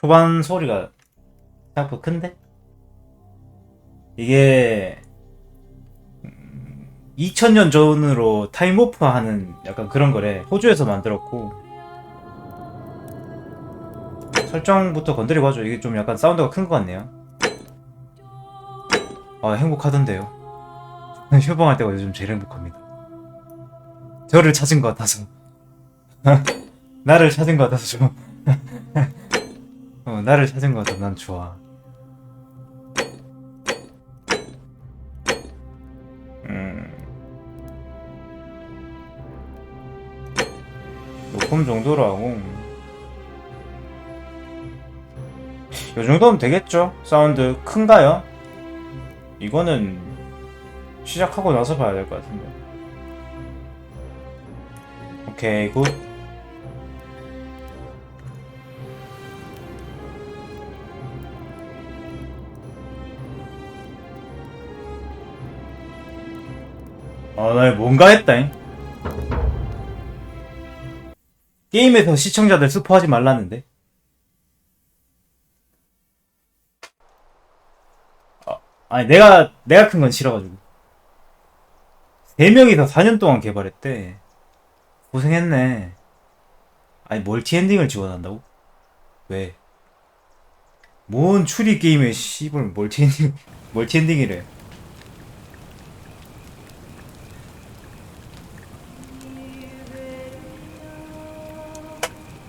초반 소리가 생각보다 큰데? 이게 2000년 전으로 타임오프 하는 약간 그런 거래. 호주에서 만들었고 설정부터 건드리고 하죠. 이게 좀 약간 사운드가 큰 것 같네요. 아, 행복하던데요. 휴방할 때가 요즘 제일 행복합니다. 저를 찾은 것 같아서. 나를 찾은 것 같아서 좀 나를 찾은 것 같아서 난 좋아. 높음 정도로 하고 요 정도면 되겠죠? 사운드 큰가요? 이거는 시작하고 나서 봐야 될 것 같은데. 오케이, 굿. 나 뭔가 했다잉. 게임에서 시청자들 스포하지 말라는데. 아니 내가 큰 건 싫어가지고. 3명이서 4년 동안 개발했대. 고생했네. 아니 멀티 엔딩을 지원한다고? 왜? 뭔 추리 게임에 씨발 멀티 엔딩이래.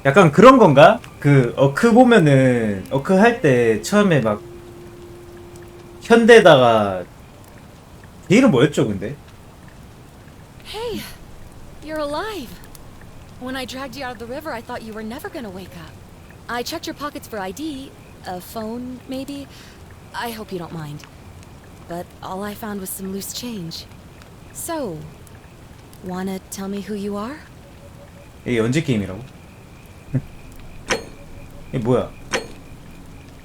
약간 그런 건가? 그 어크 보면은 어크 할 때 처음에 막 현대다가 걔 이름 뭐였죠 근데? Hey, you're alive. When I dragged you out of the river, I thought you were never gonna wake up. I checked your pockets for ID, a phone, maybe. I hope you don't mind. But all I found was some loose change. So, wanna tell me who you are? 이게 언제 게임이라고? 이게 뭐야?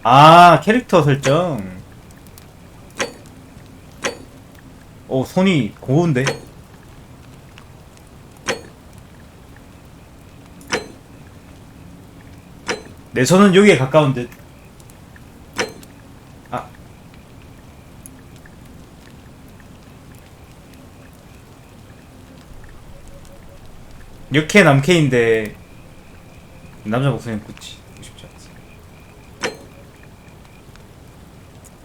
아, 캐릭터 설정. 손이 고운데? 내 손은 여기에 가까운 듯. 아. 여캐 남캐인데 남자 목소리는 굳이 싶지 않았어.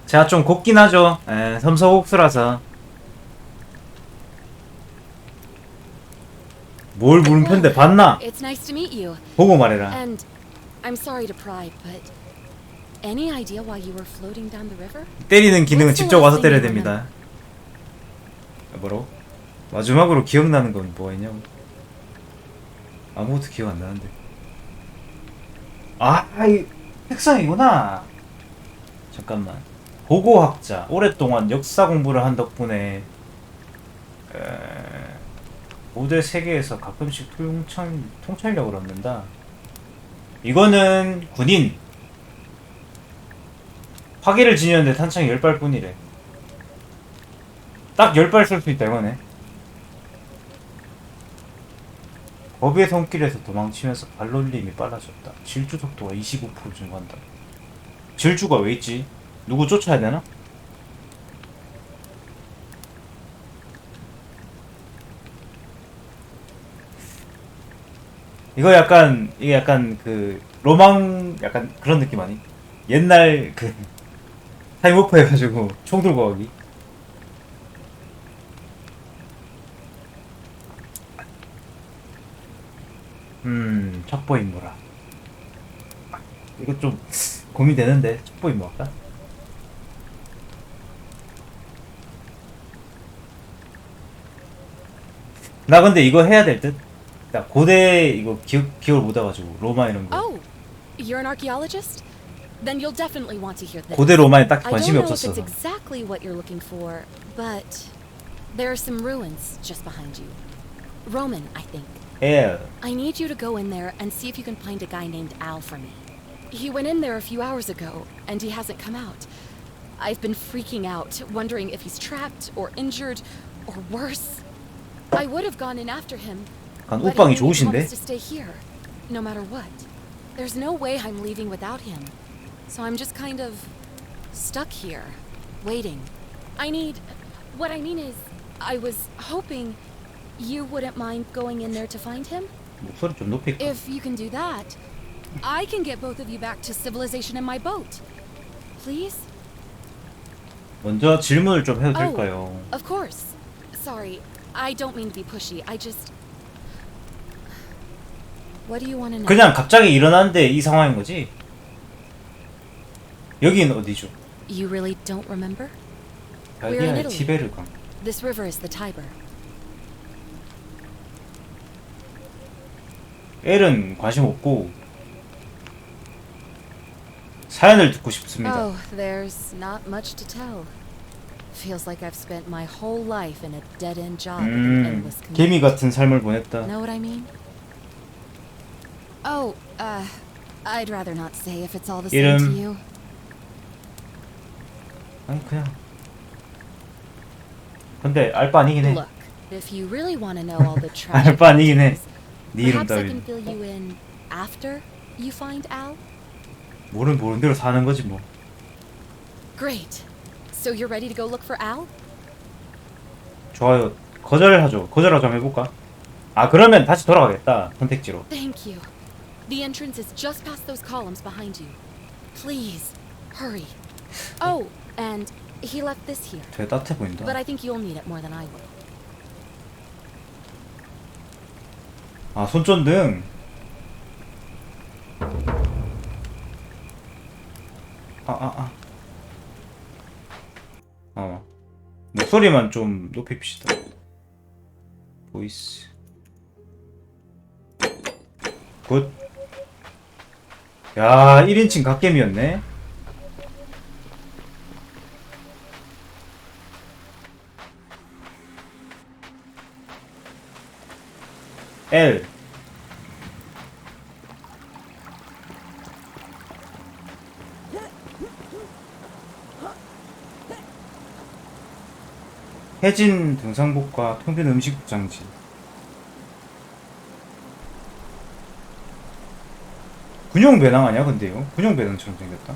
제가 좀 곱긴 하죠. 섬서옥수라서. 뭘 물음표인데 봤나? It's nice to meet you. 보고 말해라. And I'm sorry to pry, but any idea why you were floating down the river? 때리는 기능은 직접 와서 때려야 됩니다. 뭐라고? 마지막으로 기억나는 건 뭐가 있냐고? 아무것도 기억 안 나는데. 이 색상이구나. 잠깐만. 고고학자. 오랫동안 역사 공부를 한 덕분에 고대 세계에서 가끔씩 통찰력을 얻는다. 이거는 군인. 화기를 지녔는데 탄창이 10발 뿐이래. 딱 10발 쓸 수 있다 이거네. 법의 손길에서 도망치면서 발놀림이 빨라졌다. 질주 속도가 25% 증가한다. 질주가 왜 있지? 누구 쫓아야 되나? 이게 약간 그 로망 약간 그런 느낌 아니? 옛날 그 타임오프 해가지고 총 들고 가기. 첩보 임무라. 이거 좀 고민되는데 첩보 임무 할까? 나 근데 이거 해야 될 듯? 나 고대 이거 기억을 못 해가지고 로마 이런 거. Oh, you're an archaeologist? Then you'll definitely want to hear this. 고대 로마에 딱 I don't 관심이 know if 없었어. it's exactly what you're looking for, but there are some ruins just behind you. Roman, I think. 예. I need you to go in there and see if you can find a guy named Al for me. He went in there a few hours ago, and he hasn't come out. I've been freaking out, wondering if he's trapped or injured or worse. I would have gone in after him, 약간 but 옷방이 he 좋으신데? promised to stay here, no matter what. There's no way I'm leaving without him. So I'm just kind of stuck here, waiting. What I mean is, I was hoping you wouldn't mind going in there to find him? 목소리 좀 높일까? If you can do that, I can get both of you back to civilization in my boat. Please? 먼저 질문을 좀 해도 될까요? Of course. Sorry, I don't mean to be pushy. What do you want to know? 그냥 갑자기 일어났는데 이 상황인 거지? 여긴 어디죠? You really don't remember? We're in 여기는 Italy. 티베르강. This river is the Tiber. 엘은 관심 없고 사연을 듣고 싶습니다. Oh, there's not much to tell. Feels like I've spent my whole life in a dead-end job with an endless commute. 개미 같은 삶을 보냈다. Know what I mean? Oh, I'd rather not say if it's all the same to you. 아니 그냥. 근데 알 바 아니긴 해. Look, if you really want to know all the 알 tragic 바 아니긴 해. details, 네 이름 perhaps I 따위. can fill you in after you find Al. 모르는 대로 사는 거지 뭐. Great. So you're ready to go look for Al? 좋아요. 거절하죠. 거절하고 좀 해볼까? 아 그러면 다시 돌아가겠다. 선택지로. Thank you. The entrance is just past those columns behind you. Please, hurry. Oh, and he left this here. 되게 따뜻해 보인다. But I think you'll need it more than I will. 아 손전등. 목소리만 좀 높입시다. 보이스. 굿. 야 1인칭 갓겜이었네. L 해진 등산복과 통빈 음식 포장지. 군용 배낭 아니야 근데요? 군용 배낭처럼 생겼다.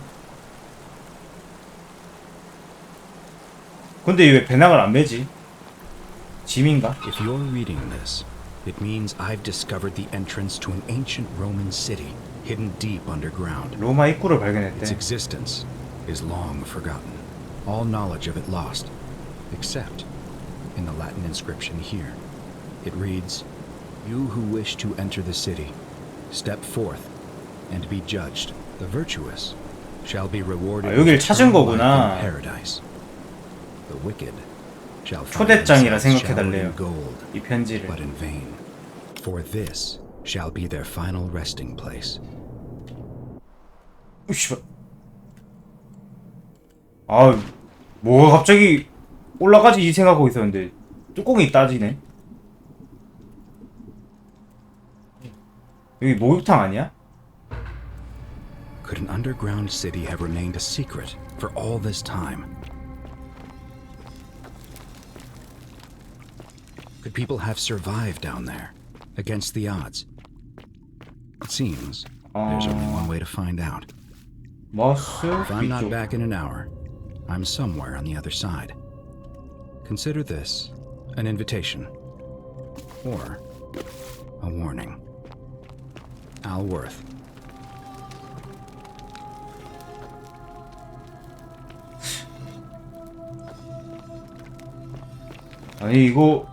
근데 왜 배낭을 안 매지? 짐인가? If you're reading this, it means I've discovered the entrance to an ancient Roman city hidden deep underground. 로마 입구를 Its 발견했대. existence is long forgotten. All knowledge of it lost, except in the Latin inscription here. It reads, "You who wish to enter the city, step forth and be judged. The virtuous shall be rewarded 여길 with 찾은 eternal life 거구나. in paradise. The wicked shall find 초대장이라 themselves 생각해달래요. showering gold, 이 편지를. but in vain. For this shall be their final resting place." 으쌰. 아, 뭐가 갑자기 올라가지 이 생각하고 있었는데 뚜껑이 따지네. 여기 목욕탕 아니야? Could an underground city have remained a secret for all this time? Could people have survived down there, against the odds? It seems there's only one way to find out. 마우스 If I'm not 위쪽. back in an hour, I'm somewhere on the other side. Consider this an invitation, or a warning. Al Worth. 아니 이거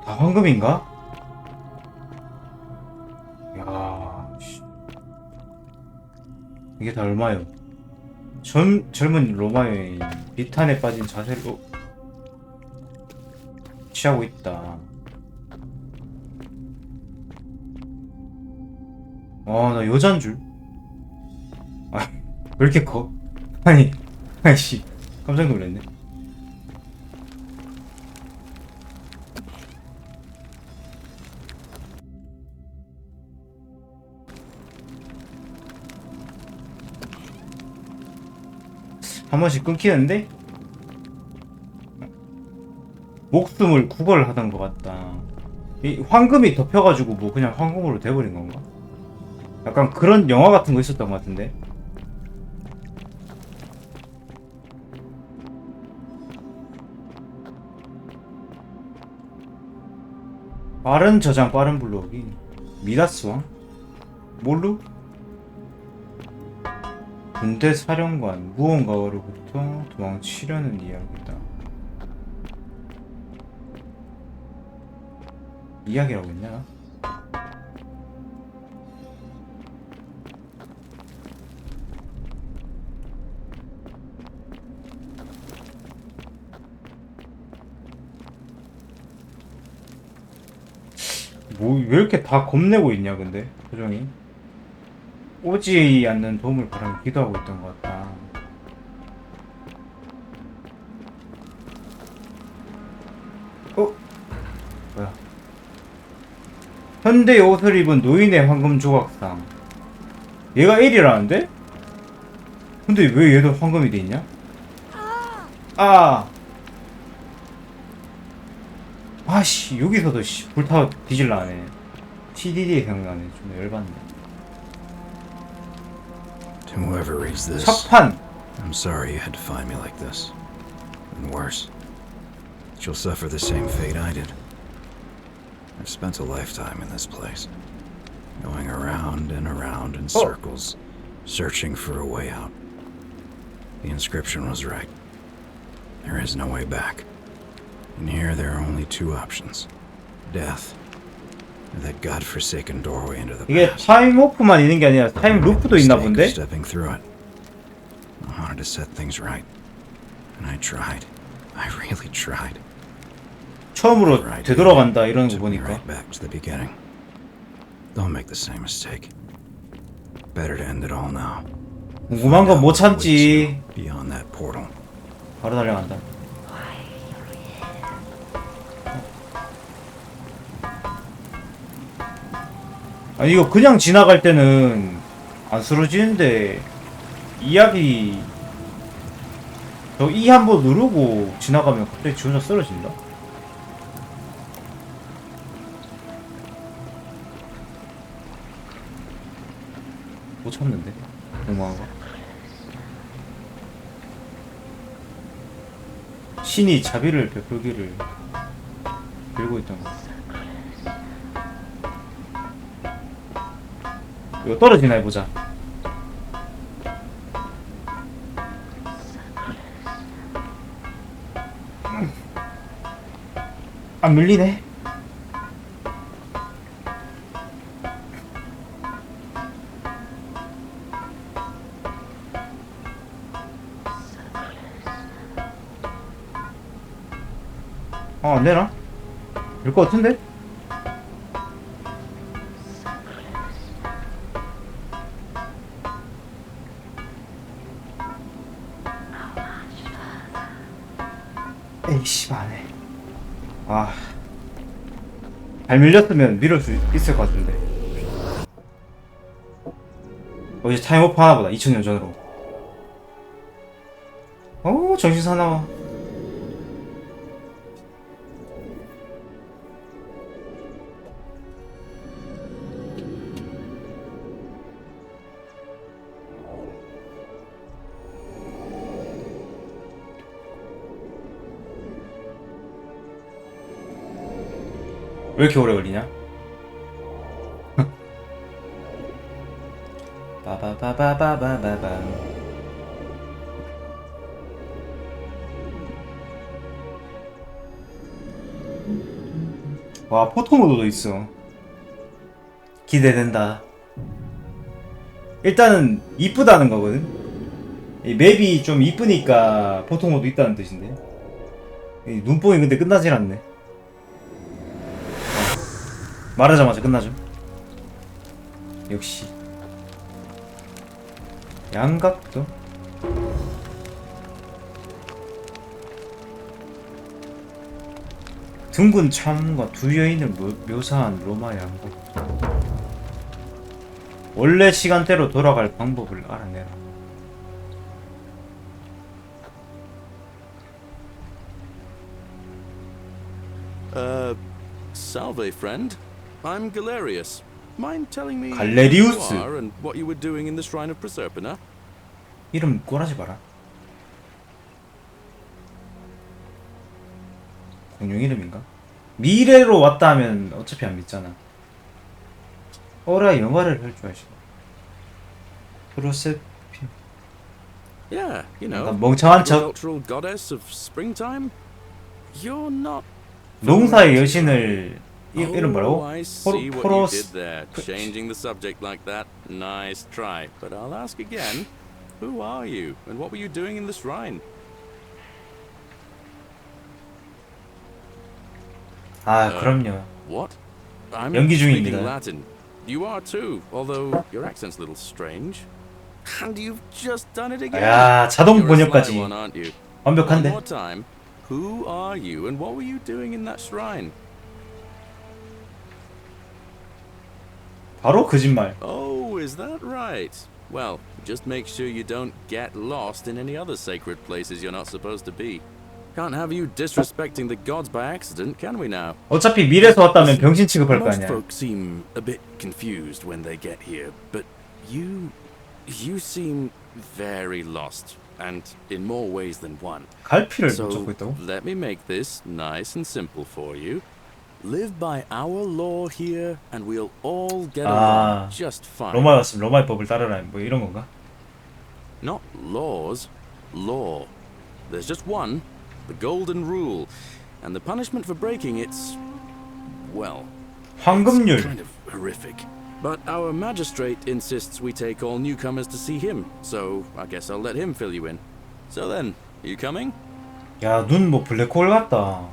다 황금인가? 야, 씨. 이게 다 얼마요? 젊은 로마 여인 비탄에 빠진 자세로 취하고 있다. 나 여잔 줄. 아, 왜 이렇게 커? 아니, 아이씨, 깜짝 놀랐네. 한 번씩 끊기는데? 목숨을 구걸하던 것 같다. 이 황금이 덮여가지고 뭐 그냥 황금으로 돼버린 건가? 약간 그런 영화 같은 거 있었던 것 같은데. 빠른 저장 빠른 블록이 미다스왕? 몰루? 군대 사령관 무언가로부터 도망치려는 이야기다. 이야기라고 했냐? 뭐 왜 이렇게 다 겁내고 있냐 근데 표정이. 오지 않는 도움을 바라며 기도하고 있던 것 같다. 뭐야? 현대의 옷을 입은 노인의 황금 조각상. 얘가 1이라는데? 근데 왜 얘도 황금이 돼 있냐? 아씨, 여기서도 씨 불타 뒤질라 하네. TDD 생각나네. 좀 열받네. To whoever reads this, 첩판. I'm sorry you had to find me like this. And worse, you'll suffer the same fate I did. I've spent a lifetime in this place, going around and around in circles, searching for a way out. The inscription was right. There is no way back. And here there are only two options. Death, or that godforsaken doorway into the 이게 past. 타임워크만 있는 게 아니라 타임루프도 있나 Mistake of 본데? stepping through it. I wanted to set things right. And I tried. I really tried. 처음으로 Right, 되돌아간다 이러는 거 took me 보니까 right back to the beginning. Don't make the same mistake. Better to end it all now. 궁금한 건 못 참지. Beyond that portal. 바로 달려간다. 아니 이거 그냥 지나갈 때는 안 쓰러지는데 이야기 저 E 한번 누르고 지나가면 갑자기 지 혼자 쓰러진다? 못 참는데 궁금한 거. 신이 자비를 베풀기를 빌고 있던 거. 이거 떨어지나 해보자. 안 밀리네. 안 되나? 될 것 같은데? 에이씨, 안해. 잘 밀렸으면 밀을 수 있을 것 같은데. 이제 타임오프 하나보다 2000년 전으로. 정신 사나워. 왜 이렇게 오래 걸리냐? 빠바바바바바바바. 와, 포토모드도 있어. 기대된다. 일단은 이쁘다는 거거든. 이 맵이 좀 이쁘니까 포토모드 있다는 뜻인데. 이 눈뽕이 근데 끝나질 않네. 말하자마자 끝나죠. 역시 양각도 둥근 참과 두 여인을 묘사한 로마 양각도. 원래 시간대로 돌아갈 방법을 알아내라. Salve, friend. I'm Galerius. mind telling me 갈레리우스. who you are and what you were doing in the Shrine of Proserpina? 이름 꼴하지 마라. 공룡 이름인가? 미래로 왔다 하면 어차피 안 믿잖아. 어라 영화를 할 줄 아시고. 프로세핀. Yeah, you know, 약간 멍청한 척. agricultural goddess of springtime. You're not. 농사의 여신을 이름 뭐라고? I see what you did there, changing the subject like that. Nice try, but I'll ask again. Who are you, and what were you doing in the shrine? 아, 그럼요. What? I'm 연기 speaking 중입니다. Latin. You are too, although your accent's a little strange. And you've just done it again. 야, 자동 You're a sly 번역까지 one, aren't you? 완벽한데? One more time. Who are you, and what were you doing in that shrine? 바로 거짓말. Oh, is that right? Well, just make sure you don't get lost in any other sacred places you're not supposed to be. Can't have you disrespecting the gods by accident, can we now? 어차피 미래에서 왔다면 병신 취급할 거 Most 아니야. folks seem a bit confused when they get here, but you seem very lost, and in more ways than one. 갈피를 못 So 잡고 있다고? let me make this nice and simple for you. Live by our law here, and we'll all get along just fine. 로마 왔으면 로마의 법을 따르라 뭐 이런 건가? Not laws, law. There's just one, the golden rule, and the punishment for breaking it's, well, 황금률. kind of horrific. But our magistrate insists we take all newcomers to see him, so I guess I'll let him fill you in. So then, you coming? 야, 눈 뭐 블랙홀 같다.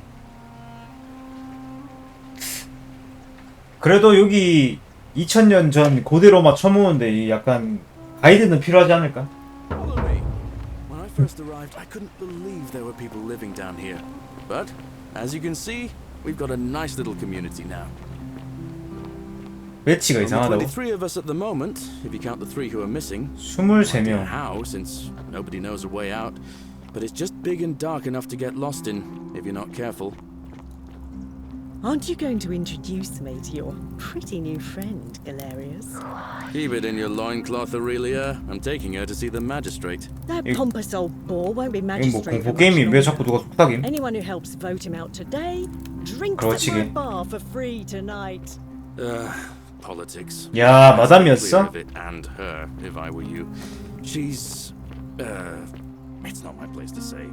그래도 여기 2000년 전 고대로마 처음 오는데 약간 가이드는 필요하지 않을까? Follow me. When I first arrived, I couldn't believe there were people living down here. But, as you can see, we've got a nice little community now. 매치가 Only 이상하다고? 23 of us at the moment, if you count the 3 who are missing. 23명. How, since nobody knows a way out. But it's just big and dark enough to get lost in, if you're not careful. Aren't you going to introduce me to your pretty new friend, Galerius? Keep it in your loincloth, Aurelia. I'm taking her to see the magistrate. That 이- pompous old bore won't be 이거 뭐 magistrate 공포 for 게임이 much 왜 longer. 자꾸 누가 속삭임? Anyone who helps vote him out today drinks 그렇지. at my bar for free tonight. Politics. 야, Clear 마담이었어? of it and her, if I were you. She's, it's not my place to say.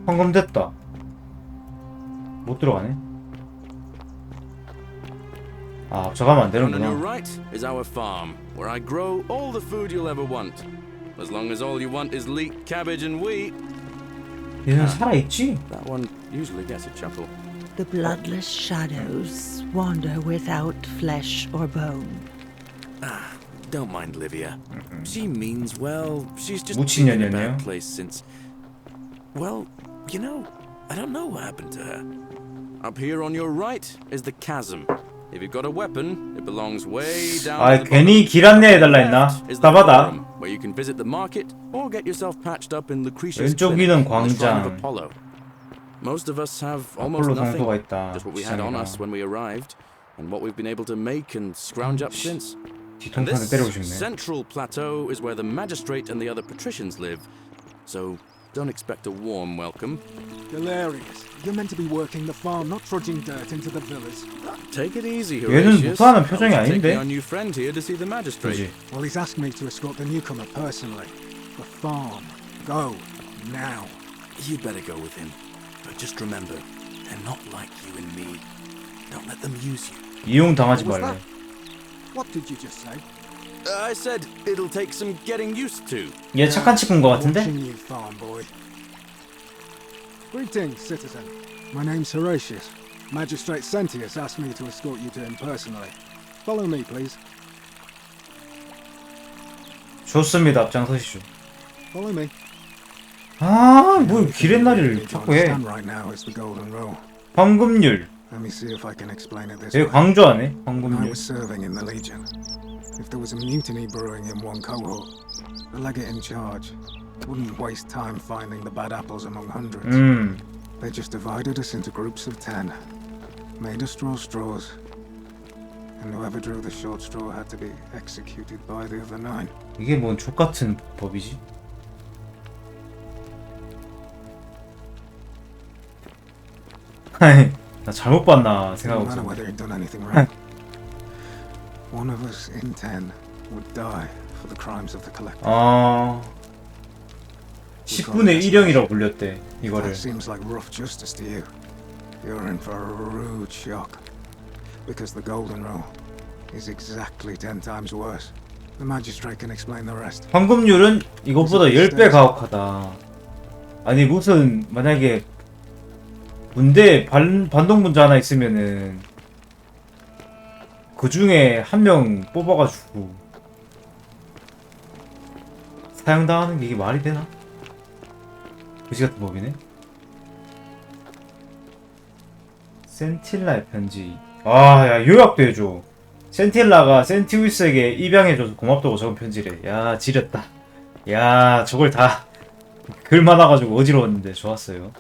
황금됐다. 못 들어가네. 아, 저가면 안 And on your 되는구나. right is our farm, where I grow all the food you'll ever want. As long as all you want is leek, cabbage, and wheat. 얘는 살아있지? That one usually gets a chuckle. The bloodless shadows wander without flesh or bone. Don't mind Livia. She means well. She's just 묻힌 been in a 년이었네요. bad place since. Well, you know, I don't know what happened to her. Up here on your right is the chasm. If you've got a weapon, it belongs way down. 아, at the 괜히 길 안내해달라 bottom. 했나? Left is the 답하다. forum, where you can visit the market or get yourself patched up in Lucretia's 왼쪽 clinic 위는 in the shrine of 광장. Apollo. Most of us have almost 아폴로 nothing. 장소가 있다. Just what we had on us 시장이랑. when we arrived, and what we've been able to make and scrounge up since. And 뒤통수한테 this 때리고 싶네. central plateau is where the magistrate and the other patricians live, so don't expect a warm welcome. Galerius, you're meant to be working the farm, not trudging dirt into the villas. Take it easy, 얘는 Horatius. 무사하는 표정이 I'll take 아닌데? our new friend here to see the magistrate. 그지? Well, he's asked me to escort the newcomer personally. The farm. Go. Now. You'd better go with him. But just remember, they're not like you and me. Don't let them use you. 이용당하지 What was 말래. that? What did you just say? I said it'll take some getting used to. 얘 착한 친구인 것 같은데? Watching you, farm boy. Greetings, citizen. My name's Horatius. Magistrate Sentius asked me to escort you to him personally. Follow me, please. 좋습니다. 앞장서시죠. Follow me. 아, 뭐 기렛날이를 Need to 자꾸 해. understand right now is the golden rule. 황금률. Let me see if I can explain it this 되게 way. 강조하네. I 황금률. was serving in the Legion. If there was a mutiny brewing in one cohort, the legate in charge wouldn't waste time finding the bad apples among hundreds. They just divided us into groups of 10. made us draw straws, and whoever drew the short straw had to be executed by the other 9. 이게 뭔 족같은 법이지? 아니, 나 잘못 봤나 No 생각하고 matter 있었는데. whether he'd done anything right. One of us in 10 would die for the crimes of the collective. 아, 10분의 1형이라고 불렸대 이거를. That seems like rough justice to you. You're in for a rude shock. Because the golden rule is exactly 10 times worse. The magistrate can explain the rest. 황금률은 이것보다 10배 가혹하다. 아니 무슨 만약에 군대 반동문자 하나 있으면은 그 중에 한 명 뽑아가지고 사형당하는 게 이게 말이 되나? 그지 같은 법이네. 센틸라의 편지. 아, 야, 요약도 해줘. 센틸라가 센티우스에게 입양해줘서 고맙다고 적은 편지래. 야, 지렸다. 야, 저걸 다 글 많아가지고 어지러웠는데 좋았어요.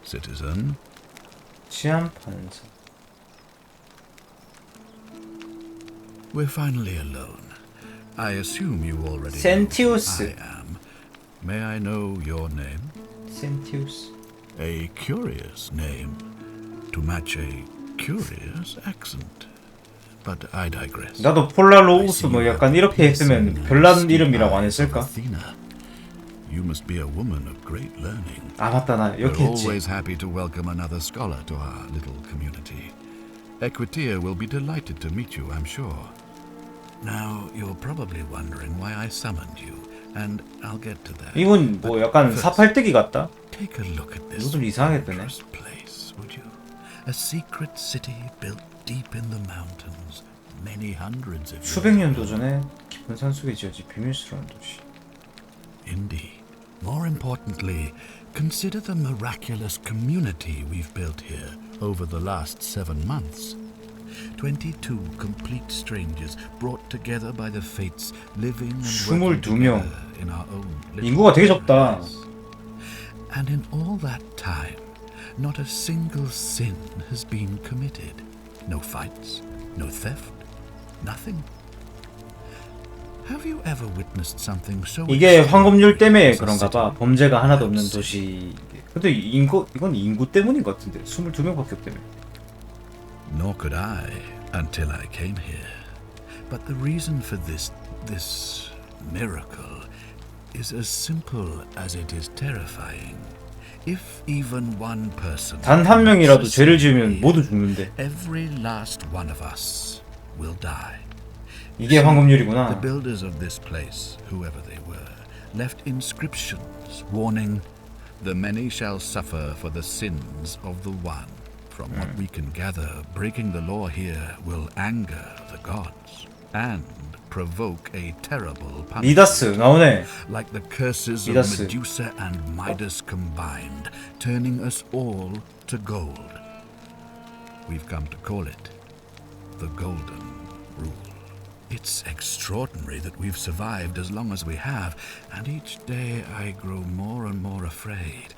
Citizen, 치안 판사. we're finally alone. I assume you already Sentius. know who I am. May I know your name? 센티우스. A curious name to match a curious accent. But I digress. 나도 폴라로우스 뭐 약간 이렇게 했으면 별난 이름이라고 안 했을까? Athena. You must be a woman of great learning. 아 맞다, 나 We're 이렇게 했지. always happy to welcome another scholar to our little community. Equitia will be delighted to meet you, I'm sure. Now, you're probably wondering why I summoned you, and I'll get to that. 이건 뭐 약간 사팔뜨기 같다? Take a look at this 이거 좀 이상하게 뜨네. wondrous place, would you? A secret city built deep in the mountains, many hundreds of years 수백 년도 ago. 전에 깊은 산속에 지어진 비밀스러운 도시. Indeed. More importantly, consider the miraculous community we've built here over the last 7 months. 22 complete strangers brought together by the fates, living and working 22 명. together in our own little 인구가 되게 적다. paradise. And in all that time, not a single sin has been committed. No fights, no theft, nothing. Have you ever witnessed something so 이게 extreme 황금률 때문에 as a 그런가 봐. city? 범죄가 하나도 없는 도시. 근데 이건 인구 때문인 것 같은데. 22명밖에 없다며. Nor could I until I came here. But the reason for this miracle is as simple as it is terrifying. If even one person 단 한 명이라도 commits a 죄를 sin 지으면 here, 모두 죽는데. every last one of us will die. 이게 The 황금률이구나. builders of this place, whoever they were, left inscriptions warning, "The many shall suffer for the sins of the one." From what we can gather, breaking the law here will anger the gods and provoke a terrible punishment. 미다스 나오네. Like the curses of Midas. Medusa and Midas combined, turning us all to gold. We've come to call it the Golden Rule. It's extraordinary that we've survived as long as we have, and each day I grow more and more afraid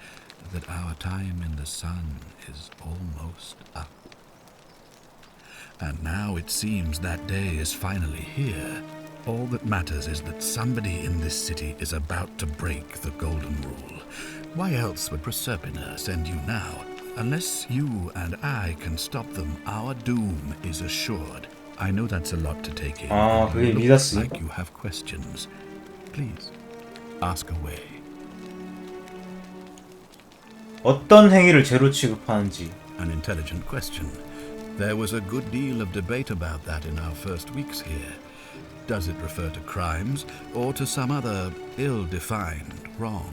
that our time in the sun is almost up. And now it seems that day is finally here. All that matters is that somebody in this city is about to break the Golden Rule. Why else would Proserpina send you now? Unless you and I can stop them, our doom is assured. I know that's a lot to take in. 아, 그게 You look 미다스. like you have questions. Please, ask away. 어떤 행위를 죄로 취급하는지. An intelligent question. There was a good deal of debate about that in our first weeks here. Does it refer to crimes or to some other ill-defined wrong?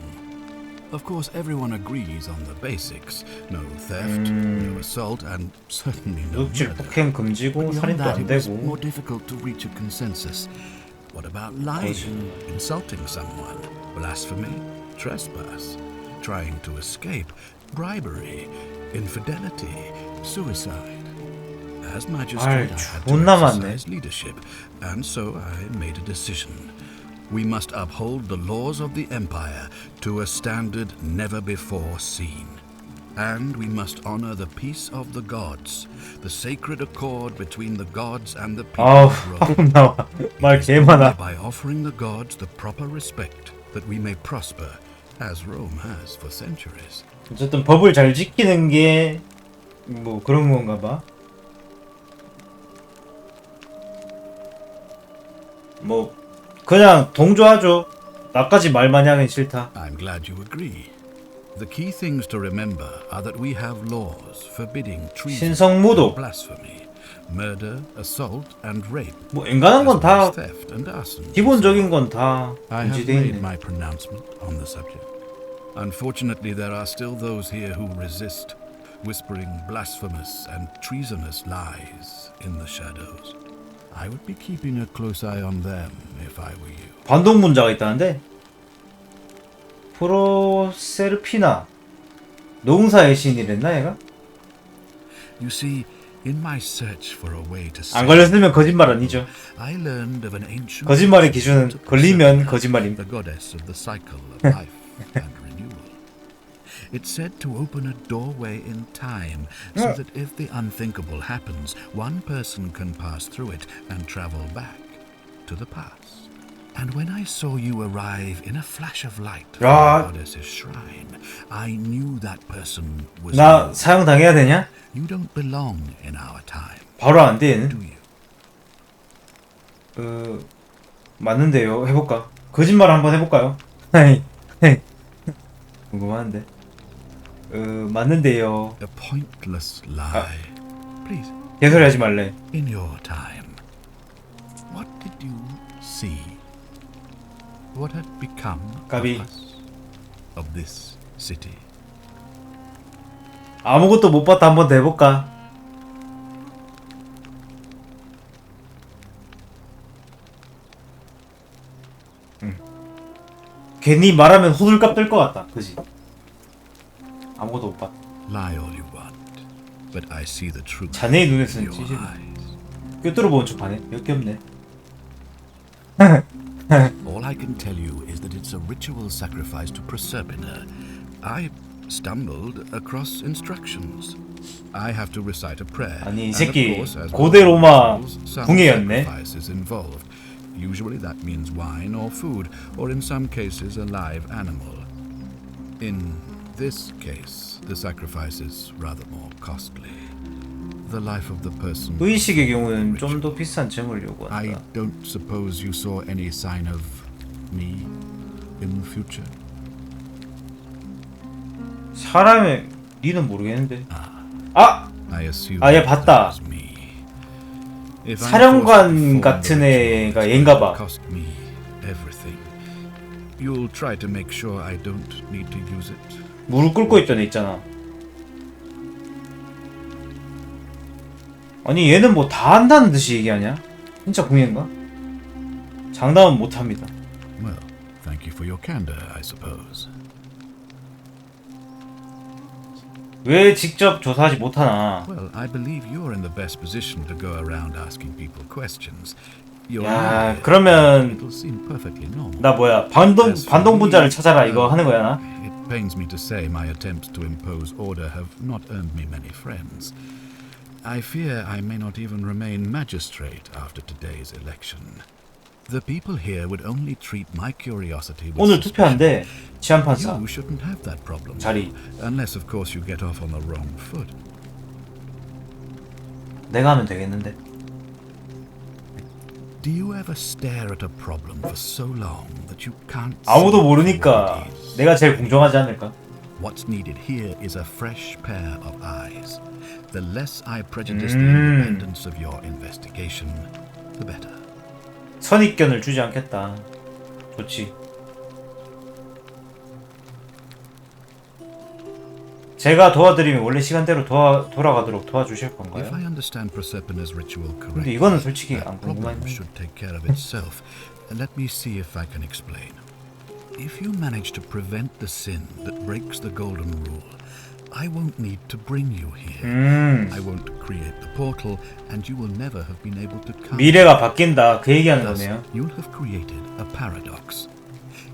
Of course, everyone agrees on the basics. No theft, no assault, and certainly no 묵질 murder. 폭행 금지고 Beyond 살인도 that, 안 it was 되고. more difficult to reach a consensus. What about lying, 거짓말. insulting someone, blasphemy, trespass, trying to escape, bribery, infidelity, suicide? As magistrate, I had to 존나 많네. exercise leadership, and so I made a decision. We must uphold the laws of the Empire to a standard never before seen. And we must honor the peace of the gods, the sacred accord between the gods and the people 아우, of Rome. 방금 나와. 말 It is 개 only 많아. by offering the gods the proper respect that we may prosper, as Rome has for centuries. 어쨌든 법을 잘 지키는 게 뭐 그런 건가 봐. 뭐 그냥 동조하죠. 나까지 말 많이 하긴 싫다. I'm glad you agree. The key things to remember are that we have laws forbidding treason, 신성모독. blasphemy, murder, assault, and rape. 뭐 인간한 건 as well 다 as theft and arson. 기본적인 건 다 I have 금지돼 made 있네. my pronouncement on the subject. Unfortunately, there are still those here who resist, whispering blasphemous and treasonous lies in the shadows. I would be keeping a close eye on them if I were you. 반동문자가 있다는데 프로세르피나 농사의 신이랬나 얘가? You see, in my search for a way to 안 save 걸렸으면 거짓말 아니죠. I learned of an ancient 거짓말의 기준은 걸리면 거짓말입니다. the goddess of the cycle of life and renewal. It's said to open a doorway in time so that if the unthinkable happens, one person can pass through it and travel back to the past. And when I saw you arrive in a flash of light from 야. the goddess's shrine, I knew that person was 나 you. 사형 당해야 되냐? You don't belong in our time, 바로 안 돼 얘는. do you? 맞는데요. 해볼까? 거짓말 한번 해볼까요? 궁금한데. 맞는데요. A pointless lie. Please, 개소리 하지 말래. in your time, what did you see? What had become 까비. of us, of this city? 아무것도 못 봤다 한번 더 해볼까? 괜히 말하면 호들갑 뜰 것 같다. 그지? 아무것도 못 봤다. Lie all you want, but I see the truth 자네의 in 눈에서는 your 찌질해. eyes. 꿰뚫어 보는 척하네. 역겹네. All I can tell you is that it's a ritual sacrifice to Proserpina. I stumbled across instructions. I have to recite a prayer. 아니, 이 and of 새끼 course, as with 고대로마 all rituals, some 궁예였네. sacrifice is involved. Usually that means wine or food, or in some cases a live animal. In this case, the sacrifice is rather more costly. The life of the person. 의식의 경우는 좀 더 비싼 점을 I 요구한다. don't suppose you saw any sign of me in the future. 사람의 니는 모르겠는데. 아! I assume 아, 얘 that 봤다. was me. If I'm 사령관 forced to perform 같은 the ritual, 애가 it's 얘인가 going to 봐. cost me everything. You'll try to make sure I don't need to use it. 무릎 꿇고 있던 애 있잖아. 아니 얘는 뭐 다 한다는 듯이 얘기하냐? 진짜 궁예인가? 장담은 못합니다. Well, thank you for your candor, I suppose. 왜 직접 조사하지 못하나? Well, I believe you're in the best position to go around asking people questions. You're 야, here, 그러면 it'll seem perfectly normal. 나 뭐야 반동분자를 찾아라 이거 하는 거야 나? It pains me to say my attempts to impose order have not earned me many friends. I fear I may not even remain magistrate after today's election. The people here would only treat my curiosity with 오늘 suspicion. 투표한대 치안판사 You shouldn't have that problem. 자리. Unless, of course, you get off on the wrong foot. 내가 하면 되겠는데? Do you ever stare at a problem for so long that you can't 아무도 see 모르니까 what it is? 내가 제일 공정하지 않을까? What's needed here is a fresh pair of eyes. The less I prejudice the independence of your investigation, the better. 선입견을 주지 않겠다. 좋지. 제가 도와드리면 원래 시간대로 돌아가도록 도와주실 건가요? If I understand Proserpina's ritual 근데 correctly, 이거는 솔직히 that 안 problem 궁금한데. should take care of itself. Let me see if I can explain. If you manage to prevent the sin that breaks the golden rule, I won't need to bring you here. I won't create the portal, and you will never have been able to come. 미래가 바뀐다 그 얘기하는 Thus, 거네요. you'll have created a paradox.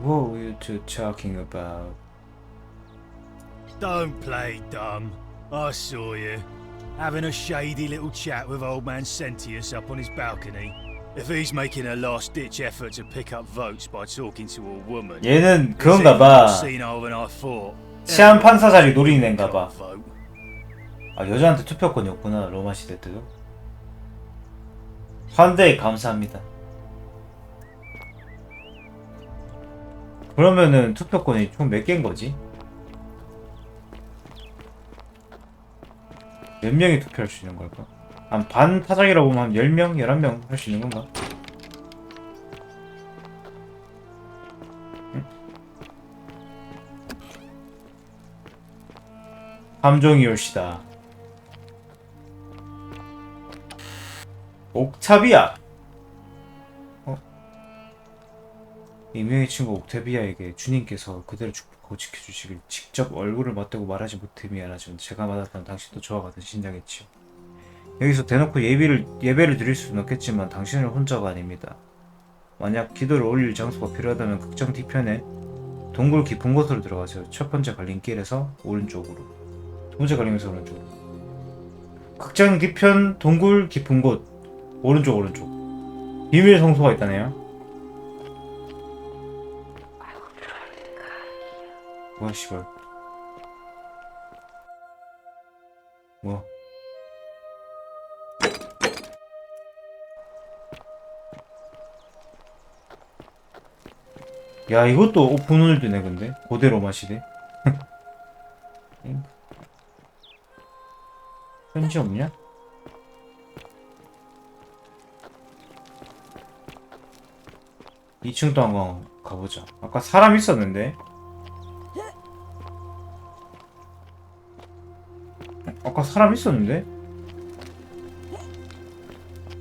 What were you two talking about? Don't play dumb. I saw you. Having a shady little chat with old man Sentius up on his balcony. If he's making a last-ditch effort to pick up votes by talking to a woman, 얘는 그건가봐. 치안 판사 자리 노리는 애인가봐. 아, 여자한테 투표권이 없구나, 로마 시대 때도. 환대에 감사합니다. 그러면은 투표권이 총 몇 개인 거지? 몇 명이 투표할 수 있는 걸까? 한 반 타작이라고 보면 한 10명, 11명 할 수 있는 건가? 응? 함정이 올시다. 옥타비아! 이명의 친구 옥타비아에게 주님께서 그대로 축복하고 지켜주시길 직접 얼굴을 맞대고 말하지 못해 미안하지만 제가 받았던 당신도 저와 같은 신장이지요. 여기서 대놓고 예배를 드릴 수는 없겠지만 당신은 혼자가 아닙니다. 만약 기도를 올릴 장소가 필요하다면 극장 뒤편에 동굴 깊은 곳으로 들어가세요. 첫 번째 갈림길에서 오른쪽으로. 두 번째 갈림에서 오른쪽으로. 극장 뒤편 동굴 깊은 곳 오른쪽. 비밀 성소가 있다네요. 뭐야 씨발. 뭐야. 야, 이것도 오픈월드네. 근데 고대로마 시대. 편지 없냐? (2층) 또 한번 가보자. 아까 사람 있었는데.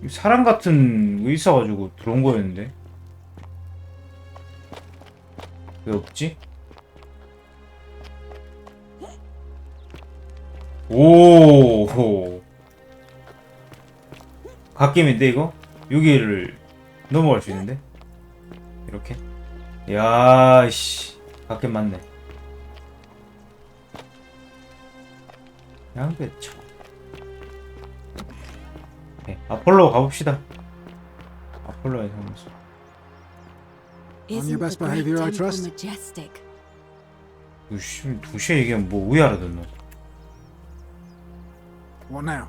사람 같은 거 있어가지고 들어온 거였는데 왜 없지? 오, 갓겜인데 이거? 여기를 넘어갈 수 있는데? 이렇게? 야, 씨, 갓겜 맞네. 양배차. 네, 아폴로 가봅시다. 아폴로에서 하면서. On your best behavior, I trust. 우씨, 2시에 얘기하면 뭐 왜 알아듣노? What now?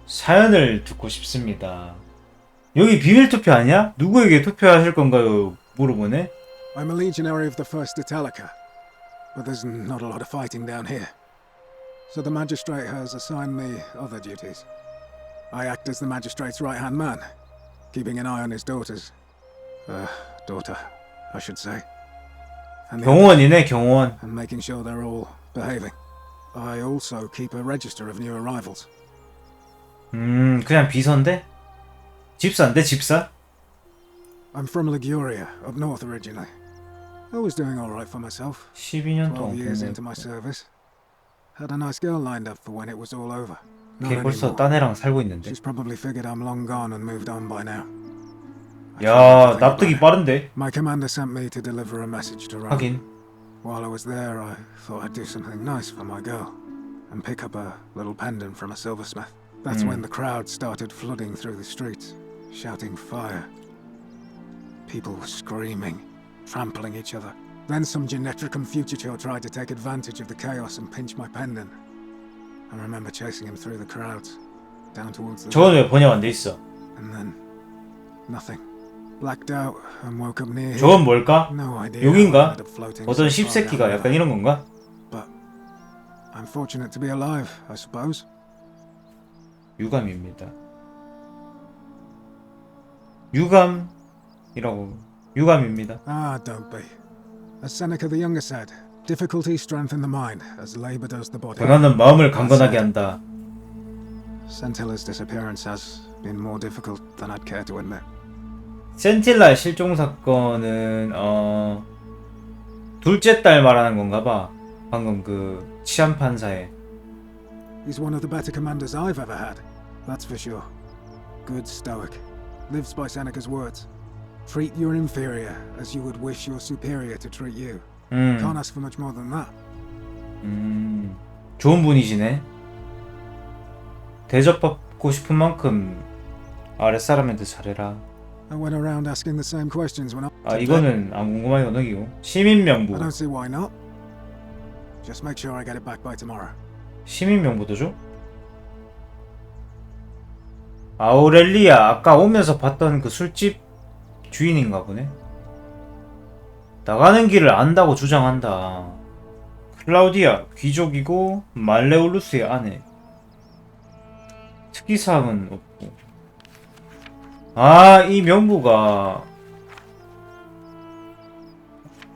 사연을 듣고 싶습니다. 여기 비밀 투표 아니야? 누구에게 투표하실 건가요? 물어보네. I'm a legionary of the First Italica, but there's not a lot of fighting down here. So the magistrate has assigned me other duties. I act as the magistrate's right-hand man, keeping an eye on his daughters. Daughter, I should say. 경호원이네, 경호원. And making sure they're all behaving. I also keep a register of new arrivals. 그냥 비서인데? 집사인데, 집사? I'm from Liguria, up north originally. I was doing all right for myself. 12년 12 동안 years into my service. Had a nice girl lined up for when it was all over. 걔 벌써 딴 애랑 살고 있는데. She's probably figured I'm long gone and moved on by now. 야, 납득이 빠른데? My commander sent me to deliver a message to Rome. 하긴. While I was there, I thought I'd do something nice for my girl and pick up a little pendant from a silversmith. That's when the crowd started flooding through the streets, shouting fire. People were screaming, trampling each other. Then some genetricum fugitive tried to take advantage of the chaos and pinch my pendant. I remember chasing him through the crowds, down towards the... 저건 왜 번역 안 돼 있어? And then, nothing. Blacked out and woke up near here. 저건 뭘까? No idea. 용인가? 어떤 씹새끼가 약간 이런 건가? But I'm fortunate to be alive, I suppose. 유감입니다. 유감입니다. Ah, don't be. As Seneca the Younger said, difficulty strengthens the mind as labor does the body. 고난은 마음을 강건하게 한다. Sentilla's disappearance has been more difficult than I'd care to admit. 센틸라의 실종 사건은 둘째 딸 말하는 건가 봐. 방금 그 치안 판사의. He's one of the better commanders I've ever had. That's for sure. Good stoic. Lives by Seneca's words. Treat your inferior as you would wish your superior to treat you. Can't ask for much more than that. 좋은 분이시네. 대접받고 싶은 만큼 아랫사람한테 잘해라. I went around asking the same questions when I... 아, 이거는 안 궁금하게 언어기고. 시민명부. I don't see why not. Just make sure I get it back by tomorrow. 시민명부도 줘? 아우렐리아, 아까 오면서 봤던 그 술집 주인인가 보네. 나가는 길을 안다고 주장한다. 클라우디아, 귀족이고 말레올루스의 아내. 특이사항은 없고. 아, 이 명부가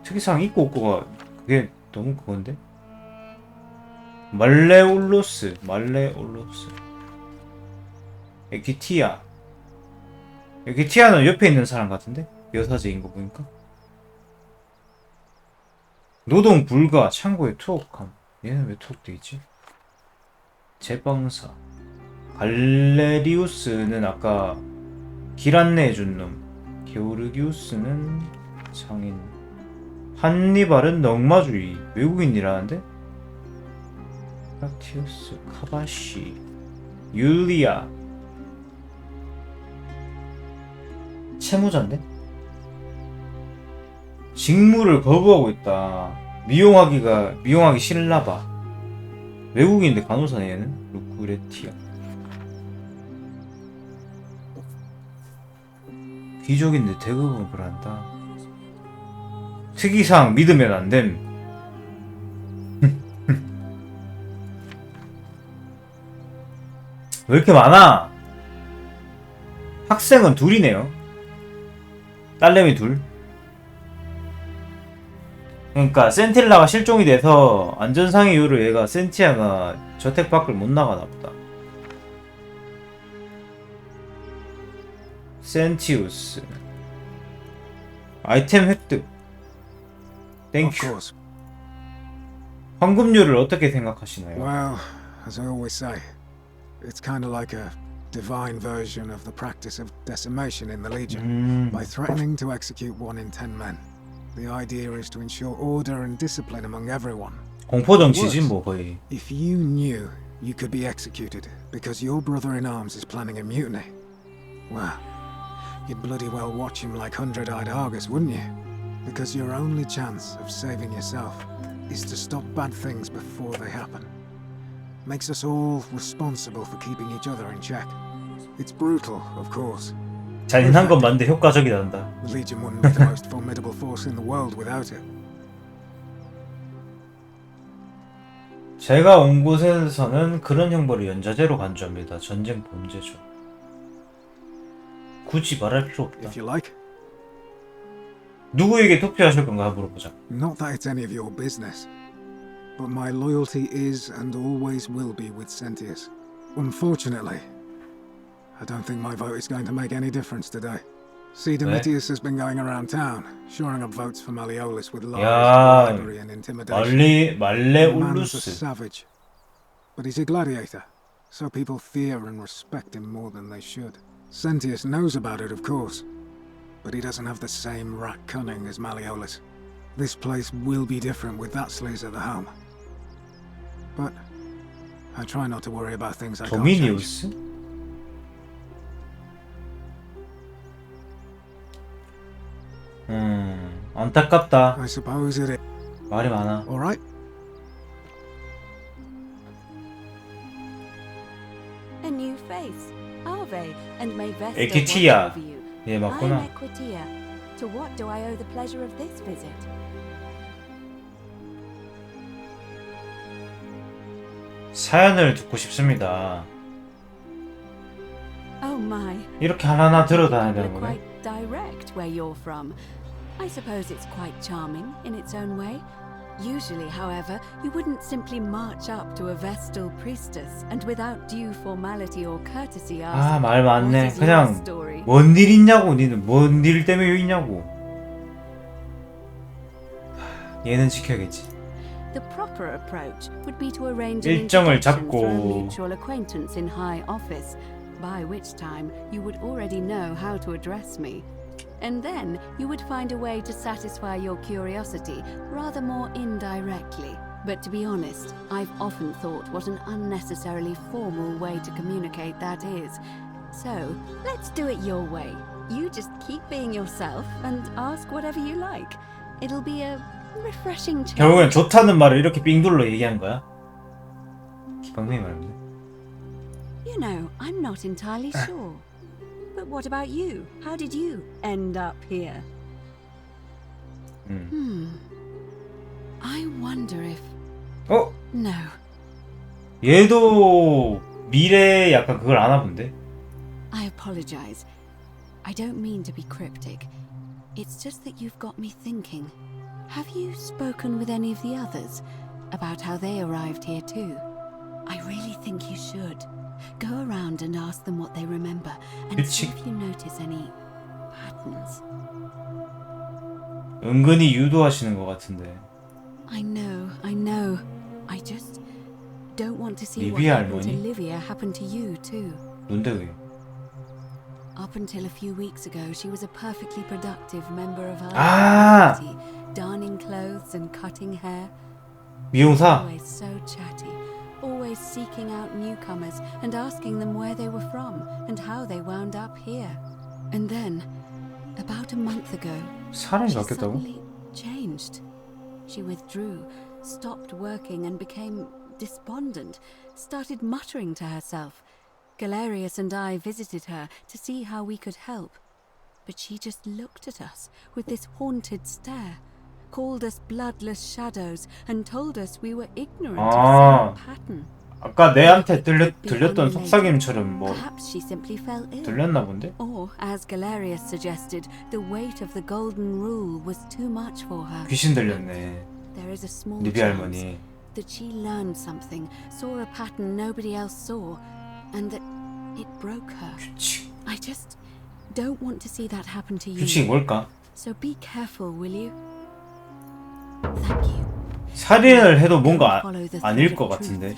특이사항 있고 없고가 그게 너무 그건데? 말레올루스. 에키티아. 에키티아는 옆에 있는 사람 같은데? 여사제인 거 보니까. 노동 불가, 창고에 투옥함. 얘는 왜 투옥돼 있지? 제방사. 갈레리우스는 아까 길 안내해준 놈. 게오르기우스는 상인. 한니발은 넉마주의. 외국인이라는데? 프라티우스, 카바시, 율리아. 채무자인데? 직무를 거부하고 있다. 미용하기 싫나봐. 외국인인데 간호사네 얘는. 루크레티아. 귀족인데 대급업을 한다. 특이사항 믿으면 안됨. 왜 이렇게 많아? 학생은 둘이네요. 딸내미 둘. 그러니까 센틸라가 실종이 돼서 안전상의 이유로 얘가 센티아가 저택 밖을 못 나가나 보다. 센티우스. 아이템 획득. 땡큐. 황금률을 어떻게 생각하시나요? Well, as I always say, it's kind of like a divine version of the practice of decimation in the Legion. By threatening to execute 1 in 10 men, the idea is to ensure order and discipline among everyone. 공포정치지 뭐 거의. If you knew you could be executed because your brother-in-arms is planning a mutiny, well, you'd bloody well watch him like 100-eyed Argus, wouldn't you? Because your only chance of saving yourself is to stop bad things before they happen. Makes us all responsible for keeping each other in check. It's brutal, of course. 잔인한 건 맞는데 효과적이란다. The Legion wouldn't be the most formidable force in the world without it. 제가 온 곳에서는 그런 형벌을 연좌제로 간주합니다. 전쟁 범죄죠. 굳이 말할 필요 없다. If you like. 누구에게 투표하실 건가 물어보자. Not that it's any of your business, but my loyalty is and always will be with Sentius. Unfortunately, I don't think my vote is going to make any difference today. See, Domitius has been going around town, shoring up votes for Malleolus with lies, bribery, and intimidation. The man's a savage, but he's a gladiator, so people fear and respect him more than they should. Sentius knows about it, of course, but he doesn't have the same rat cunning as Malleolus. This place will be different with that sleaze at the helm. But I try not to worry about things I can't change. 안타깝다. I suppose it is. 말이 많아. All right. A new face, Ave, and may Vesta 에키티아. watch over you. 예, 맞구나. I'm Equitia. To what do I owe the pleasure of this visit? 사연을 듣고 싶습니다. Oh my. 이렇게 하나하나 들어다녀야 되는 거네. Quite direct where you're from. I suppose it's quite charming in its own way. Usually, however, you wouldn't simply march up to a Vestal priestess and without due formality or courtesy ask, 아, 말 많네. what is your 그냥 story? 뭔 일 있냐고. 니는 뭔 일 때문에 여기 있냐고. 얘는 지켜야겠지. The proper approach would be to arrange an 일정을 introduction 잡고. through a mutual acquaintance in high office, by which time you would already know how to address me. And then you would find a way to satisfy your curiosity rather more indirectly. But to be honest, I've often thought what an unnecessarily formal way to communicate that is. So, let's do it your way. You just keep being yourself and ask whatever you like. It'll be a refreshing change. 결국엔 좋다는 말을 이렇게 삥둘러 얘기한 거야? 기방맹이 말인데. You know, I'm not entirely sure. But what about you? How did you end up here? I wonder if... 어? No. 얘도 미래에 약간 그걸 아나 본데? I apologize. I don't mean to be cryptic. It's just that you've got me thinking. Have you spoken with any of the others about how they arrived here too? I really think you should. Go around and ask them what they remember and see if you notice any patterns. 은근히 유도하시는 것 같은데. I know. I just don't want to see what 리비아 happened to 할머니? Livia happen to you too. 뭔데 그게? Up until a few weeks ago, she was a perfectly productive member of our community, darning clothes and cutting hair. 미용사? Always so chatty, always seeking out newcomers and asking them where they were from and how they wound up here. And then, about a month ago, 사람이 she 바뀌었다고? suddenly changed. She withdrew, stopped working and became despondent, started muttering to herself. Galerius and I visited her to see how we could help. But she just looked at us with this haunted stare, called us bloodless shadows and told us we were ignorant of some pattern. 아까 내한테 들렸던 속삭임처럼 뭐 Perhaps she simply fell ill. 들렸나 본데? Or, as Galerius suggested, the weight of the golden rule was too much for her. 귀신 들렸네. There is a small 리비아 chance 할머니. that she learned something, saw a pattern nobody else saw, and that it broke her. 규칙. I just don't want to see that happen to you. 규칙이 뭘까? So be careful, will you? Thank you. 살인을 해도 뭔가 아닐 것 같은데.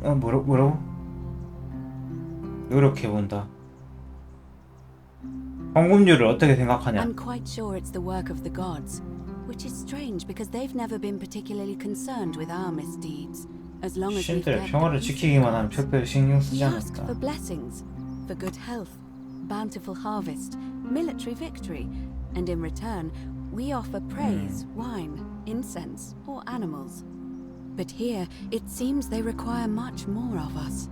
뭐라고? 노력해본다. 황금률을 어떻게 생각하냐? I'm quite sure it's the work of the gods, which is strange because they've never been particularly concerned with our misdeeds. As long as we've 신들의 평화를 지키기만 하면 특별히 신경 쓰지 we ask 않았다. for blessings, for good health, bountiful harvest, military victory, and in return, we offer praise, wine, incense, or animals. But here, it seems they require much more of us.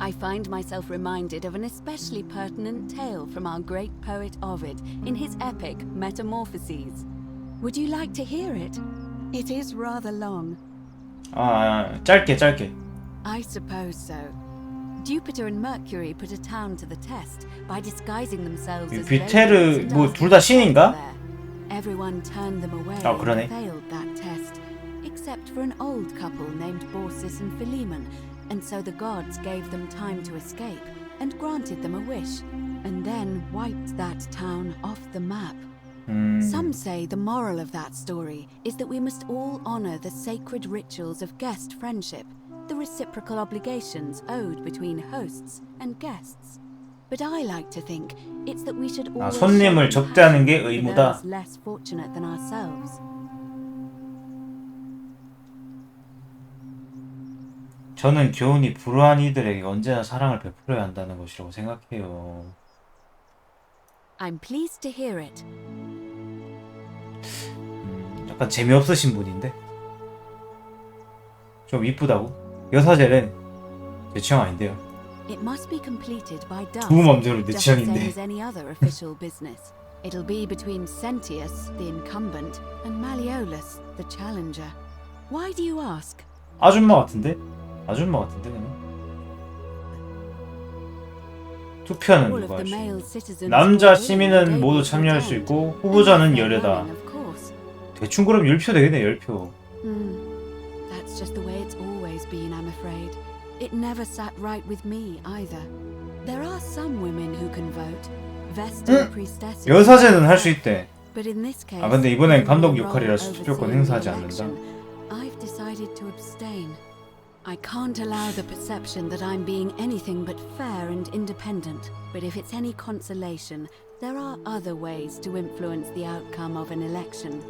I find myself reminded of an especially pertinent tale from our great poet Ovid in his epic Metamorphoses. Would you like to hear it? It is rather long. 짧게. I suppose so. Jupiter and Mercury put a town to the test by disguising themselves as 뷰테르 뭐 둘 다 신인가? Everyone turned them away 그러네. and failed that test, except for an old couple named Baucis and Philemon, and so the gods gave them time to escape and granted them a wish, and then wiped that town off the map. Some say the moral of that story is that we must all honor the sacred rituals of guest friendship, the reciprocal obligations owed between hosts and guests. But I like to think it's that we should always 손님을 접대하는 게 for 의무다. those less fortunate than ourselves. 저는 교훈이 불우한 이들에게 언제나 사랑을 베풀어야 한다는 것이라고 생각해요. I'm pleased to hear it. 약간 재미없으신 분인데? 좀 이쁘다고? 여사제는 제 취향 아닌데요. It must be completed by dusk, 두 맘대로 내 just the same 취향인데. as any other official business. It'll be between Sentius, the incumbent, and Malleolus, the challenger. Why do you ask? 아줌마 같은데 그냥. 투표는 All of 누가 할 the 수 male 있고 citizens 남자 will 시민은 willingly 모두 will 참여할 수 attend. 있고 후보자는 Unless they're 10다. running, of course. 대충 그럼 10표 되겠네 10표. That's just the way it's always been, I'm afraid. It never sat right with me either. There are some women who can vote. Vestal priestesses. 여사제는 할 수 있대. But in this case, 근데 이번엔 given 감독 my role 역할이라서 투표권 overseeing 행사하지 the 않는다. election, I've decided to abstain. I can't allow the perception that I'm being anything but fair and independent. But if it's any consolation, there are other ways to influence the outcome of an election.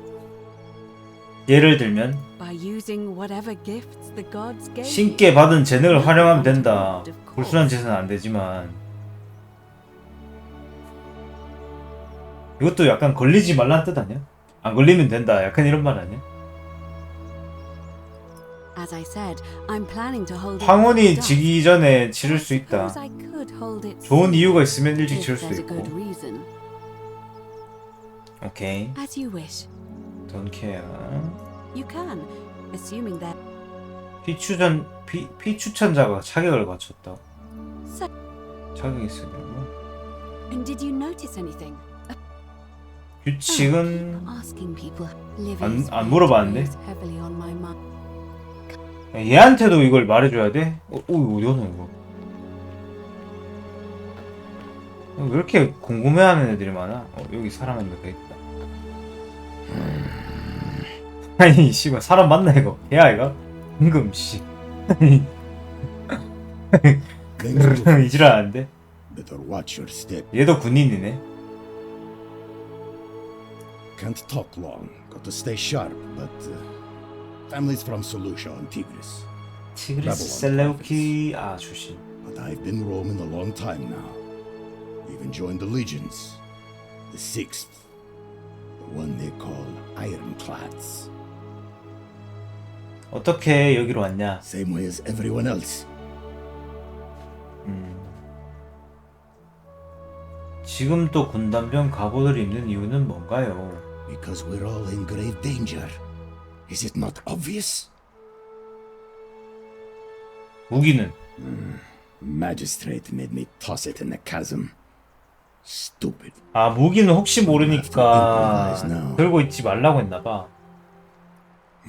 예를 들면 By using whatever gifts the gods gave you. 신께 받은 재능을 활용하면 된다. 불순한 짓은 안 되지만 이것도 약간 걸리지 말라는 뜻 아니야? 안 걸리면 된다. 약간 이런 말 아니야? As I said, I'm planning to hold it 황혼이 at dusk. 지기 전에 치를 수 있다. Suppose I could hold it 좋은 soon, 이유가 있으면 일찍 if 치를 수도 there's a 있고. good reason. 오케이. As you wish. Don't care. You can, assuming that. 피추천자가 자격을 갖췄다. So, 자격이 있으려고. and did you notice anything? 규칙은 Asking people. Livy's 안 물어봤는데. weighs heavily on my mind. 얘한테도 이걸 말해줘야 돼? 오, 어디 가노 이거? 왜 이렇게 궁금해하는 애들이 많아? 여기 사람 한 명 더 있다. 아니 씨발 사람 맞나 이거? 걔야 이거? 은금 씨. 이지랄하는데? Better watch your step. 얘도 군인이네. Can't talk long. Got to stay sharp, but family's from Seleucia and Tigris. 티그리스 셀레우키 출신. But I've been roaming a long time now. Even joined the legions. The 6th. The one they call Ironclads. 어떻게 여기로 왔냐? Same way as everyone else. 지금 또 군단병 갑옷을 입는 이유는 뭔가요? Because we're all in grave danger. Is it not obvious? 무기는? Magistrate made me toss it in the chasm. Stupid. 무기는 혹시 모르니까 들고 있지 말라고 했나봐.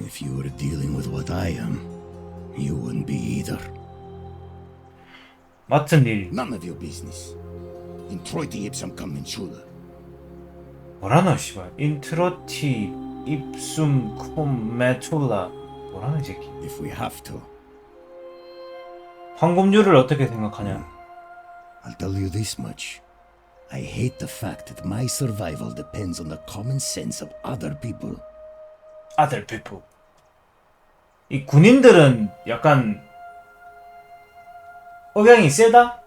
If you were dealing with what I am, you wouldn't be either. 맡은 일. None of your business. Introiti ipsum commensula. 뭐라노 씨발. 인트로티 입숨 콤메툴라. 뭐라는 이 새끼. If we have to. 황금률을 어떻게 생각하냐? I'll tell you this much. I hate the fact that my survival depends on the common sense of other people. Other people. 이 군인들은 약간 억양이 세다?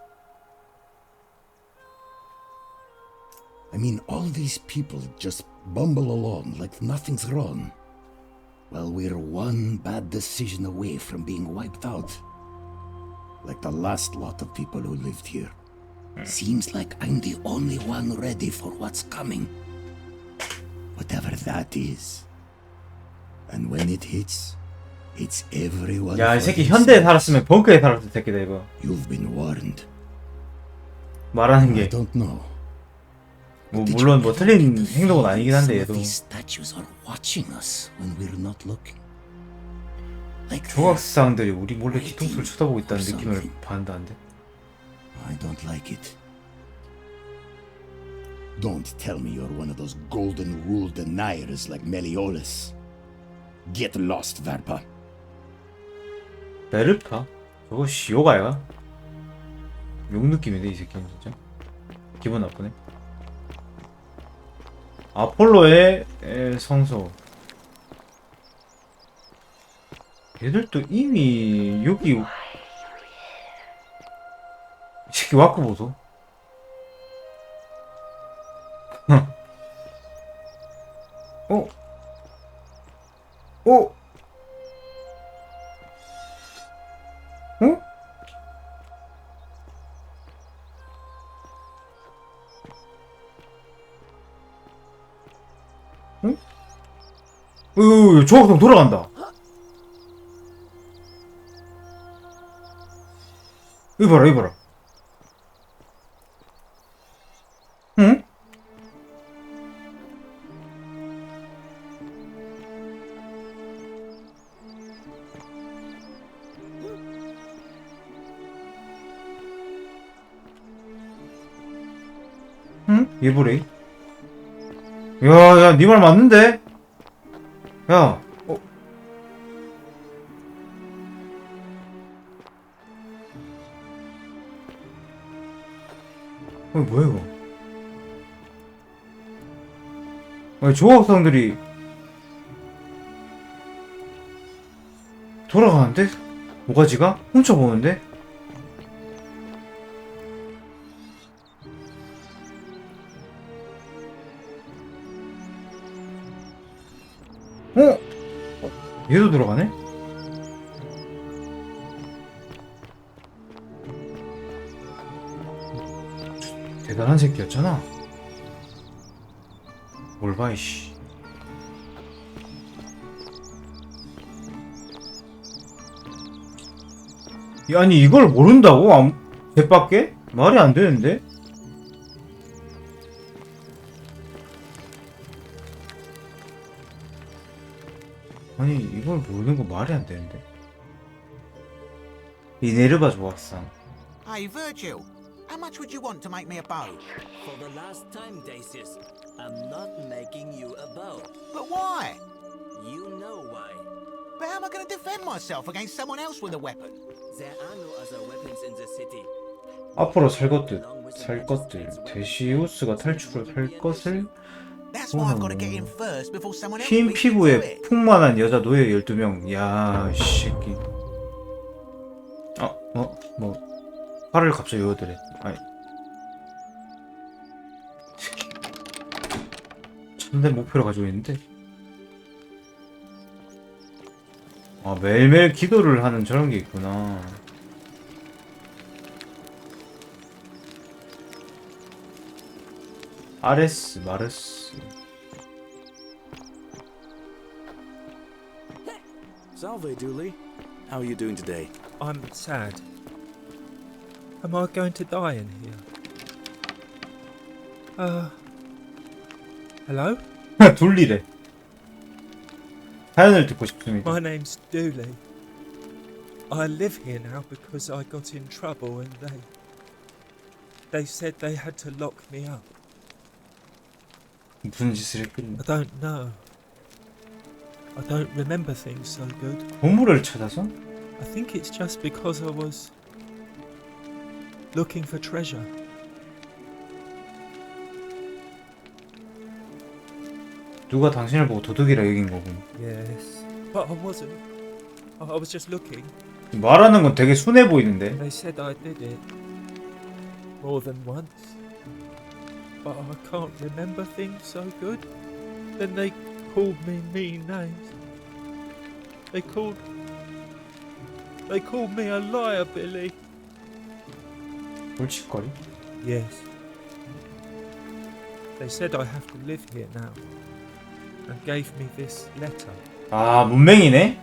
I mean, all these people just bumble along like nothing's wrong. While we're one bad decision away from being wiped out. Like the last lot of people who lived here. Seems like I'm the only one ready for what's coming. Whatever that is. And when it hits, it's everyone. 야, 이 새끼 현대에 살았으면 벙커에 살았을 새끼다 이거. You've been warned. 말하는 게. I don't know. 물론 뭐 틀린 행동은 아니긴 한데 얘도. These statues are watching us when we're not looking. 조각상들이 우리 몰래 뒤통수를 쳐다보고 있다는 느낌을 받는다는데. I don't like it. Don't tell me you're one of those golden rule deniers like Meliodas. Get lost, Verpa. 베르파? 저거 시오가야? 욕 느낌인데 이 새끼는 진짜. 기분 나쁘네. 아폴로의 성소. 얘들도 이미 여기 이 새끼 와꾸 보소. 어? 조각상 돌아간다. 이거 봐라, 이거 봐라. 응? 응? 얘 뭐래? 야, 니 말 맞는데? 야, 뭐야 이거? 아니 조각상들이 돌아가는데? 모가지가? 훔쳐보는데? 어? 얘도 들어가네? 대단한 새끼였잖아. 뭘 봐, 이씨. 아니, 이걸 모른다고? 쟤밖에? 말이 안 되는데? 아니, 이걸 모르는 거 말이 안 되는데? 미네르바 조각상. Hey, Virgil, how much would you want to make me a bow? For the last time, Dacius, I'm not making you a bow. But why? You know why. But how am I going to defend myself against someone else with a weapon? There are no other weapons in the city. 앞으로 살 것들. 데시우스가 탈출을 할 것을 That's why I've got to get in first before someone else 흰 beats me to 피부에 it. 풍만한 여자 노예 12명. 야, 이 새끼. 뭐 팔을 갑자기 외워드래. 아니. 새끼. 참된 목표를 가지고 있는데. 아, 매일매일 기도를 하는 저런 게 있구나. 아레스, 마르스. Salve, Dooley. How are you doing today? I'm sad. Am I going to die in here? Hello? 둘리래. 사연을 듣고 싶습니다. My name's Dooley. I live here now because I got in trouble and they said they had to lock me up. 무슨 짓을 했길래? I don't know. I don't remember things so good. 보물을 찾아서? I think it's just because I was looking for treasure. 누가 당신을 보고 도둑이라 여긴 거군. Yes, but I wasn't. I was just looking. 말하는 건 되게 순해 보이는데. They said I did it more than once, but I can't remember things so good. Then they called me mean names. They called me a liar, Billy. 골칫거리? Yes. They said I have to live here now, and gave me this letter. 아, 문맹이네?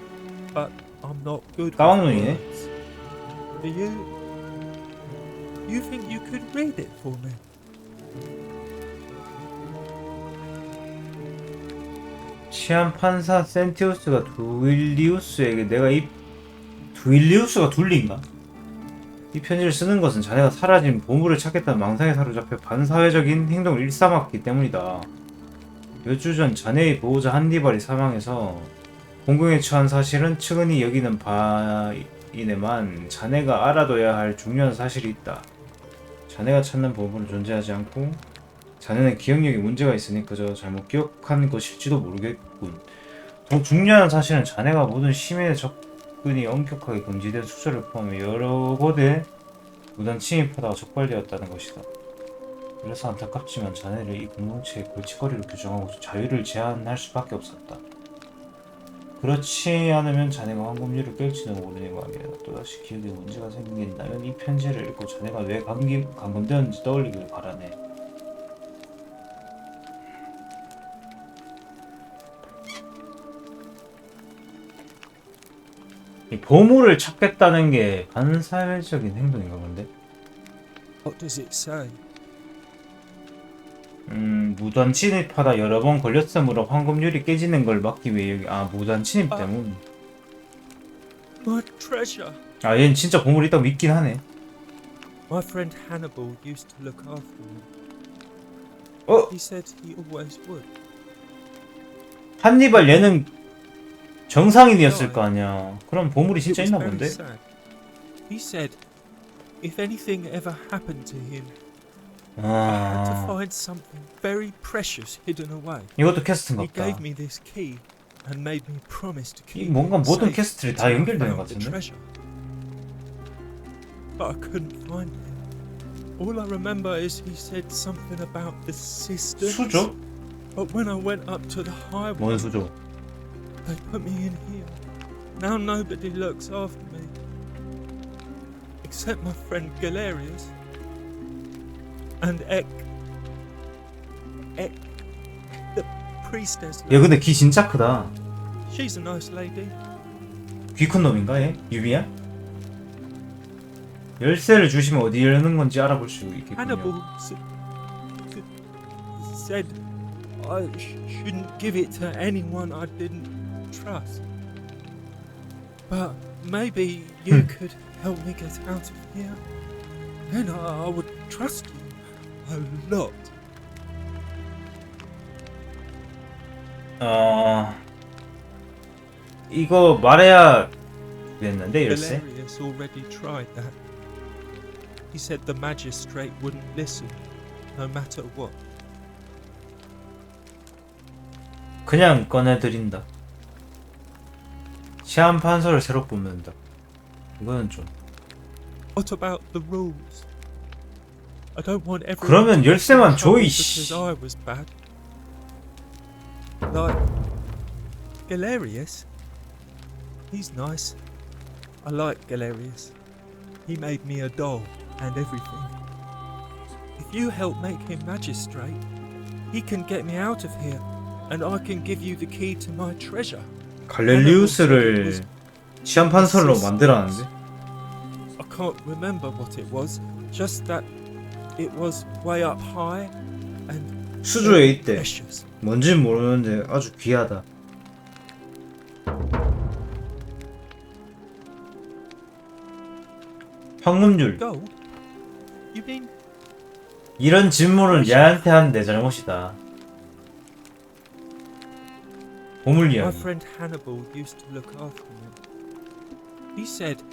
But I'm not good. 까막눈이네? Do you think you could read it for me? 치안 판사 센티우스가 두일리우스에게 두일리우스가 둘리인가? 이 편지를 쓰는 것은 자네가 사라진 보물을 찾겠다는 망상에 사로잡혀 반사회적인 행동을 일삼았기 때문이다. 몇 주 전 자네의 보호자 한니발이 사망해서 공경에 처한 사실은 측은히 여기는 바이네만 자네가 알아둬야 할 중요한 사실이 있다. 자네가 찾는 보물은 존재하지 않고 자네는 기억력에 문제가 있으니 그저 잘못 기억한 것일지도 모르겠군. 더 중요한 사실은 자네가 모든 시민의 접근이 엄격하게 금지된 숙소를 포함해 여러 곳에 무단 침입하다가 적발되었다는 것이다. 그래서 안타깝지만 자네를 이 공동체의 골칫거리로 규정하고 자유를 제한할 수밖에 없었다. 그렇지 않으면 자네가 황금률을 깰지도 모르는 거 아니라 또다시 기억에 문제가 생긴다면 이 편지를 읽고 자네가 왜 감금되었는지 떠올리길 바라네. 이 보물을 찾겠다는 게 반사회적인 행동인가 본데? What does it say? 무단 침입하다 여러 번 걸렸으므로 황금률이 깨지는 걸 막기 위해 여기 무단 침입 때문. My treasure. 얘는 진짜 보물이 있다고 믿긴 하네. My friend Hannibal used to look after me. He said he always would. 한니발 얘는 정상인이었을 거 아니야. 그럼 보물이 진짜 있나 본데? He said if anything ever happened to him, I had to find something very precious hidden away. 이것도 퀘스트인가 He 보다. gave me this key and made me promise to 이 keep 뭔가 it 모든 safe 퀘스트들이 다 until I 연결되는 것 found the 같은데? treasure. But I couldn't find it. All I remember is he said something about the cisterns. 수조? But when I went up to the high 뭔 one, 수조? they put me in here. Now nobody looks after me. Except my friend Galerius. And the priestess. 얘 근데 귀 진짜 크다. She's a nice lady. 귀 큰 놈인가 얘? 유비야? 열쇠를 주시면 어디 여는 건지 알아볼 수 있겠군요. Hannibal said I shouldn't give it to anyone I didn't trust. But maybe you could help me get out of here. Then I would trust you a lot. 이거 말해야 됐는데 열쇠? Galerius already tried that. He said the magistrate wouldn't listen, no matter what. 그냥 꺼내드린다. 시한 판서를 새로 뽑는다. 이거는 좀. What about the rules? I don't want everyone 그러면 to 열쇠만 get 줘, in trouble 이씨. because I was bad. Like Galerius. He's nice. I like Galerius. He made me a doll and everything. If you help make him magistrate, he can get me out of here, and I can give you the key to my treasure. 갈렐리우스를 시한 판서로 만들었는데? I can't remember what it was, just that it was way up high and 수조에 있대. precious. 뭔진 모르는데 아주 귀하다. 황금줄. Gold? You mean 이런 질문을 얘한테 한 내 잘못이다. 보물 my 이야기. friend Hannibal used to look after me. He said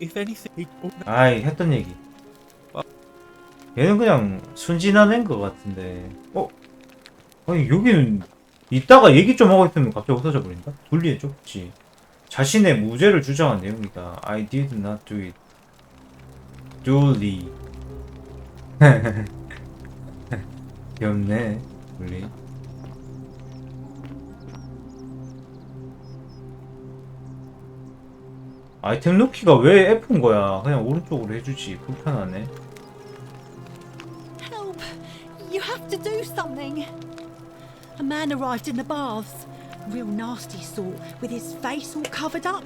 if anything he 아이 했던 얘기. 얘는 그냥 순진한 앤것 같은데. 아니 여기는 이따가 얘기 좀 하고 있으면 갑자기 없어져 버린다? 분리해줘? 그치. 자신의 무죄를 주장한 내용이다. I did not do it. duly. 귀엽네. 분리. 아이템 놓기가 왜 F인 거야? 그냥 오른쪽으로 해주지. 불편하네. Help! You have to do something. A man arrived in the baths. Real nasty sort, with his face all covered up.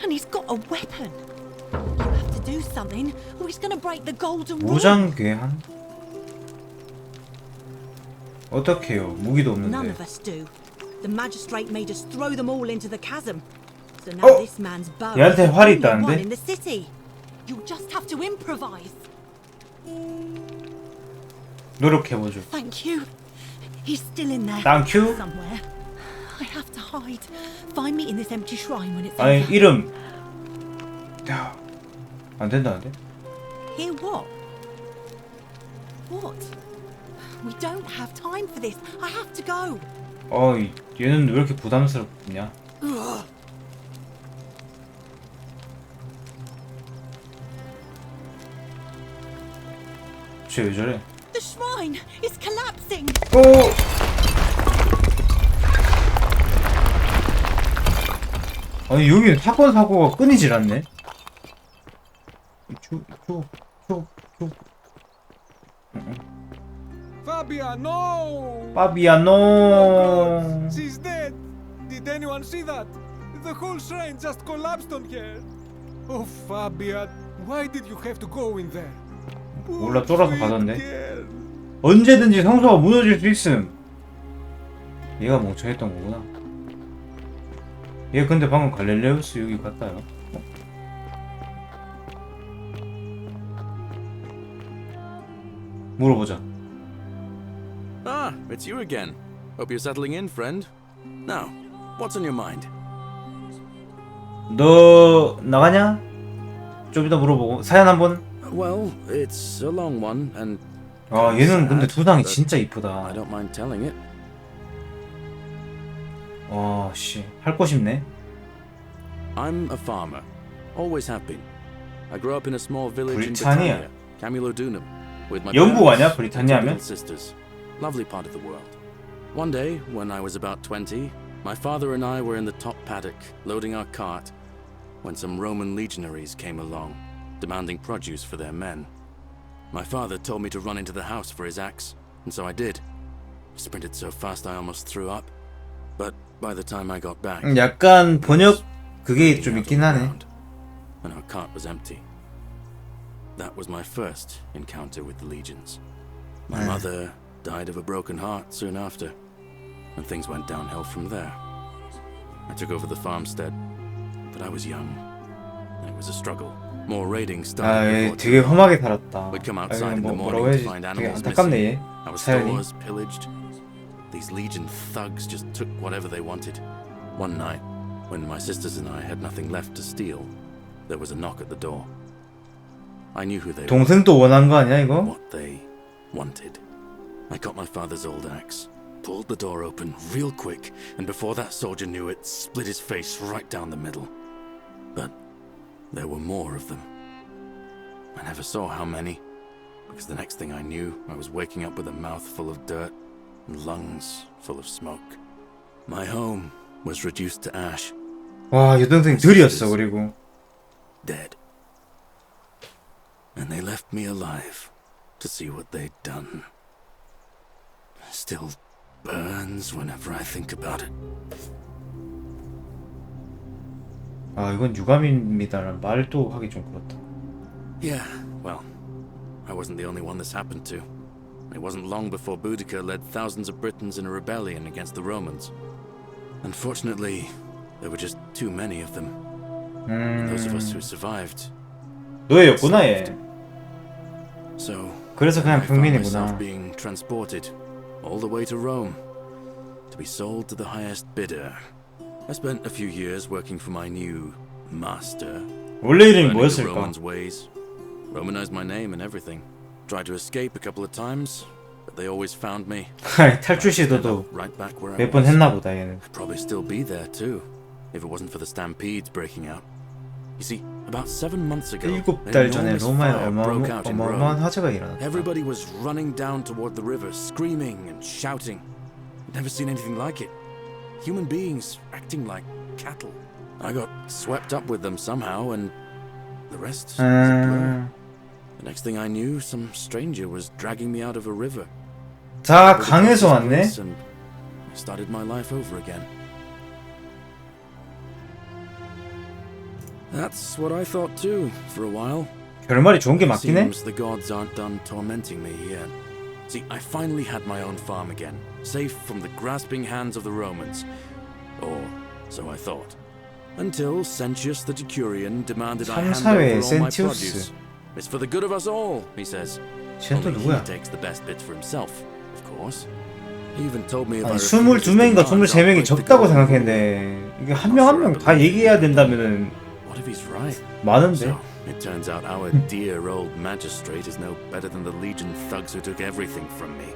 And he's got a weapon. You have to do something, or he's gonna break the golden rule. 무장괴한? 어떡해요? 무기도 None 없는데. of us do. The magistrate made us throw them all into the chasm. So now this man's bow is 얘한테 the 활이 only one 있다는데? in the city. You'll just have to improvise. 노력해보죠. Thank you. He's still in there. Thank you. Somewhere. I have to hide. Find me in this empty shrine when it's 아니 over. 이름. 야, 안 된다는데? Hear what? What? We don't have time for this. I have to go. 얘는 왜 이렇게 부담스럽냐? 쟤 왜 저래? The shrine is collapsing. 아니 여기 사건 사고가 끊이질 않네. Fabiano! 파비아노. She's dead! Did anyone see that? The whole shrine just collapsed on her! Oh, Fabian, why did you have to go in there? 몰라 쫄아서 가던데. 언제든지 성소가 무너질 수 있음. 얘가 멍청했던 거구나. 얘 근데 방금 갈렐레우스 여기 갔다요. 물어보자. Ah, it's you again. Hope you're settling in, friend. Now, what's on your mind? 너 나가냐? 좀 이따 물어보고 사연 한번. Well, it's a long one, and 아 얘는 근데 두상이 진짜 이쁘다. I don't mind telling it. 와 씨, 핥고 싶네. I'm a farmer. Always have been. I grew up in a small village in 브리타니아. Britannia, Camulodunum, with my 영국 parents 아니야? and two 브리타니아면? little sisters. Lovely part of the world. One day, when I was about 20, my father and I were in the top paddock, loading our cart, when some Roman legionaries came along, demanding produce for their men. My father told me to run into the house for his axe, and so I did. I sprinted so fast I almost threw up. But by the time I got back, 약간 번역 그게 좀 있긴 하네. and our cart was empty. That was my first encounter with the legions. My mother died of a broken heart soon after, and things went downhill from there. I took over the farmstead, but I was young, and it was a struggle. More raiding started before 되게 험하게 살았다. We'd come outside in the 뭐라고 morning 해야지? to find 되게 animals 안타깝네 missing. 얘. Our 사연이. stores pillaged. These legion thugs just took whatever they wanted. One night, when my sisters and I had nothing left to steal, there was a knock at the door. I knew who they were. 동생도 원한 거 아니야 이거? What they wanted. I got my father's old axe, pulled the door open real quick, and before that soldier knew it, split his face right down the middle. But there were more of them. I never saw how many, because the next thing I knew, I was waking up with a mouth full of dirt and lungs full of smoke. My home was reduced to ash. 와 여동생 들이었어 그리고. Dead. And they left me alive to see what they'd done. Still burns whenever I think about it. 아 이건 유감입니다라는 말도 하기 좀 그렇다. Yeah, well, I wasn't the only one this happened to. It wasn't long before Boudicca led thousands of Britons in a rebellion against the Romans. Unfortunately, there were just too many of them. Those of us who survived. 노예였구나 얘. So, 그래서 그냥 I found 평민이구나. myself being transported all the way to Rome to be sold to the highest bidder. I spent a few years working for my new master. 원래 이름이 learning the 뭐였을까? Romans' ways, Romanized my name and everything. Tried to escape a couple of times, but they always found me. 탈출 시도도 Right back where I 몇 번 was. 했나 보다 얘는. I'd probably still be there too, if it wasn't for the stampedes breaking out. You see, about 7 months ago, 7달 전에 enormous 로마에 fire broke out in 어마어마한 Rome. 화재가 일어났다. Everybody was running down toward the river, screaming and shouting. I'd never seen anything like it. Human beings acting like cattle. I got swept up with them somehow, and the rest is a blur. The next thing I knew, some stranger was dragging me out of a river. 다 강에서 왔네. And I started my life over again. That's what I thought too, for a while. 결말이 좋은 게 맞긴 해. Seems the gods aren't done tormenting me yet. See, I finally had my own farm again, safe from the grasping hands of the Romans. Or so I thought. Until Sentius the Decurion demanded I hand over all my produce. It's for the good of us all, he says. 쟤는 또 Only 누구야? he takes the best bits for himself, of course. He even told me if I 아니, refused his 22명인가 demand, 23명이 I'll break the 적다고 golden rule. 생각했는데 이게 한 명 한 명 다 얘기해야 된다면은 What if he's right? 많은데. So, it turns out our dear old magistrate is no better than the legion thugs who took everything from me.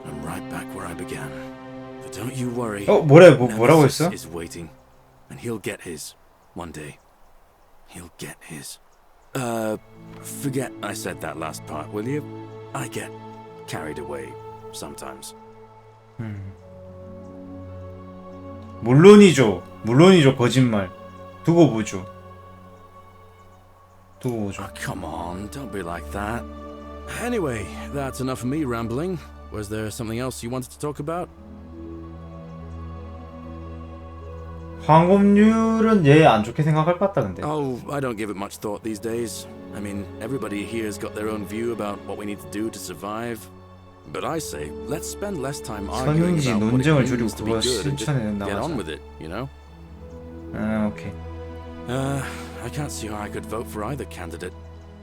I'm right back where I began. But don't you worry. 뭐라고 했어? Nemesis is waiting, and he'll get his one day. He'll get his. Forget I said that last part, will you? I get carried away sometimes. 물론이죠 거짓말. 두고 보죠. Come on, don't be like that. Anyway, that's enough of me rambling. Was there something else you wanted to talk about? 황금률은 얘 안 좋게 생각할 것 같다 근데. Oh, I don't give it much thought these days. I mean, everybody here's got their own view about what we need to do to survive. But I say, let's spend less time arguing 선인지 about what it 논쟁을 means 줄이고 to be 그거 good and just 실천에 get on 나가자. with it, you know? 오케이. I can't see how I could vote for either candidate.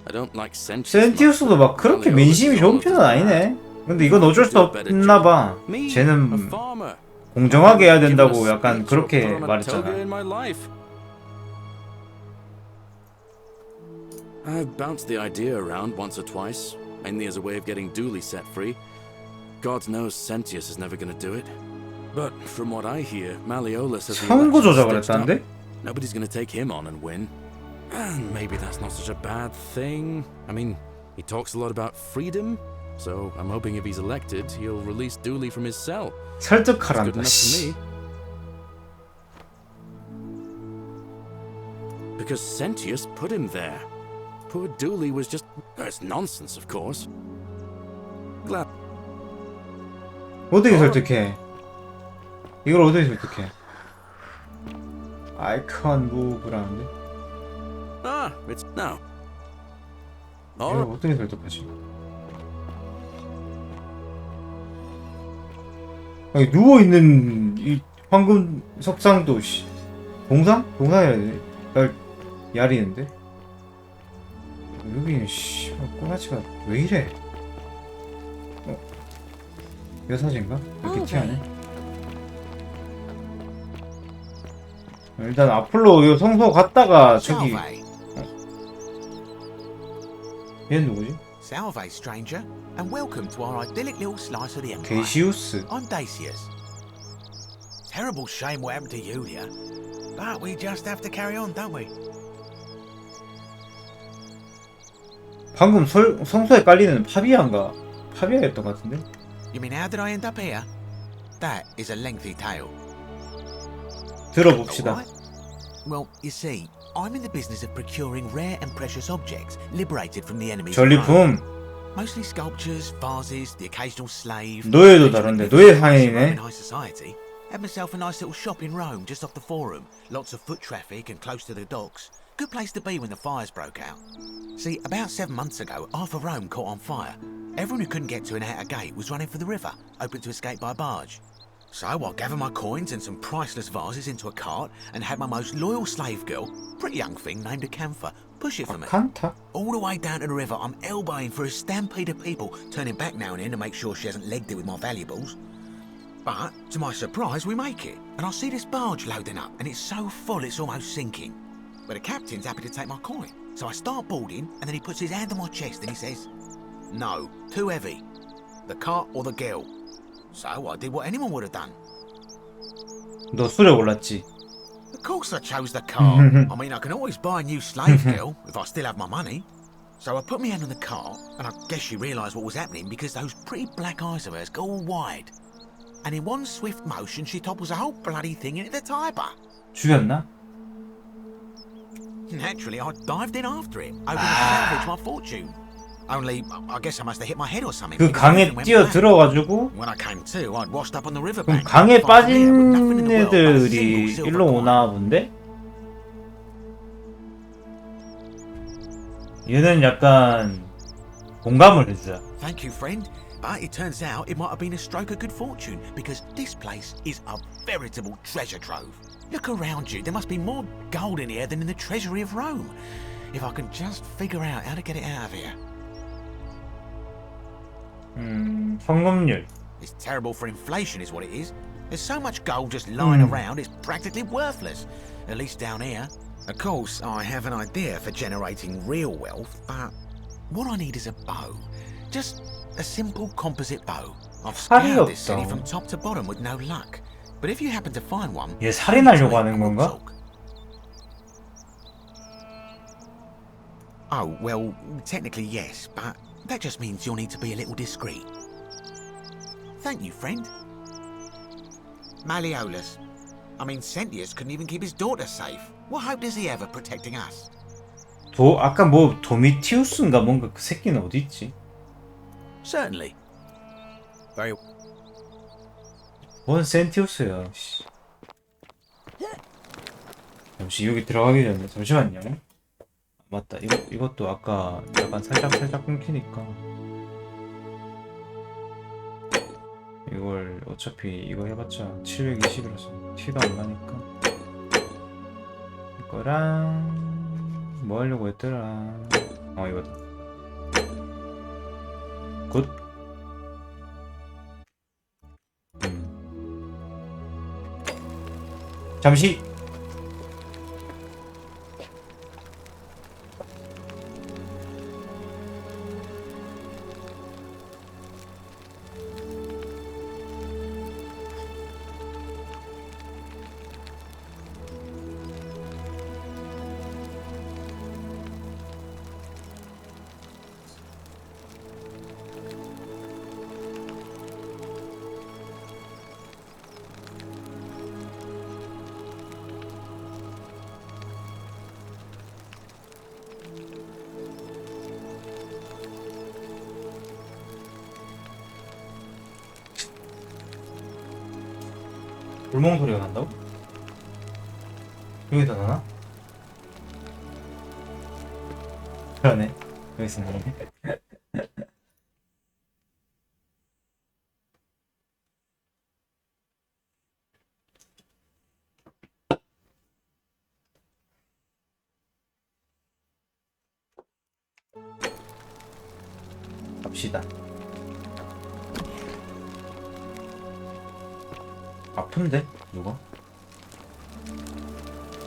I don't like Sentius. 센티우스도 막 그렇게 민심이 좋은 편은 아니네. 근데 이건 어쩔 수 없나 봐. 쟤는 공정하게 해야 된다고 약간 그렇게 말했잖아. I've bounced the idea around once or twice. mainly as a way of getting Dooley set free. God knows Sentius is never gonna do it. But from what I hear, Malleolus has the 선거 election 조작을 stitched up. 했다는데? Nobody's gonna take him on and win. And maybe that's not such a bad thing. I mean, he talks a lot about freedom, so I'm hoping if he's elected, he'll release Dooley from his cell. That's good 설득하란다. enough for 씨. me. Because Sentius put him there. Poor Dooley was just... It's nonsense, of course. Glad... 어떻게 설득해? 이걸 어떻게 설득해? I can't move라는데? Ah, it's now. 이걸 어떻게 설득하지? 아니 누워있는 이 황금 석상도 씨 동상? 동상이라 해야 되네? 날 야리는데? 여기 씨 꼬라지가 왜 이래? 여사진가? 이렇게 티하네. 일단 앞으로 이 성소 갔다가 저기 얘는 누구지? Salve, stranger, and welcome to our idyllic little slice of the empire. 게시우스. I'm Dacius. Terrible shame what happened to Yulia, but we just have to carry on, don't we? 방금 성소에 깔리는 파비아인가? 파비아였던 것 같은데? You mean how did I end up here? That is a lengthy tale. 들어봅시다. Well, you see, I'm in the business of procuring rare and precious objects liberated from the enemy's 전리품. Mostly sculptures, vases, the occasional slave. 노예도 다른데 노예 상인이네. High society. Had myself a nice little shop in Rome, just off the Forum. Lots of foot traffic and close to the docks. Good place to be when the fires broke out. See, about 7 months ago, half of Rome caught on fire. Everyone who couldn't get to an outer gate was running for the river, open to escape by barge. So I gathered my coins and some priceless vases into a cart and had my most loyal slave girl, pretty young thing named Acantha, push it for me. Acantha? All the way down to the river, I'm elbowing for a stampede of people, turning back now and then to make sure she hasn't legged it with my valuables. But, to my surprise, we make it, and I see this barge loading up, and it's so full it's almost sinking. But the captain's happy to take my coin, so I start boarding, and then he puts his hand on my chest and he says, "No, too heavy. The cart or the girl." So I did what anyone would have done. 너 술에 올랐지? Of course I chose the cart. I mean, I can always buy a new slave girl if I still have my money. So I put my hand on the cart, and I guess she realised what was happening because those pretty black eyes of hers go all wide. And in one swift motion, she topples the whole bloody thing into the Tiber. 죽였나? Naturally, I dived in after it, hoping to salvage my fortune. Only, I guess I must have hit my head or something. 그 강에 뛰어 들어가지고 When I came to, I'd washed up on the 그럼 riverbank. 강에 빠진 애들이 일로 오나 본데? 얘는 약간 공감을 해주자. Thank you, friend. But it turns out it might have been a stroke of good fortune because this place is a veritable treasure trove. Look around you. There must be more gold in here than in the treasury of Rome. If I can just figure out how to get it out of here. 성금률. It's terrible for inflation is what it is. There's so much gold just lying around, it's practically worthless. At least down here. Of course, I have an idea for generating real wealth, but what I need is a bow. Just a simple composite bow. I've scoured this city from top to bottom with no luck. But if you happen to find one, 얘 살인하려고 하는 건가? Oh, well, technically yes, but that just means you'll need to be a little discreet. Thank you, friend. Malleolus. I mean, Sentius couldn't even keep his daughter safe. What hope does he have of protecting us? 아까 뭐 도미티우스인가 뭔가 그 새끼는 어디 있지? Certainly. Very. 뭔 센티우스야. 잠시 여기 들어가기 전에 잠시만요. 맞다. 이것도 아까 약간 살짝 끊기니까 이걸 어차피 이거 해봤자 720이라서 티도 안 나니까 이거랑 뭐 하려고 했더라. 이거다. 굿. 잠시. 불멍 소리가 난다고? 여기다 나나? 그러네. 여기서 나네. 갑시다. 아픈데? 누가?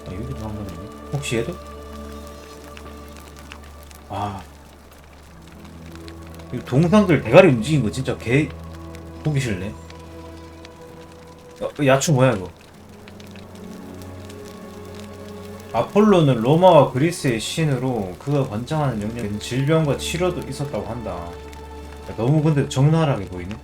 아, 여기도 한 번 있네. 혹시 얘도? 아. 이 동상들 대가리 움직인 거 진짜 개 보기 싫네. 야추 뭐야 이거? 아폴로는 로마와 그리스의 신으로 그가 관장하는 영역에는 질병과 치료도 있었다고 한다. 너무 근데 적나라하게 보이네.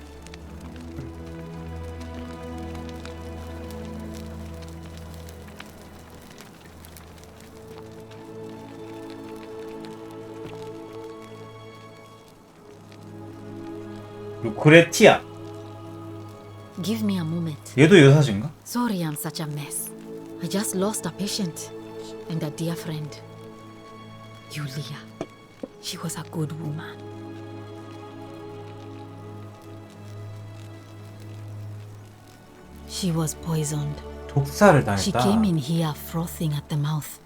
루크레티아. Give me a moment. 얘도 여사진가? Sorry I'm such a mess. I just lost a patient and a dear friend. Julia. She was a good woman. She was poisoned. 독사를 She 당했다. came in here frothing at the mouth.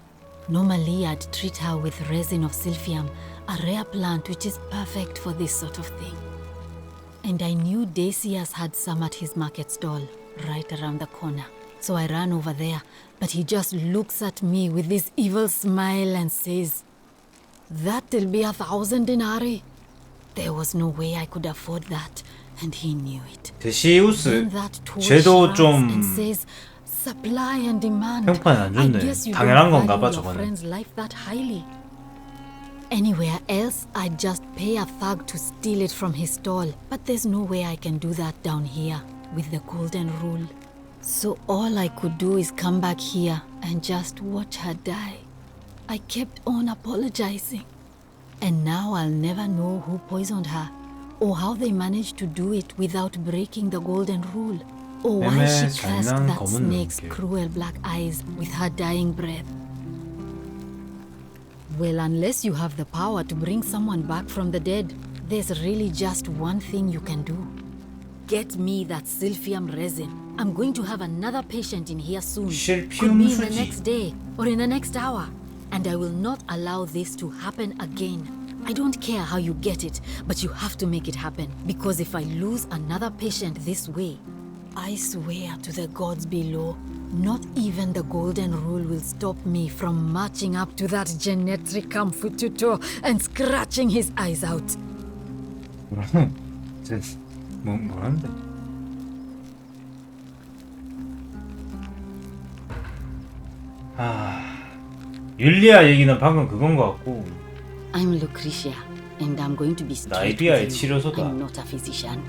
Normally I'd treat her with resin of silphium, a rare plant which is perfect for this sort of thing. And I knew Decius had some at his market stall, right around the corner. So I ran over there, but he just looks at me with this evil smile and says, "That'll be 1,000 denarii." There was no way I could afford that, and he knew it. 데시우스 Then that tool 쟤도 shrugs 좀 and says, "Supply and demand." 평판이 안 I 좋네. guess you 당연한 don't 건가 봐 value your 저거는. friend's life that highly. Anywhere else, I'd just pay a thug to steal it from his stall. But there's no way I can do that down here with the golden rule. So all I could do is come back here and just watch her die. I kept on apologizing. And now I'll never know who poisoned her, or how they managed to do it without breaking the golden rule, or why she cursed that snake's cruel black eyes with her dying breath. Well, unless you have the power to bring someone back from the dead, there's really just one thing you can do. Get me that silphium resin. I'm going to have another patient in here soon. Could be in the next day or in the next hour. And I will not allow this to happen again. I don't care how you get it, but you have to make it happen. Because if I lose another patient this way, I swear to the gods below, not even the golden rule will stop me from marching up to that genetricum fututo and scratching his eyes out. 뭐라는데? 율리아 얘기는 방금 그건 것 같고. I'm Lucretia, and I'm going to be straight 나이비아의 with you. 치료소다. I'm not a physician.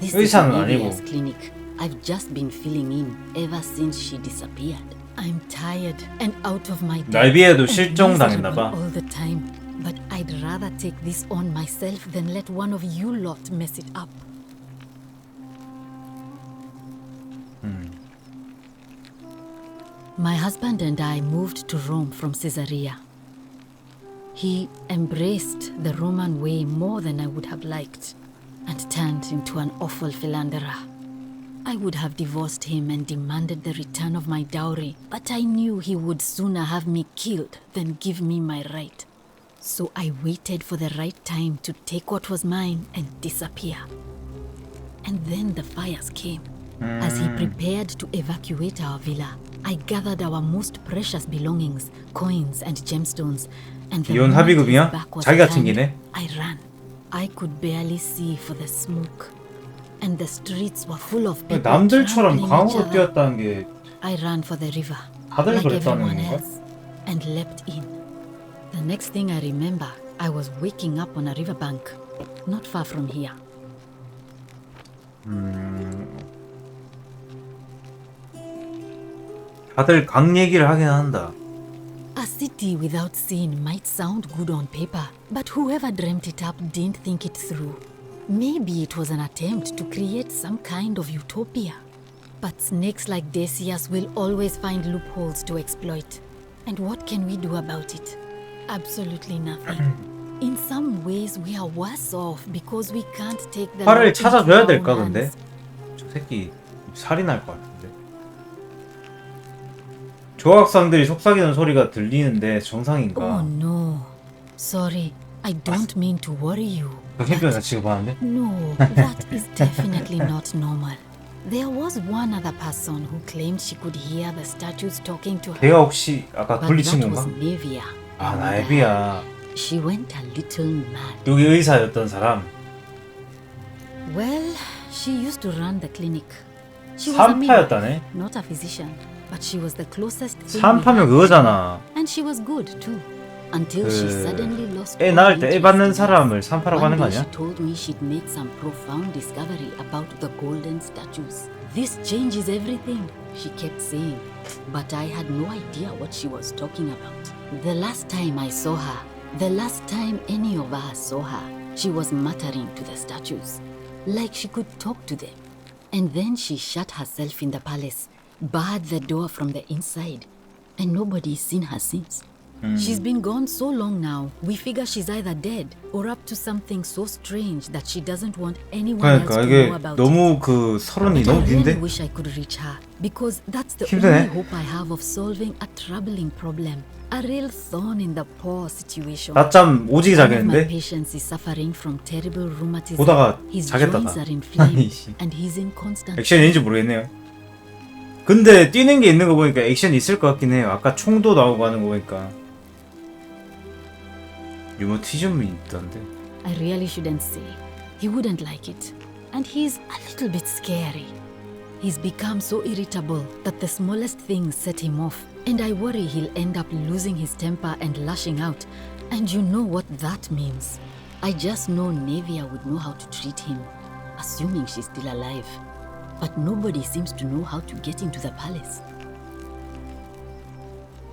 This is 의사는 아니고. Livia's clinic. I've just been filling in ever since she disappeared. I'm tired and out of my depth 나이비아도 and 실종당했나 봐. miserable all the time. But I'd rather take this on myself than let one of you lot mess it up. My husband and I moved to Rome from Caesarea. He embraced the Roman way more than I would have liked and turned into an awful philanderer. I would have divorced him and demanded the return of my dowry, but I knew he would sooner have me killed than give me my right. So I waited for the right time to take what was mine and disappear. And then the fires came. As he prepared to evacuate our villa, I gathered our most precious belongings, coins and gemstones, and the 이혼 moment his 합의금이야? back was 자기가 turned, 챙기네. I ran. I could barely see for the smoke, and the streets were full of people 남들처럼 trampling each 강으로 other. 뛰었다는 게 I ran for the river, 다들 like 그랬다는 everyone 건가? else, and leapt in. The next thing I remember, I was waking up on a riverbank, not far from here. 다들 강 얘기를 하긴 한다. A city without sin might sound good on paper, but whoever dreamt it up didn't think it through. Maybe it was an attempt to create some kind of utopia. But snakes like Decius will always find loopholes to exploit. And what can we do about it? Absolutely nothing. In some ways, we are worse off because we can't take the law 팔을 into 찾아줘야 our 될까 hands. 근데? 저 새끼 살이 날 것 같은데. 조각상들이 속삭이는 소리가 들리는데 정상인가? Oh no. Sorry. I don't mean to worry you. 정신병자 취급하는데? No, that is definitely not normal. There was one other person who claimed she could hear the statues talking to her. 걔가 혹시 아까 But 분리친 that 건가? was Nevia. 아, 나에비야. She went a little mad. 여기 의사였던 사람. Well, she used to run the clinic. She was a 산파였다네. midwife, not a physician, but she was the closest thing. 산파면 그거잖아. And she was good too. Until she suddenly lost 애 낳을 때 애 받는 사람을 산파라고 하는 거 One day 아니야? she told me she'd made some profound discovery about the golden statues. This changes everything, she kept saying. But I had no idea what she was talking about. The last time I saw her, the last time any of us saw her, she was muttering to the statues, like she could talk to them. And then she shut herself in the palace, barred the door from the inside, and nobody's seen her since. She's been gone so long now, we figure she's either dead or up to something so strange that she doesn't want anyone else 그러니까 to 이게 know about 너무 it. 그 서론이 But I 너무 really 긴데? wish I could reach her because that's the 힘드네. only hope I have of solving a troubling problem. A real thorn in the paw situation. 낮잠 오지게 One of my 자겠는데? patients is suffering from terrible rheumatism. 보다가 His 자겠다 joints 나. are inflamed 아니 씨. and he's in constant 액션인지 모르겠네요. 근데 뛰는 게 있는 거 보니까 액션이 있을 것 같긴 해요. 아까 총도 나오고 하는 거 보니까. 류머티즘이 있던데. I really shouldn't say. He wouldn't like it. And he's a little bit scary. He's become so irritable that the smallest things set him off. And I worry he'll end up losing his temper and lashing out. And you know what that means. I just know Nevia would know how to treat him, assuming she's still alive. But nobody seems to know how to get into the palace.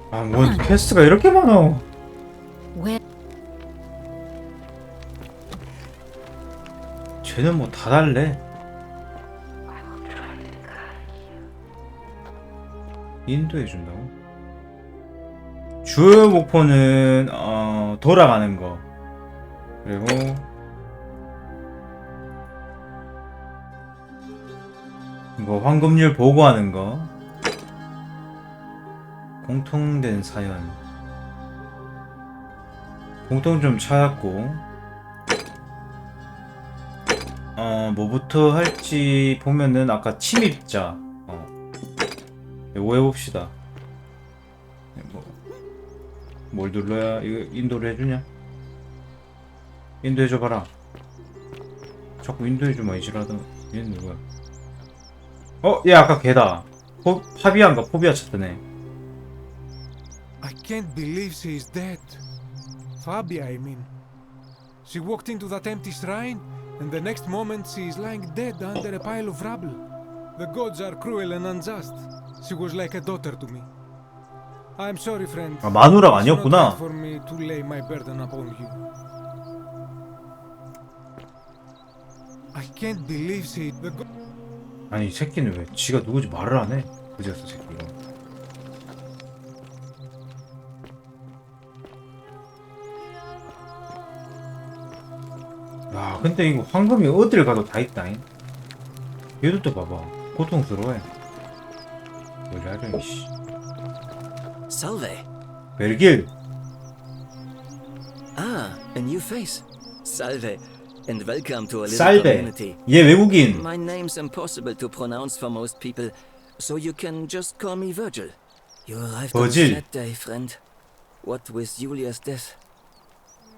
아, 뭔 퀘스트가 이렇게 많아. Where 쟤는 뭐 다 달래. 인도해 준다고? 주요 목표는 돌아가는 거. 그리고 이거 황금률 보고하는 거. 공통된 사연. 공통점 찾았고. 뭐부터 할지 보면은 아까 침입자. 이거 해봅시다. 뭘 눌러야 이거 인도를 해주냐? 인도해줘봐라. 자꾸 인도해주마 이지라다. 얘는 누구야? 얘 아까 걔다. 파비아인가 포비아 찾던 애. I can't believe she is dead. Fabia, I mean. She walked into that empty shrine, and the next moment she is lying dead under a pile of rubble. The gods are cruel and unjust. She was like a daughter to me. I'm sorry, friend. 아, 마누라가 It's not 아니었구나. right for me to lay my burden upon you. I can't believe she. 아니 이 새끼는 왜 지가 누구지 말을 안 해? 그제서 새끼가. 야 근데 이거 황금이 어딜 가도 다 있다잉. 얘도 또 봐봐. 고통스러워해. 뭐래 하려 이씨. Salve. 벨길. Ah, a new face. Salve, and welcome to a little Salve. community. 얘 외국인. My name's impossible to pronounce for most people, so you can just call me Virgil. You arrived on a Virgil. sad day, friend. What with Julia's death?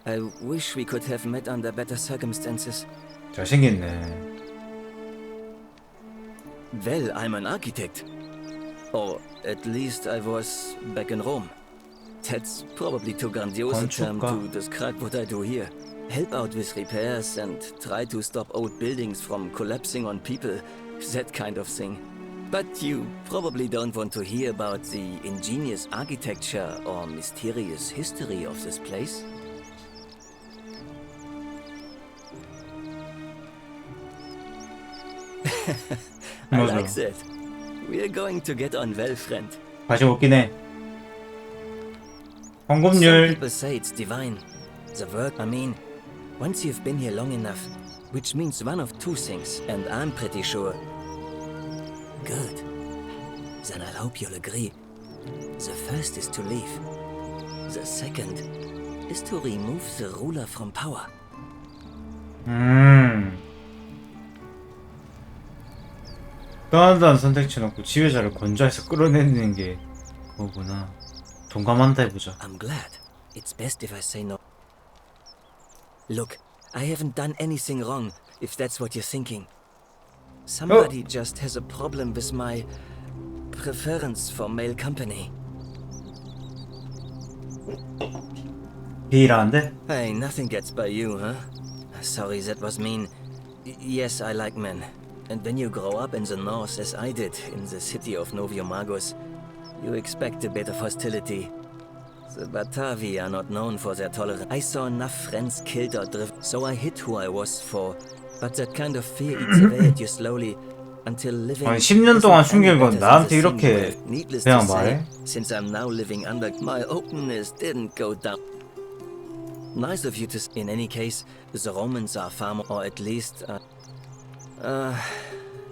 I wish we could have met under better circumstances. 잘생겼네. Well, I'm an architect. Or at least I was back in Rome. That's probably too grandiose a term to describe what I do here. Help out with repairs and try to stop old buildings from collapsing on people, that kind of thing. But you probably don't want to hear about the ingenious architecture or mysterious history of this place. I like that. We're going to get on well, friend. 관심 없긴 해. Some 황금률. people say it's divine. The word, I mean, once you've been here long enough, which means one of two things, and I'm pretty sure. Good. Then I hope you'll agree. The first is to leave. The second is to remove the ruler from power. 떠난다는 선택지는 없고 지휘자를 건조해서 끌어내는 게 그거구나. 동감한다 해보자. I'm glad. It's best if I say no. Look, I haven't done anything wrong, if that's what you're thinking. Somebody just has a problem with my preference for male company. 비일하는데? Hey, nothing gets by you, huh? Sorry, that was mean. Yes, I like men. And when you grow up in the north, as I did, in the city of Noviomagos, you expect a bit of hostility. The Batavi are not known for their tolerance. I saw enough friends killed or driven, so I hid who I was for. But that kind of fear eats away at you slowly, until living... 아니 10년 동안 숨긴 건 나한테 이렇게 Needless 그냥 to say, 말해? since I'm now living under, my openness didn't go down. Nice of you to... In any case, the Romans are far more, or at least...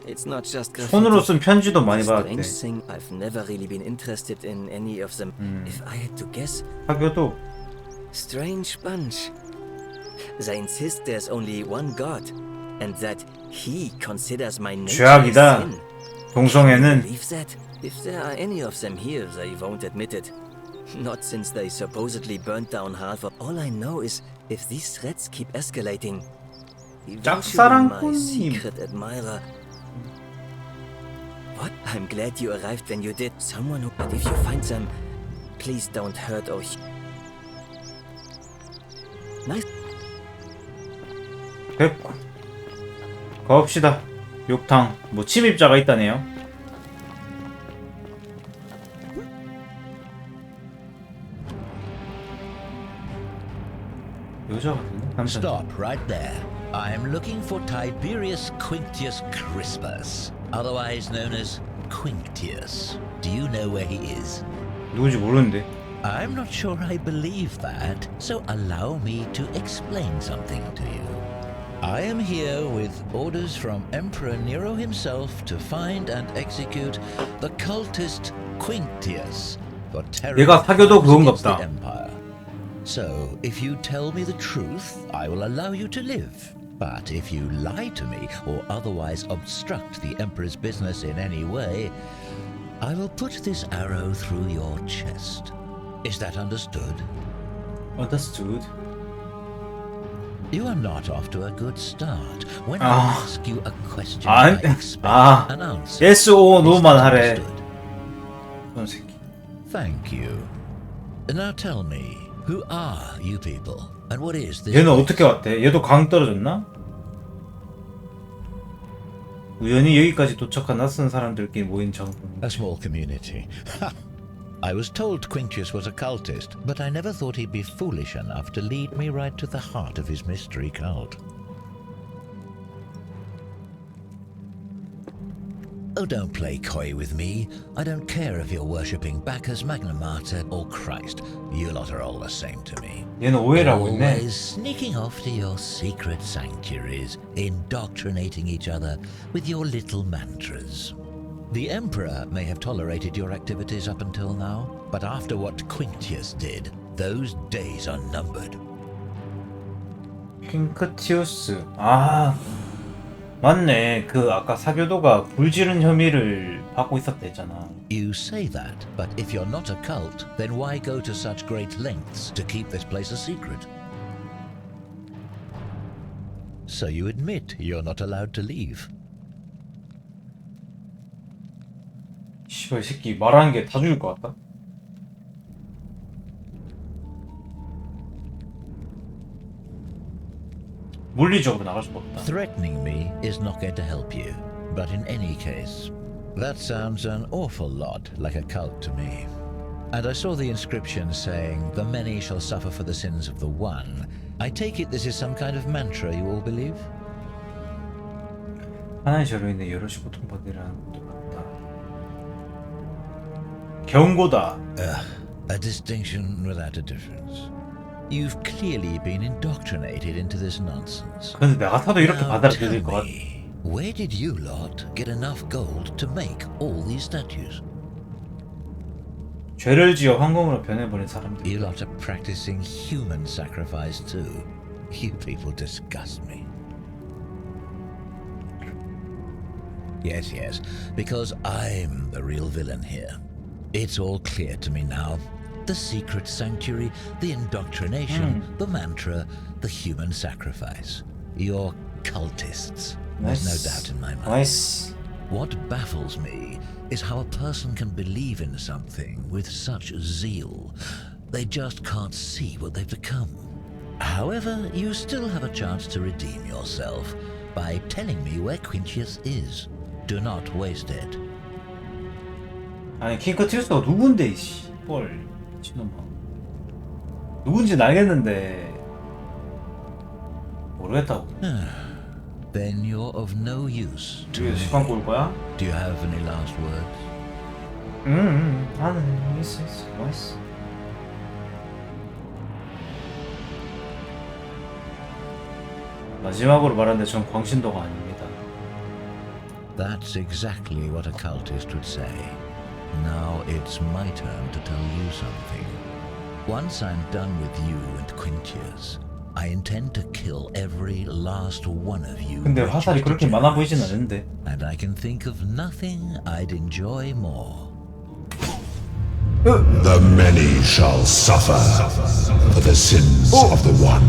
it's not just graffiti. 손으로 쓴 편지도 많이 Strange 받았대. thing, I've never really been interested in any of them. If I had to guess... 사교도 Strange bunch. They insist there's only one God, and that he considers my nature 죄악이다. sin. 동성애는 Believe that? If there are any of them here, they won't admit it. Not since they supposedly burnt down half of... All I know is, if these threats keep escalating, eventually my secret admirer... What? I'm glad you arrived when you did. Someone who... But if you find them, please don't hurt or... Nice. 됐고 가봅시다. 욕탕 뭐 침입자가 있다네요. 여자 같은데? Stop right there. I'm looking for Tiberius Quinctius Crispus, otherwise known as Quinctius. Do you know where he is? 누군지 모르는데. I'm not sure I believe that, so allow me to explain something to you. I am here with orders from Emperor Nero himself to find and execute the cultist Quinctius for 얘가 사교도 그건가 against the 보다. Empire. So, if you tell me the truth, I will allow you to live. But if you lie to me or otherwise obstruct the Emperor's business in any way, I will put this arrow through your chest. Is that understood? Understood. You are not off to a good start. When I ask you a question, 안, I expect an answer. yes or no만 하래. 그런 새끼. Thank you. Now tell me, who are you people, and what is this? 얘는 어떻게 왔대? 얘도 강 떨어졌나? 우연히 여기까지 도착한 낯선 사람들끼리 모인 정. A small community. I was told Quinctius was a cultist, but I never thought he'd be foolish enough to lead me right to the heart of his mystery cult. Oh, don't play coy with me. I don't care if you're worshipping Bacchus, Magna Mater, or Christ. You lot are all the same to me. 얘는 오해라고 했네. Always sneaking off to your secret sanctuaries, indoctrinating each other with your little mantras. The Emperor may have tolerated your activities up until now, but after what Quinctius did, those days are numbered. 퀸크티우스. 아, 맞네. 그 아까 사교도가 불지른 혐의를 받고 있었댔잖아. You say that, but if you're not a cult, then why go to such great lengths to keep this place a secret? So you admit you're not allowed to leave. 씨발 이 새끼 말하는 게 다 죽일 것 같다. 물리적으로 나갈 수가 없다. Threatening me is not going to help you. But in any case, that sounds an awful lot like a cult to me. And I saw the inscription saying, "The many shall suffer for the sins of the one." I take it this is some kind of mantra you all believe? 하나의 죄로 인해 여럿이 고통받으라는 것도 같다. 경고다. A distinction without a difference. You've clearly been indoctrinated into this nonsense. 근데 나 같아도 이렇게 받아들일 것 같아. Where did you lot get enough gold to make all these statues? 죄를 지어 황금으로 변해버린 사람들. You lot are practicing human sacrifice too. You people disgust me. Yes, yes, because I'm the real villain here. It's all clear to me now. The secret sanctuary, the indoctrination, the mantra, the human sacrifice. You're cultists. There's no doubt in my mind. Nice. What baffles me is how a person can believe in something with such zeal. They just can't see what they've become. However, you still have a chance to redeem yourself by telling me where Quintius is. Do not waste it. 아니 킹커티우스가 누군데 이씨 뻘 미친놈아. 누군지는 알겠는데 모르겠다고. Then you're of no use to 왜 me. 시간 끌 거야? Do you have any last words? 나는 있어 뭐 있어. 마지막으로 말하는데 전 광신도가 아닙니다. That's exactly what a cultist would say. Now it's my turn to tell you something. Once I'm done with you and Quintius, I intend to kill every last one of you. 근데 화살이 그렇게 많아 보이진 않은데. And I can think of nothing I'd enjoy more. The many shall suffer for the sins of the one.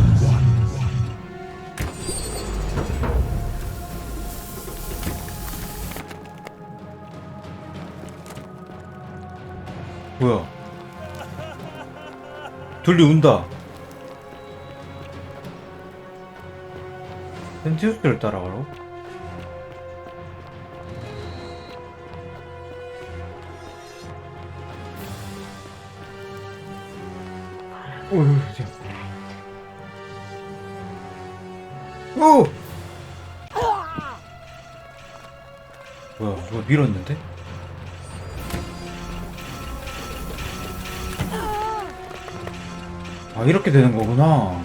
뭐야? 둘리 운다. 펜티우스를 따라가러? 어휴, 오! 뭐야, 누가 밀었는데? 아, 이렇게 되는 거구나.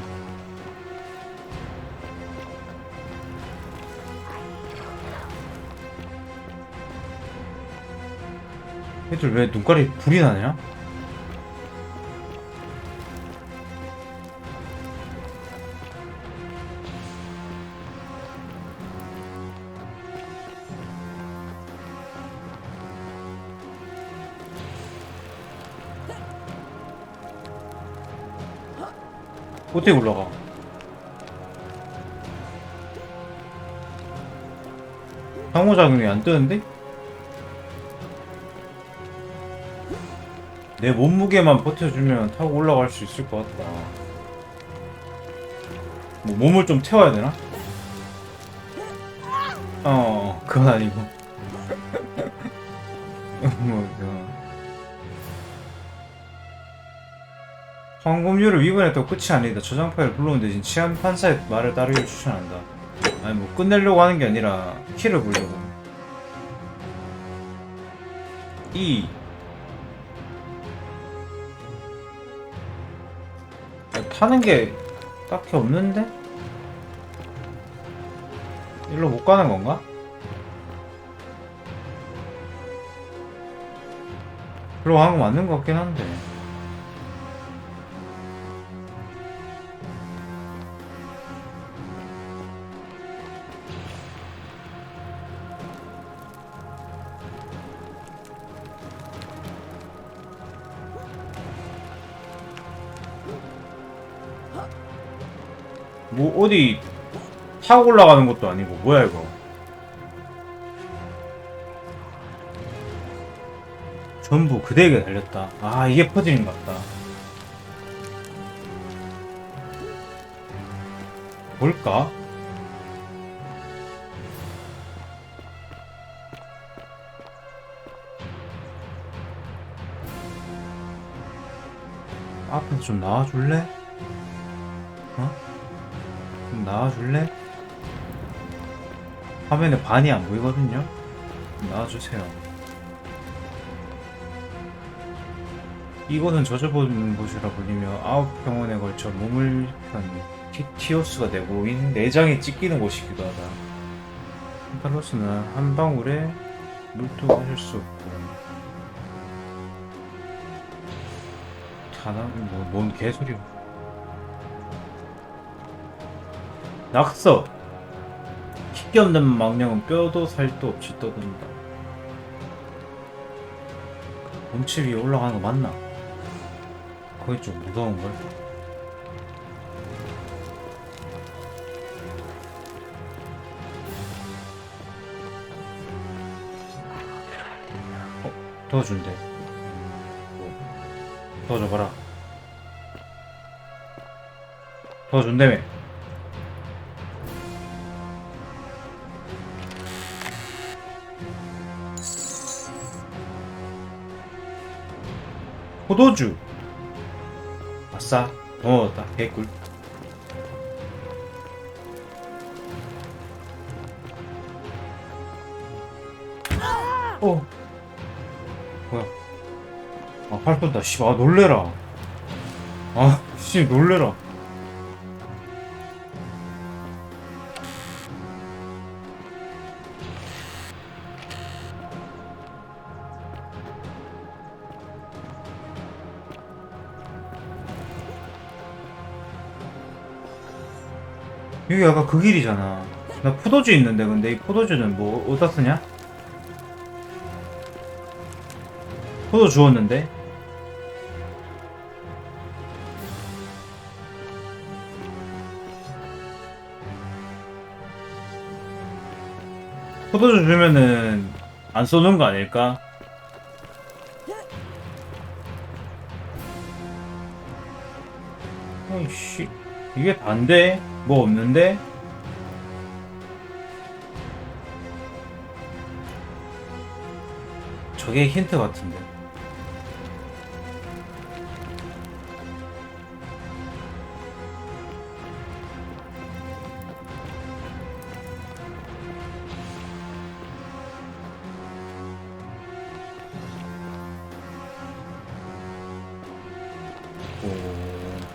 애들 왜 눈깔이 불이 나냐? 어떻게 올라가? 상호작용이 안 뜨는데? 내 몸무게만 버텨주면 타고 올라갈 수 있을 것 같다. 뭐 몸을 좀 태워야 되나? 그건 아니고. 황금률을 위반했다고 끝이 아니다. 저장파를 불러온 대신 치안 판사의 말을 따르기를 추천한다. 아니 뭐 끝내려고 하는 게 아니라 키를 보려고. 타는 게 딱히 없는데? 일로 못 가는 건가? 일로 가는 거 맞는 것 같긴 한데. 뭐 어디 타고 올라가는 것도 아니고 뭐야 이거. 전부 그대에게 달렸다. 아 이게 퍼즐인 것 같다. 뭘까? 앞에서 좀 나와줄래? 좀 나와줄래? 화면에 반이 안 보이거든요? 나와주세요. 이곳은 저주받은 곳이라 불리며 9평원에 걸쳐 몸을 편 티오스가 되고 인 내장에 찢기는 곳이기도 하다. 탈로스는 한 방울에 물도 마실 수 없고 뭔 개소리야. 낙서! 킥기 없는 망령은 뼈도 살도 없이 떠든다. 몸체 위에 올라가는 거 맞나? 거기 좀 무서운걸? 도와준대. 도와줘봐라. 도와준다며. 포도주. 아싸. 더 얻었다. 개꿀. 뭐야. 아, 팔 쏜다. 씨, 아, 놀래라. 아, 씨, 놀래라. 여기 아까 그 길이잖아. 나 포도주 있는데, 근데 이 포도주는 뭐, 어디다 쓰냐? 포도 주웠는데? 포도주 주면은 안 쏘는 거 아닐까? 아이씨, 이게 반대? 뭐 없는데? 저게 힌트 같은데.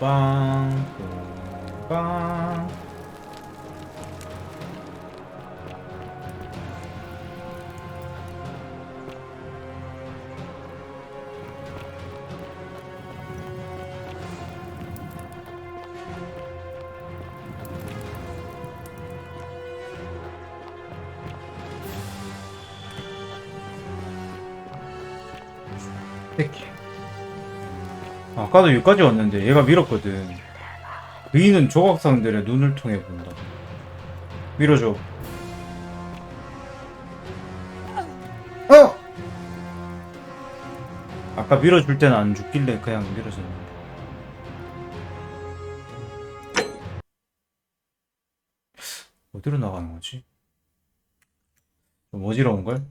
빵, 빵. 새끼. 아까도 여기까지 왔는데 얘가 밀었거든. 의인은 조각상들의 눈을 통해 본다. 밀어줘. 어! 아까 밀어줄 때는 안 죽길래 그냥 밀어줬는데. 어디로 나가는 거지? 좀 어지러운걸?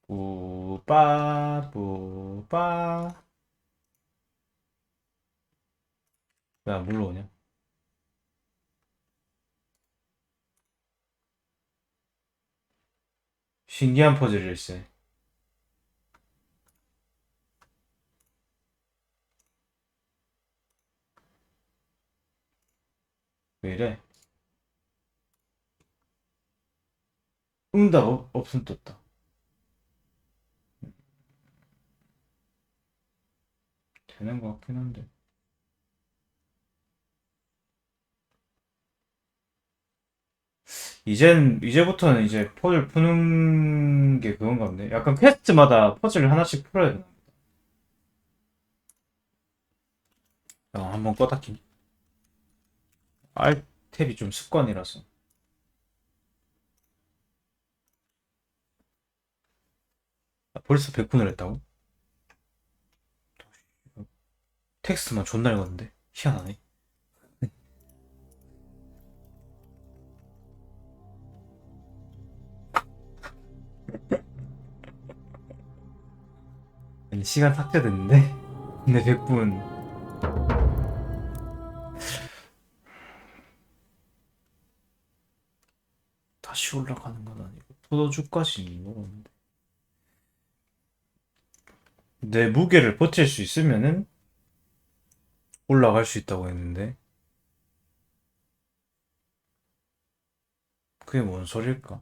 뿌빠 뿌빠. 왜 안 불러오냐? 신기한 퍼즐일세. 왜 이래? 응답 없음 떴다. 되는 것 같긴 한데. 이제부터는 이제 퍼즐 푸는 게 그건가 본데. 약간 퀘스트마다 퍼즐을 하나씩 풀어야 되나? 한번 껐다 키. 알 탭이 좀 습관이라서. 벌써 100분을 했다고? 텍스트만 존나 읽었는데? 희한하네. 아니, 시간 삭제됐는데? 근데 100분. 다시 올라가는 건 아니고, 포도주까지 먹었는데. 내 무게를 버틸 수 있으면은 올라갈 수 있다고 했는데 그게 뭔 소릴까?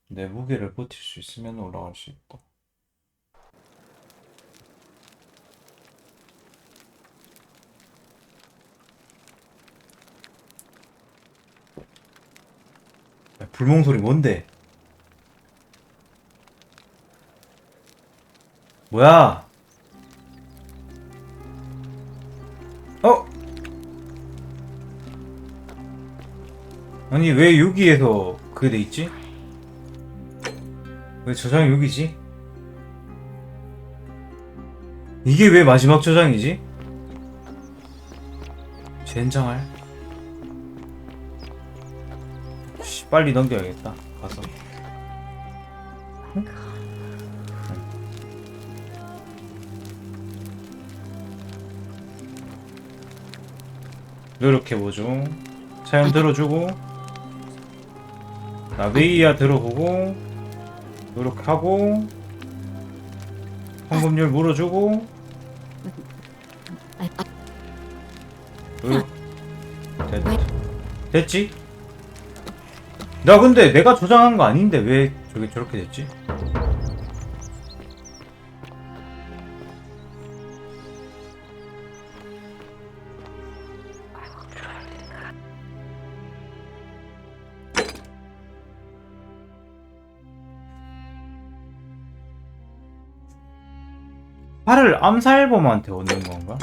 내 무게를 버틸 수 있으면 올라갈 수 있다. 야, 불멍 소리 뭔데? 뭐야? 어? 아니 왜 여기에서 그게 돼 있지? 왜 저장이 여기지? 이게 왜 마지막 저장이지? 젠장할. 씨, 빨리 넘겨야겠다. 가서. 응? 노력해보죠. 사연 들어주고 나베이야 들어보고 노력하고 황금률 물어주고 됐지? 나 근데 내가 저장한 거 아닌데 왜 저게 저렇게 됐지? 팔을 암살범한테 얻는 건가?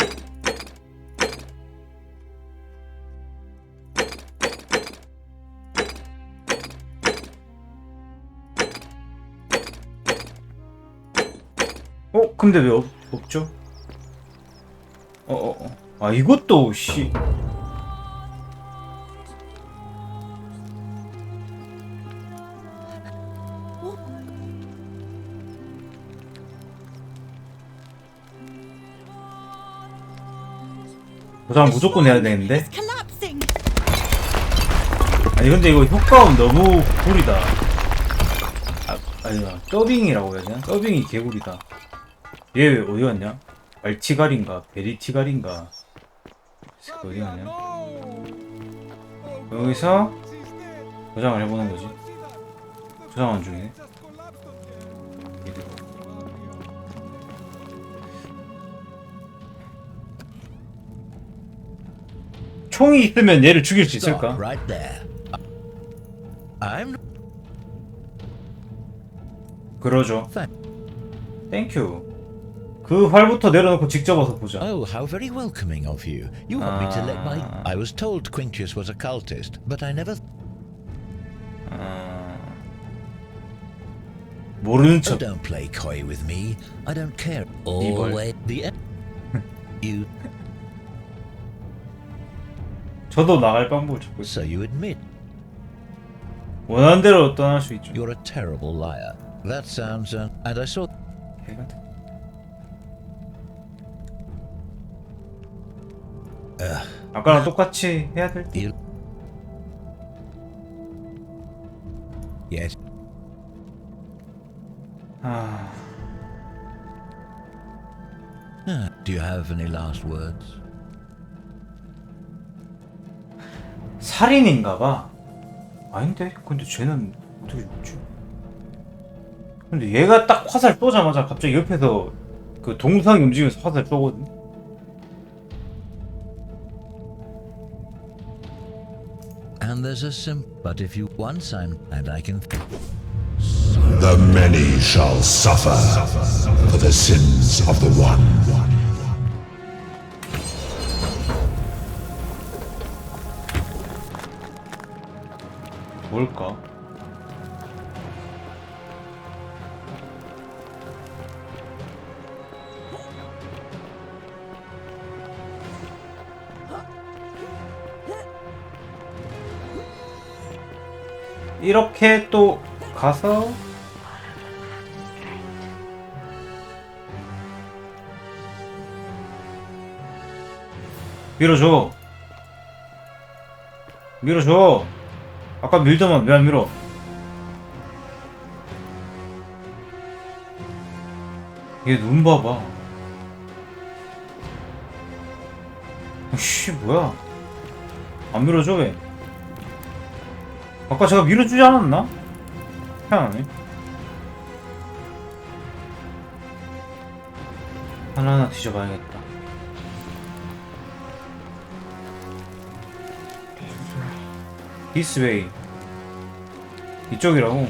근데 왜 없죠? 아 이것도 씨. 저장 무조건 해야 되는데? 아니 근데 이거 효과음 너무 구리다. 아니야 더빙이라고 해야 되나? 더빙이 개구리다. 얘 왜 어디 갔냐? 알티갈인가? 베리티갈인가? 어디 갔냐? 여기서 저장을 해보는 거지. 저장한 중이네. 총이 있으면 얘를 죽일 수 있을까? 그러죠. 땡큐. 그 활부터 내려놓고 직접 와서 보자. Oh, how very welcoming of you. You want me to let my... I was told Quintius was a cultist, but I never... 모르는 척. Oh, don't play coy with me. I don't care. Always the... You... 저도 나갈 방법을 찾고 있어. So you admit. 원하는 대로 떠날 수 있죠. You're a terrible liar. That sounds... and I saw... 아까랑 똑같이 해야 될 때. Yes. Do you have any last words? 살인인가봐. 아닌데? 근데 쟤는 어떻게 죽지? 근데 얘가 딱 화살 쏘자마자 갑자기 옆에서 그 동상이 움직이면서 화살 쏘거든? And there's a but if you once I'm and I can... The many shall suffer for the sins of the one. 뭘까? 이렇게 또 가서 밀어줘. 밀어줘. 아까 밀더만 왜 안 밀어? 얘 눈 봐봐. 씨 뭐야? 안 밀어줘 왜? 아까 제가 밀어주지 않았나? 희한하네. 하나하나 뒤져봐야겠다. This way. 이쪽이라고.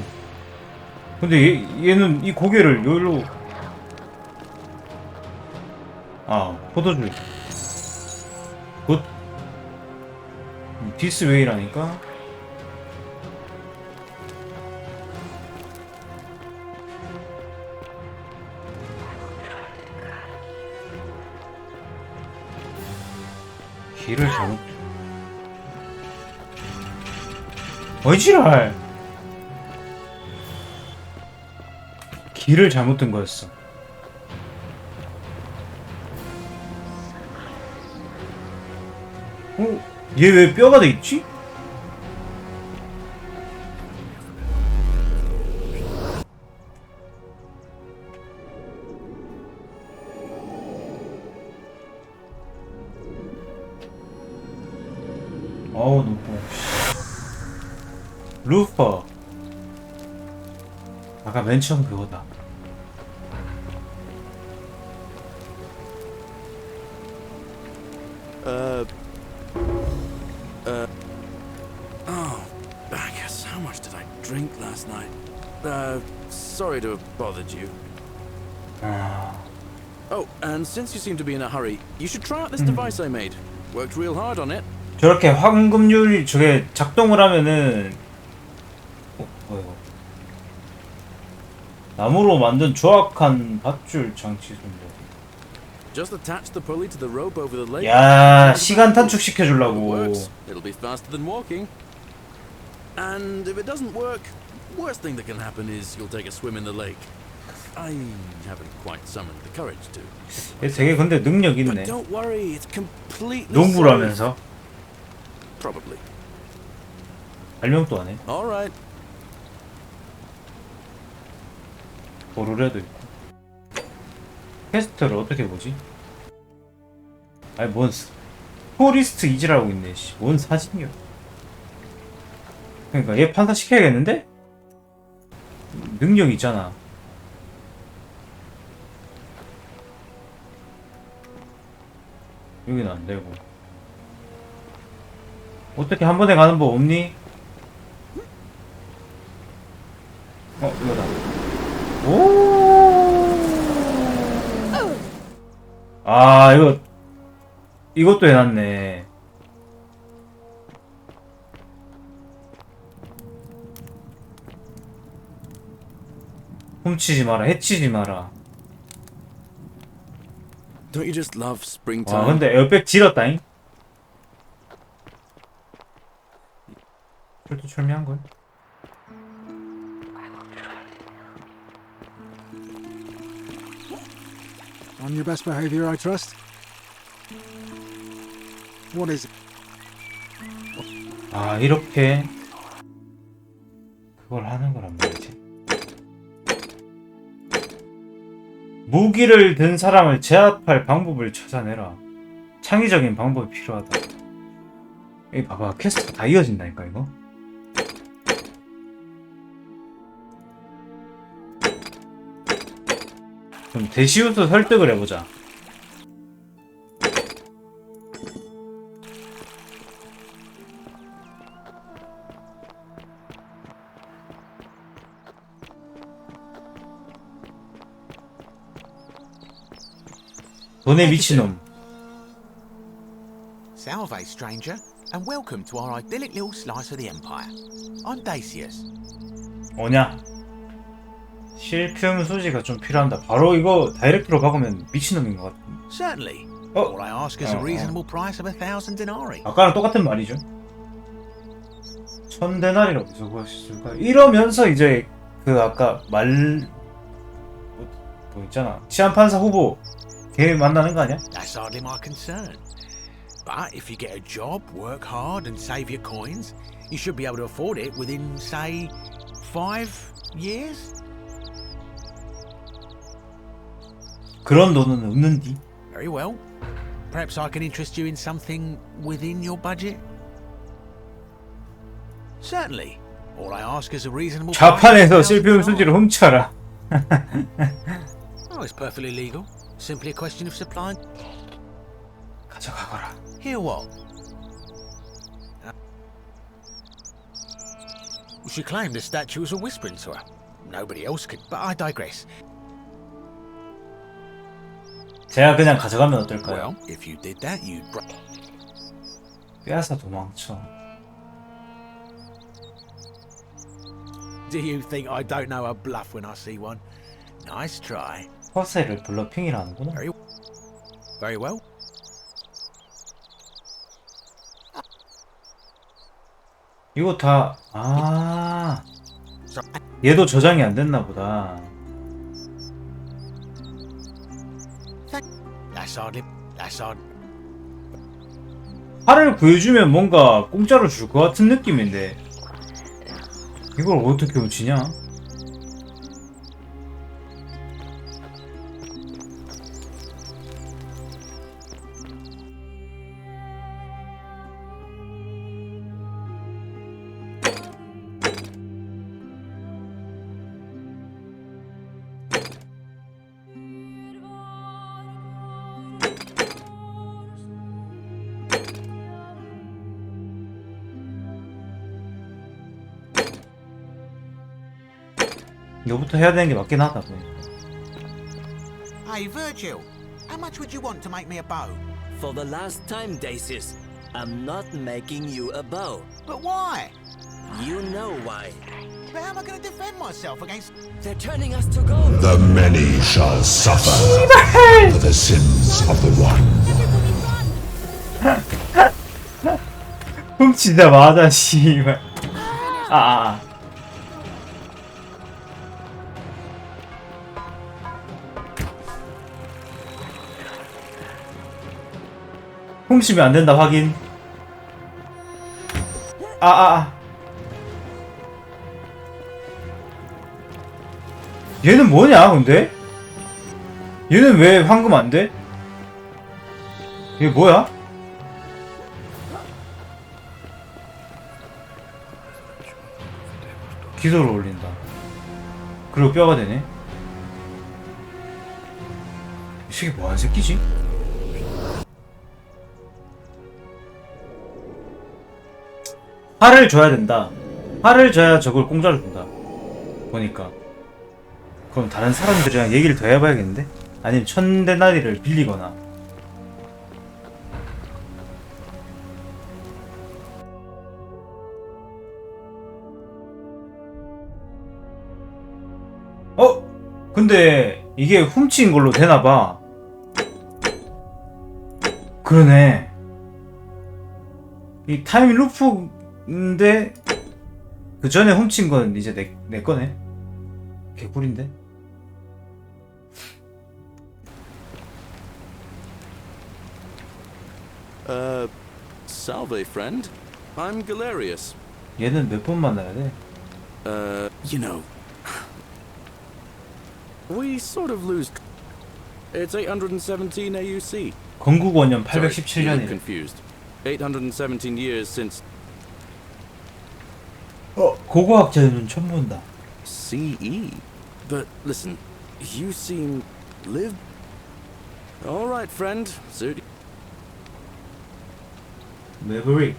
근데 얘는 이 고개를 여기로. 아, 포도주. 굿. This way라니까. 길을 잘못. 어지랄. 길을 잘못 든 거였어. 얘 왜 뼈가 돼 있지? 어우 눈뽕. 루퍼. 아까 맨 처음 그거다. Oh, Bacchus, how much did I drink last night? Sorry to have bothered you. Oh, and since you seem to be in a hurry, you should try out this device I made. Worked real hard on it. 저렇게 황금률이 저게 작동을 하면은 뭐야? 나무로 만든 조악한 밧줄 장치 정도. Just attach the pulley to the rope over the lake. 야, 시간 단축시켜 주려고. It'll be faster than walking. And if it doesn't work, worst thing that can happen is you'll take a swim in the lake. I haven't quite summoned the courage to. 얘 되게 근데 능력 있네. But don't worry, it's completely 농부라면서. Probably. 발명도 안 해. All right. 보루레도 있고. 퀘스트를 어떻게 보지? 아니 뭔 토리스트 이지라고 있네. 씨. 뭔 사진이야? 그러니까 얘 판사 시켜야겠는데? 능력 있잖아. 여기는 안 되고. 어떻게 한 번에 가는 법 없니? 이거다. 오. 아, 이것도 해놨네. 훔치지 마라, 해치지 마라. Don't you just love springtime? 와, 근데 에어백 지렸다잉. 철두철미한 걸. On your best behavior, I trust. What is it? 아, 이렇게 그걸 하는 거란 말이지. 무기를 든 사람을 제압할 방법을 찾아내라. 창의적인 방법이 필요하다. 여기 봐봐, 퀘스트가 다 이어진다니까 이거. 그럼 데시우스 설득을 해보자. 돈의 미친놈. Salve, stranger, and welcome to our idyllic little slice of the Empire. I'm Dacius. 뭐냐? 실품 소지가 좀 필요한다. 바로 이거 다이렉트로 박으면 미친놈인 것 같은데. Certainly. All I ask is a reasonable price of 1,000 denarii. 아까랑 똑같은 말이죠. 1000데나리라고 해서 구할 수 있을까? 이러면서 이제 그 아까 뭐 있잖아. 치안판사 후보 걔 만나는 거 아니야? That's hardly my concern. But if you get a job, work hard, and save your coins, you should be able to afford it within, say, 5 years. 그런 돈은 없는디. Very well. Perhaps I can interest you in something within your budget? Certainly. All I ask is a reasonable 좌판에서 실비움 수지를 훔쳐라. Oh, it's perfectly legal. Simply a question of supply. 가져가거라. Hear what? She claimed the statue was a whispering to her. Nobody else could, but I digress. 제가 그냥 가져가면 어떨까요? Well, if you did that, you'd 빼앗아 도망쳐. Do you think I don't know a bluff when I see one? Nice try. 허세를 블러핑이라는구나. Very well. 이거 다 얘도 저장이 안 됐나 보다. 팔을 구해주면 뭔가 공짜로 줄 것 같은 느낌인데 이걸 어떻게 훔치냐? 이거부터 해야 되는 게 맞긴 하다 보니까. Hey, Virgil, how much would you want to make me a bow? For the last time, Dacius, I'm not making you a bow. But why? You know why. But how am I going to defend myself against... They're turning us to gold. The many shall suffer for the sins of the one. 훔치자마자 씨발. 훔치면 안 된다 확인. 얘는 뭐냐 근데? 얘는 왜 황금 안 돼? 얘 뭐야? 기도를 올린다. 그리고 뼈가 되네. 이 새끼 뭐하는 새끼지? 팔을 줘야 된다. 팔을 줘야 저걸 공짜로 준다. 보니까. 그럼 다른 사람들이랑 얘기를 더 해봐야겠는데? 아니면 1000데나리를 빌리거나. 근데 이게 훔친 걸로 되나봐. 그러네. 이 타임루프인데 그 전에 훔친 건 이제 내 거네. 개꿀인데. Salve, friend. I'm Galerius. 얘는 몇 번 만나야 돼? You know, we sort of lose. It's 817 AUC. 건국 원년 Sorry, 817년이래. confused. 817 years since. 고고학자는 처음 본다. CE. But listen, you seem live. All right, friend. So. 매브릭.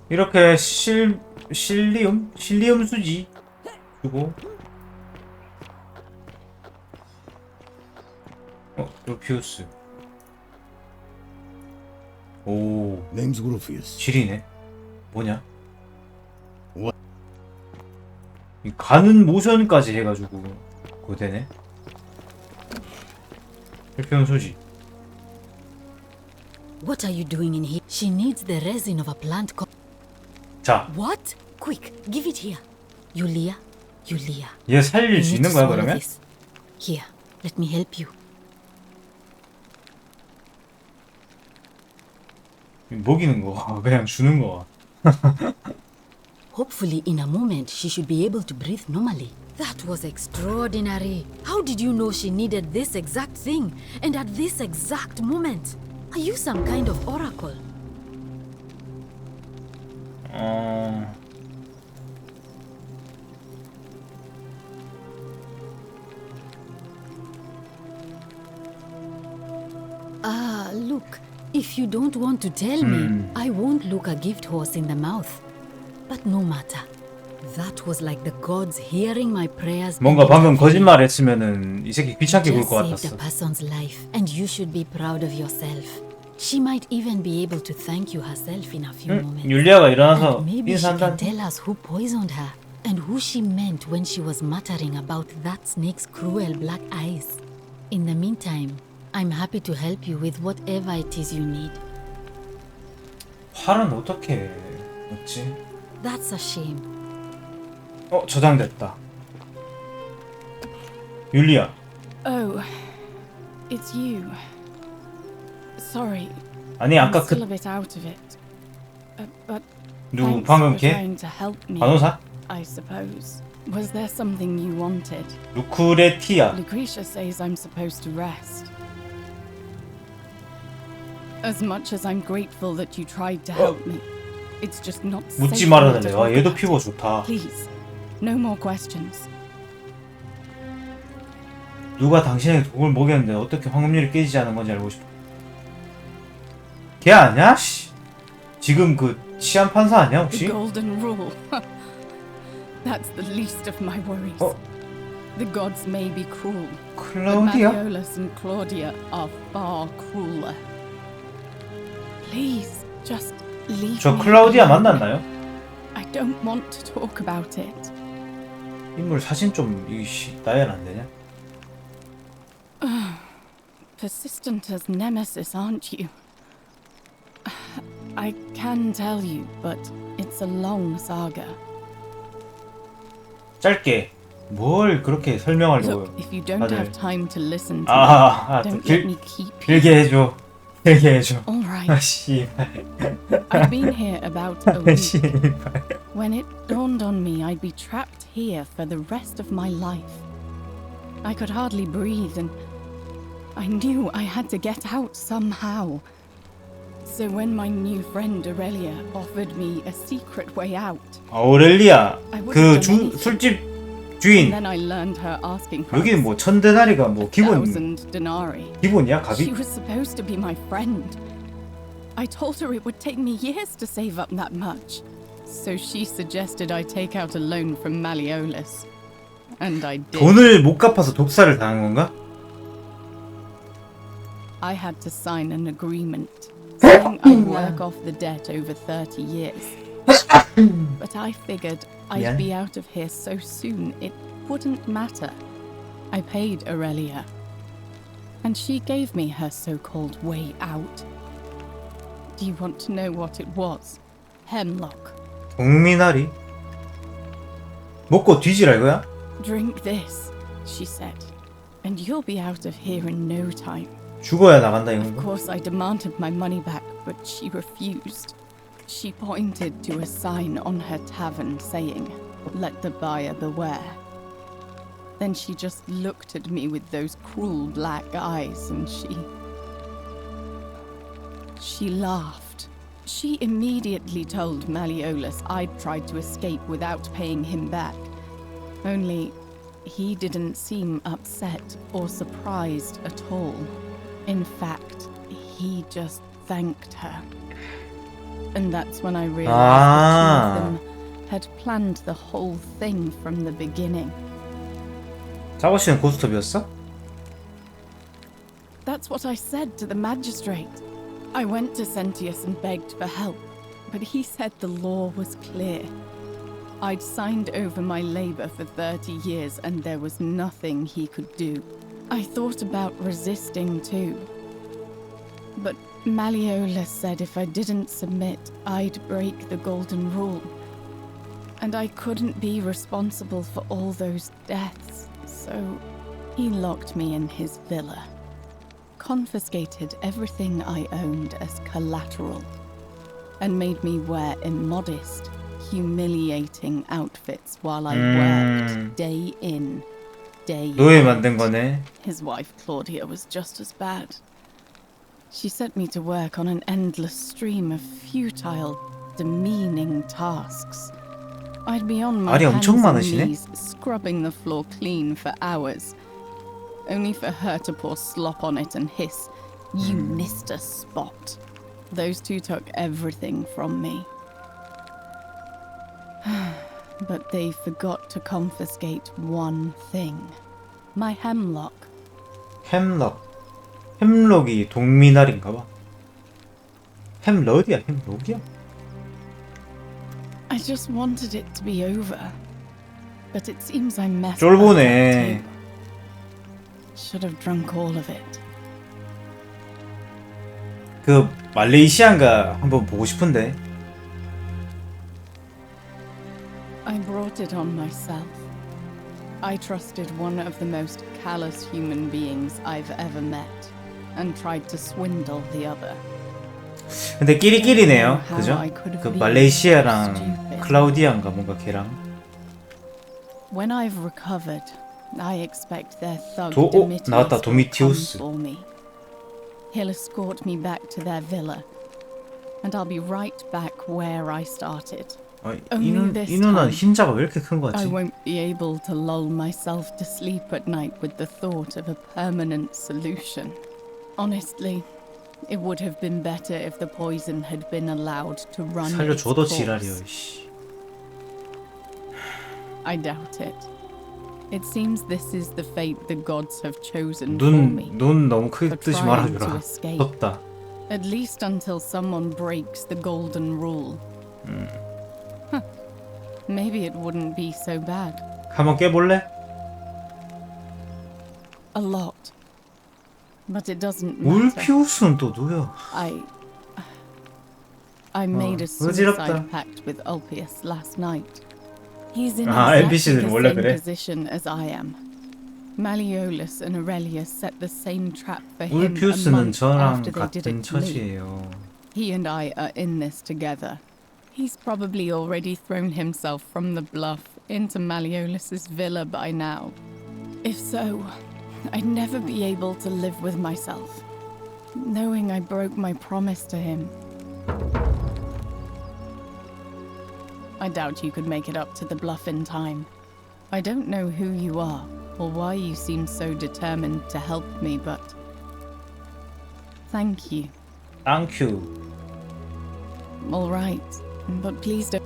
이렇게 실리움 수지 주고. 루피우스. 오. Name's Rufius. 질이네. 뭐냐? 이 가는 모션까지 해가지고 그거 되네. 필평 소지. What are you doing in here? She needs the resin of a plant called... 자. What? Quick, give it here. Yulia. 얘 살릴 수 있는 거야 그러면? Here, let me help you. 먹이는 거, 그냥 주는 거. Hopefully, in a moment, she should be able to breathe normally. That was extraordinary. How did you know she needed this exact thing and at this exact moment? Are you some kind of oracle? Look, if you don't want to tell me, I won't look a gift horse in the mouth. But no matter. That was like the gods hearing my prayers. 뭔가 방금 거짓말 했으면은 이 새끼 귀찮게 굴 것 Just saved a 같았어. person's life, and you should be proud of yourself. She might even be able to thank you herself in a few moments. 율리아가 일어나서 And maybe she 인사한다. can tell us who poisoned her and who she meant when she was muttering about that snake's cruel black eyes. In the meantime, I'm happy to help you with whatever it is you need. 활은 어떻게 넣지? That's a shame. 저장됐다. 율리아. Oh, it's you. Sorry. 아니 아까 I'm still a bit out of it. But 누구 thanks 방금 for 걔? trying to help me. 간호사? I suppose. Was there something you wanted? 루크레티아. Lucretia says I'm supposed to rest. As much as I'm grateful that you tried to help me, it's just not safe 묻지 for me to 말아달래. talk 와 얘도 about 피부 it. 좋다. Please, no more questions. 누가 당신에게 독을 먹였는데 어떻게 황금률이 깨지지 않은 건지 알고 싶어. 걔 아니야? 씨. 지금 그 치안 판사 아니야 혹시? The golden rule. That's the least of my worries. The gods may be cruel, but 클라우디아? Malleolus and Claudia are far crueler. Please, just leave 저 me 클라우디아 alone. 만났나요? I don't want to talk about it. 인물 사진 좀 이씨 나연 안 되냐? Persistent as Nemesis, aren't you? I can tell you, but it's a long saga. 짧게 뭘 그렇게 설명하려고요? Look, if you don't 다들. have time to listen to 아, me, don't 길, let me keep you. 길게 해줘. 길게 해줘. All right. 아, 씨발. I've been here about a week. 씨발. When it dawned on me I'd be trapped here for the rest of my life. I could hardly breathe and I knew I had to get out somehow. So when my new friend Aurelia offered me a secret way out, 아우렐리아 I wouldn't 그 have done 주, anything. 술집 and 주인. then I learned her asking price. 여기는 뭐 천데나리가 뭐 기본 1,000 denarii. 기본이야 She 갑이? was supposed to be my friend. I told her it would take me years to save up that much. So she suggested I take out a loan from Malleolus. And I did. 돈을 못 갚아서 독사를 당한 건가? I had to sign an agreement saying I'd work off the debt over 30 years. But I figured I'd be out of here so soon it wouldn't matter. I paid Aurelia. And she gave me her so-called way out. Do you want to know what it was? Hemlock. 동미나리? 먹고 뒤지라 이거야? Drink this, she said, and you'll be out of here in no time. 죽어야 나간다 Of 이건가? course, I demanded my money back, but she refused. She pointed to a sign on her tavern saying, "Let the buyer beware." Then she just looked at me with those cruel black eyes and she laughed. She immediately told Malleolus I'd tried to escape without paying him back. Only, he didn't seem upset or surprised at all. In fact, he just thanked her. And that's when I realized the two of them had planned the whole thing from the beginning. 작업실은 고스톱이었어? That's what I said to the magistrate. I went to Sentius and begged for help, but he said the law was clear. I'd signed over my labor for 30 years and there was nothing he could do. I thought about resisting too. But Malleolus said if I didn't submit, I'd break the golden rule. And I couldn't be responsible for all those deaths, so he locked me in his villa. Confiscated everything I owned as collateral, and made me wear immodest, humiliating outfits while I worked day in, day 노예 out. 만든 거네. His wife Claudia was just as bad. She set me to work on an endless stream of futile, demeaning tasks. I'd be on my 알이 hands 엄청 and 많으시네. knees, scrubbing the floor clean for hours, only for her to pour slop on it and hiss, "You missed a spot." Those two took everything from me. But they forgot to confiscate one thing. My hemlock. 햄럭. 햄럭이 동미날인가 봐. 햄러디야, 햄럭이야? I just wanted it to be over. But it seems I messed 쫄보네. up too. Should have drunk all of it. 그 말레이시아인가 한번 보고 싶은데. I brought it on myself. I trusted one of the most callous human beings I've ever met and tried to swindle the other. 근데 끼리끼리네요. 그죠? 그 말레이시아랑 클라우디아인가 뭔가 걔랑. When I've recovered, I expect their thug 나왔다. Domitius will come 도미티우스. for me. He'll escort me back to their villa, and I'll be right back where I started. 이 누나 흰자가 왜 이렇게 큰 거지? I won't be able to lull myself to sleep at night with the thought of a permanent solution. Honestly, it would have been better if the poison had been allowed to run its 살려줘도 course. 지랄이야. 씨. I doubt it. It seems this is the fate the gods have chosen for me. 눈 너무 크게 for 뜨지 trying to 말아주라. escape. 덥다. At least until someone breaks the golden rule. Maybe it wouldn't be so bad. 한번 깨볼래? A lot. But it doesn't matter. 울피우스는 또 누구야? I made a 어지럽다. suicide pact with Ulpius last night. He's in NPC들은 exactly the 원래 same 그래? position as I am. Malleolus and Aurelius set the same trap for him a 울피우스는 month 저랑 after they did 같은 it to me. 처지예요. He and I are in this together. He's probably already thrown himself from the bluff into Malleolus's villa by now. If so, I'd never be able to live with myself, knowing I broke my promise to him. I doubt you could make it up to the bluff in time. I don't know who you are or why you seem so determined to help me, but thank you. Thank you. All right, but please don't.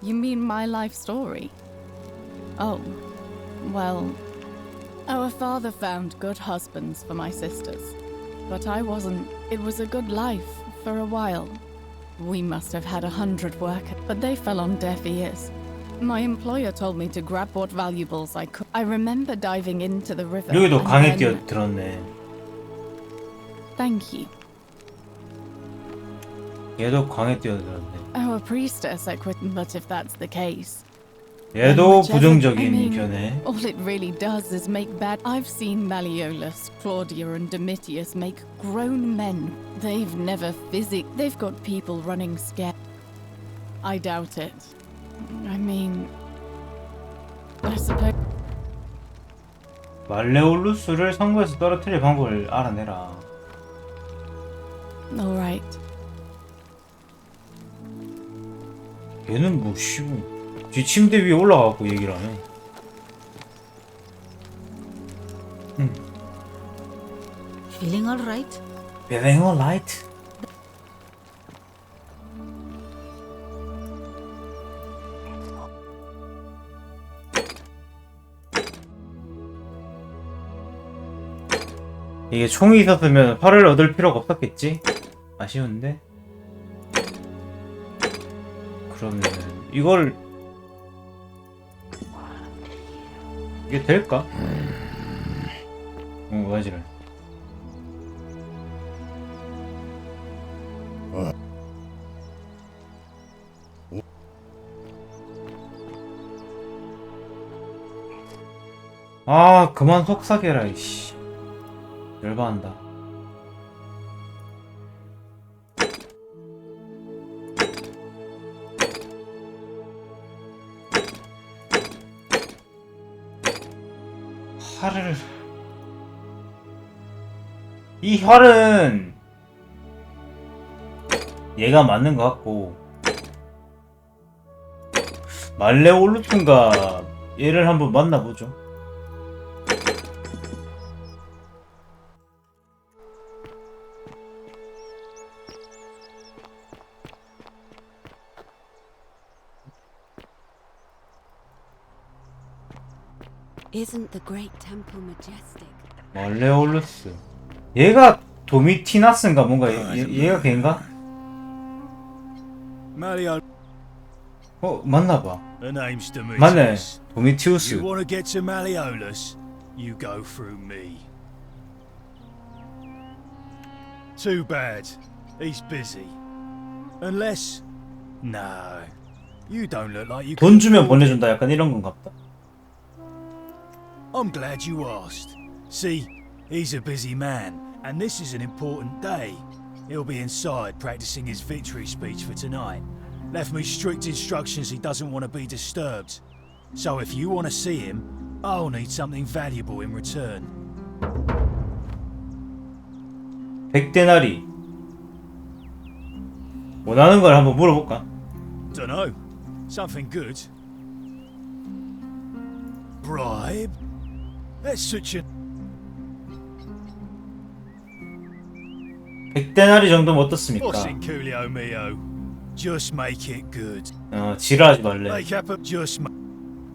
You mean my life story? Oh, well, our father found good husbands for my sisters, but I wasn't. It was a good life for a while. We must have had 100 workers, but they fell on deaf ears. My employer told me to grab what valuables I could. I remember diving into the river. 여기도 and 강에 then- 뛰어들었네. Thank you. 얘도 강에 뛰어들었네. Our priestess, I quit, but if that's the case. 얘도 whichever- 부정적인 I mean, 견해. all it really does is make bad. I've seen Malleolus, Claudia, and Domitius make grown men. They've never They've got people running scared. I doubt it. I mean, I suppose. 말레올루스를 상부에서 떨어뜨릴 방법을 알아내라. All right. 얘는 뭐 씨부. 뒤 침대 위에 올라가고 얘기를 하네. Feeling all right? Feeling alright. 이게 총이 있었으면 활을 얻을 필요가 없었겠지? 아쉬운데? 그러면 이걸 이게 될까? 맞이를. 아 그만 속삭여라 이씨. 열받는다. 활을 이 활은 얘가 맞는 것 같고 말레올루트인가 얘를 한번 만나보죠. Isn't the great temple majestic? 말레올루스 얘가 도미티나스인가 뭔가 얘가 걔인가? 맞나봐. The name's Demetrius. 맞네. 도미티우스. You want to get to Malleolus? You go through me. Too bad. He's busy. Unless... No. You don't look like you 돈 주면 보내준다 약간 이런 건가 보다. I'm glad you asked. See, he's a busy man, and this is an important day. He'll be inside practicing his victory speech for tonight. Left me strict instructions he doesn't want to be disturbed. So if you want to see him, I'll need something valuable in return. 100데나리. 원하는 걸 한번 물어볼까? Dunno. Something good. Bribe? That's such a... 100데나리 정도면 어떻습니까? What's it, Coolio mio? Just make it good. 지랄하지 말래. Make up at just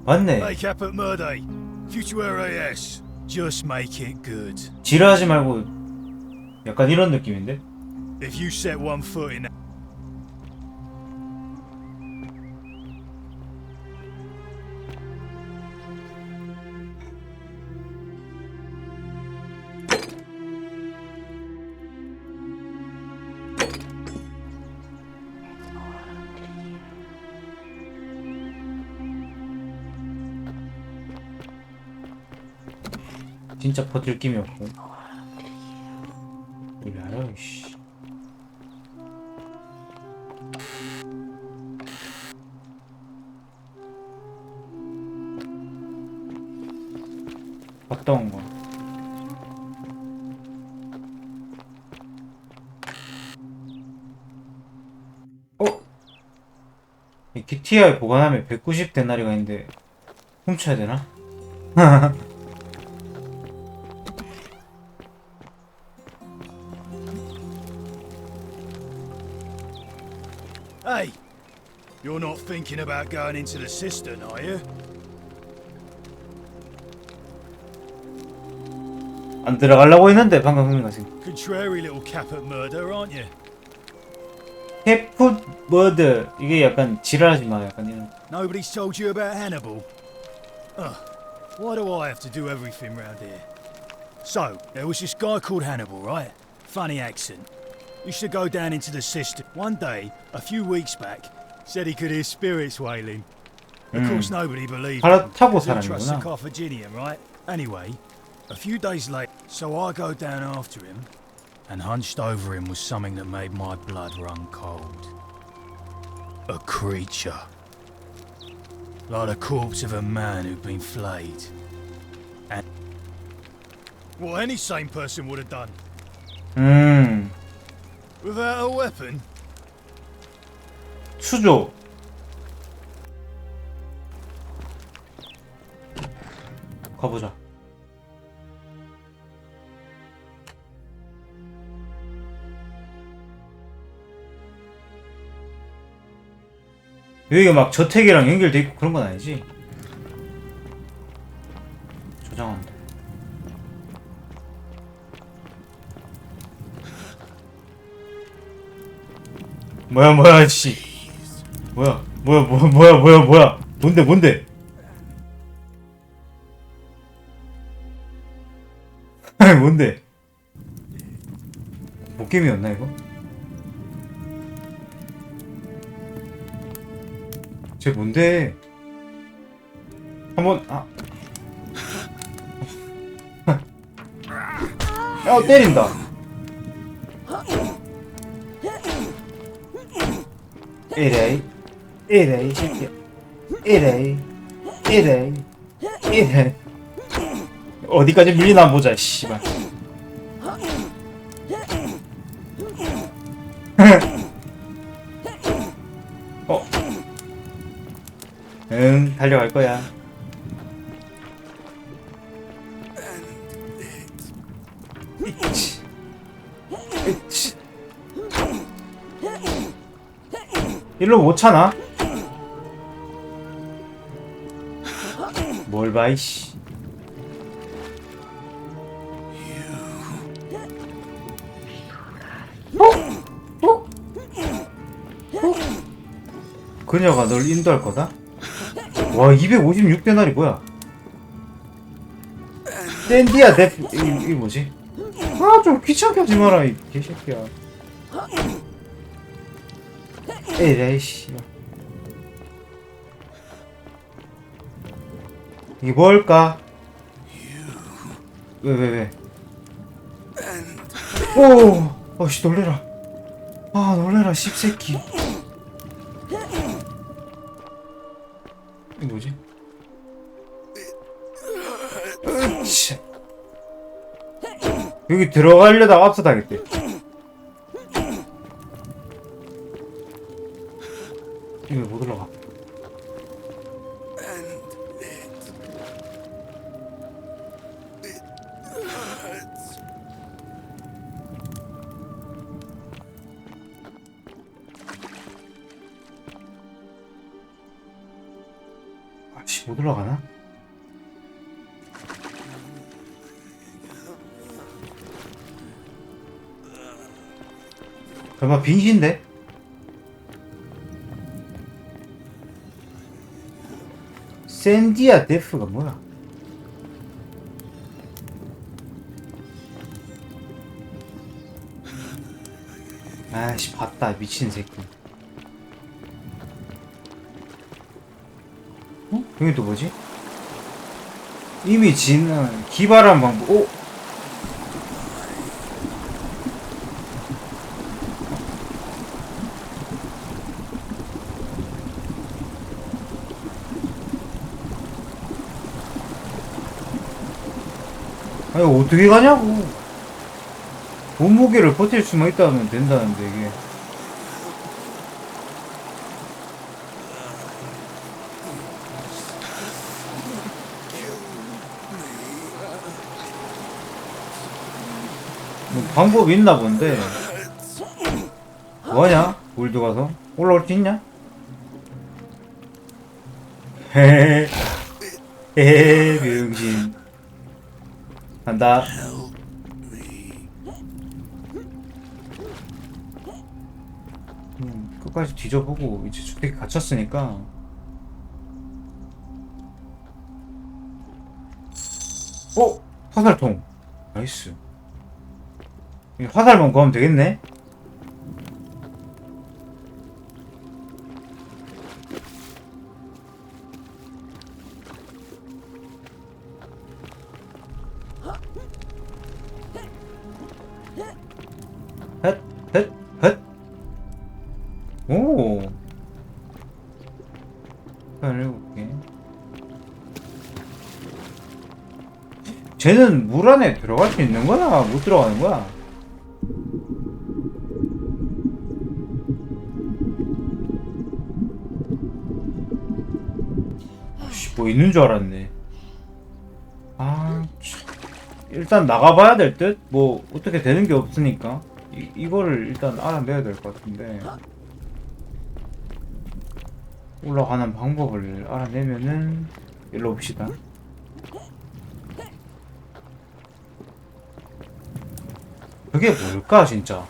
맞네. Make up at Murday. Futureas. Just make it good. 지랄하지 말고 약간 이런 느낌인데? If you set one foot in 진짜 버틸 김이 없고. 왜 알아, 씨. 갔다 온 거. 이 GTI 보관하면 190데나리가 있는데 훔쳐야 되나? Hey, you're not thinking about going into the cistern, are you? 안 들어가려고 했는데 방금 흥미가 생겨. Contrary little cap at murder, aren't you? 해풋 머드 이게 약간 지랄하지 마 약간 이런. Nobody's told you about Hannibal. Why do I have to do everything round here? So, there was this guy called Hannibal, right? Funny accent. Used to go down into the cistern. One day, a few weeks back, said he could hear spirits wailing. Of course, nobody believed him. 타고 Who trusts a 사람이구나. Carthaginian, right? Anyway, a few days later, so I go down after him, and hunched over him was something that made my blood run cold. A creature. Like the corpse of a man who'd been flayed. And what any sane person would have done. Without a weapon? 수조. 가보자. 여기가 막 저택이랑 연결돼 있고 그런 건 아니지? 저장한다. 뭐야 씨. 뭐야 뭔데 뭔데 목게임이었나 이거? 쟤 뭔데? 한번 때린다. 이래 이 새끼야. 이래 어디까지 밀리나 한번 보자. 씨발. 응, 달려갈 거야. 일로 못 차나? 뭘 봐, 이씨. 그녀가 널 인도할 거다? 와, 256대날이 뭐야? 샌디야 데프. 이게 뭐지? 아, 좀 귀찮게 하지 마라, 이 개새끼야. 에이, 씨. 이게 뭘까? 왜? 오! 어씨, 놀래라. 아, 놀래라, 씹새끼. 이게 뭐지? 으치. 여기 들어가려다가 압사당했대. 이거 못 올라가. 아씨, 못 올라가나? 설마 빙신데? 샌디아 데프가 뭐야? 아이씨, 봤다, 미친 새끼. 어? 여기 또 뭐지? 이미 지난 기발한 방법. 오? 아니, 어떻게 가냐고. 몸무게를 버틸 수만 있다면 된다는데, 이게. 뭐 방법이 있나 본데. 뭐하냐? 울드 가서? 올라올 수 있냐? 헤헤헤. 헤헤, 병신. 간다. 끝까지 뒤져보고 이제 주택에 갇혔으니까. 화살통. 나이스. 화살만 구하면 되겠네. 헷. 오. 17개. 쟤는 물 안에 들어갈 수 있는 거야? 못 들어가는 거야? 아씨, 뭐 있는 줄 알았네. 아, 일단 나가봐야 될 듯? 뭐 어떻게 되는 게 없으니까 이거를 일단 알아내야 될 것 같은데. 올라가는 방법을 알아내면은 일로 옵시다. 그게 뭘까 진짜?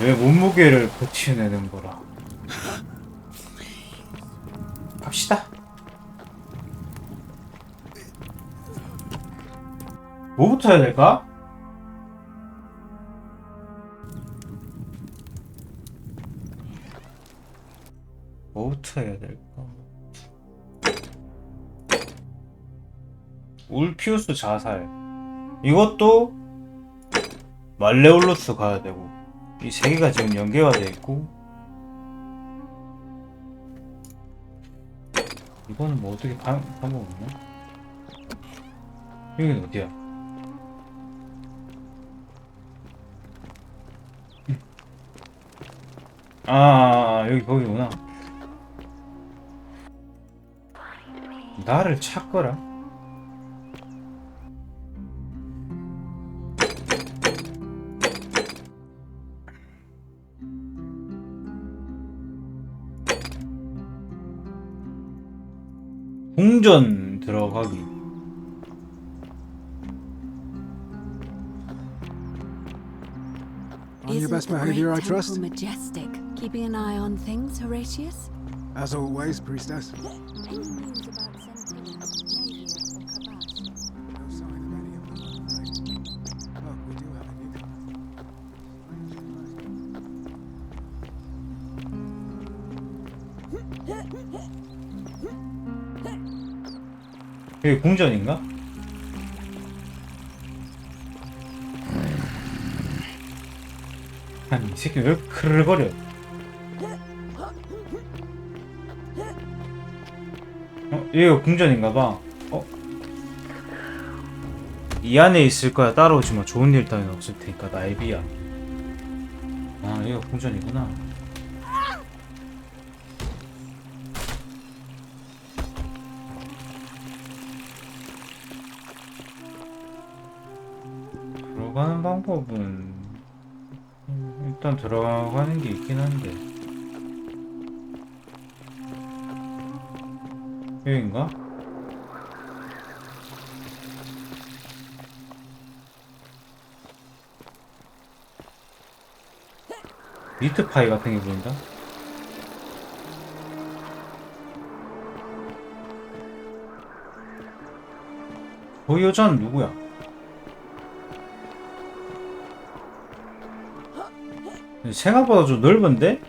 내 몸무게를 버텨내는 거라. 갑시다. 뭐부터 해야 될까? 뭐부터 해야 될까? 울피우스 자살. 이것도 말레올로스 가야 되고. 이 세 개가 지금 연계가 되어 있고. 이거는 뭐 어떻게 방법 없나? 여기는 어디야? 여기 거기구나. 나를 찾거라. 궁전 들어가기. On your Isn't best the behavior, I great trust. temple majestic? Keeping an eye on things, Horatius? As always, priestess. Any news about Centilla, Navia, or Kabash? No sign of any of them. Oh, we do have a newcomer. 여기 궁전인가? 아니 이 새끼 왜 크르거려? 여기가 궁전인가봐. 이 안에 있을 거야. 따라오지 마. 좋은 일 따윈 없을 테니까. 나이비야. 여기가 궁전이구나. 들어가는 방법은 일단 들어가는 게 있긴 한데 여긴가? 미트파이 같은 게 보인다? 그 여자는 누구야? 생각보다 좀 넓은데?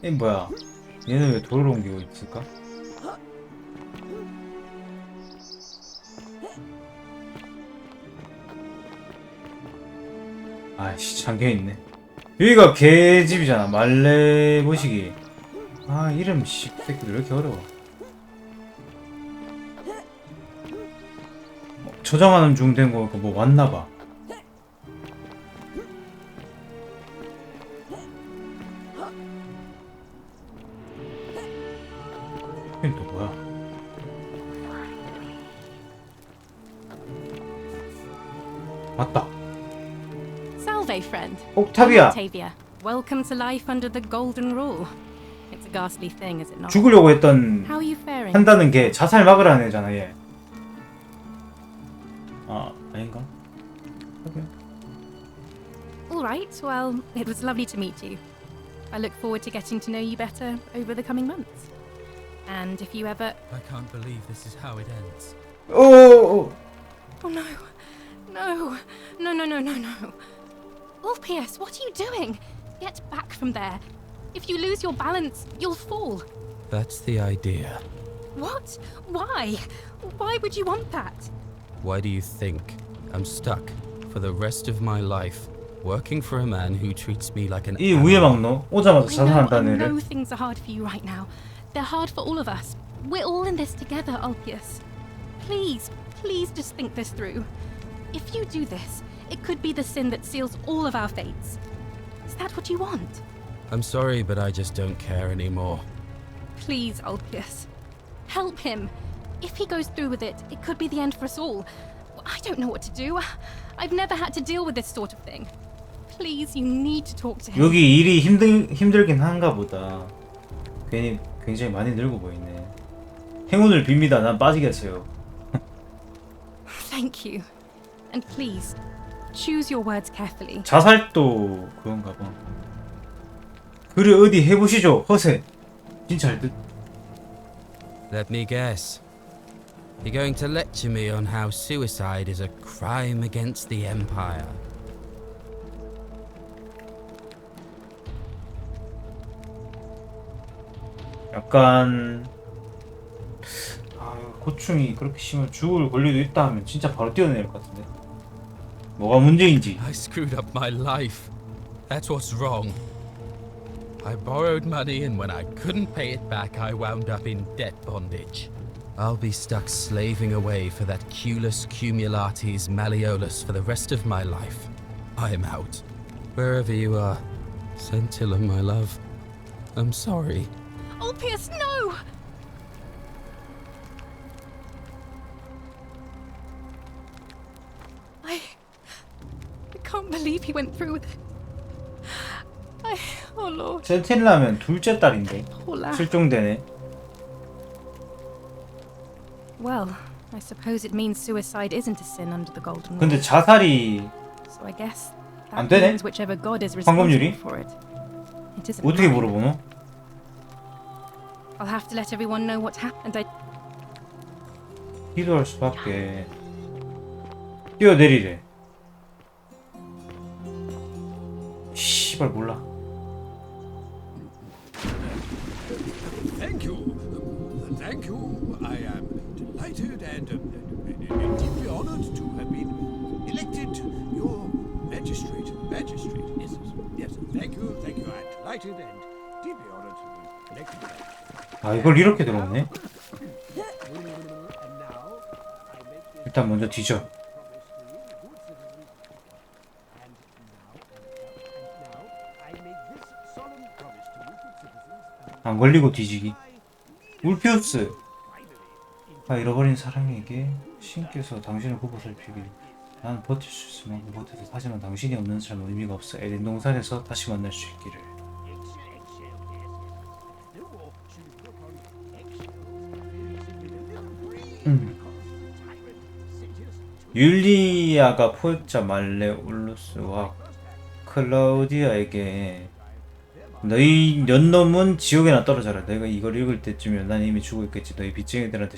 이 뭐야? 얘는 왜 돌을 옮기고 있을까? 아이씨 잠겨있네. 여기가 개집이잖아. 말레보시기. 이름 씨 새끼들 왜 이렇게 어려워. 저장하는 중 된 거니까 뭐 왔나봐. 이건 또 뭐야? 맞다. Salve, friend. 옥타비아. Octavia. Welcome to life under the golden rule. It's a ghastly thing, is it not? 죽으려고 했던 How are you faring? 한다는 게 자살 막으라는 애잖아 얘. 아닌가? Okay. All right. Well, it was lovely to meet you. I look forward to getting to know you better over the coming months. And if you ever... I can't believe this is how it ends. Oh no. No. No, no, no, no, no. Ulpius, what are you doing? Get back from there. If you lose your balance, you'll fall. That's the idea. What? Why? Why would you want that? Why do you think I'm stuck for the rest of my life working for a man who treats me like an 이 위에 막노 오자마자 I 자살한다는 know 애를. things are hard for you right now. They're hard for all of us. We're all in this together, Ulpius. Please, please just think this through. If you do this, it could be the sin that seals all of our fates. Is that what you want? I'm sorry, but I just don't care anymore. Please, Ulpius. Help him. If he goes through with it, it could be the end for us all. I don't know what to do. I've never had to deal with this sort of thing. Please, you need to talk to him. 여기 일이 힘들긴 한가 보다. 괜히 굉장히 많이 늙어 보이네. 행운을 빕니다. 난 빠지겠어요. Thank you. And please, choose your words carefully. 자살도 그런가 봐. 그래 어디 해보시죠. 허세. 진짜 할 듯. Let me guess. You're going to lecture me on how suicide is a crime against the Empire. 약간 고충이 그렇게 심한 죽을 권리도 있다 하면 진짜 바로 뛰어내릴 것 같은데. 뭐가 문제인지. I screwed up my life. That's what's wrong. I borrowed money, and when I couldn't pay it back, I wound up in debt bondage. I'll be stuck slaving away for that Culus Cumulatis Malleolus for the rest of my life. I am out. Wherever you are, Scintilla, my love, I'm sorry. Ulpius, no! I can't believe he went through with it. Oh Lord. 센틸라면 둘째 딸인데 Hola. 실종되네. Well, I suppose it means suicide isn't a sin under the golden rule. 근데 자살이 So I guess 안 that 되네? means whichever god is responsible 황금률이? for it. It isn't 어떻게 mine. 물어보노? I'll have to let everyone know what happened. 기도할 수밖에. 뛰어내리래. 씨발 몰라. Thank you. Thank you. I am delighted and deeply honored to have been elected your magistrate. Magistrate. Yes. Yes. Thank you. Thank you. I'm delighted and deeply honored to be elected. 아 이걸 이렇게 들어오네. 일단 먼저 뒤져. 안 걸리고 뒤지기. 울피우스. 아 잃어버린 사랑에게 신께서 당신을 보고 살피길. 나는 버틸 수 있을 만큼 버텨서 하지만 당신이 없는 삶은 의미가 없어. 에덴 동산에서 다시 만날 수 있기를. 율리아가 포획자 말레올루스와 클라우디아에게 너희 년놈은 지옥에나 떨어져라. 내가 이걸 읽을 때쯤이면 난 이미 죽어 있겠지. 너희 빚쟁이들한테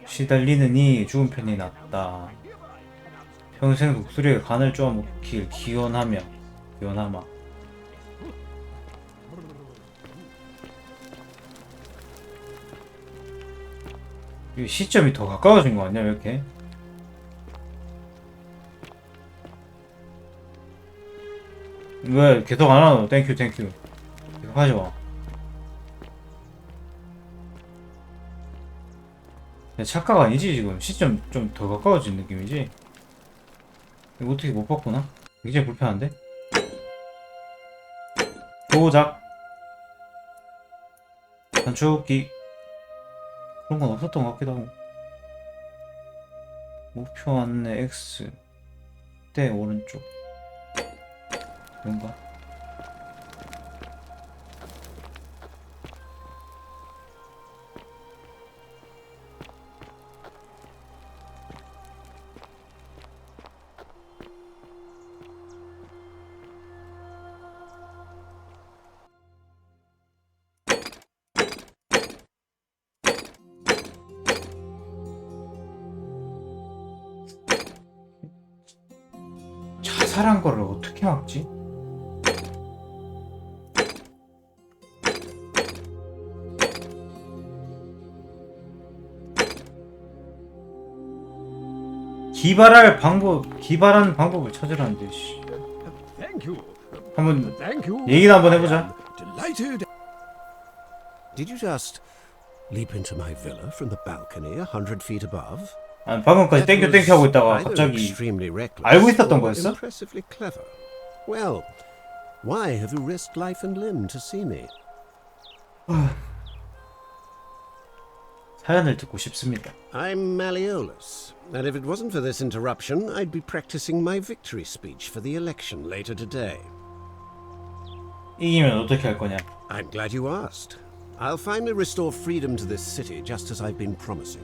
시달리느니 죽은 편이 낫다. 평생 독수리의 간을 쪼아먹길 기원하마. 이 시점이 더 가까워진 거 아니야? 왜 이렇게? 왜 계속 안 하노? 땡큐 계속 하지 마. 착각 아니지 지금? 시점 좀 더 가까워진 느낌이지? 이거 어떻게 못 봤구나? 굉장히 불편한데? 조작 단축키 그런 건 없었던 것 같기도 하고. 목표 안내 X 때 오른쪽 뭔가? 자살한 거를 어떻게 막지? 기발한 방법을 찾으라는데, 씨. 한번 얘기나 한번 해보자. Did you just leap into my villa from the balcony 100 feet above? 아니, 방금까지 땡큐 하고 있다가 갑자기 알고 있었던 거였어? Impressively clever. Well, why have you risked life and limb to see me? 사연을 듣고 싶습니다. I'm Malleolus, and if it wasn't for this interruption, I'd be practicing my victory speech for the election later today. 이기면 어떻게 할 거냐? I'm glad you asked. I'll finally restore freedom to this city, just as I've been promising.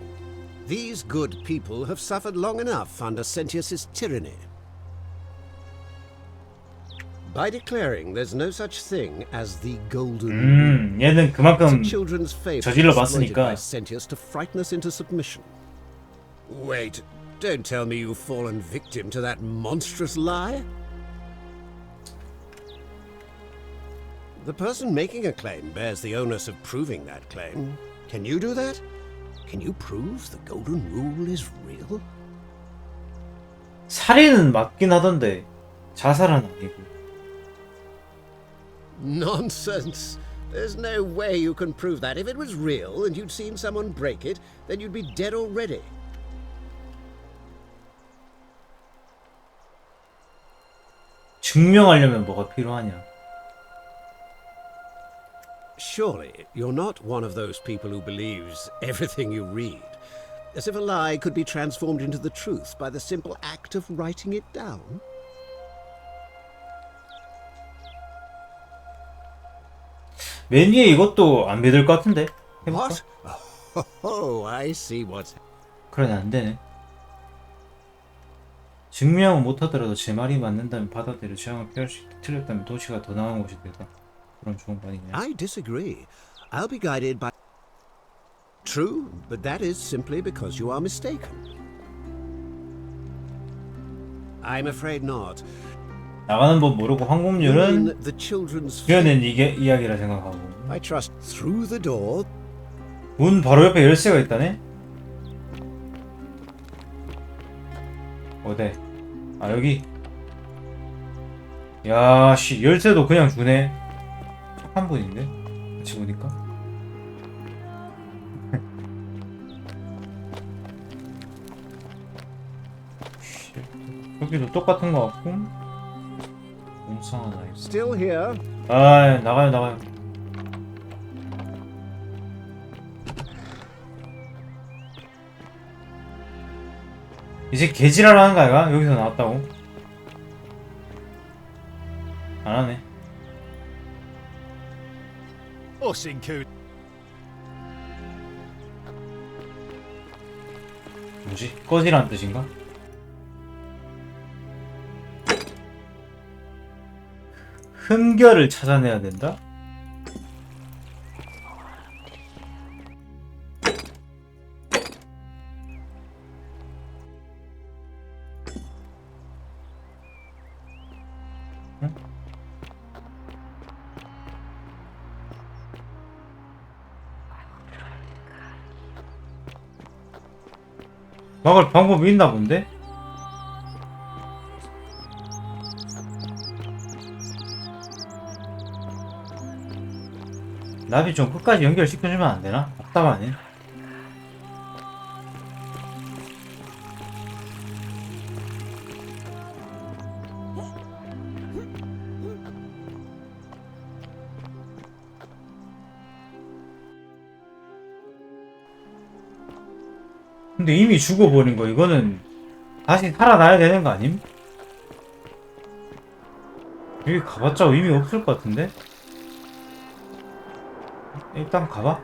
These good people have suffered long enough under Sentius's tyranny. By declaring there's no such thing as the golden rule, 얘는 그만큼 children's faith 저질러 exploited by 봤으니까. Sentius to frighten us into submission. Wait, don't tell me you've fallen victim to that monstrous lie? The person making a claim bears the onus of proving that claim. Can you do that? Can you prove the golden rule is real? 살인은 맞긴 하던데 자살은 아니고. Nonsense. There's no way you can prove that. If it was real and you'd seen someone break it, then you'd be dead already. 증명하려면 뭐가 필요하냐? Surely you're not one of those people who believes everything you read, as if a lie could be transformed into the truth by the simple act of writing it down? 맨 위에 이것도 안 믿을 것 같은데? 해볼까? What? Oh, I see what's... 그러네, 안 되네. 증명은 못하더라도 제 말이 맞는다면 받아들여 재앙을 피할 수 있다. 틀렸다면 도시가 더 나은 곳이 되다. 그런 좋은 거 아니냐? I disagree. I'll be guided by... True, but that is simply because you are mistaken. I'm afraid not. 나가는 법 모르고 황금률은 그려낸 이야기라 생각하고. I trust through the door. 문 바로 옆에 열쇠가 있다네? 어디? 아 여기. 야씨 열쇠도 그냥 주네. 착한 분인데? 같이 보니까. 여기도 똑같은 거 같고. 공상 하나 있어. Still here. 아 나가요. 이제 개지랄하는 거 아이가? 여기서 나왔다고? 안 하네. 뭐지? 꺼지라는 뜻인가? 흠결을 찾아내야 된다? 응? 막을 방법이 있나 본데? 나비 좀 끝까지 연결시켜주면 안 되나? 답답하네. 근데 이미 죽어버린 거 이거는 다시 살아나야 되는 거 아님? 여기 가봤자 의미 없을 것 같은데? 일단 가봐.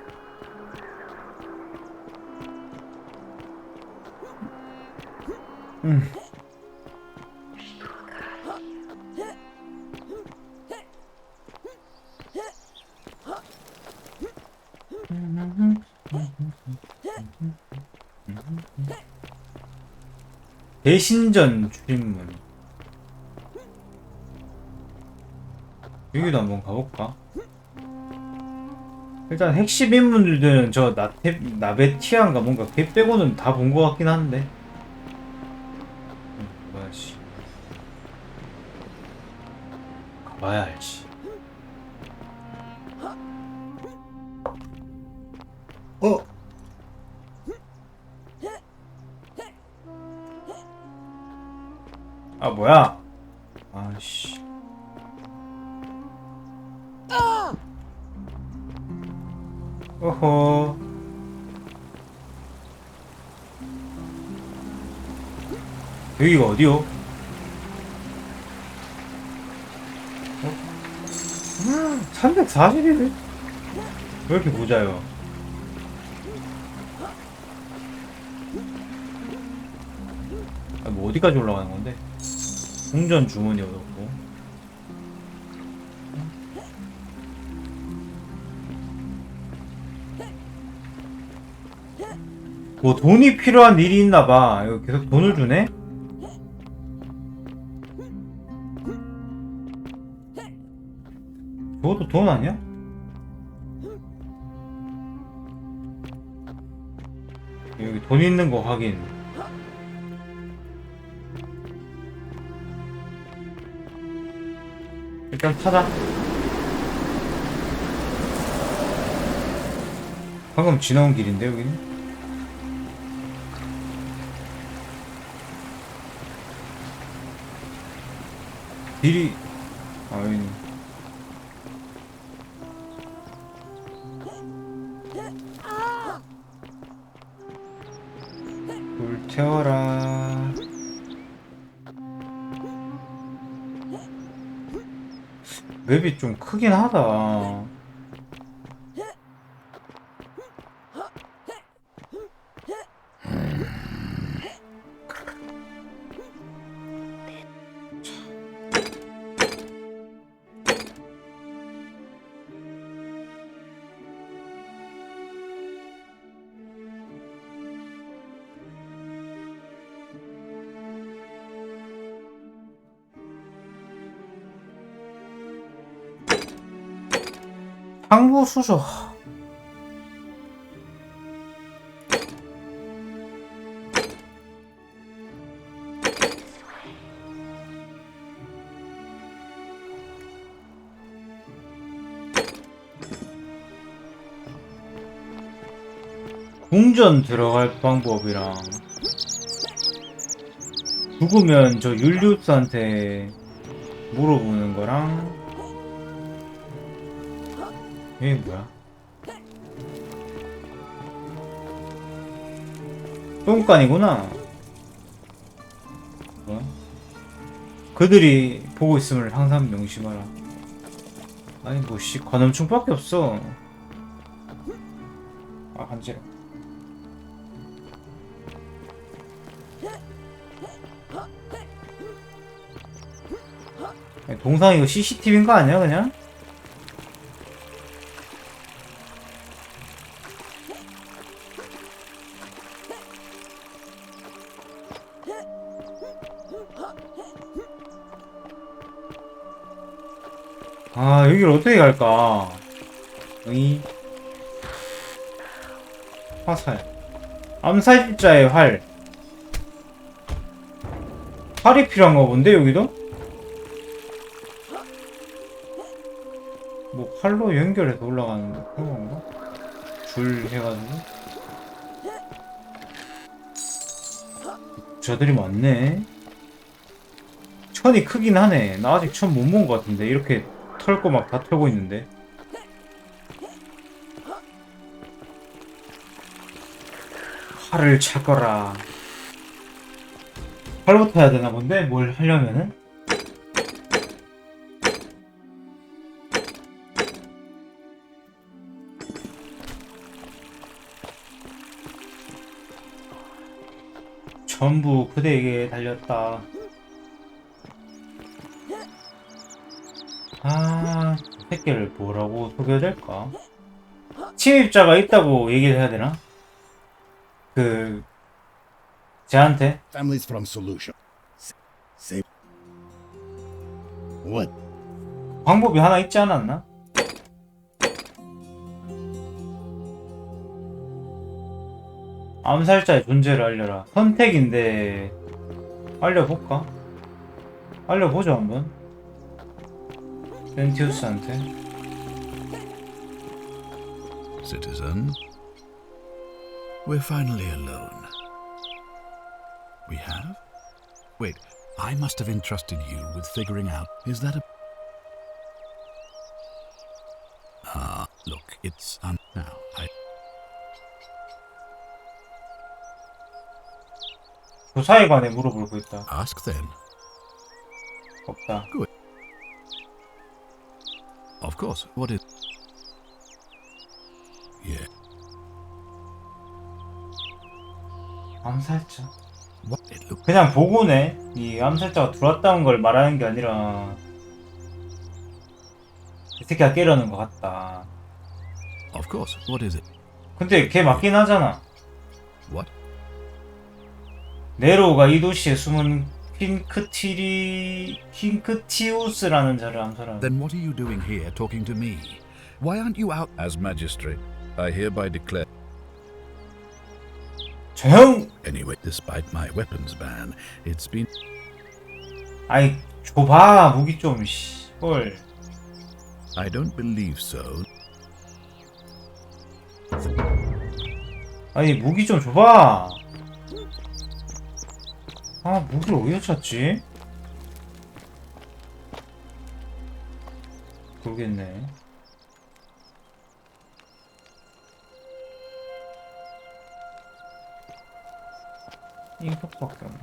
대신전 출입문. 여기도 한번 가볼까? 일단 핵심 인물들은 저 나베티안가 뭔가 걔 빼고는 다 본 것 같긴 한데. 뭐야씨. 가봐야 알지. 아 뭐야? 아씨. 어허. 여기가 어디요? 어? 340이네? 왜 이렇게 모자요? 아, 뭐 어디까지 올라가는 건데? 동전 주머니 얻었고. 뭐 돈이 필요한 일이 있나봐. 이거 계속 돈을 주네? 저것도 돈 아니야? 여기 돈 있는 거 확인. 일단 찾아. 방금 지나온 길인데 여기는? 길이 아니 불 태워라. 맵이 좀 크긴 하다. 항구 수저. 궁전 들어갈 방법이랑 죽으면 저 율리우스한테 물어보는 거랑 이게 뭐야? 똥간이구나. 뭐야? 그들이 보고 있음을 항상 명심하라. 아니 뭐 씨 관음충밖에 없어. 아 간지러. 동상 이거 CCTV인가 아니야 그냥? 아 여기를 어떻게 갈까? 이 화살 암살자의 활. 활이 필요한가 본데 여기도? 뭐 활로 연결해서 올라가는 그런 건가? 줄 해가지고 저들이 많네. 천이 크긴 하네. 나 아직 천 못 모은 것 같은데 이렇게 털고 막 다 털고 있는데. 활을 찾거라. 활부터 해야 되나 본데 뭘 하려면은? 전부 그대에게 달렸다. 아, 새끼를 뭐라고 소개해야 될까? 침입자가 있다고 얘기를 해야 되나? 쟤한테? Families from solution. Say what? 방법이 하나 있지 않았나? 암살자의 존재를 알려라. 선택인데 알려볼까? 알려보죠 한번. 센티우스한테. Citizen, we're finally alone. We have? Wait, I must have entrusted you with figuring out. Is that a... look, it's now. 조사에 관해 물어볼 거 있다. Ask then. 없다. Good. Of course. What is? Yeah. 암살자. What it look? 그냥 보고네. 이 암살자가 들어왔다는 걸 말하는 게 아니라 이 새끼가 깨려는 것 같다. Of course. What is it? 근데 걔 맞긴 하잖아. What? 네로가 이 도시에 숨은 킹크티우스라는 자를 암살한. Then what are you doing here talking to me? Why aren't you out? As magistrate, I hereby declare. 조용! Anyway, despite my weapons ban, it's been. 아이 줘봐 무기 좀 씨. I don't believe so. 아니 무기 좀 줘봐. 아 무기를 어디서 찾지? 모르겠네. 이것밖에 없네.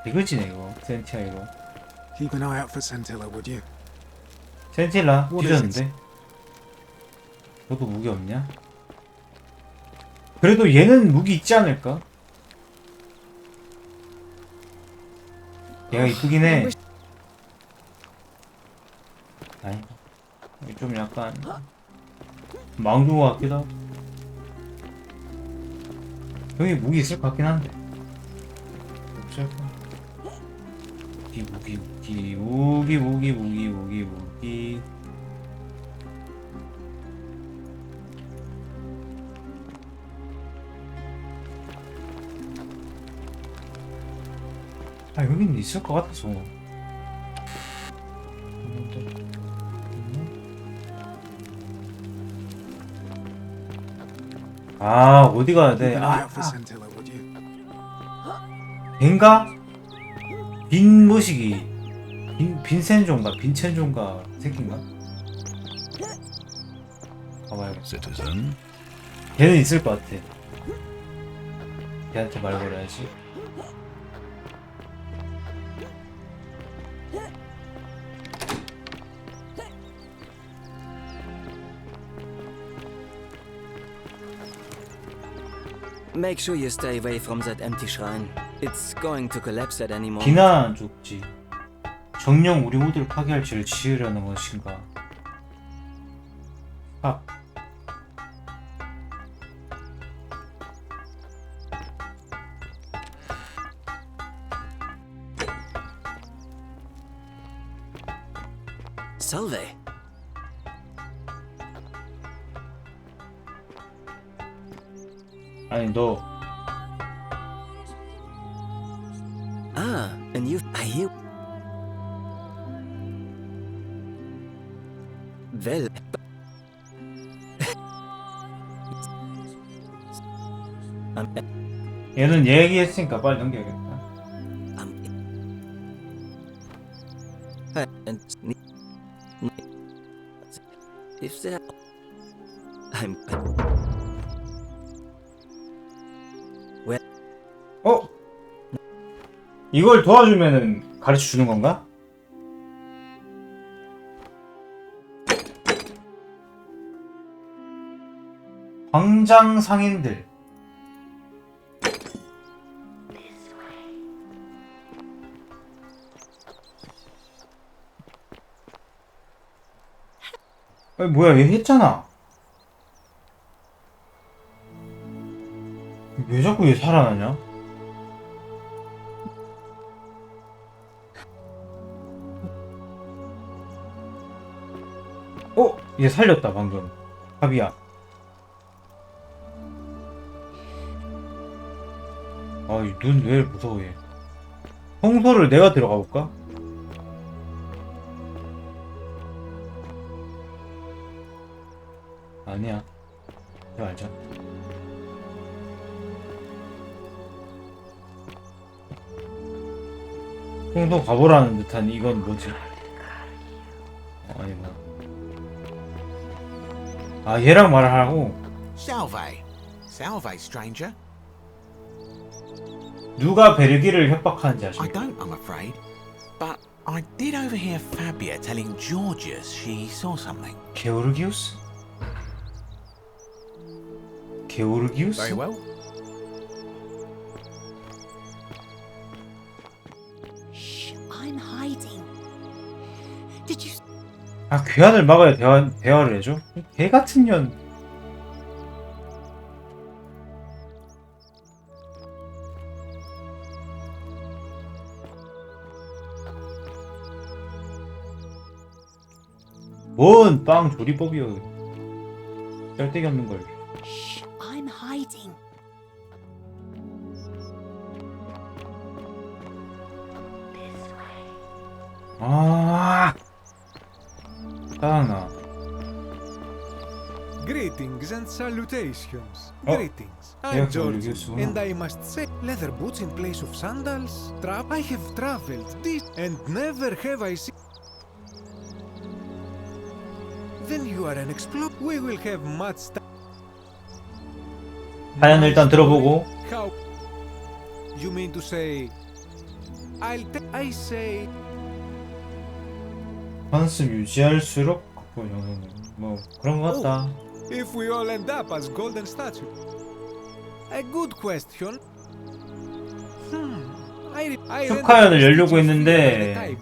이거지네 이거. 센티아 이거. Keep an eye out for Scintilla, would you? 센틸라 뒤졌는데. 너도 무기 없냐? 그래도 얘는 무기 있지 않을까? 얘가 이쁘긴 해. 아니, 좀 약간 망둥어 같기도 하고. 여기 무기 있을 것 같긴 한데. 없을까? 무기. 아 여긴 있을 것 같아서. 아 어디 가야 돼? 벤가? 빈 뭐시기? 빈센종가? 빈첸종가 새끼인가? 가봐야겠어. 걔는 있을 것 같아. 걔한테 말 걸어야지. Make sure you stay away from that empty shrine. It's going to collapse at any moment. 비난 쪽지. 정령 우리 모두를 파괴할 죄를 지으려는 것인가? 아. Salve. 아니 너. Ah, and you are you. Well. 얘는 얘기했으니까 빨리 넘겨야겠다. If there, I'm. Well. 어? 이걸 도와주면은 가르쳐 주는 건가? 광장 상인들. 아니 뭐야 얘 했잖아. 왜 자꾸 얘 살아나냐? 어? 얘 살렸다 방금. 합이야. 아이 눈 왜 무서워 얘. 청소를 내가 들어가 볼까? 아니야. 이거 알자. 청소 가보라는 듯한 이건 뭐지? 아니구나. 아 얘랑 말을 하라고? Salve. Salve, stranger. 누가 베르기를 협박하는지 I 아십니까? don't, I'm afraid. But I did overhear Fabia telling Georgius she saw something. 게오르기우스? 게오르기우스? Very well. I'm hiding. Did you? 아 괴한을 막아야 대화를 해줘? 개 같은 년. 뭔 빵 조리법이여. 짤데기 없는 걸. I'm hiding. 아, 짜증나. Greetings and salutations. Oh. Greetings. Yeah, I'm George, George. and I must say, leather boots in place of sandals. I have traveled this, and never have I seen. Then you are an explorer. We will have much time. 사연 일단 들어보고. How? You mean to say? I say. 관습 유지할수록 뭐 그런 것 같다. If we all end up as golden statue. A good question. 축하연을 열려고 했는데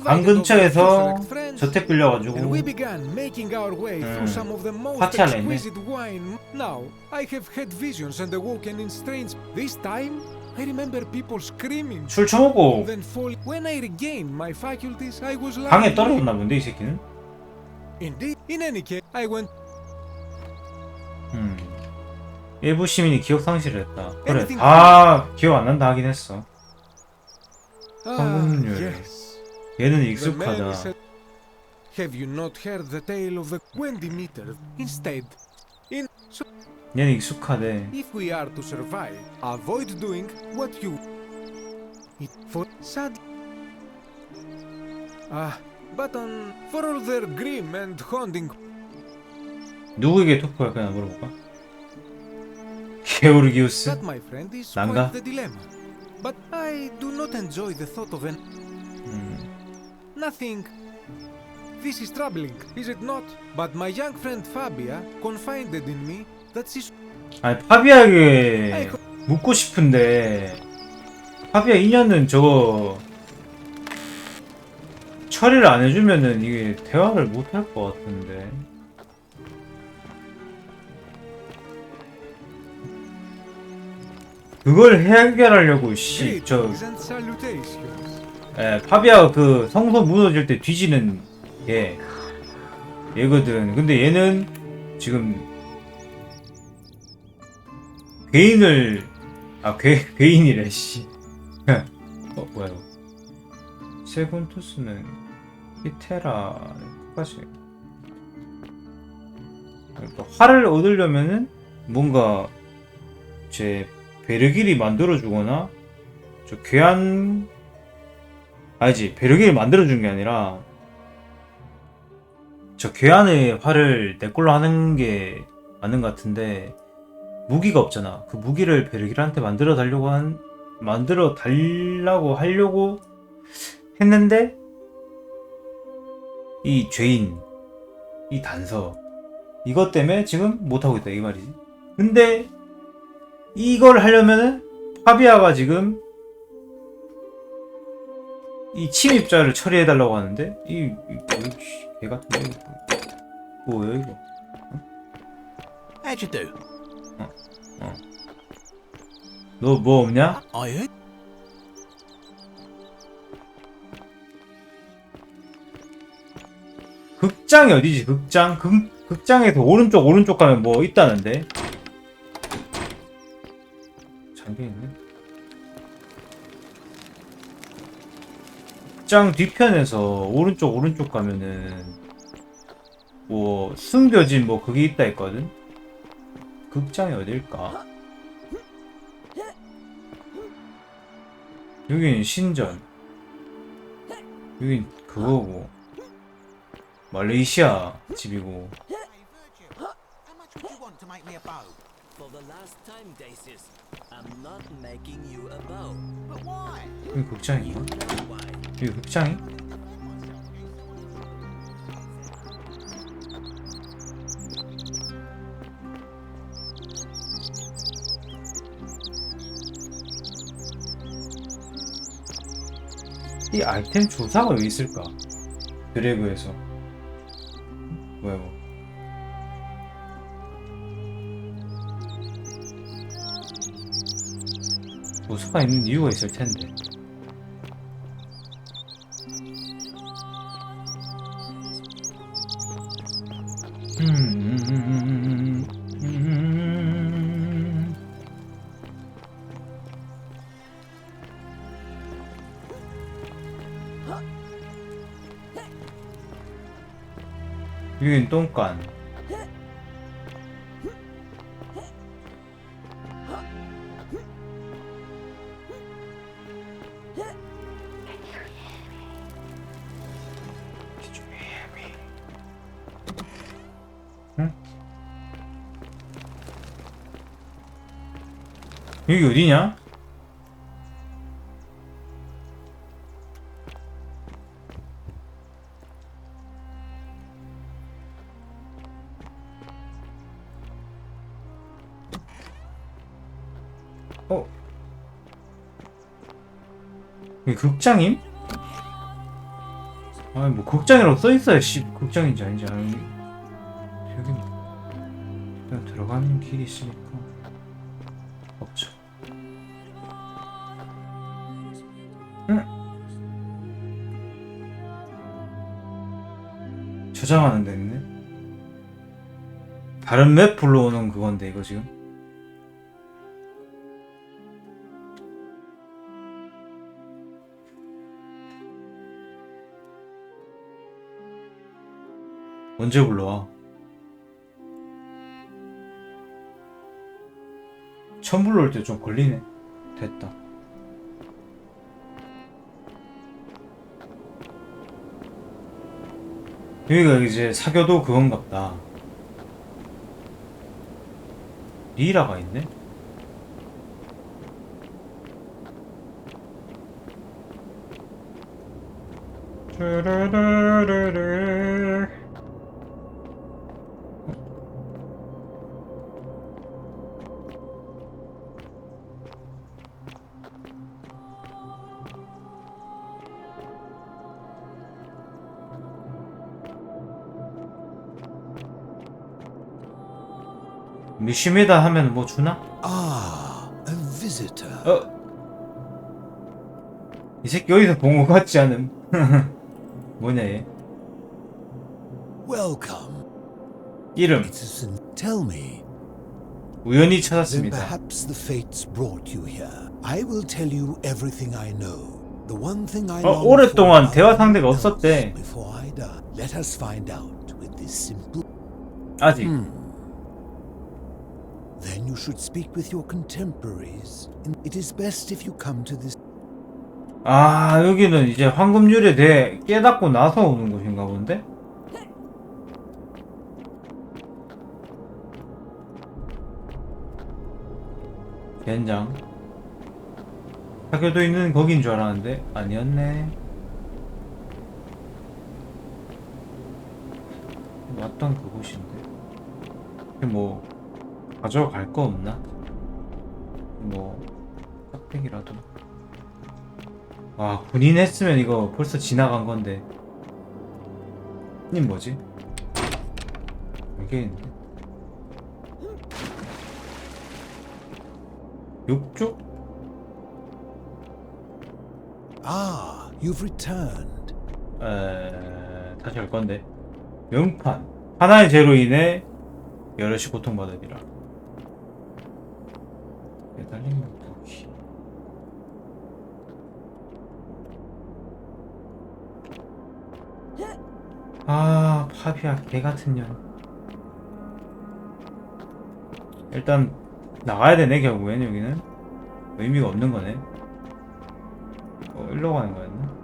강 근처에서 저택 빌려가지고 파티할라 했네. Now I have had visions and awoken in strange. This time I remember people screaming. 술 처먹고 When I regained my faculties, I was 강에 떨어졌나 본데 이 새끼는. Indeed. In any case, I went. 일부 시민이 기억 상실을 했다. 그래, 다 기억 안 난다 하긴 했어. 황금률. 얘는 익숙하다. Have you not heard the tale of the 20 meters? Instead, 얘는 익숙하대. if we are to survive, avoid doing what you. For sad. But for all their grim and haunting. 누구에게 투표할 거냐 물어볼까? 게오르기우스? That, my friend, is 난가? quite the dilemma. But I do not enjoy the thought of an. Nothing. This is troubling, is it not? But my young friend Fabia confided in me that she. 아니 파비아에게 묻고 싶은데 파비아 2년은 저거 처리를 안 해주면은 이게 대화를 못 할 것 같은데. 그걸 해결하려고 파비아가 그 성소 무너질 때 뒤지는 얘거든. 근데 얘는 지금 괴인이래 씨. 뭐야 이거. 세곤투스는 히테라 끝까지. 그러니까 활을 얻으려면은 뭔가 제 베르길이 만들어주거나 저 괴한 아니지 베르길이 만들어준 게 아니라 저 괴한의 활을 내 걸로 하는 게 맞는 것 같은데 무기가 없잖아. 그 무기를 베르길한테 만들어 달라고 하려고 했는데 이 죄인 이 단서 이것 때문에 지금 못하고 있다 이 말이지. 근데 이걸 하려면은 파비아가 지금 이 침입자를 처리해달라고 하는데 이 개 같은데 뭐야 이거? How'd you do? 너 뭐 없냐? I heard. 극장이 어디지? 극장? 극장에서 오른쪽 가면 뭐 있다는데? 잠겨있네. 극장 뒤편에서 오른쪽 가면은 뭐 숨겨진 뭐 그게 있다 했거든? 극장이 어딜까? 여긴 신전, 여긴 그거고 말레이시아 집이고. For the last time, Dacius, I'm not making you a bow. But why? 여기 극장이야? 여기 극장이? 이 아이템 조사가 왜 있을까? 드래그에서 뭐야 뭐 조사가 있는 이유가 있을 텐데. 여긴 똥간. 응? 여기 어디냐? 이게 극장임? 아니 뭐 극장이라고 써있어야 씨 극장인지 아닌지 아니 여기 그냥 들어가는 길이 있으니까 없죠. 응? 저장하는 데 있네. 다른 맵 불러오는 그건데 이거 지금 언제 불러와? 처음 불러올 때 좀 걸리네. 됐다. 여기가 이제 사교도 그건갑다. 리라가 있네? 미시메다 하면 뭐 주나? Ah, a visitor. 이 새끼 어디서 본 것 같지 않음? 뭐냐 얘? Welcome. 이름. Tell me. 우연히 Then 찾았습니다. perhaps the fates brought you here. I will tell you everything I know. The one thing I 오랫동안 대화 상대가 없었대. before I die. Let us find out with this simple. 아직. Then you should speak with your contemporaries. It is best if you come to this. 아 여기는 이제 황금률에 대해 깨닫고 나서 오는 곳인가 본데? 젠장. 사교도 있는 거긴 줄 알았는데 아니었네. 왔던 그곳인데 뭐 가져갈 거 없나? 뭐 깍대기라도. 아 군인 했으면 이거 벌써 지나간 건데. 이 뭐지? 이게 있는데. 욕조? Ah, you've returned. 다시 할 건데. 명판. 하나의 죄로 인해 여럿이 고통받으리라. 매달린 무기. 아, 파비아 개같은 년. 일단 나가야 되네 결국엔. 여기는 의미가 없는 거네. 일로 가는 거였나?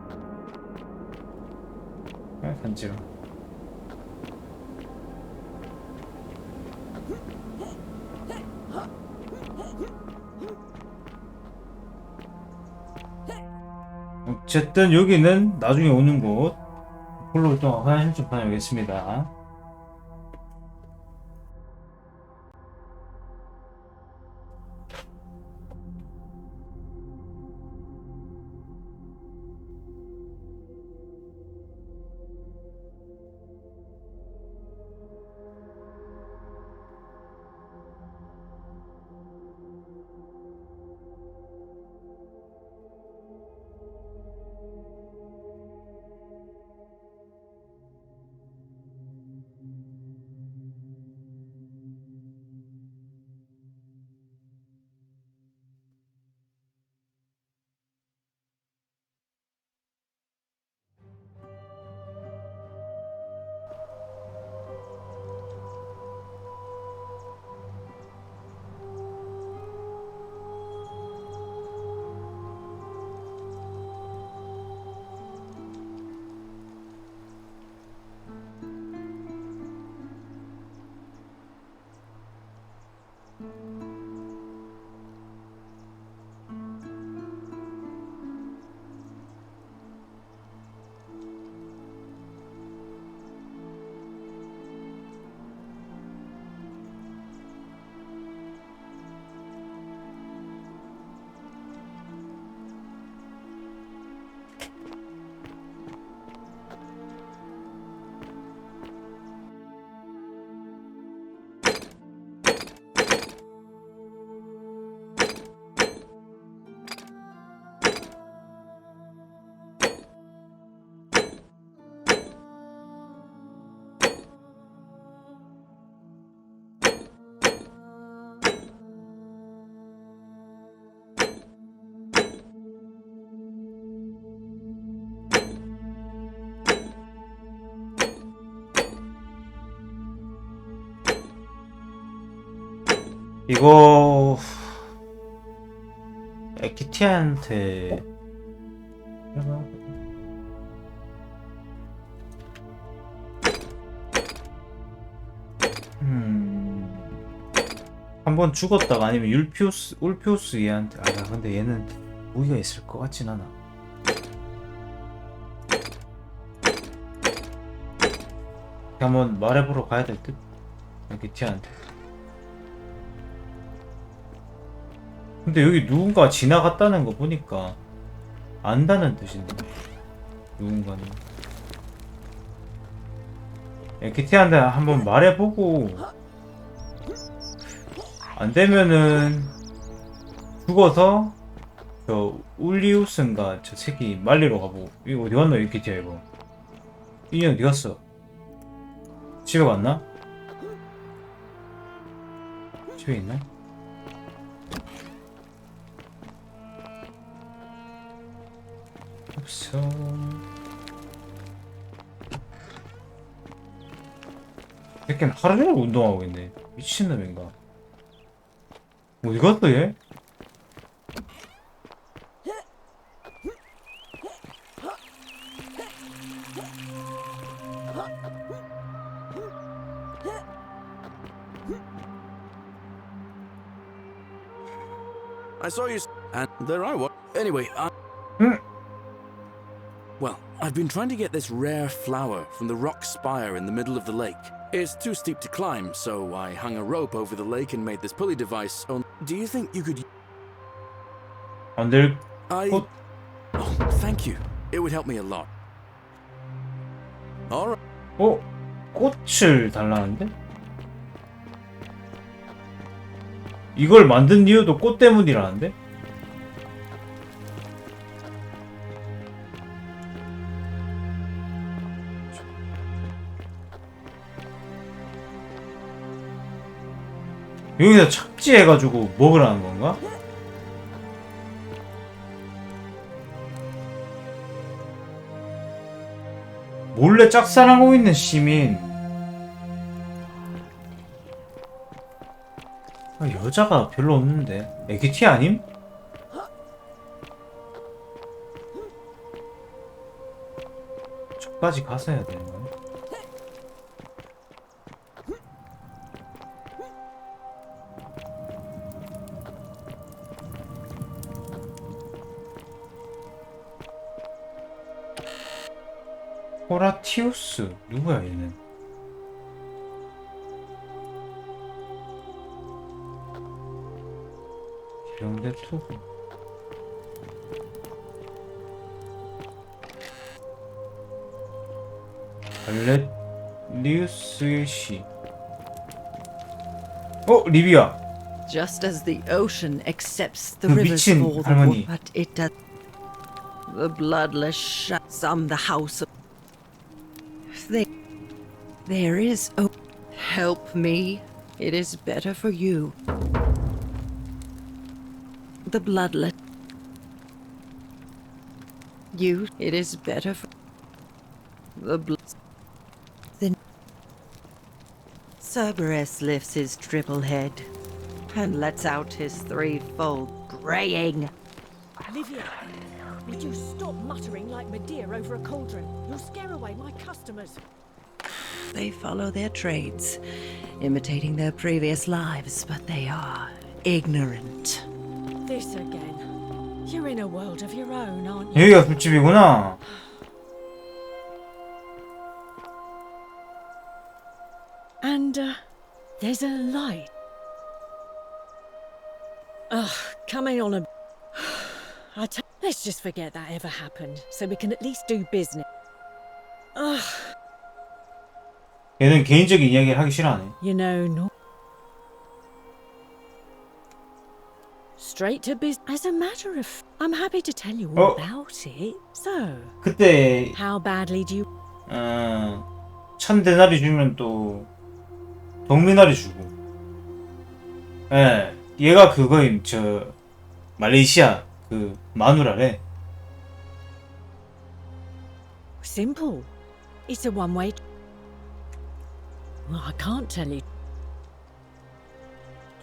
아, 간지러. 어쨌든 여기는 나중에 오는 곳. 홀로 동안 화장실 좀 다녀오겠습니다. 이거 에키티한테 한번 죽었다가 아니면 울피우스 얘한테 근데 얘는 무기가 있을 것 같진 않아. 한번 말해보러 가야 될 듯? 에키티한테. 근데 여기 누군가 지나갔다는 거 보니까 안다는 뜻인데 누군가는 에키티한테 한번 말해보고 안되면은 죽어서 저 울리우스인가 저 새끼 말리러 가보고. 이거 어디갔노 에키티야 이거. 이년 어디갔어? 집에 갔나? 집에 있나? 없어. 새끼는 하루 종일 운동하고 있네. 미친놈인가? 어디 갔어 얘? I saw you, and there I was. Anyway, well, I've been trying to get this rare flower from the rock spire in the middle of the lake. It's too steep to climb, so I hung a rope over the lake and made this pulley device. Do you think you could? Oh, thank you. It would help me a lot. All right. 꽃을 달라는데? 이걸 만든 이유도 꽃 때문이라는데? 여기서 착지해가지고 먹으라는 건가? 몰래 짝사랑하고 있는 시민. 여자가 별로 없는데 에기티 아님? 저까지 가서 해야 되는 거야? 호라티우스 누구야 얘는? 기령대 투구. 발레리우스의 시. 리비아. Just as the ocean accepts the rivers 미친 for the 할머니. but it does. The bloodless some the house of. There is help me. It is better for you. The bloodlet. You. It is better for the blood. Then Cerberus lifts his triple head and lets out his threefold braying. Olivia, would you stop muttering like Medea over a cauldron? You'll scare away my customers. They follow their trades, imitating their previous lives, but they are ignorant. This again. You're in a world of your own, aren't you? 여기가 술집이구나. And there's a light. Coming on a. Let's just forget that ever happened, so we can at least do business. 얘는 개인적인 이야기를 하기 싫어하네. You know, no. Straight to business. As a matter of, I'm happy to tell you all about it. So. 그때. How badly do you? 1000데나리 주면 또 동미나리 주고. 예, 얘가 그거임. 저 말레이시아 그 마누라래. Simple. It's a one-way. Well, I can't tell you.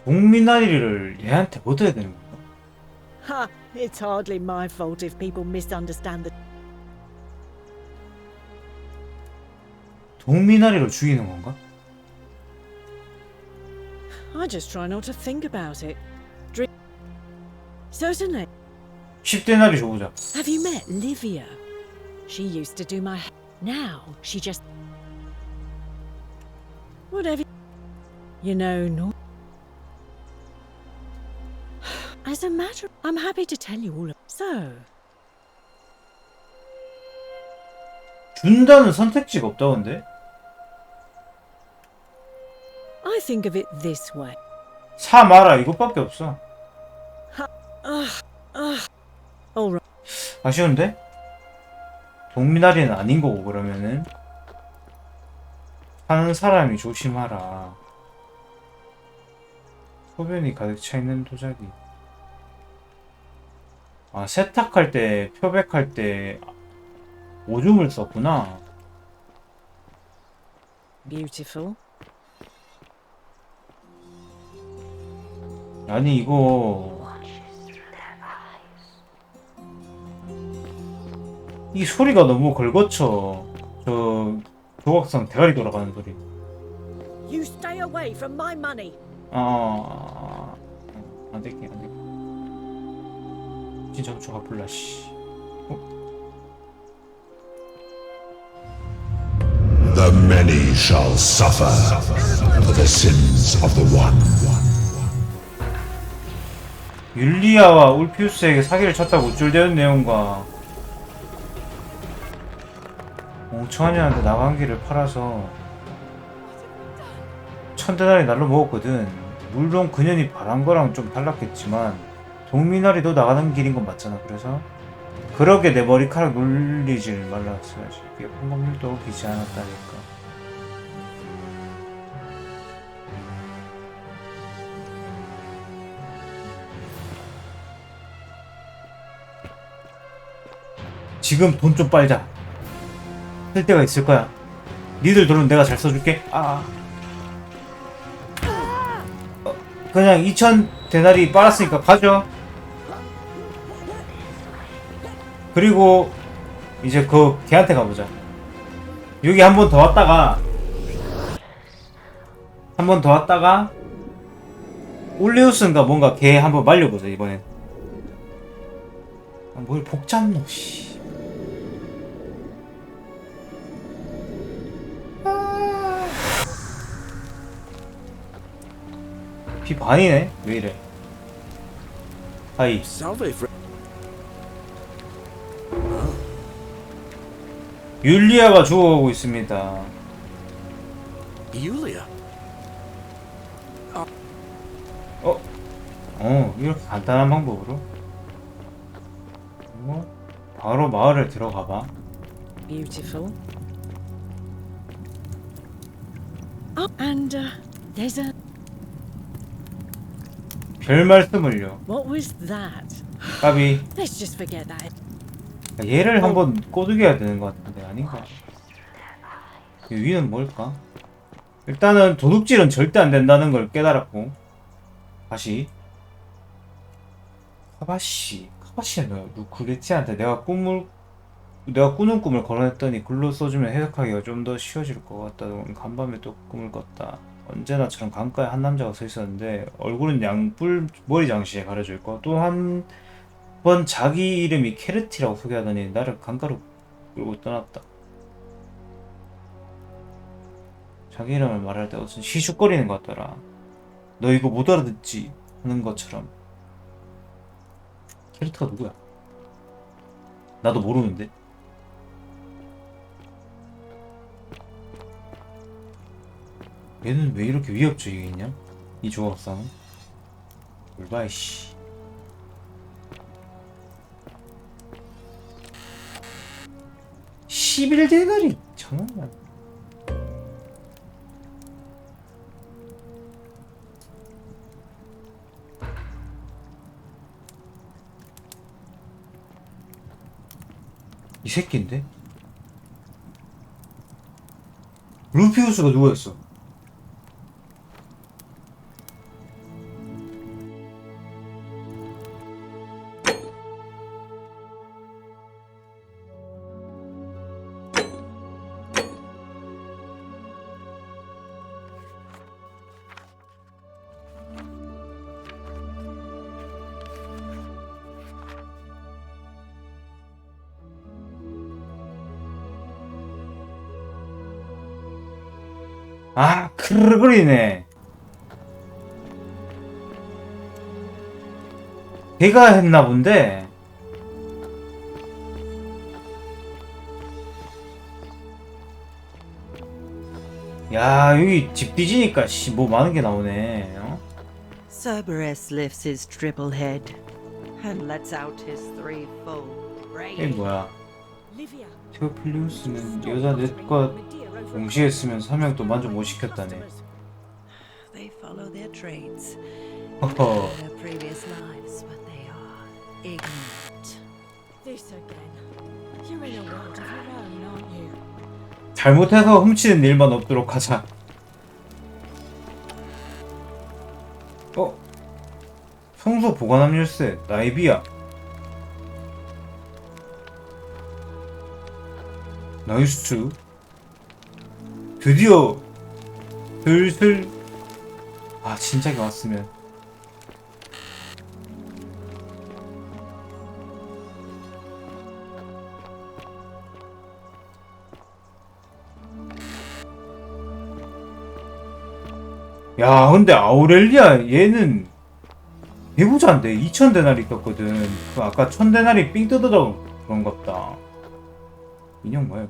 동미나리를 얘한테 얻어야 되는 건가? Ha! It's hardly my fault if people misunderstand the. 동미나리로 죽이는 건가? I just try not to think about it. Drink. Certainly. 10데나리 줘보자. Have you met Livia? She used to do my hair. Now she just. Whatever. You know, no. As a matter, I'm happy to tell you all. So. 준다는 선택지가 없다던데? I think of it this way. 사 마라 이것밖에 없어. All right. 아쉬운데? 동미나리는 아닌 거고 그러면은 사는 사람이 조심하라. 소변이 가득 차 있는 도자기. 아 세탁할 때 표백할 때 오줌을 썼구나. Beautiful. 아니 이거 이 소리가 너무 걸거쳐. 저 조각상 대가리 돌아가는 소리. You stay away from my money. 안 될게 안 될게. 진짜 조각 불라 씨. The many shall suffer for the sins of the one. 율리아와 울피우스에게 사기를 쳤다고 우쭐대는 내용과 멍청한년한테 나간 길을 팔아서 1000데나리 날로 먹었거든. 물론 그년이 바란 거랑 좀 달랐겠지만 동미나리도 나가는 길인 건 맞잖아. 그래서 그러게 내 머리카락 눌리질 말랐어야지. 그게 황금률도 기지 않았다니까. 지금 돈 좀 빨자. 쓸 때가 있을 거야. 니들 돈은 내가 잘 써줄게. 그냥 2000데나리 빨았으니까 가져. 그리고 이제 그 걔한테 가보자. 여기 한 번 더 왔다가 올레우스인가 뭔가 걔 한번 말려보자 이번엔. 뭘 복잡노 씨. 비 반이네? 왜 이래? 하이. 율리아가 죽어가고 있습니다. 율리아? 이렇게 간단한 방법으로? 바로 마을에 들어가봐. Beautiful. And there's a. 별 말씀을요. What was that? 까비. Let's just forget that. 얘를 한번 꼬드겨야 되는 것 같은데 아닌가? 이 위는 뭘까? 일단은 도둑질은 절대 안 된다는 걸 깨달았고. 다시 카바시는 루크레치한테 내가 꾸는 꿈을 걸어냈더니 글로 써주면 해석하기가 좀 더 쉬워질 것 같다던 간밤에 또 꿈을 꿨다. 언제나처럼 강가에 한 남자가 서 있었는데 얼굴은 양뿔 머리 장식에 가려져 있고 또 한 번 자기 이름이 케르티라고 소개하더니 나를 강가로 끌고 떠났다. 자기 이름을 말할 때 어떤 시죽거리는 것 같더라. 너 이거 못 알아듣지? 하는 것처럼. 캐릭터가 누구야? 나도 모르는데. 얘는 왜 이렇게 위협적이게 있냐? 이 조각상은? 뭘봐 이씨. (11대가리) 장난이야. 이 새끼인데? 루피우스가 누구였어? 아, 크르그리네. 걔가 했나 본데. 야, 여기 집 뒤지니까 씨, 뭐 많은 게 나오네. 어? Cerberus lifts his triple head and lets out his threefold 이게 rage. 뭐야? 테오필리우스는 여자 넷과 동시에 쓰면 사명도 만족 못 시켰다네. They follow their trades, 허허. their previous lives, but they are ignorant. This again. You're in a world of your own, aren't you? 잘못해서 훔치는 일만 없도록 하자. 성소 보관함 열쇠 나이비야. 나이스. 드디어 슬슬 진작에 왔으면. 야, 근데 아우렐리아 얘는 배부자인데 2000데나리 떴거든. 그 아까 1000데나리 삥 뜯어서 그런갑다. 인형 뭐야?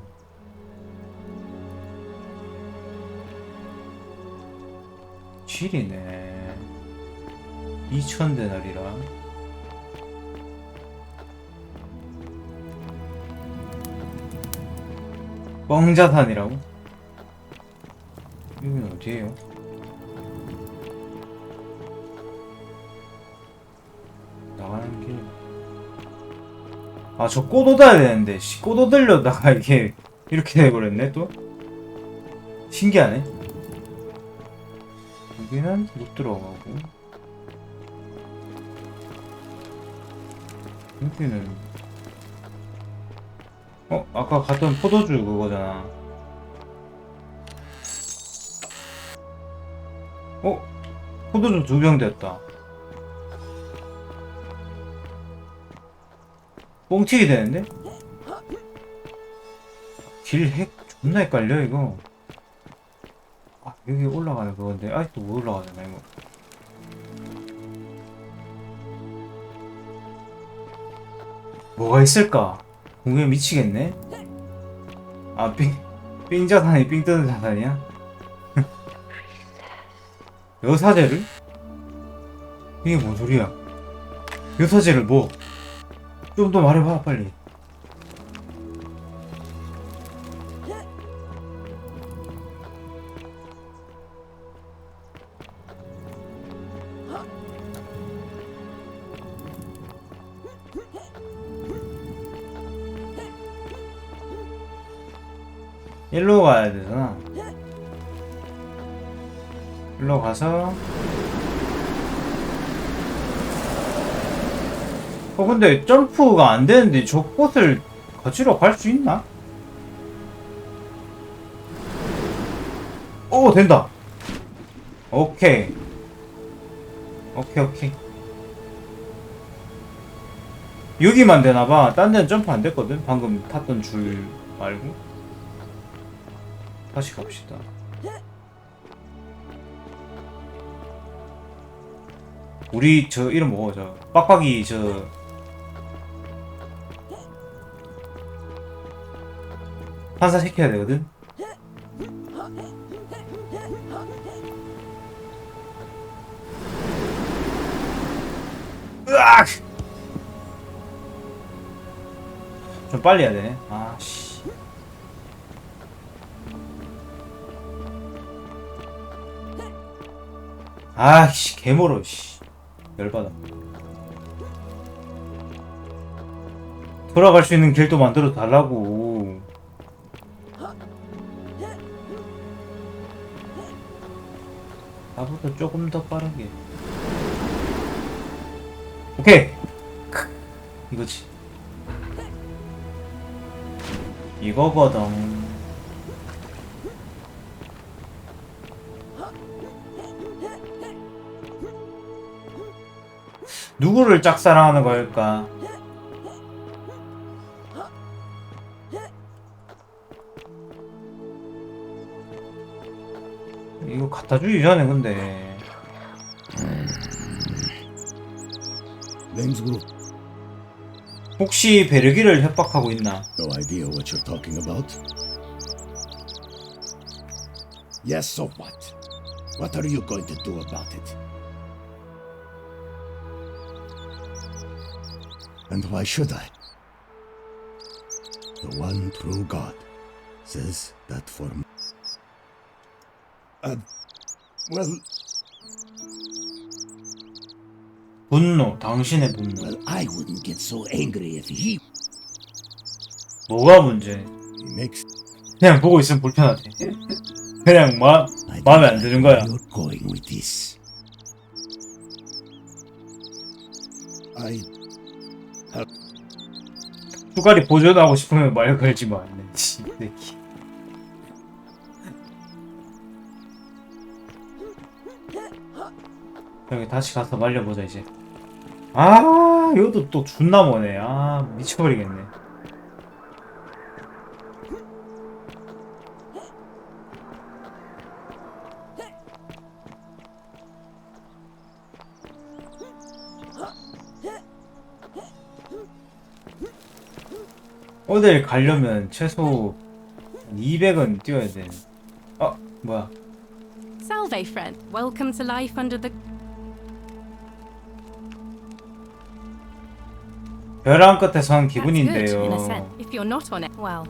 칠이네. 2000데나리라. 뻥자산이라고? 여기는 어디에요? 나가는 길. 저 꽃 얻어야 되는데, 꽃 얻으려다가 이게 이렇게 돼버렸네, 또? 신기하네. 여기는 못 들어가고. 여기는. 아까 갔던 포도주 그거잖아. 포도주 2병 됐다. 뻥튀기 되는데? 길 핵 존나 헷갈려 이거. 여기 올라가는 그건데 아직도 못 올라가잖아 이거. 뭐가 있을까? 공개 미치겠네? 삥자산이 삥 뜨는 자산이야? 여사제를? 이게 뭔 소리야? 여사제를 뭐? 좀 더 말해봐 빨리. 일로 가야 되잖아. 일로 가서 근데 점프가 안 되는데 저 꽃을 가지러 갈 수 있나? 된다. 오케이. 여기만 되나봐. 딴 데는 점프 안 됐거든. 방금 탔던 줄 말고. 다시 갑시다. 우리 저 이름 뭐고 저 빡빡이 저 환사시켜야 되거든? 으악! 좀 빨리 해야 되네. 아씨. 아씨, 개멀어, 씨. 열받아. 돌아갈 수 있는 길도 만들어 달라고. 나보다 조금 더 빠르게. 오케이. 이거지. 이거거든. 누구를 짝사랑하는 걸까? 이거 갖다 주기 전에 근데 Name's Group. 혹시 베르기를 협박하고 있나? No idea what you're talking about. Yes, so what? What are you going to do about it? And why should I? The one true God says that for me. Well, 분노, 당신의 분노. well, I wouldn't get so angry if he 뭐가 문제? makes 그냥 보고 있으면 불편하대. 그냥 마음에 안 드는 거야. you're going with this. I 뚜가리 보존하고 싶으면 말 걸지 마. 이 새끼. 여기 다시 가서 말려보자 이제. 아, 이것도 또 존나 머네. 아, 미쳐버리겠네. 어딜 가려면 최소 200은 뛰어야 돼. 뭐야? Salve, friend. Welcome to life under the. 벼랑 끝에 선 That's good, in a 기분인데요. sense. If you're not on it, well,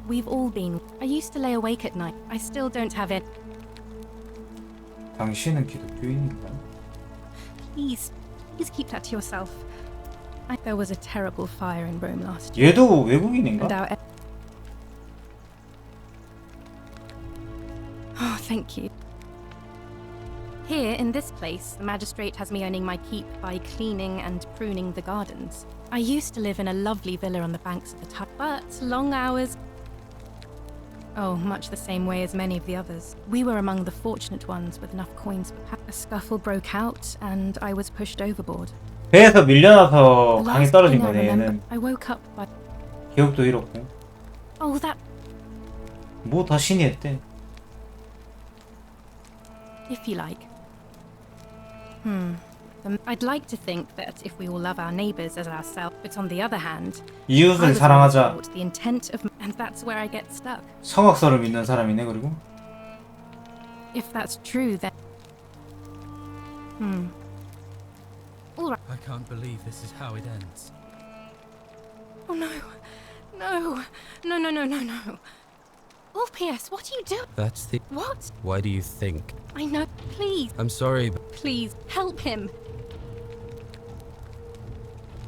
we've all been. I used to lay awake at night. I still don't have it. 당신은 기독교인인가? Please keep that to yourself. There was a terrible fire in Rome last year. 얘도 외국인인가? And our... Oh, thank you. Here, in this place, the magistrate has me earning my keep by cleaning and pruning the gardens. I used to live in a lovely villa on the banks of the Tyne, but long hours... Oh, much the same way as many of the others. We were among the fortunate ones with enough coins for a scuffle broke out, and I was pushed overboard. 배에서 밀려나서 The 강에 last 떨어진 thing I 거네 remember, 얘는. I woke up by... 기억도 잃었고. Oh, that... 뭐 다 신이 했대. If you like. I'd like to think that if we all love our neighbours as ourselves, but on the other hand, 이웃을 I was 사랑하자. taught the intent of, and that's where I get stuck. 성악설을 믿는 사람이네 그리고. If that's true, then all right. I can't believe this is how it ends. Oh no, no, no, no, no, no, no. Orpheus, what are you doing? That's the... What? Why do you think? I know. Please, I'm sorry, but... please help him.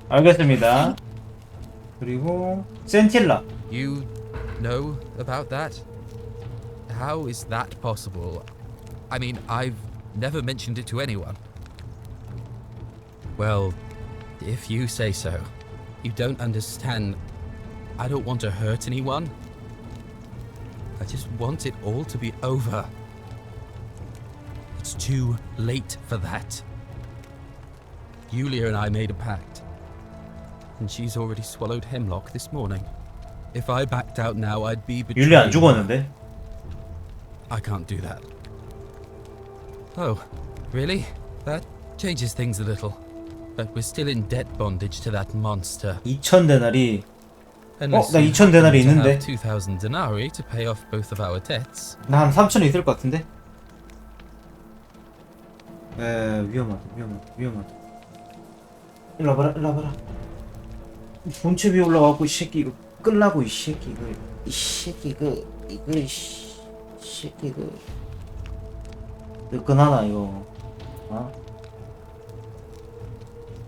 알겠습니다. 그리고 센틸라. You know about that? How is that possible? I mean, I've never mentioned it to anyone. Well, if you say so. You don't understand. I don't want to hurt anyone. I just want it all to be over. It's too late for that. Yulia and I made a pact. And she's already swallowed hemlock this morning. If I backed out now, I'd be betrayed. 율리 안 죽었는데? I can't do that. Oh, really? That changes things a little. But we're still in debt bondage to that monster. 2,000 데나리. 나 Unless 2,000 데나리 you happen to 있는데. have 2,000 denarii to pay off both of our debts. 나 한 3,000 있을 것 같은데? 위험하다. 일로 와봐라. 본체 위에 올라가고 이 새끼 이거 끌라고 이 새끼 이거 뜨끈하나 이거.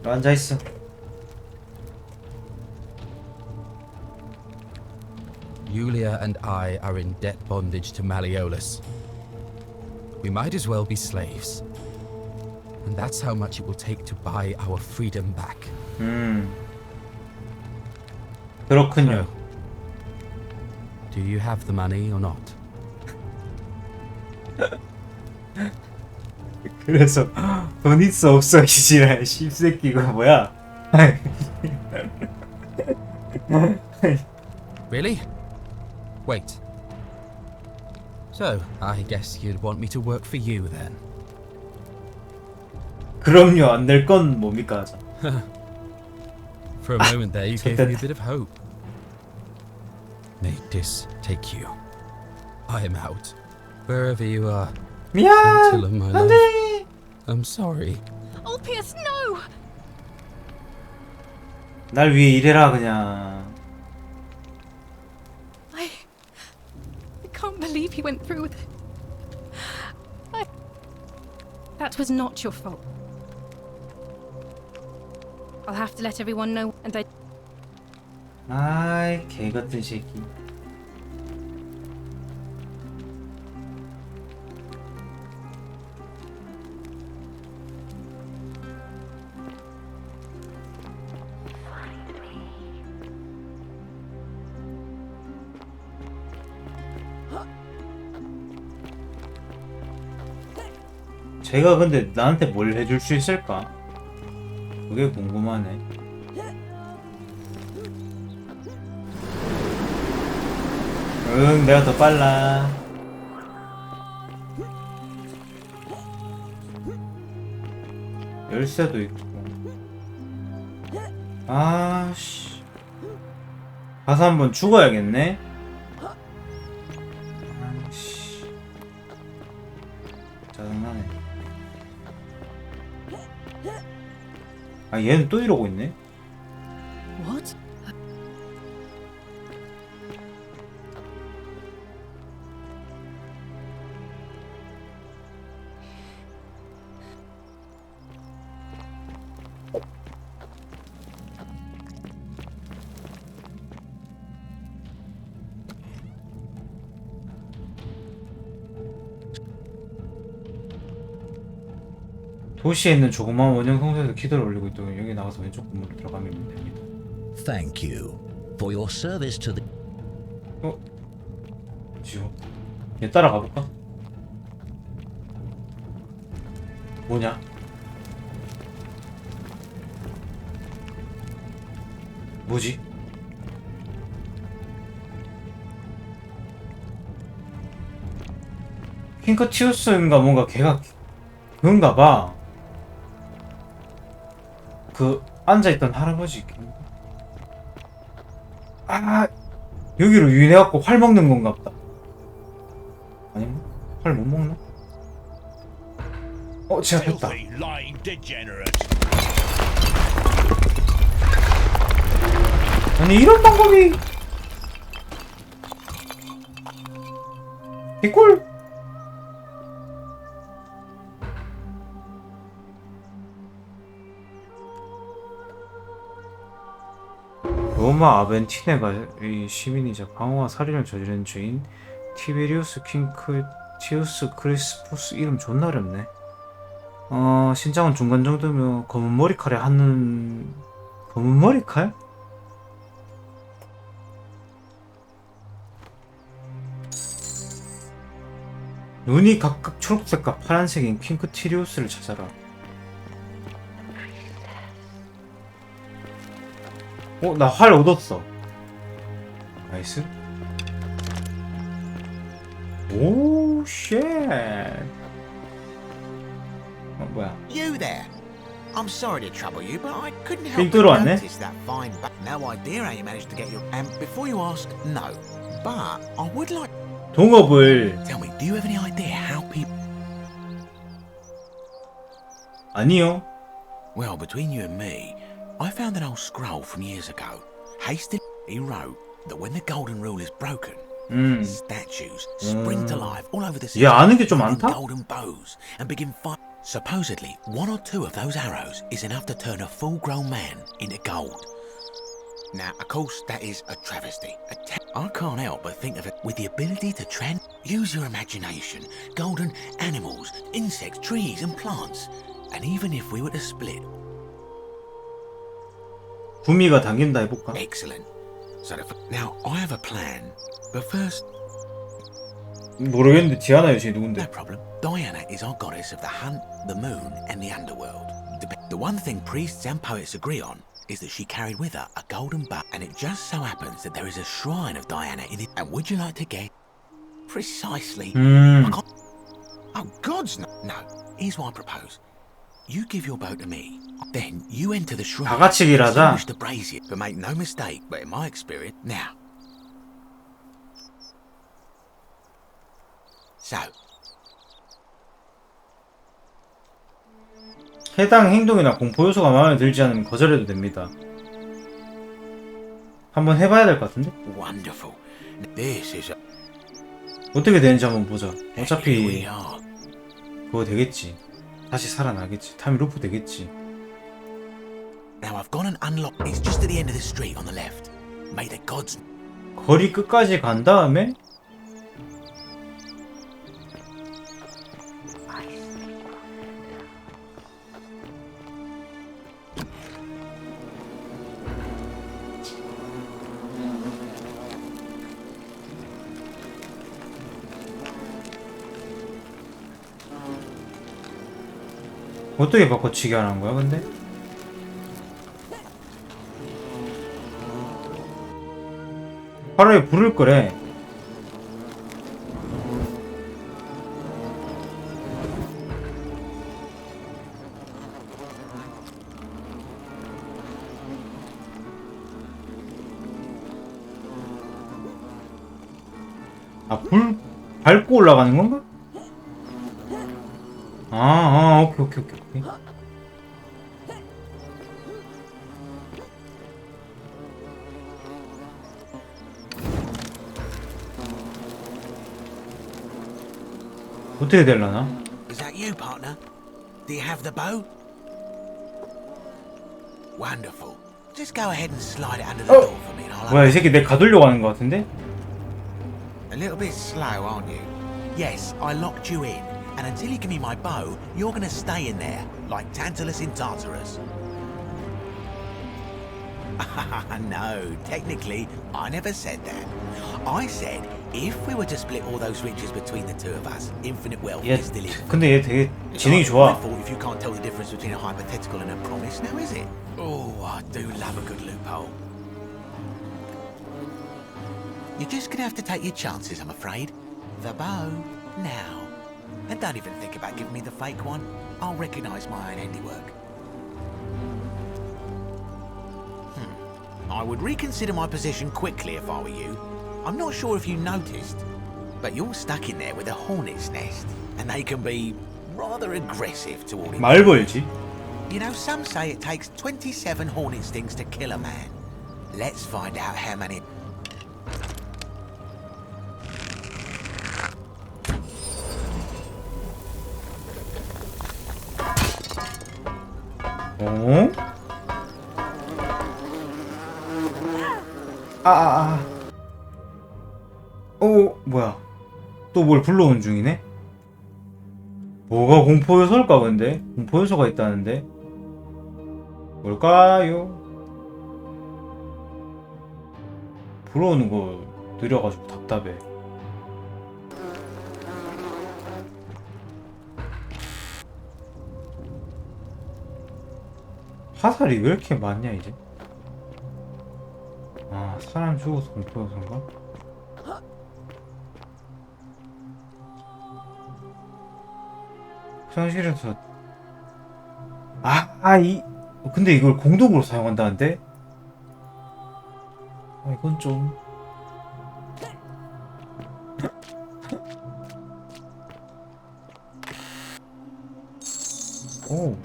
앉아있어. Yulia and I are in debt bondage to Malleolus. We might as well be slaves. And that's how much it will take to buy our freedom back. 그렇군요. Do you have the money or not? 그래서 돈 있어 없어 이 지랄 씹새끼 이거 뭐야? Really? Wait. So, I guess you'd want me to work for you then. 그럼요. 안 될 건 뭡니까? For a moment there, you gave me a bit of hope. May this take you. I am out. Wherever you are. 미안. Until my 안 love. 돼. I'm sorry. Ulpius, no! 날 위해 일해라 그냥. I can't believe he went through with it. That was not your fault. I'll have to let everyone know, and I... 아이 개 같은 새끼. 제가 근데 나한테 뭘 해줄 수 있을까? 그게 궁금하네. 응, 내가 더 빨라. 열쇠도 있고. 아씨. 가서 한번 죽어야겠네. 아씨. 짜증나네. 아, 얘는 또 이러고 있네. What? 도시에 있는 조그마한 원형 성소에서 기도를 올리고 있더니 여기 나가서 왼쪽 건물로 들어가면 됩니다. Thank you for your service to the. 지호. 얘 따라가 볼까? 뭐냐? 뭐지? 킹커티우스인가 뭔가 걔가 그런가 봐. 그 앉아있던 할아버지. 아, 여기로 유인해갖고 활 먹는 건가 보다. 아닌가? 활 못 먹나? 제압했다. 아니 이런 방법이 개꿀. 로마 아벤티네가 이 시민이자 방어와 살인을 저지른 죄인 티베리우스 킹크티우스 크리스푸스. 이름 존나 어렵네. 신장은 중간 정도며 검은 머리칼에 한눈. 검은 머리칼? 눈이 각각 초록색과 파란색인 킹크티리우스를 찾아라. 나 활 얻었어. 나이스. 오, 쉣. 뭐야? You there. I'm sorry to trouble you, but I couldn't help 빙 but 들어왔네? notice that fine back. No idea how you managed to get your. And before you ask, no. But I would like. 동업을. Tell me, do you have any idea how people? 아니요. Well, between you and me, I found an old scroll from years ago. Hastily he wrote that when the golden rule is broken, statues spring to life all over the city. 얘 아는 게 좀 많다? Golden bows and begin fight. Supposedly, one or two of those arrows is enough to turn a full-grown man into gold. Now, of course, that is a travesty. I can't help but think of it with the ability to use your imagination, golden animals, insects, trees, and plants. And even if we were to split. 구미가 당긴다 해볼까? Excellent. So now I have a plan, but first. 모르겠는데 디아나 여신이 누군데? No problem. Diana is our goddess of the hunt, the moon, and the underworld. The one thing priests and poets agree on is that she carried with her a golden bow, and it just so happens that there is a shrine of Diana in it. And would you like to guess? Precisely. 음. Oh, gods no. No. Here's what I propose. You give your bow to me. Then you enter the shrine. 다 같이 일하자. Distinguish the brazier, but make no mistake. But in my experience, now. So. 해당 행동이나 공포 요소가 마음에 들지 않으면 거절해도 됩니다. 한번 해봐야 될 것 같은데? Wonderful. This is a... 어떻게 되는지 한번 보자. 어차피 그거 되겠지. 다시 살아나겠지. 타임루프 되겠지. Now I've gone and unlocked. It's just at the end of the street on the left. May the gods. 거리 끝까지 간 다음에 어떻게 바꿔치기 하는 거야, 근데? 하루에 불을 끄래. 아, 불 밟고 올라가는 건가? 오케이. 어떻게 되려나? Is that you, partner? Do you have the bow? Wonderful. Just go ahead and slide it under the door for me and I'll... 뭐야, 이 새끼 내 가두려고 하는 것 같은데? A little bit slow, aren't you? Yes, I locked you in. And until you give me my bow, you're gonna stay in there, like Tantalus in Tartarus. No, technically, I never said that. I said, if we were to split all those riches between the two of us, infinite wealth is still in. 근데 얘 되게 지능이 좋아. If you can't tell the difference between a hypothetical and a promise, now is it? Oh, I do love a good loophole. You're just gonna have to take your chances, I'm afraid. The bow, now. And don't even think about giving me the fake one. I'll recognise my own handiwork. I would reconsider my position quickly if I were you. I'm not sure if you noticed, but you're stuck in there with a hornet's nest, and they can be rather aggressive toward him. 말 걸지. You know, some say it takes 27 hornet stings to kill a man. Let's find out how many... 어? 뭐야. 또 뭘 불러온 중이네? 뭐가 공포요소일까, 근데? 공포요소가 있다는데? 뭘까요? 불러오는 거 느려가지고 답답해. 화살이 왜 이렇게 많냐, 이제? 아, 사람 죽어서 공포요소인가? 화장실에서 근데 이걸 공동으로 사용한다는데? 이건 좀... 오.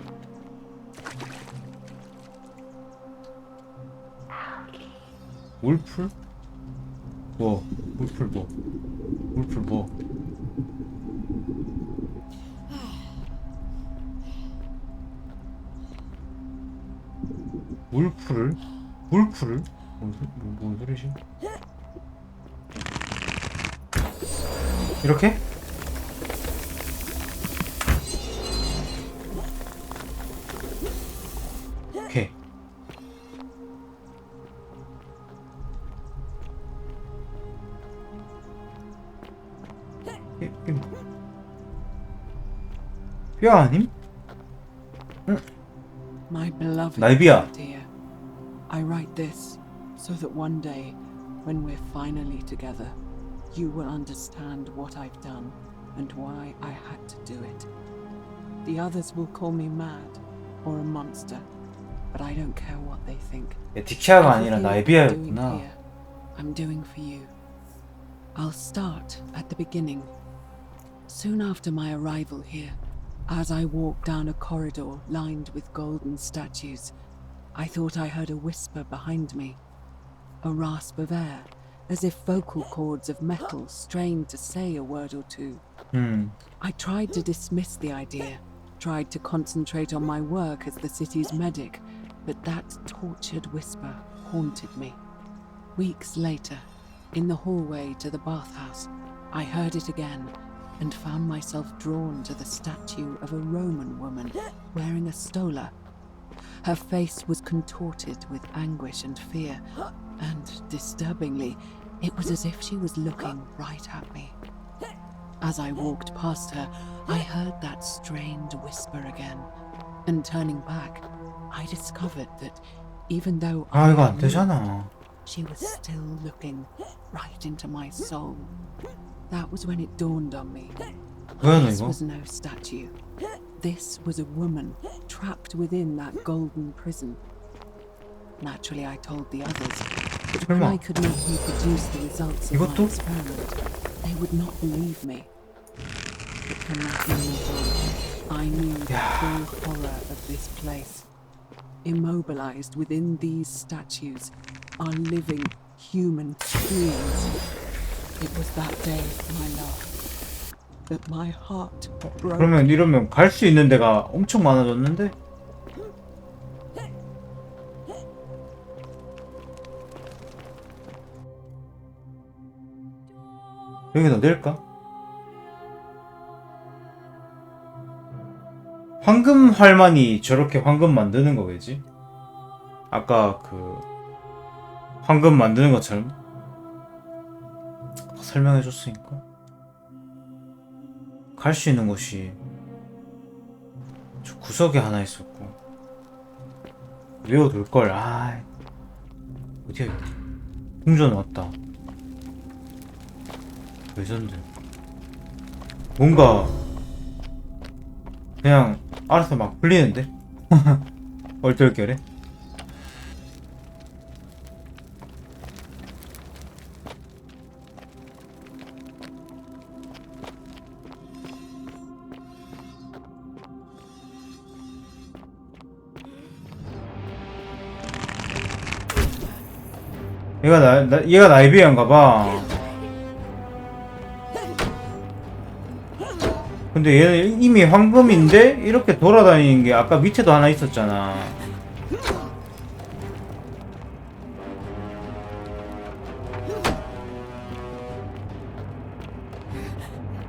울풀? 뭐? 울풀 뭐? 울풀 뭐? 울풀을? 울풀을? 뭔 소리지? 이렇게? 오케이. 뼈 아님? 응. My beloved 날비야. dear, I write this so that one day, when we're finally together, you will understand what I've done and why I had to do it. The others will call me mad or a monster, but I don't care what they think. 티키아가 아니라 나이비아였구나. I'm doing for you. I'll start at the beginning. Soon after my arrival here, as I walked down a corridor lined with golden statues, I thought I heard a whisper behind me. A rasp of air, as if vocal cords of metal strained to say a word or two. I tried to dismiss the idea, tried to concentrate on my work as the city's medic, but that tortured whisper haunted me. Weeks later, in the hallway to the bathhouse, I heard it again and found myself drawn to the statue of a Roman woman wearing a stola. Her face was contorted with anguish and fear, and disturbingly, it was as if she was looking right at me. As I walked past her, I heard that strained whisper again, and turning back, I discovered that even though I 이거 안 되잖아. she was still looking right into my soul. That was when it dawned on me. This was no statue. This was a woman trapped within that golden prison. Naturally, I told the others, but when I could not reproduce the results of my experiment, they would not believe me. But from that moment on, I knew the full horror of this place. Immobilized within these statues are living human beings. It was that day, my love, that my heart broke. 그러면 이러면 갈 수 있는 데가 엄청 많아졌는데? 여기다 낼까? 황금 활만이 저렇게 황금 만드는 거겠지? 아까 그 황금 만드는 것처럼 설명해줬으니까 갈 수 있는 곳이 저 구석에 하나 있었고 외워둘걸. 아 어디야 이거. 궁전 왔다. 레전드. 뭔가 그냥 알아서 막 풀리는데? 얼떨결에? 얘가 나이비아인가봐. 근데 얘는 이미 황금인데 이렇게 돌아다니는 게 아까 밑에도 하나 있었잖아.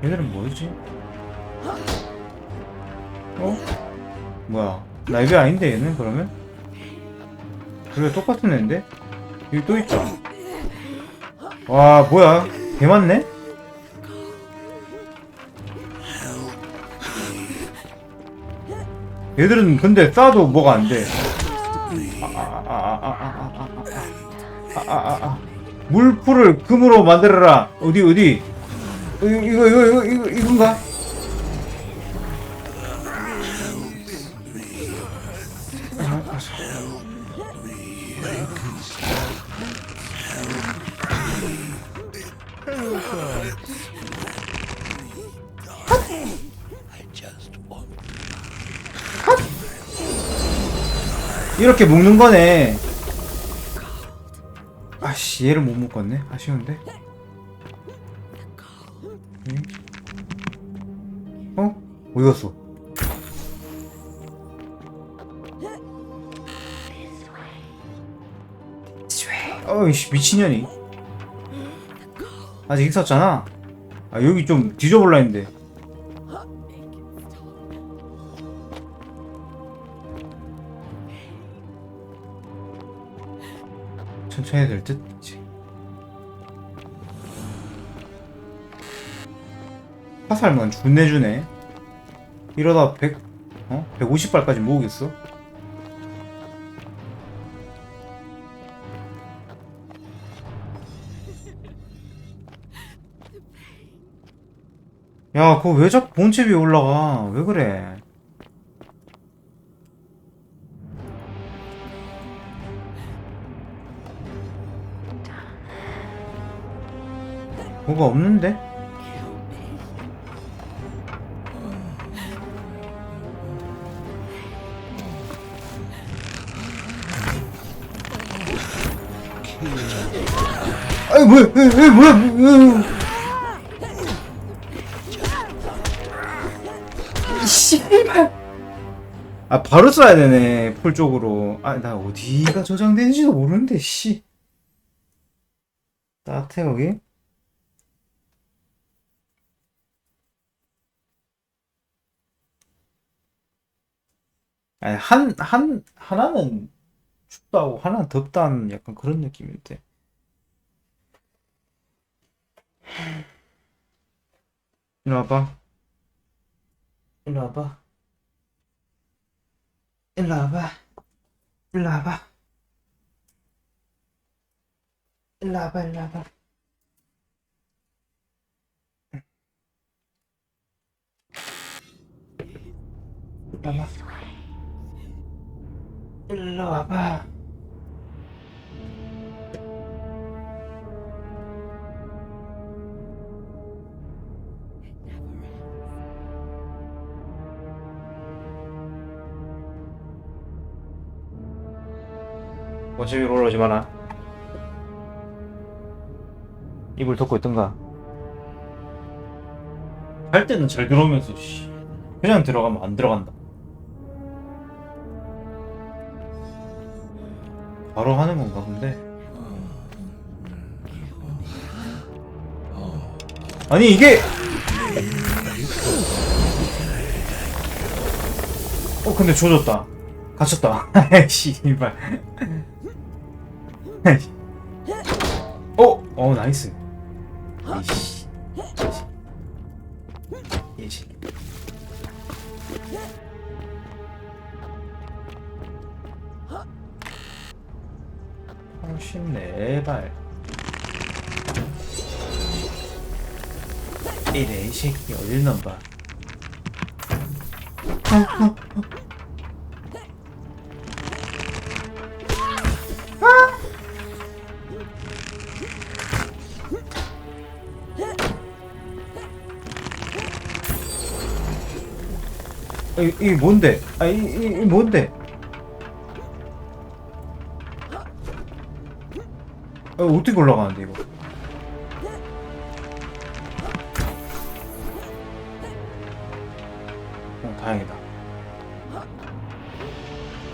얘들은 뭐지? 어? 뭐야? 나이비아 아닌데 얘는 그러면? 그래 똑같은 애인데? 여기 또 있다. 와 뭐야? 개 많네? 얘들은 근데 쏴도 뭐가 안 돼. 물풀을 금으로 만들어라. 어디? 이건가? 이렇게 묶는 거네. 아씨 얘를 못 묶었네. 아쉬운데. 어? 어디 갔어? 어이씨 미친년이. 아직 있었잖아. 아 여기 좀 뒤져볼라 했는데. 천천히 될 듯? 화살만 준내주네. 이러다 150발까지 모으겠어? 야, 그거 왜 자꾸 본체 위에 올라가? 왜 그래? 뭐가 없는데? 아이 뭐야? 씨발. 아 바로 쏴야 되네 풀 쪽으로. 아 나 어디가 저장되는지도 모르는데 씨. 따뜻해 거기? 아니 하나는 춥다고 하나는 덥다는 약간 그런 느낌인데. 이리 와봐. 일로 와봐. 일로 와봐. 일로 와봐. 일로 와봐. 일로 와봐. 일로 와봐. 원체 위로 올라오지 마라. 입을 덮고 있던가. 할 때는 잘 들어오면서 씨. 그냥 들어가면 안 들어간다. 바로 하는 건가 본데. 아니 이게 근데 조졌다. 갇혔다. 씨발. 나이스. 이씨. 이씨. 34발. 이래 이 새끼 어딜 넘봐. 이게 뭔데? 이게 뭔데? 어떻게 올라가는데 이거? 다행이다.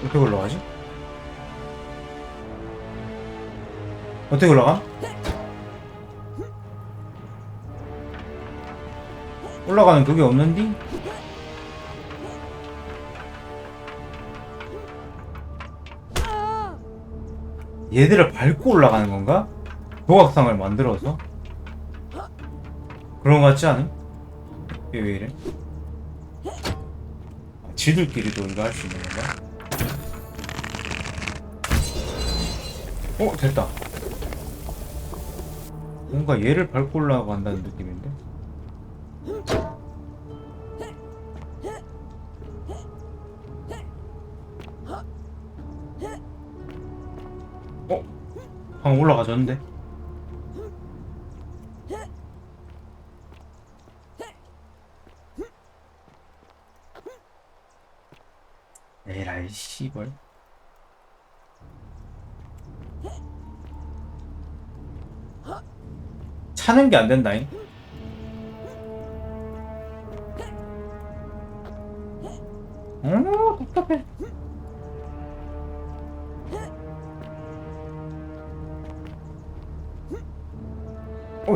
어떻게 올라가지? 어떻게 올라가? 올라가는 그게 없는디? 얘들을 밟고 올라가는 건가? 조각상을 만들어서? 그런 거 같지 않음? 이게 왜 이래? 지들끼리도 이거 할 수 있는 건가? 됐다. 뭔가 얘를 밟고 올라간다는 느낌인데? 방금 올라가졌는데? 에라이 씨발. 차는 게 안 된다잉. 답답해.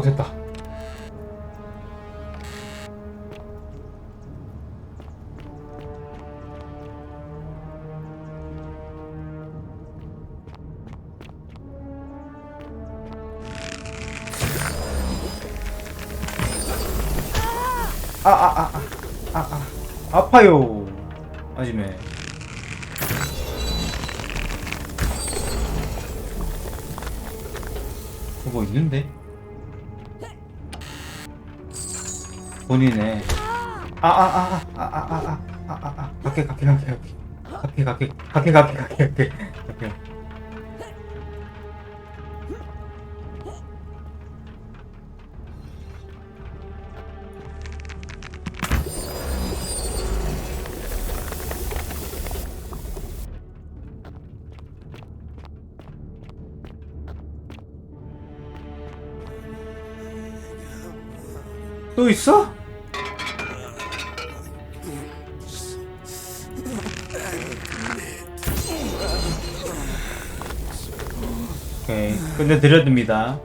됐다. 아파요. 아지매. 뭐 있는데? 본이네. 갈게. 또 있어? 오케이, 끝내드려듭니다.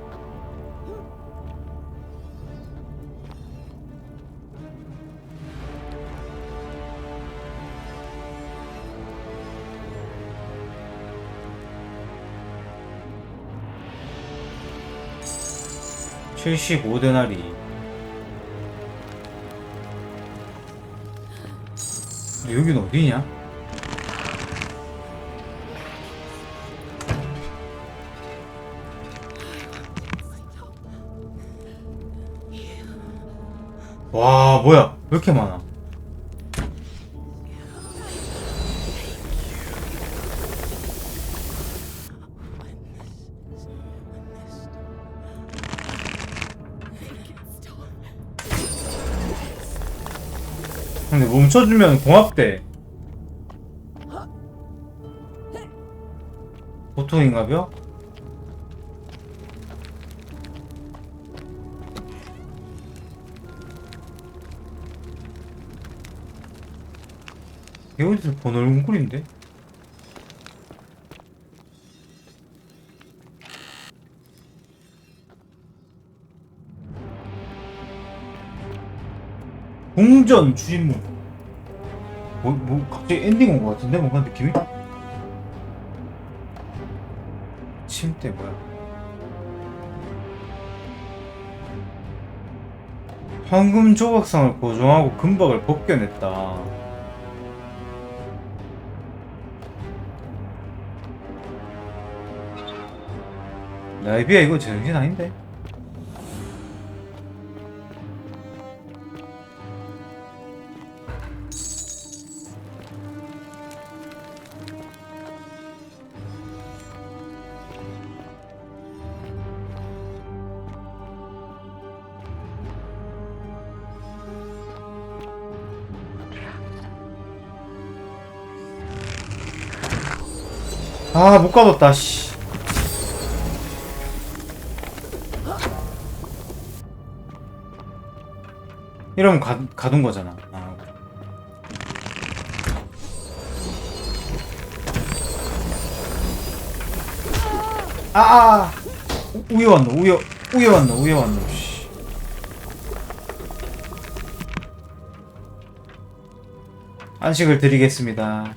$75데나리. 여긴 어디냐? 와, 뭐야? 왜 이렇게 많아? 근데 멈춰주면 고맙대. 보통인가벼? 여기서 번호 얼굴인데? 궁전 주인공. 뭐 갑자기 엔딩 온 것 같은데? 뭔가 느낌이? 침대 뭐야? 황금 조각상을 고정하고 금박을 벗겨냈다. 나이비야, 이거 제정신 아닌데? 아, 못 가뒀다, 씨. 이러면 가둔 거잖아. 우에 왔노, 씨. 안식을 드리겠습니다.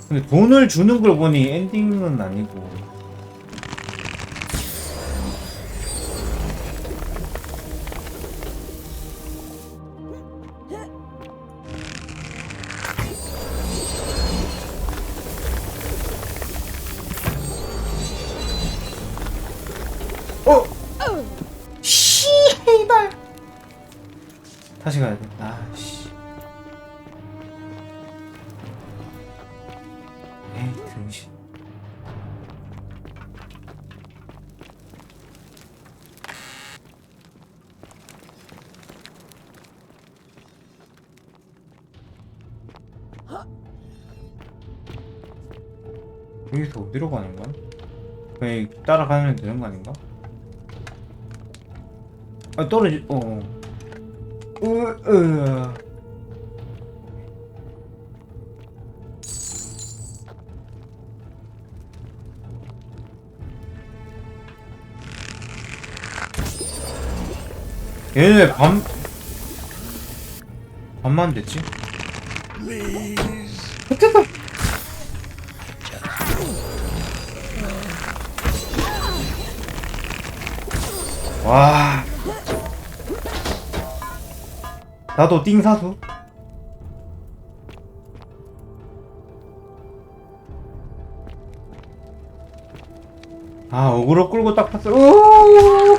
근데 돈을 주는 걸 보니 엔딩은 아니고. 씨발. 다시 가야 돼. 씨. 에이, 등신. 여기서 어디로 가는 거야? 그냥 따라가면 되는 거 아닌가? 아, 떨어지. 얘는 왜 밤만 됐지? 됐다. 와, 나도 띵사수. 아, 어그로 끌고 딱 봤어. 오!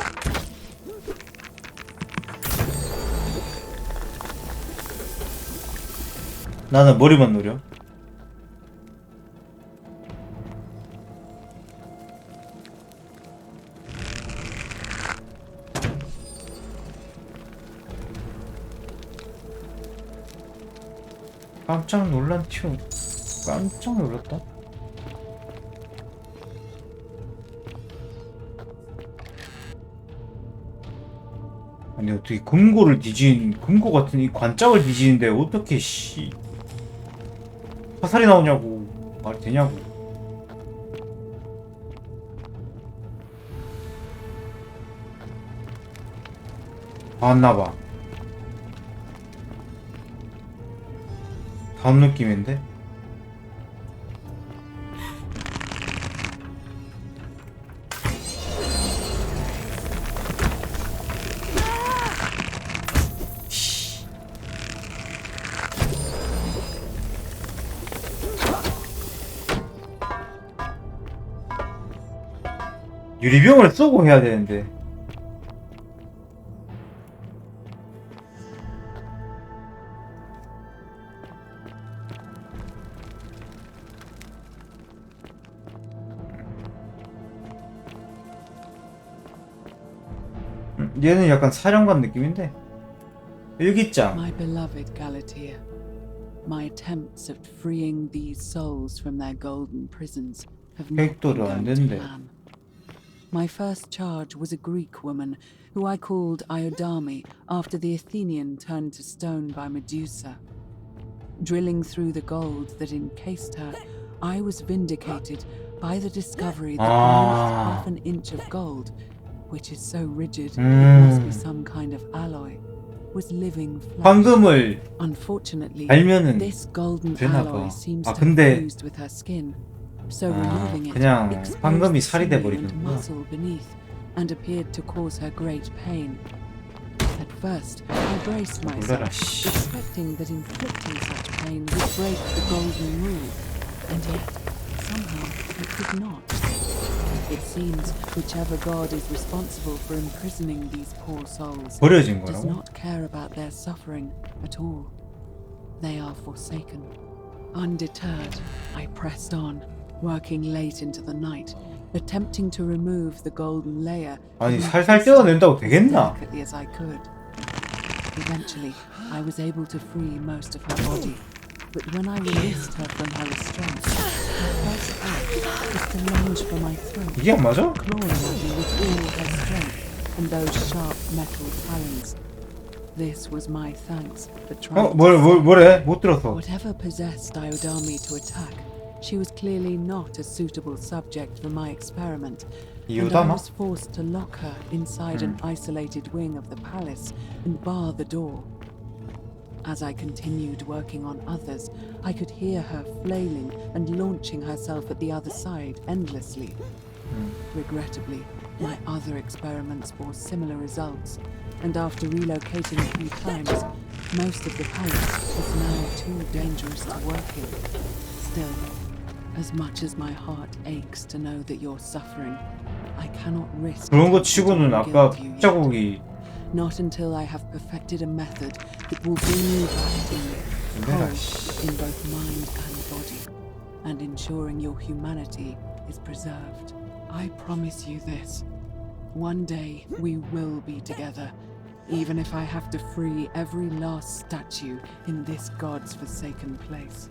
나는 머리만 노려. 깜짝 놀란 튀어. 깜짝 놀랐다. 아니 어떻게 금고를 금고 같은 이 관짝을 뒤지는데 어떻게 씨 화살이 나오냐고. 말이 되냐고. 봤나봐. 다음 느낌인데? 유리병을 쏘고 해야 되는데. 얘는 약간 사령관 느낌인데. 일기장. My beloved Galatea, my attempts at freeing these souls from their golden prisons have not been 획도로 안 going to 된대. plan. My first charge was a Greek woman who I called Iodame after the Athenian turned to stone by Medusa. Drilling through the gold that encased her, I was vindicated by the discovery that almost half an inch of gold, which is so rigid it must be some kind of alloy, was living flesh. 황금을 Unfortunately, 알면은 this golden 되나 alloy 봐. seems 아 to have 근데 fused with her skin. So removing it 그냥 exposed 황금이 the 살이 돼 sinew and 버리는구나. muscle beneath, and appeared to cause her great pain. At first, I braced myself, 놀라라, 씨. expecting that inflicting such pain would break the golden rule, and yet somehow it did not. It seems whichever god is responsible for imprisoning these poor souls 버려진 does 거라고? not care about their suffering at all. They are forsaken. Undeterred, I pressed on, working late into the night, attempting to remove the golden layer 아니 살살 떼어낸다고 as 되겠나? delicately as I could. Eventually, I was able to free most of her body, but when I released her from her restraints, her first act was to lunge for my throat, 이게 안 맞아? clawing at me with all her strength and those sharp metal talons. This was my thanks for trying. 뭐래? 못 들었어. Whatever possessed Iodame to attack, she was clearly not a suitable subject for my experiment, and I was forced to lock her inside an isolated wing of the palace and bar the door. As I continued working on others, I could hear her flailing and launching herself at the other side endlessly. Regrettably, my other experiments bore similar results, and after relocating a few times, most of the palace was now too dangerous to work in. Still, as much as my heart aches to know that you're suffering, I cannot risk 그런 거 치고는 아까 fic자국이 not until I have perfected a method that will bring you back to me, whole in both mind and body, and ensuring your humanity is preserved. I promise you this. One day we will be together, even if I have to free every last statue in this god's forsaken place.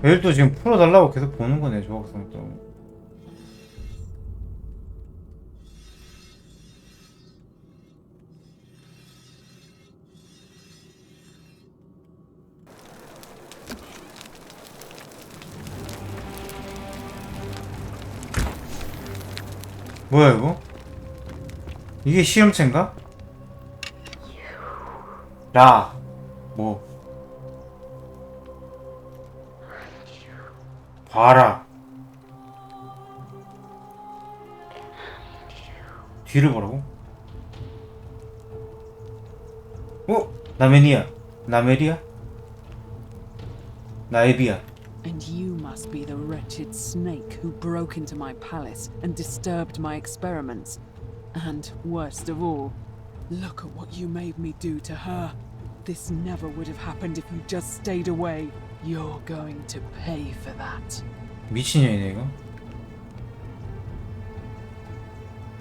얘를 또 지금 풀어달라고 계속 보는 거네, 조각상 또. 뭐야 이거? 이게 시험체인가? 라. 뭐? 봐라. 뒤를 보라고? 나메니아, 나메리아, 나에비아. And you must be the wretched snake who broke into my palace and disturbed my experiments. And worst of all, look at what you made me do to her. This never would have happened if you just stayed away. You're going to pay for that. 미친년이네 이거.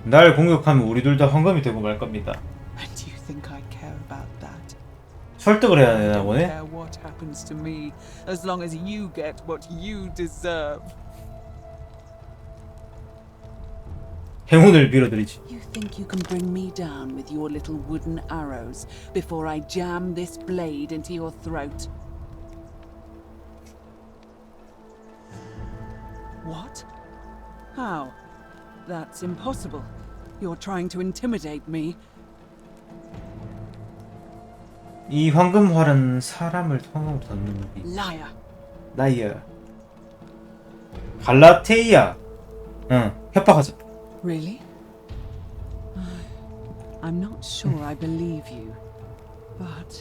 날 공격하면 우리 둘 다 황금이 되고 말 겁니다. And you think I care about that? 설득을 해야 되나 I don't 보네. care what happens to me, as long as you get what you deserve. 행운을 빌어드리지. You think you can bring me down with your little wooden arrows before I jam this blade into your throat? What? How? That's impossible. You're trying to intimidate me. 이 황금활은 사람을 통으로 덮는 무기. Liar. 나이어. 갈라테이아. 응, 협박하자. Really? I'm not sure I believe you. But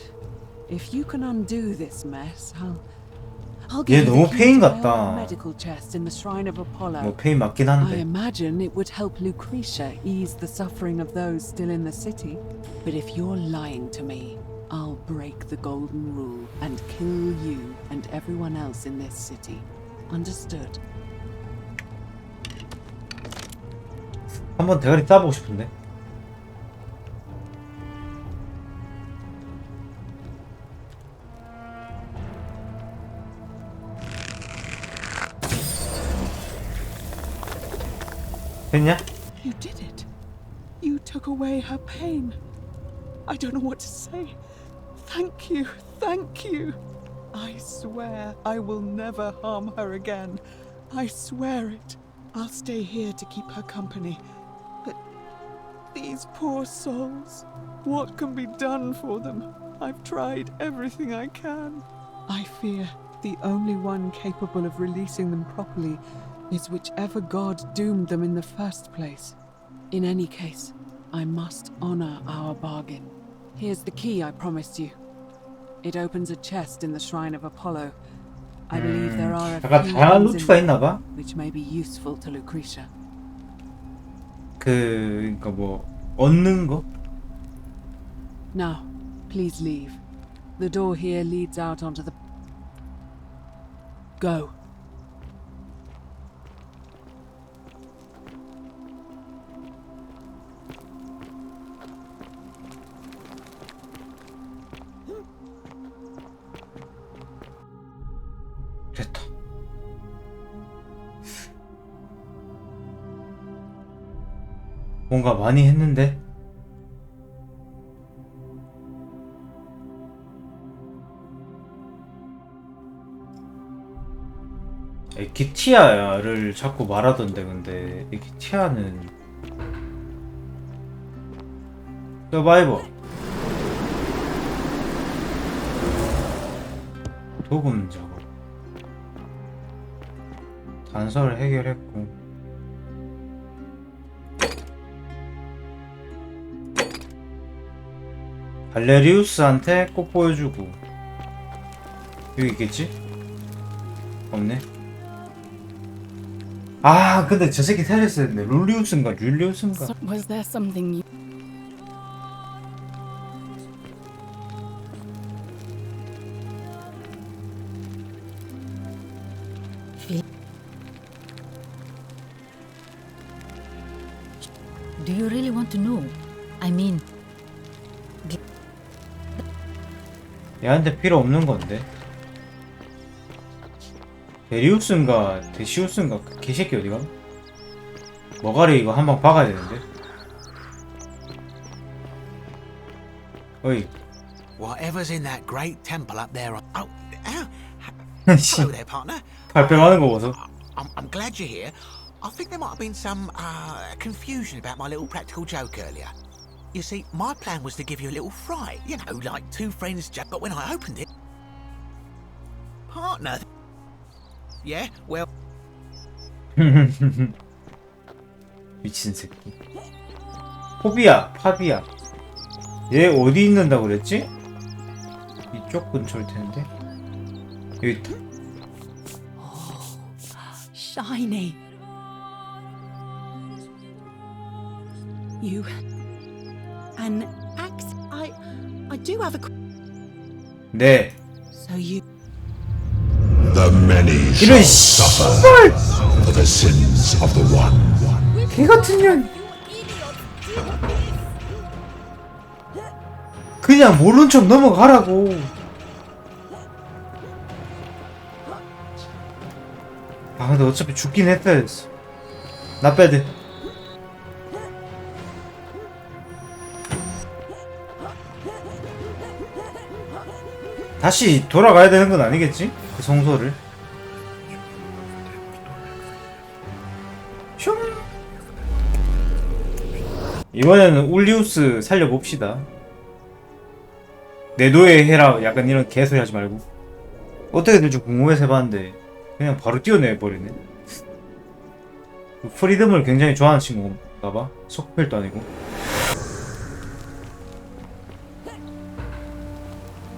if you can undo this mess, I'll 얘 give you 너무 the 페인 key to my 같다. old medical chest in the shrine of Apollo. 뭐 페인 맞긴 I 한데. imagine it would help Lucretia ease the suffering of those still in the city. But if you're lying to me, I'll break the golden rule and kill you and everyone else in this city. Understood? 한번 대가리 따보고 싶은데. 됐냐? You did it. You took away her pain. I don't know what to say. Thank you. Thank you. I swear I will never harm her again. I swear it. I'll stay here to keep her company. But these poor souls, what can be done for them? I've tried everything I can. I fear the only one capable of releasing them properly is whichever god doomed them in the first place. In any case, I must honor our bargain. Here's the key I promised you. It opens a chest in the shrine of Apollo. I believe there are a 약간 few 다양한 things 루트가 in 있나 there 봐. which may be useful to Lucretia. 그러니까 뭐 얻는 거? Now, please leave. The door here leads out onto the... Go. 됐다. 뭔가 많이 했는데? 에키티아를 자꾸 말하던데 근데 에키티아는 서바이버 도금 작업 단서를 해결했고 발레리우스한테 꼭 보여주고 여기 있겠지? 없네. 아 근데 저 새끼 테레스였네. 룰리우스인가 율리우스인가. Was there something you... Do you really want to know? I mean, 얘한테 필요 없는 건데. 데리우스인가 데시우스인가 그 개새끼 어디가? 머가리 이거 한 방 박아야 되는데. 어이. Whatever's in that great temple up there. Oh, hello there, partner. 발뺌하는 거 보소. I'm glad you're here. I think there might have been some confusion about my little practical joke earlier. You see, my plan was to give you a little fright, you know, like two friends joke, but when I opened it... Partner... Yeah, well... 미친 새끼. 포비아, 파비아. 얘 어디 있는다고 그랬지? 이쪽 근처일 텐데. 여기 있다. Shiny. You. An axe. I do have a. 네. So you. The many shall suffer for the sins of the one. 개 같은 년. 그냥 모른 척 넘어가라고. 아 근데 어차피 죽긴 했어야 됐어. 나 빼드. 다시 돌아가야 되는 건 아니겠지? 그 성소를. 슝. 이번에는 울리우스 살려봅시다. 내 노예 해라 약간 이런 개소리 하지 말고. 어떻게 될지 궁금해서 해봤는데 그냥 바로 뛰어내버리네. 프리덤을 굉장히 좋아하는 친구인가봐. 속펠도 아니고.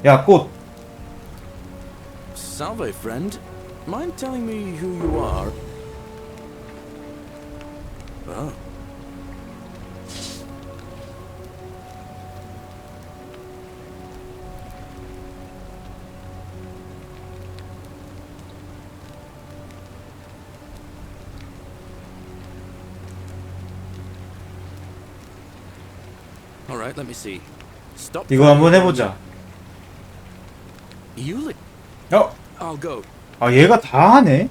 야 꽃. Salve, friend. Mind telling me who you are? Oh. All right, let me see. Stop. 이거 한번 해보자. You. I'll go. 아 얘가 다 하네?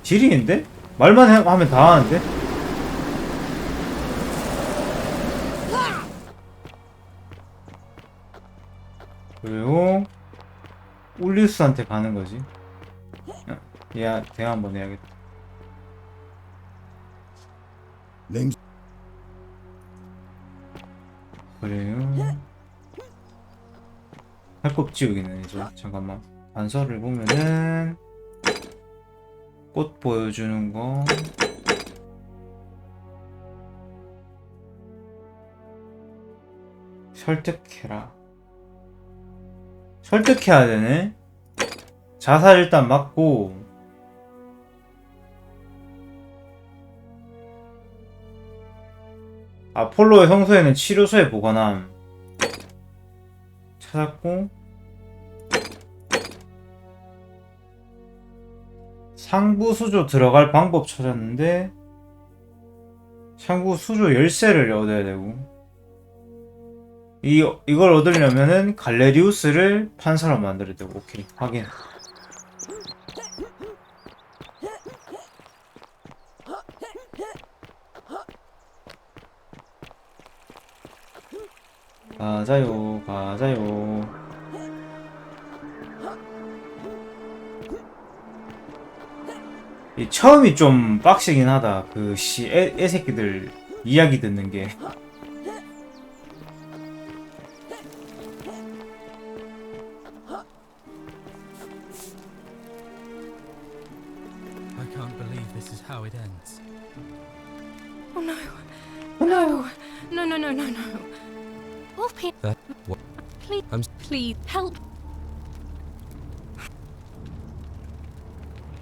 지리인데? 말만 하면 다 하는데? 그리고 울리우스한테 가는 거지. 얘 대화 한번 해야겠다. 그래요. 할 거 없지 여기는 이제. 잠깐만. 단서를 보면은 꽃 보여주는 거. 설득해라. 설득해야 되네. 자살 일단 맞고. 아폴로의 성소에는 치료소에 보관함. 찾았고. 상부 수조 들어갈 방법 찾았는데 상부 수조 열쇠를 얻어야 되고 이걸 얻으려면은 갈레리우스를 판사로 만들어야 되고. 오케이 확인. 가자요 가자요. 이 처음이 좀 빡시긴 하다. 그 애새끼들 이야기 듣는 게. I can't believe this is how it ends. Oh no. No. No, no, no, no, no. Wolfie. That what? Please, please help.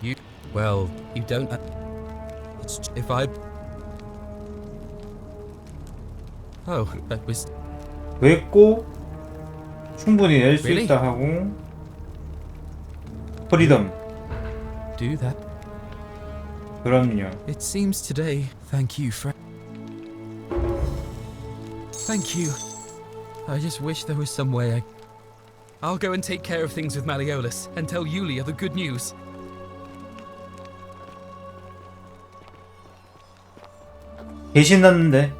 You well, you don't. It's if I. Oh, that was. 됐고 충분히 낼 수 Really? 있다 하고. 프리덤. Do that. 그럼요. It seems today. Thank you, friend. Thank you. I just wish there was some way I'll go and take care of things with Malleolus and tell Yulia the good news. 배신났는데.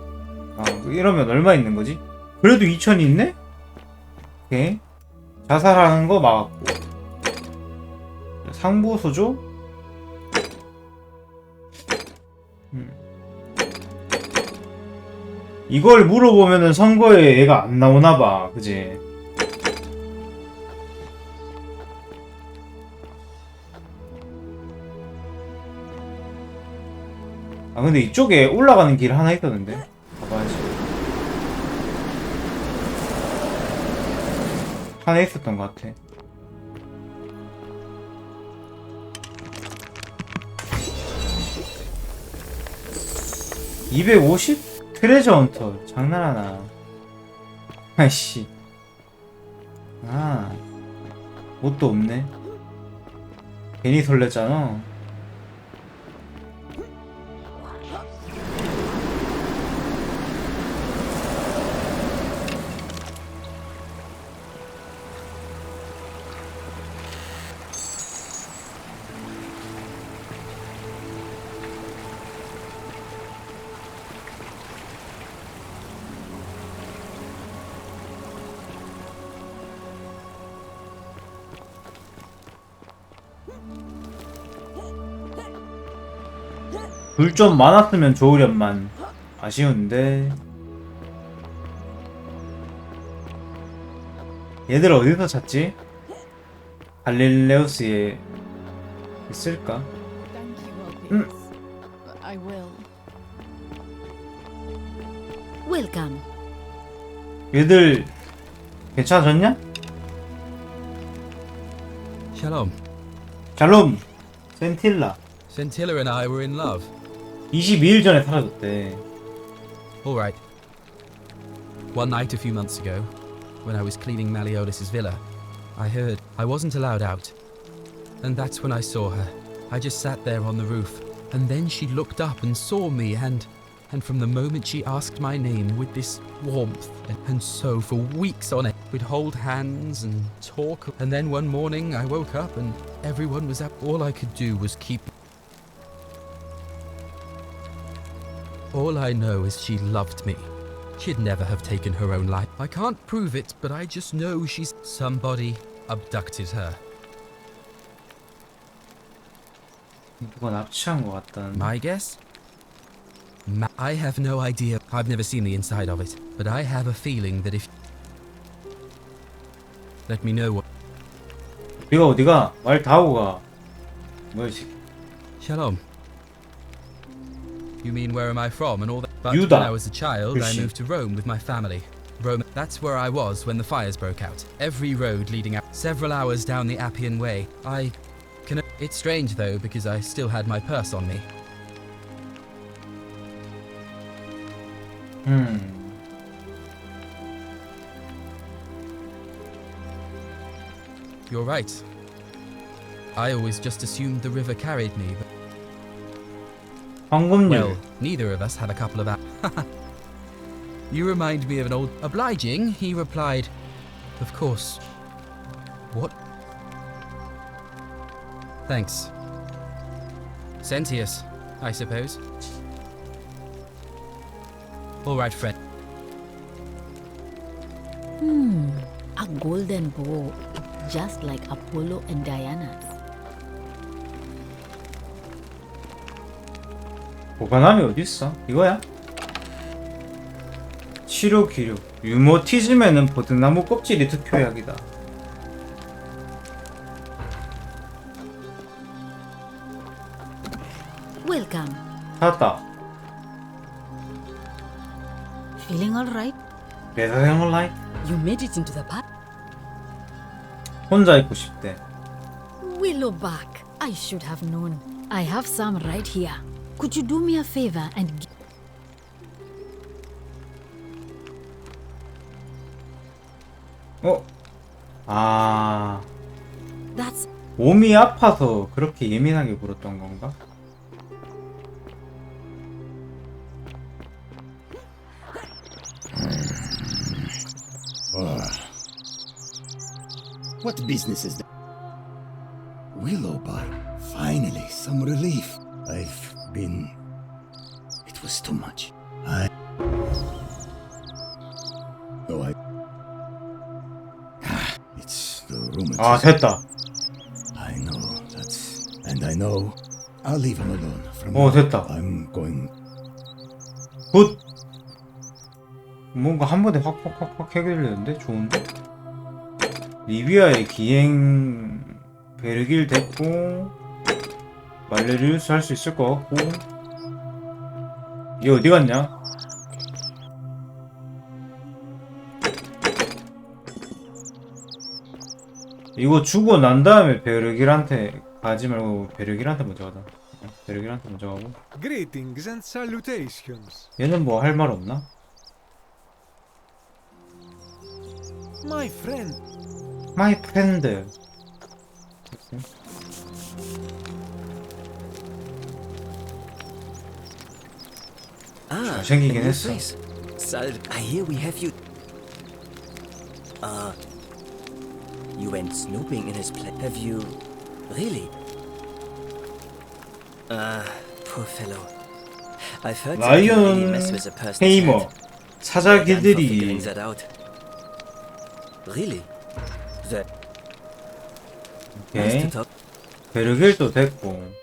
아 이러면 얼마 있는 거지? 그래도 2000이 있네? 오케이. 자살하는 거 막았고. 상부수조? 이걸 물어보면은 선거에 얘가 안 나오나봐. 그지? 아 근데 이쪽에 올라가는 길 하나 있었는데. 가봐야지. 판에 있었던 것 같아. (250) 트레저 헌터 장난하나. 아이씨. 아 뭣도 없네. 괜히 설렜잖아. 불 좀 많았으면 좋으련만. 아쉬운데. 얘들 어디서 찾지? 갈릴레우스에 있을까? I will. Welcome. 얘들 괜찮아졌냐? Shalom. 샬롬. 센틸라. Scintilla and I were in love. 22일 전에 사라졌대. All right. One night a few months ago, when I was cleaning Malleolus's villa, I heard I wasn't allowed out. And that's when I saw her. I just sat there on the roof, and then she looked up and saw me, and from the moment she asked my name with this warmth, and so for weeks on it, we'd hold hands and talk, and then one morning I woke up and everyone was up. All I could do was keep... All I know is she loved me. She'd never have taken her own life. I can't prove it, but I just know she's... Somebody abducted her. 누가 납치한 것 같다는. My guess? I have no idea. I've never seen the inside of it, but I have a feeling that if... Let me know what... 네가 어디가? 말 다 하고 가. 뭐지? Shalom. You mean where am I from and all that? But Yuda. when I was a child, I 그치. moved to Rome with my family. Rome, that's where I was when the fires broke out. Every road leading out, several hours down the Appian Way. It's strange though, because I still had my purse on me. You're right. I always just assumed the river carried me, but... 황금률. Well, neither of us had a couple of hours. You remind me of an old... Obliging, he replied. Of course. What? Thanks. Sentius, I suppose. All right, friend. A golden bow, just like Apollo and Diana's. 보관함이 어딨어? 이거야? 치료 기류. 유모티즘에는 버드나무 껍질이 특효약이다. Welcome. 찾았다. Feeling all right? 배사생 온라인? You made it into the park? 혼자 있고 싶대. Willowback. I should have known. I have some right here. Could you do me a favor and... 아... That's... 몸이 아파서 그렇게 예민하게 굴었던 건가? What business is that? Willowbar. Finally, some relief. I've been... It was too much. It's the rheumatism. 아, 됐다. I know that's... And I know I'll leave him alone from 어, now. 됐다. I'm going... 굿! 뭔가 한 번에 확 해결되는데? 좋은데? 리비아의 기행... 베르길 됐고 말레리우스 할 수 있을 것 같고 얘 어디 갔냐? 이거 주고 난 다음에 베르길한테 가지 말고 베르길한테 먼저 가자. 베르길한테 먼저 가고. Greetings and salutations. 얘는 뭐 할 말 없나? My friend. 마이 프렌드. 잘생기긴 a new 했어. face. Sal, I hear we have you. You went snooping in his place. Have you really? Poor fellow. I've heard that you really mess with a person's 헤이머 head. 사자기들이 Figuring that out. Really? That. 오케이. 베르길도 됐고.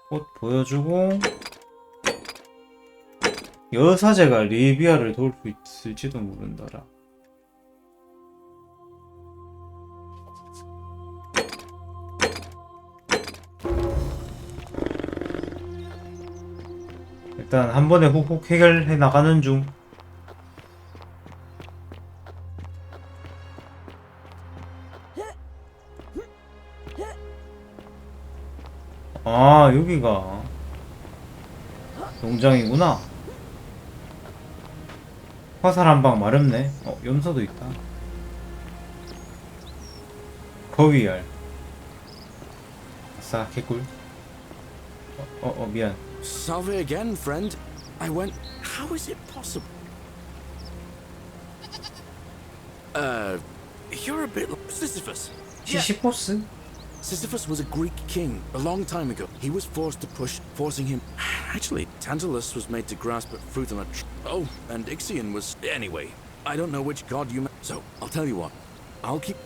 꽃 보여주고. 여사제가 리비아를 도울 수 있을지도 모른다라. 일단 한 번에 훅훅 해결해 나가는 중. 아, 여기가 농장이구나. 화살 한 방 마렵네. 염소도 있다. 거위알. 아싸, 개꿀. 미안. Salve again, friend. I went. How is it possible? You're a bit like Sisyphus. 시시포스? Sisyphus was a Greek king a long time ago. He was forced to push, forcing him. Actually, Tantalus was made to grasp at fruit on a tree. Oh, and Ixion was. Anyway, I don't know which god you meant. So, I'll tell you what. I'll keep.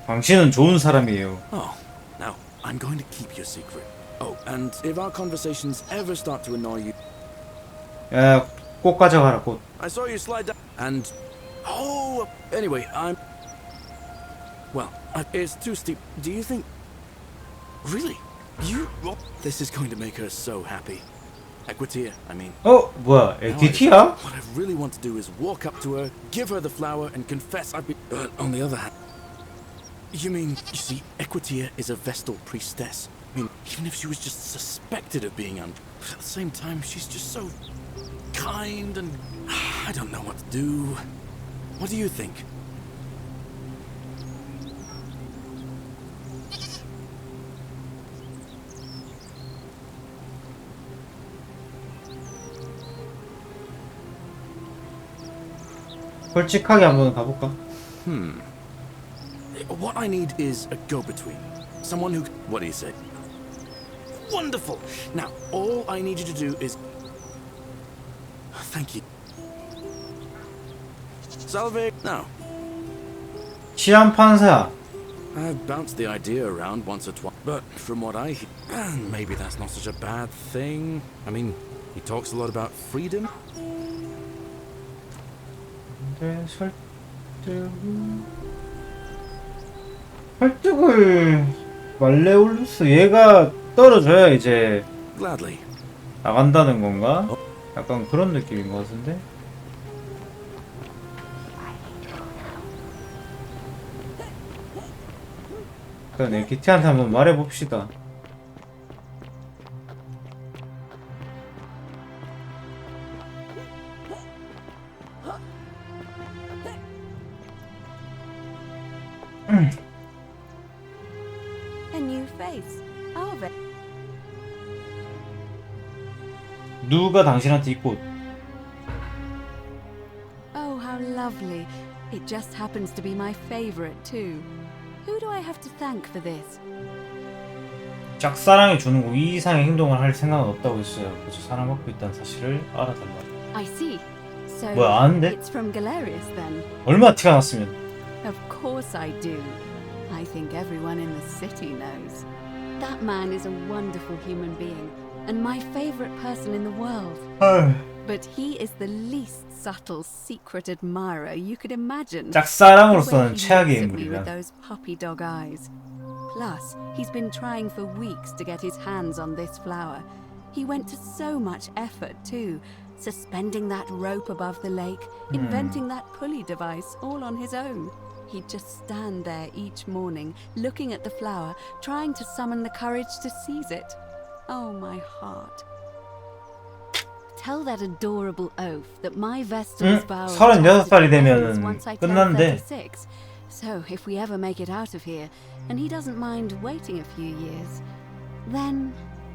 당신은 좋은 사람이에요. Oh, now, I'm going to keep your secret. Oh, and if our conversations ever start to annoy you. 야, 꽃 가져가라, 꽃. I saw you slide down. And. Oh, anyway, I'm. Well, it's too steep. Do you think... Really? You... This is going to make her so happy. Equitia, I mean. 뭐야, 에quitia? What I really want to do is walk up to her, give her the flower, and confess I've been... But on the other hand... You mean, you see, Equitia is a Vestal priestess. I mean, even if she was just suspected of being But at the same time, she's just so... kind and... I don't know what to do. What do you think? 솔직하게 한번 가볼까? What I need is a go-between. Someone who... What do you say? Wonderful! Now, all I need you to do is... Thank you. Salve! Now. 치안 판사. I've bounced the idea around once or twice, but from what I hear... maybe that's not such a bad thing. I mean, he talks a lot about freedom. 설득을 말레올루스 얘가 떨어져야 이제 Gladly. 나간다는 건가? 약간 그런 느낌인 것 같은데. 일단 에키티한테 한번 말해봅시다. A new face. Arve. 누가 당신한테 이 꽃? Oh, how lovely. It just happens to be my favorite too. Who do I have to thank for this? 짝사랑이 주는 거 이 이상의 행동을 할 생각은 없다고 했어요. 그저 사랑받고 있다는 사실을 알아달라. I see. So 뭐야, 아는데? it's from Galerius then. 얼마나 티가 났으면. Of course I do. I think everyone in the city knows. That man is a wonderful human being and my favorite person in the world. But he is the least subtle secret admirer you could imagine. 짝사랑으로서는 The way he 최악의 looks at me 인물이다. with those puppy dog eyes. Plus, he's been trying for weeks to get his hands on this flower. He went to so much effort too. Suspending that rope above the lake, inventing that pulley device all on his own. He'd just stand there each morning, looking at the flower, trying to summon the courage to seize it. Oh, my heart. Tell that adorable oaf that my vestal's vow 36살이 되면은 once I turn 끝난대. 36. So if we ever make it out of here, and he doesn't mind waiting a few years, then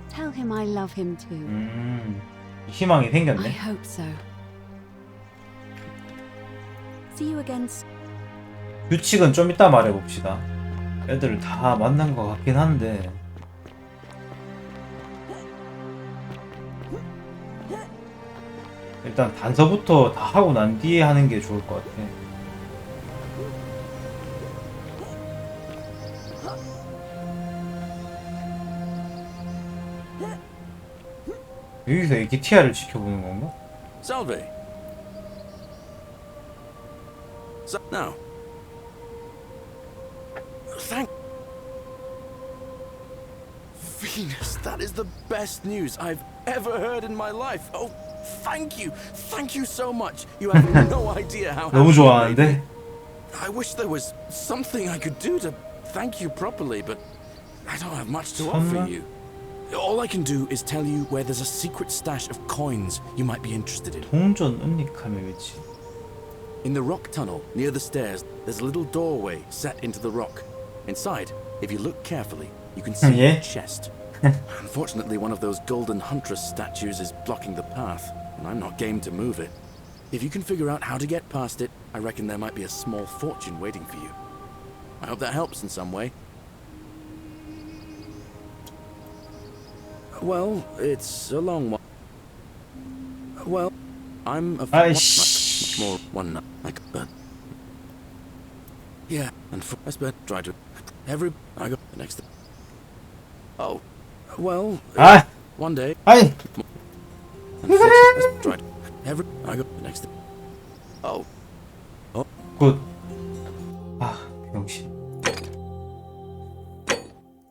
tell him I love him too. 희망이 I 생겼네. hope so. See you again. 규칙은 좀 이따 말해봅시다. 애들을 다 만난 것 같긴 한데 일단 단서부터 다 하고 난 뒤에 하는 게 좋을 것 같아. 여기서 에기티아를 지켜보는 건가? Salve. Now. Thank Venus, that is the best news I've ever heard in my life. Oh, thank you. Thank you so much. You have no idea how 너무 happy you made 좋아하는데? me. I wish there was something I could do to thank you properly, but I don't have much to offer you. All I can do is tell you where there's a secret stash of coins you might be interested in. 동전 은닉함의 위치. In the rock tunnel near the stairs, there's a little doorway set into the rock. Inside, if you look carefully, you can see a chest. Unfortunately, one of those golden huntress statues is blocking the path, and I'm not game to move it. If you can figure out how to get past it, I reckon there might be a small fortune waiting for you. I hope that helps in some way. Well, it's a long one. Well, I'm a much more one like that. Yeah, and I spent try to I go the next. Oh, well. One day. 아이. Tried I go the next. Oh. 굿. 아, 병신.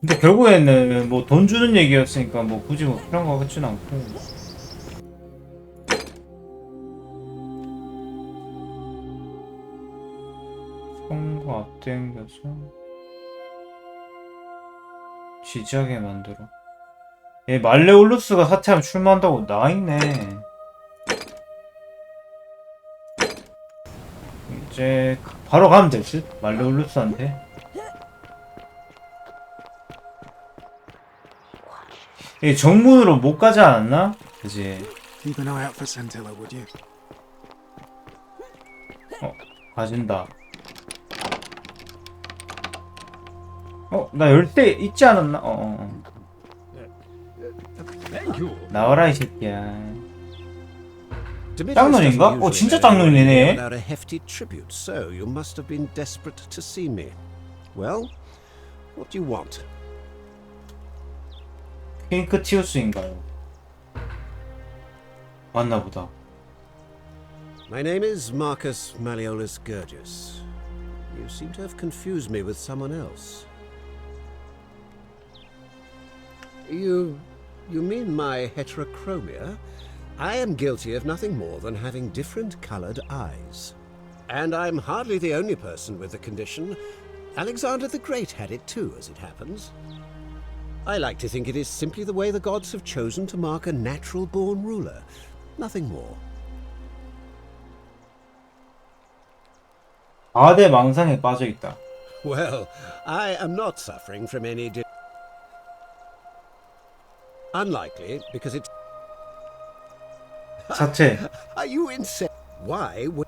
근데 결국에는 뭐 돈 주는 얘기였으니까 뭐 굳이 뭐 필요한 거 같진 않고. 성과 앞당겨서 지지하게 만들어. 얘 말레올루스가 사퇴하면 출마한다고 나와있네. 이제 바로 가면 될지? 말레올루스한테. 얘 정문으로 못 가지 않았나? 그지? Keep an eye out for Scintilla, would you? 가진다. 나 열쇠 있지 않았나? 나와라 이 새끼야. 짝눈인가? 진짜 짝눈이네. Without a hefty tribute, so you must have been desperate to see me. Well, what do you want? 핑크티우스인가요? 맞나 보다. My name is Marcus Malleolus Gurgis. You seem to have confused me with someone else. You mean my heterochromia? I am guilty of nothing more than having different colored eyes. And I'm hardly the only person with the condition. Alexander the Great had it too, as it happens. I like to think it is simply the way the gods have chosen to mark a natural-born ruler. Nothing more. 아대 망상에 빠져있다. Well, I am not suffering from any unlikely, because it's... 자체. Are you insane? Why would...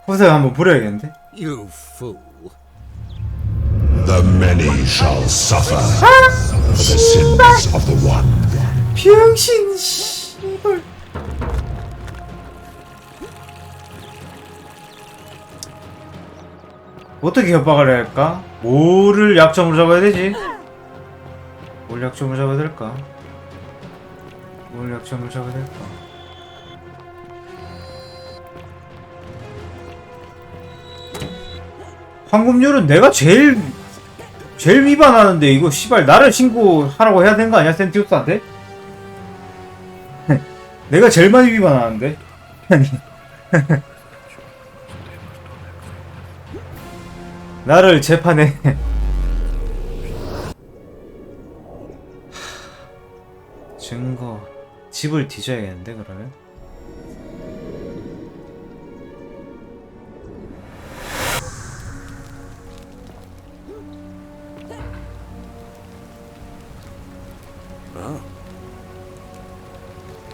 후세 한번 부려야겠는데? You fool. The many shall suffer for the sins of the one. 병신 씨발. 어떻게 협박을 해야 할까? 뭐를 약점으로 잡아야 되지? 뭘 약점으로 잡아야 될까? 뭘 약점으로 잡아야 될까? 황금률은 내가 제일 위반하는데 이거 씨발 나를 신고하라고 해야 되는 거 아니야? 센티우스한테? 내가 제일 많이 비판하는데? 아니. 나를 재판에. 증거. 집을 뒤져야겠는데, 그러면?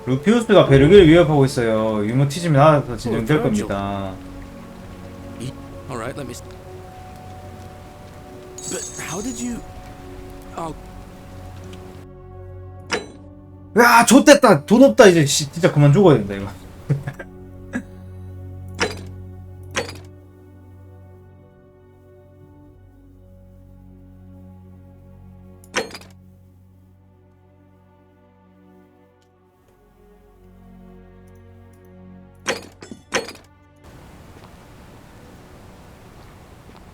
루피우스가 베르기를 위협하고 있어요. 유모티즘이 나와서 진정될 겁니다. Alright, let me. But how did you? Oh. 야, 좆됐다. 돈 없다. 이제 진짜 그만 죽어야 된다 이거.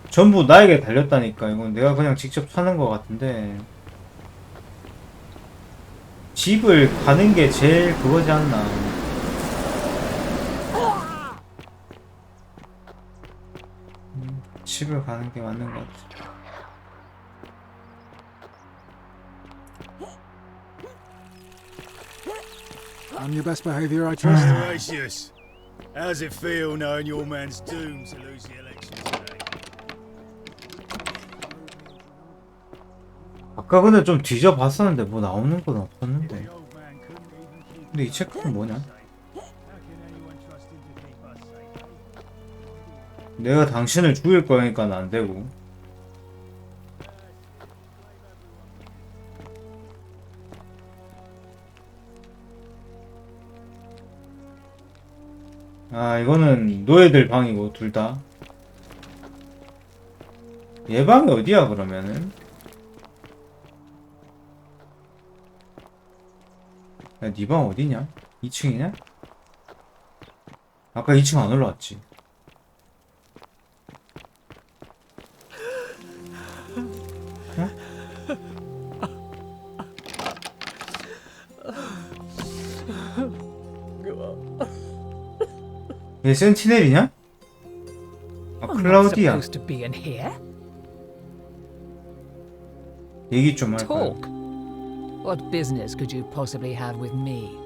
전부 나에게 달렸다니까. 이건 내가 그냥 직접 사는 것 같은데. 집을 가는 게 제일 그거지 않나. 집을 가는 게 맞는 것 같아. On your best behavior, I trust. Gracious. How's it feel knowing your man's doomed to lose the election today? 아까 근데 좀 뒤져봤었는데 뭐 나오는 건 없었는데. 근데 이 체크는 뭐냐? 내가 당신을 죽일 거니까 안 되고. 아, 이거는 노예들 방이고 둘 다. 얘 방이 어디야 그러면은? 야, 네 방 어디냐? 2층이냐? 아까 2층 안 올라왔지. 얘 센티넬이냐? 아, 클라우디야. 얘기 좀 할까요? Talk. What business could you possibly have with me?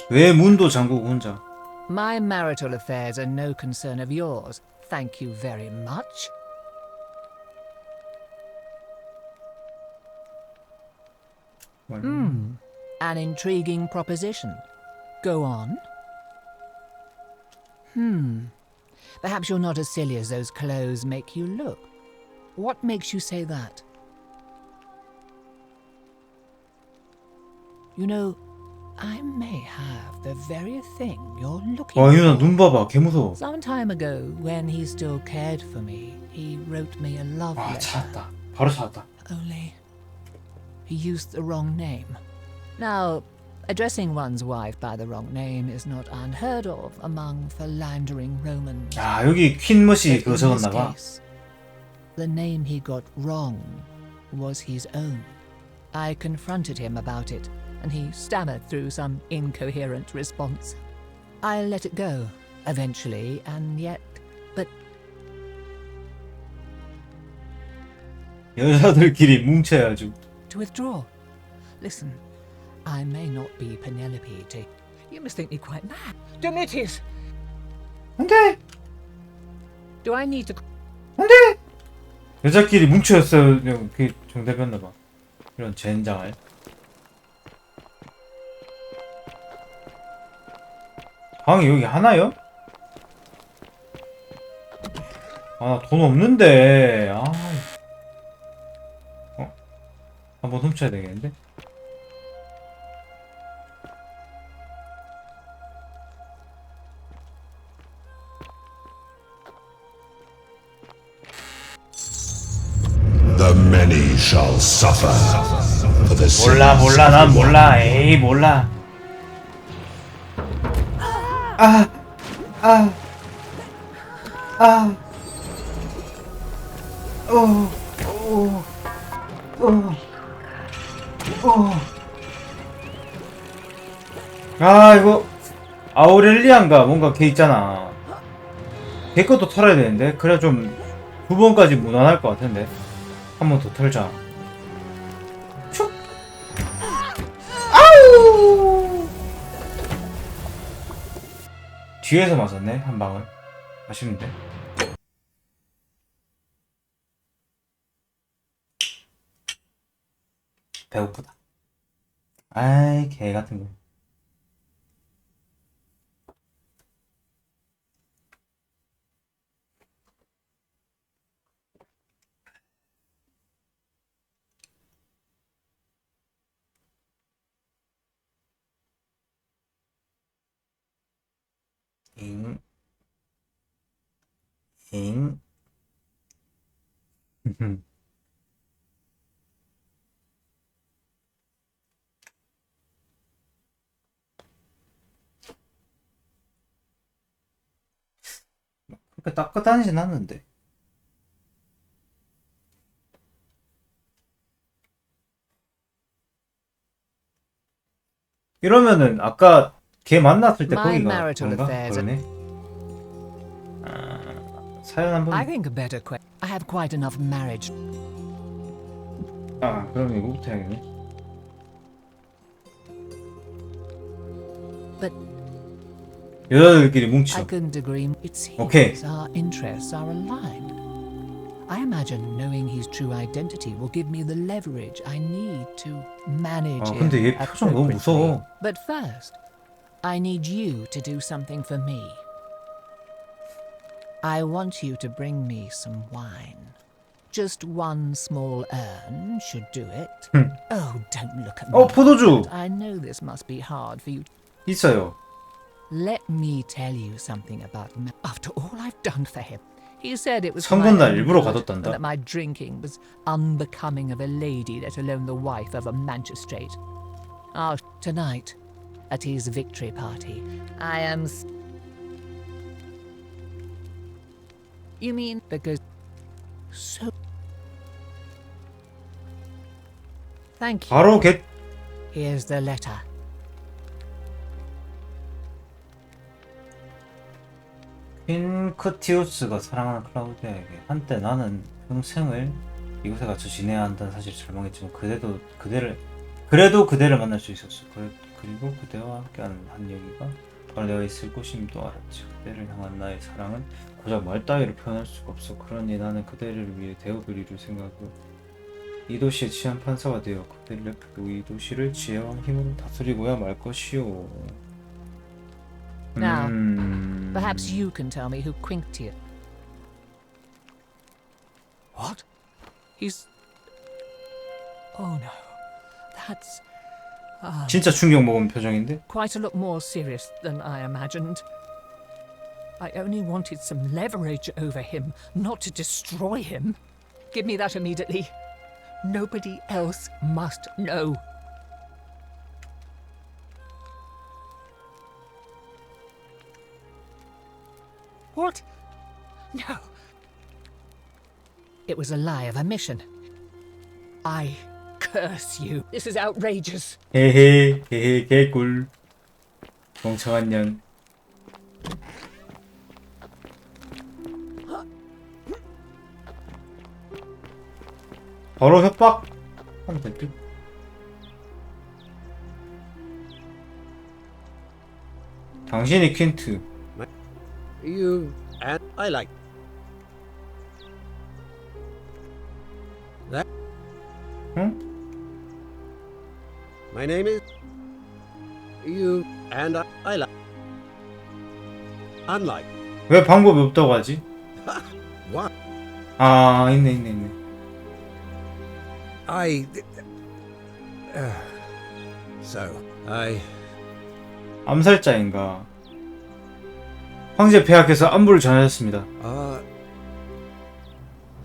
왜 문도 잠그고 혼자? My marital affairs are no concern of yours. Thank you very much. An intriguing proposition. Go on. Perhaps you're not as silly as those clothes make you look. What makes you say that? You know, I may have the very thing you're looking 와, for. 유나 눈 봐봐. 개 무서워. Some time ago, when he still cared for me, he wrote me a love 아, letter. 찾았다. 바로 찾았다. Only he used the wrong name. Now, addressing one's wife by the wrong name is not unheard of among philandering Romans. 아, 여기 퀸머시 But 그거 in this 적었나 봐. case, the name he got wrong was his own. I confronted him about it, and he stammered through some incoherent response. I let it go, eventually, and yet, but 여자들끼리 뭉쳐야죠. to withdraw. Listen, I may not be Penelope to... You must think me quite mad. Demetrius! 안돼! Do I need to... 안돼! 여자끼리 뭉쳐였어요. 그게 정답이었나 봐. 이런 젠장을. 방이 여기 하나요? 아, 돈 없는데. 아. 한번 훔쳐야 되겠는데? The many shall suffer for the sins 몰라, 난 of the 몰라. one. 에이, 몰라. 아 이거 아우렐리안가 뭔가 걔 있잖아. 걔 것도 털어야 되는데 그래 좀 2번까지 무난할 것 같은데 한 번 더 털자. 슉. 아우 뒤에서 맞았네 한 방을. 아쉽는데. 배고프다. 아이 개 같은 거. 잉. 잉. 그렇게 따뜻하진 않는데. 이러면은 아까 걔 만났을 때 My 거기가 marital 그런가? affairs are- 그러네. 아, 사연 한번. I think a better question. I have quite enough marriage. 아 그럼 이거부터 해야겠네. But 여자들끼리 뭉쳐. I couldn't agree. It seems Okay. our interests are aligned. I imagine knowing his true identity will give me the leverage I need to manage 아 근데 him 얘 표정 너무 appropriately. 무서워. But first, I need you to do something for me. I want you to bring me some wine. Just one small urn should do it. Oh, don't look at me. 포도주. I know this must be hard for you. 있어요. Let me tell you something about after all I've done for him. He said it was 성건날 일부러 가뒀단다. that my drinking was unbecoming of a lady, let alone the wife of a magistrate. Tonight, at his victory party, I am. You mean because? So. Thank you. 바로 get. Here's the letter. 퀸크티우스가 사랑하는 클라우디아에게 한때 나는 평생을 이곳에 갇혀 지내야 한다는 사실을 절망했지만 그래도 그대를 만날 수 있었어. 그리고 그대와 함께하는 한 여기가 바로 내가 있을 곳임도 알았지. 그대를 향한 나의 사랑은 고작 말 따위로 표현할 수가 없어. 그러니 나는 그대를 위해 되어드리려 생각하고 이 도시의 치안 판사가 되어 그대를 내쫓고 이 도시를 지혜와 힘으로 다스리고야 말 것이오. Now, perhaps you can tell me who Quinctius. What? He's. Oh no, that's. 진짜 충격 먹은 표정인데? Quite a lot more serious than I imagined. I only wanted some leverage over him, not to destroy him. Give me that immediately. Nobody else must know. What? No. It was a lie of a mission. I curse you. This is outrageous. 헤헤 개꿀. 멍청한 년. 바로 협박 하면 될 듯. 당신이 퀸트. You and I like that. 응? My name is you and I like. Unlike. 왜 방법이 없다고 하지? What? 아 있네. I 암살자인가? 황제 폐하께서 안부를 전하셨습니다.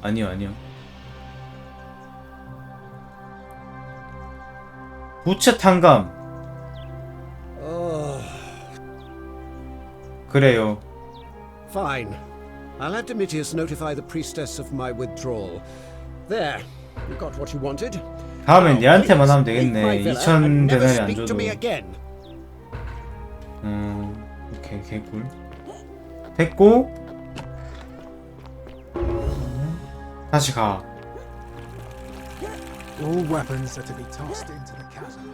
아니요. 부채 탕감. 그래요. Fine. I'll have Domitius notify the priestess of my withdrawal. There, you got what you wanted. 다음엔 Now, 얘한테만 please 하면 leave my 되겠네. villa 2000 and never 데나리 안 speak to 줘도. me again. 개꿀. 됐고 다시 가. All weapons are to be tossed into the chasm.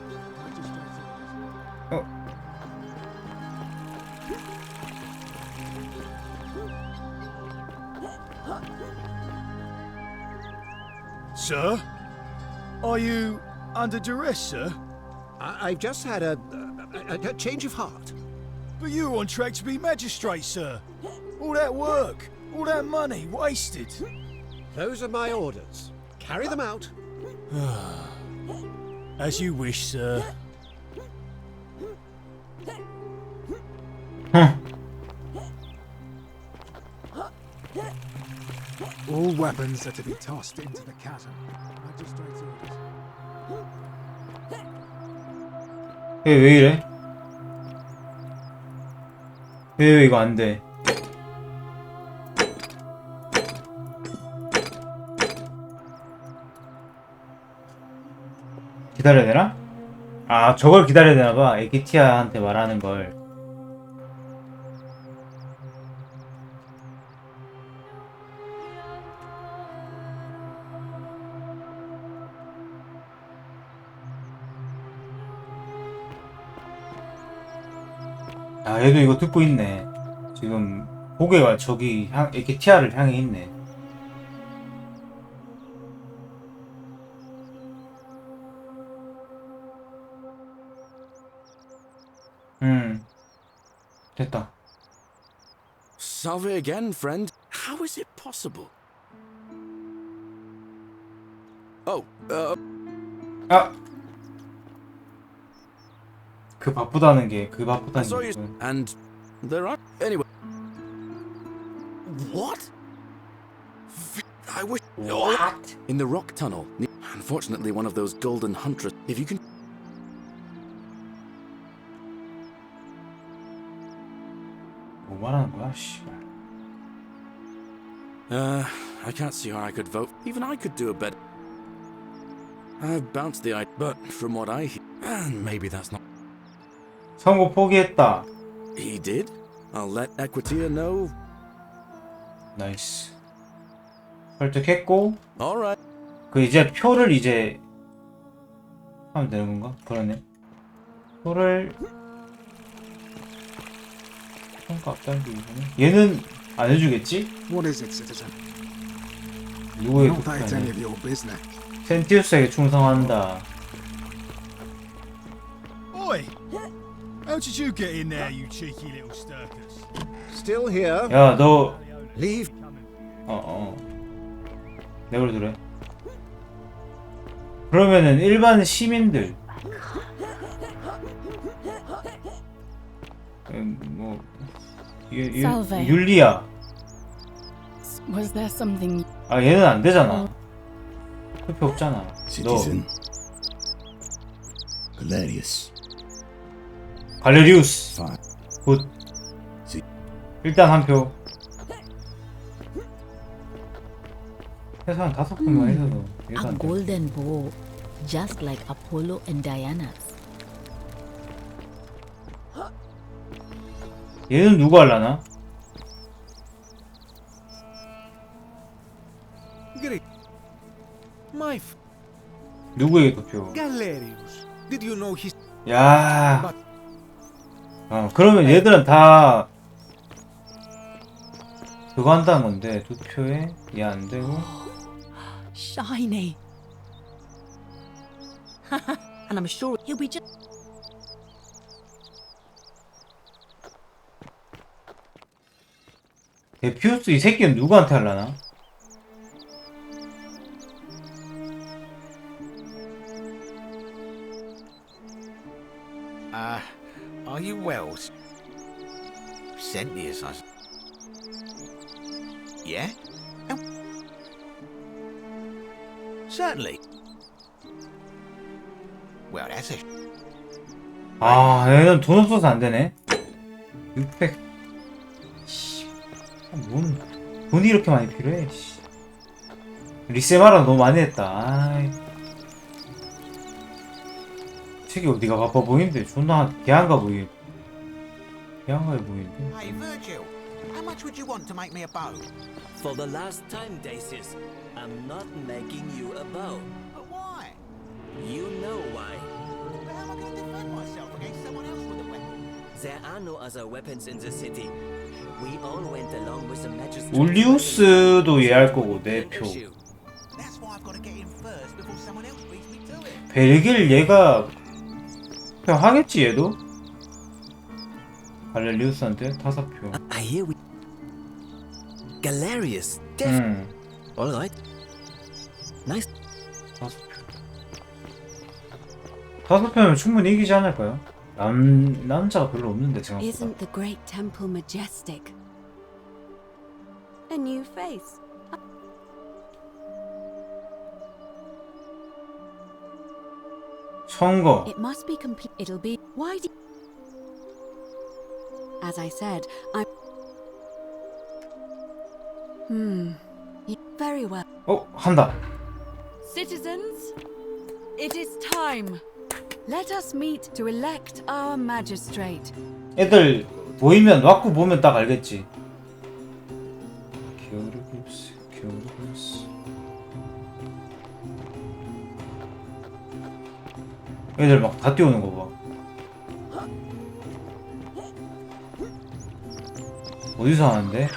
Sir? Are you under duress, sir? I've just had a change of heart. But you were on track to be magistrate, sir. All that work, all that money wasted. Those are my orders. Carry them out. As you wish, sir. All weapons are to be tossed into the chasm. Magistrate's orders. 왜 이래? 왜 이거 안 돼? 기다려야 되나? 아, 저걸 기다려야 되나 봐. 에기티아한테 말하는 걸. 아, 얘도 이거 듣고 있네. 지금 고개가 저기 에기티아를 향해 있네. 됐다. Salve again, friend. How is it possible? Oh, 아! 그 바쁘다는 게 I saw you, and there are anyway. What? I wish. What? In the rock tunnel. Unfortunately, one of those golden hunters. If you can. 뭐 말하는 거야, 씨발. I can't see how I could vote. Even I could do a better. I've bounced the idea, but from what I hear, maybe that's not. 선거 포기했다. He did? I'll let Equitia know. 나이스. 설득했고. Alright. 그 이제 표를 이제 하면 되는 건가? 그러네. 표를 평가 앞당기 이거는 얘는 안 해주겠지? What is it, citizen? 누구의 Not that it's any of 국가냐? your business. 센티우스에게 충성한다. Oi! How did you get in there, you cheeky little stirkers? Still here. 야, 너 Leave. 내가 그래. 그러면은 일반 시민들 뭐 Salve. 율리아. Was there something? 아, 얘는 안 되잖아. 투표 없잖아. Citizen. Galerius. 갈레리우스. 굿. 일단 한 표. 해서 한 5명만 해서도 A 얘도 안 돼. golden bow, just like Apollo and Diana's. 얘는 누구 할라나? Great. My 누구에게 투표? Galerius. Did you know his? 야. 그러면 얘들은 다 그거 한다는 건데 투표에 얘 안 되고. Shiny. And I'm sure he'll be just. 데피우스 이 새끼는 누구한테 할라나? Are you well? Centius, I. Yeah? Certainly. Well, that's a. 아, 얘는 돈 없어서 안 되네. 600. 뭔 돈이 이렇게 많이 필요해. 리세마라 너무 많이 했다. 아이. 책이 어디가 바빠 보이는데 존나 개한가 보이. 양아해 보이는데? Hey, Virgil, how much would you want to make me a bow? For the last time, Dacius, I'm not making you a bow. But why? You know why. But how am I going to defend myself against someone else with a weapon? There are no other weapons in the city. We all went along with the magistrate. 울리우스도 이해할 거고 내 표. That's why I've got to get in first before someone else beats me to it. 벨길 얘가 그냥 하겠지 얘도? 갈렐리우스한테 5표. I hear we. Galerius, def. All right. Nice. 5표면 충분히 이기지 않을까요? 남자가 별로 없는데 생각보다. Isn't the great temple majestic? A new face. 선거. It must be complete. It'll be. Why do? As I said, I'm. Very well. 한다. Citizens, it is time. Let us meet to elect our magistrate. 애들 보이면 왁구 보면 딱 알겠지. 겨루기스. 애들 막 다 뛰어오는 거 봐. 어디서 하는데?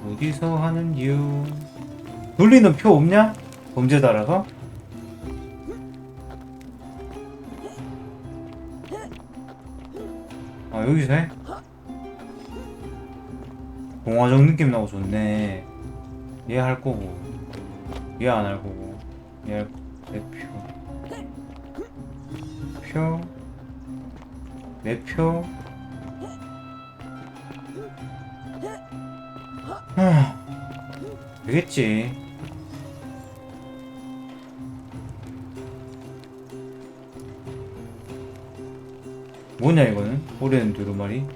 어디서 하는 유? 돌리는 표 없냐? 범죄 따라서? 아 여기서 해? 동화적 느낌 나고 좋네. 얘 할 거고 얘 안 할 거고 얘 할 거. 내 표. 되겠지. 뭐냐 이거는? 오랜 두루마리.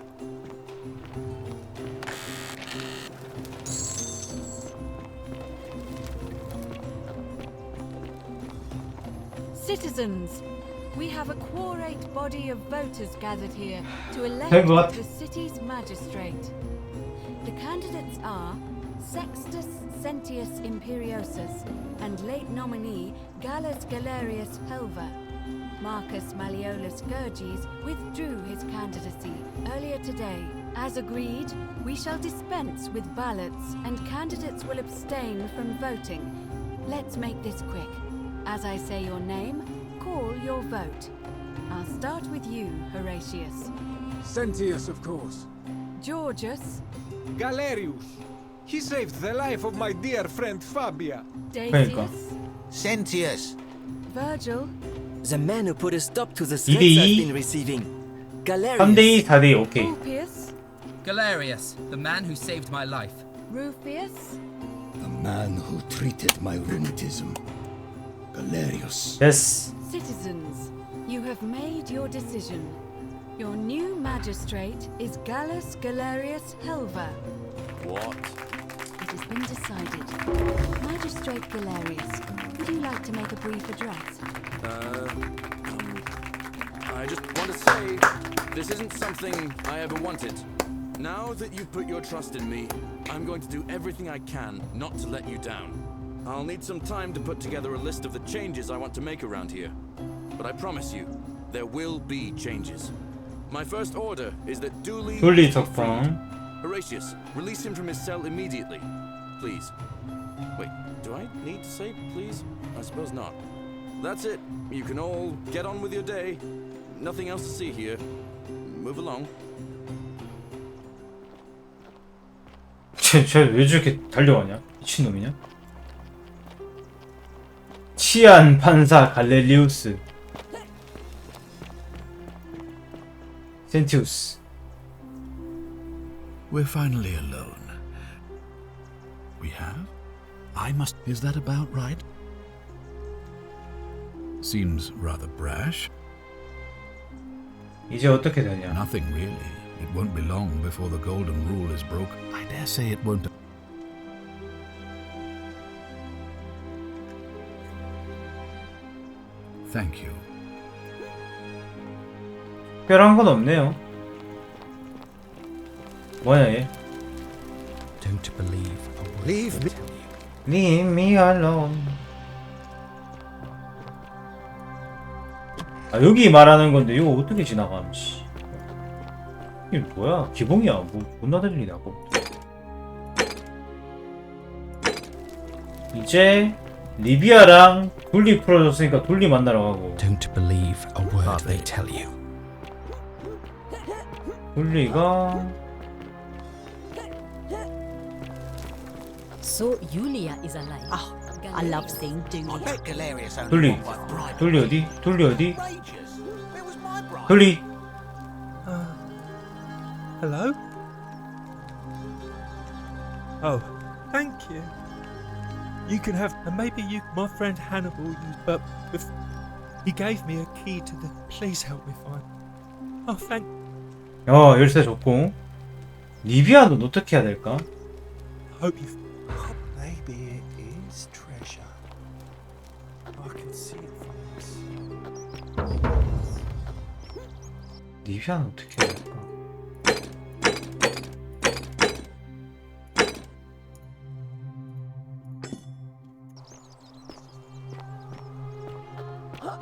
Citizens, we have a quorate body of voters gathered here to elect the city's magistrate. The candidates are Sextus Sentius Imperiosus and late nominee Gallus Galerius Helver. Marcus Malleolus Gurges withdrew his candidacy earlier today. As agreed, we shall dispense with ballots and candidates will abstain from voting. Let's make this quick. As I say your name, call your vote. I'll start with you, Horatius. Sentius, of course. Georgius. Galerius. He saved the life of my dear friend Fabia. Dacius. Sentius. Virgil. The man who put a stop to the threats I've been receiving. Galerius. 3대2, 4대2, 오케이. Ulpius. Galerius, the man who saved my life. Rufius. The man who treated my rheumatism. Galerius. Yes. Citizens, you have made your decision. Your new magistrate is Gallus Galerius Helver. What? It has been decided. Magistrate Galerius, would you like to make a brief address? I just want to say, this isn't something I ever wanted. Now that you've put your trust in me, I'm going to do everything I can not to let you down. I'll need some time to put together a list of the changes I want to make around here. But I promise you, there will be changes. My first order is that Dooley... Horatius, release him from his cell immediately. Please. Wait, do I need to say please? I suppose not. That's it. You can all get on with your day. Nothing else to see here. Move along. 쟤 왜 저렇게 달려가냐? 미친놈이냐? 치안 판사 갈렐리우스. 센티우스. We're finally alone. We have? I must... Is that about right? Seems rather brash. 이제 어떻게 되냐? Nothing really. It won't be long before the golden rule is broken. I dare say it won't... Thank you. 특별한 건 없네요. 뭐야 얘? Don't believe a word Leave they me. tell you. Leave me alone. 아 여기 말하는 건데 이거 어떻게 지나감? 씨. 이게 뭐야? 기봉이야. 뭐 존나 들리냐고. 이제 리비아랑 둘리 풀어줬으니까 둘리 만나러 가고. Don't believe a word they tell you. 둘리가 So Yulia is alive. Oh, I love seeing I Julia. bet Galerius only 둘리 won by bribery. 둘리 어디? 둘리 어디? Outrageous. Where was my bribe? 둘리 Hello? Oh, thank you. You can have, and maybe you, my friend Hannibal, but he gave me a key to the. Please help me find. Oh, thank. 열쇠 좋고. 리비아는 어떻게 해야 될까? Hope you. Maybe it is treasure. I can see it from this. 리비아는 어떻게 해야 될까?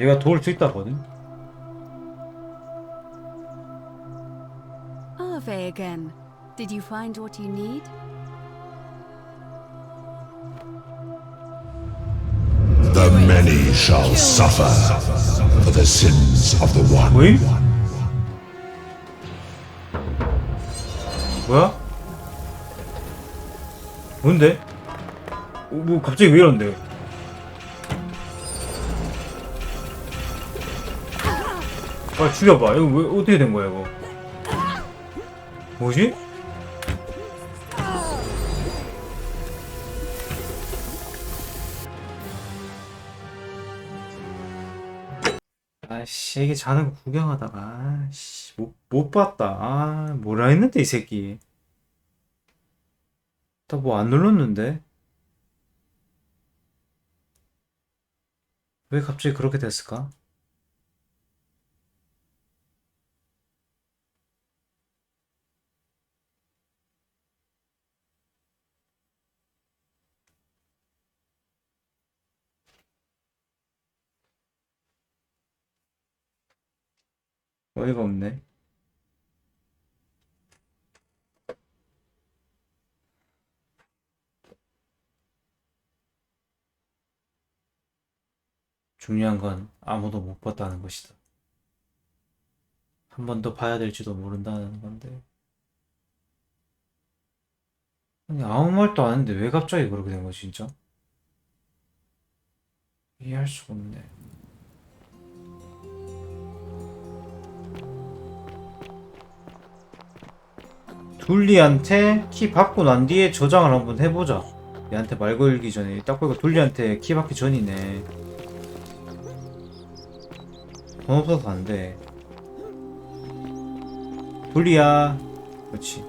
얘가 도울 수 있다거든? Ave again. Did you find what you need? The many shall suffer for the sins of the one. 뭐임? 뭐야? 뭔데? 뭐 갑자기 왜 이런데? 아 죽여봐. 이거 왜 어떻게 된 거야 이거? 뭐지? 아씨 이게 자는 거 구경하다가 아씨 못 봤다. 아 뭐라 했는데 이 새끼. 나 뭐 안 눌렀는데? 왜 갑자기 그렇게 됐을까? 어이가 없네. 중요한 건 아무도 못 봤다는 것이다. 한 번 더 봐야 될지도 모른다는 건데. 아니 아무 말도 안 했는데 왜 갑자기 그렇게 된 거지 진짜? 이해할 수가 없네. 둘리한테 키 받고 난 뒤에 저장을 한번 해보자. 얘한테 말 걸기 전에. 딱 보니까 둘리한테 키 받기 전이네. 돈 없어서 안 돼. 둘리야. 그렇지.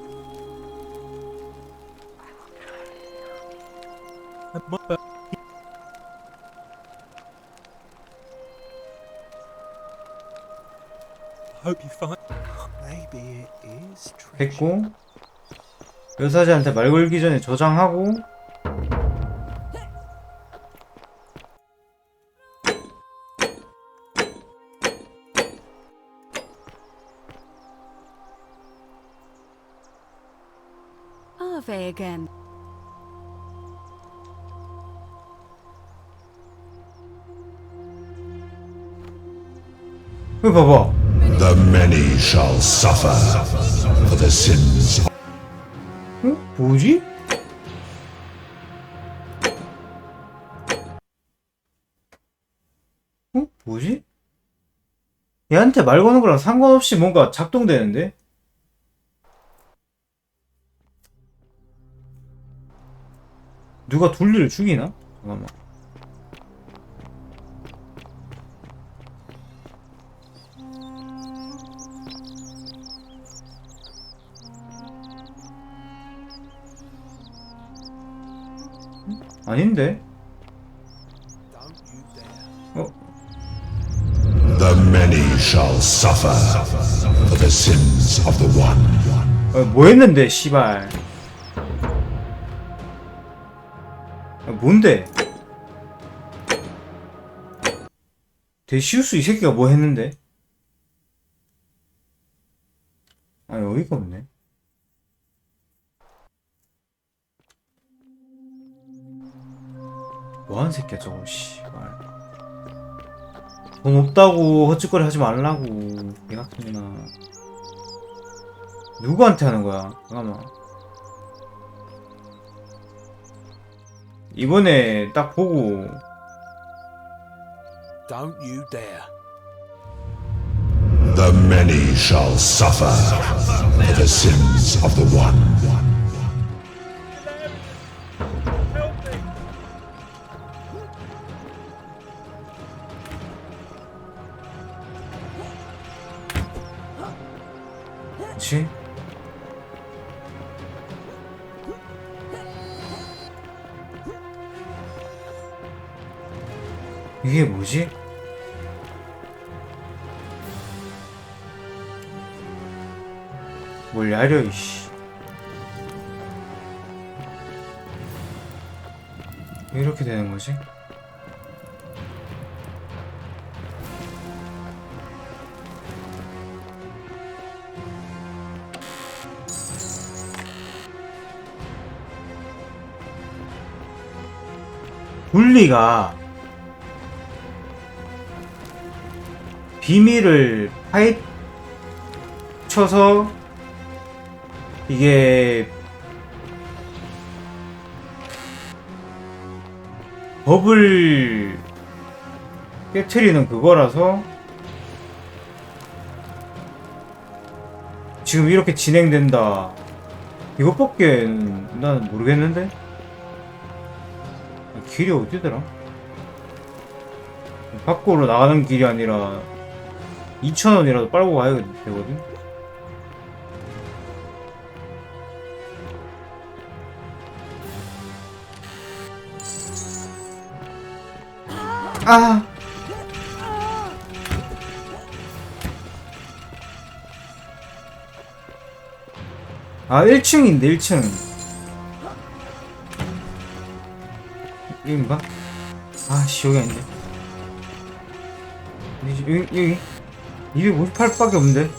Hope you find. Maybe it is treasure. 됐고 여사제한테 말 걸기 전에 저장하고 Ave again. 봐봐. The many shall suffer for the sins of... 뭐지? 뭐지? 얘한테 말 거는 거랑 상관없이 뭔가 작동되는데? 누가 둘리를 죽이나? 잠깐만. 아닌데? The many shall suffer for the sins of the one. 뭐 했는데 씨발. 뭔데? 데시우스 이 새끼가 뭐 했는데? 아니 어이가 없네. 뭐하는 새끼야 저거 씨발. 돈 없다고 헛짓거리 하지 말라고. 개 같은 년아. 누구한테 하는 거야? 잠깐만. 이번에 딱 보고. Don't you dare. The many shall suffer for the sins of the one. 그치? 이게 뭐지? 뭘 야려 이씨. 왜 이렇게 되는 거지? 분리가 비밀을 파헤쳐서 이게 법을 깨트리는 그거라서 지금 이렇게 진행된다. 이것밖에 난 모르겠는데? 길이 어디더라? 밖으로 나가는 길이 아니라 2,000원이라도 빨고 가야 되거든? 아! 아, 1층인데, 1층. 여긴가? 아씨, 여기 아닌데. 여기 258밖에 없는데.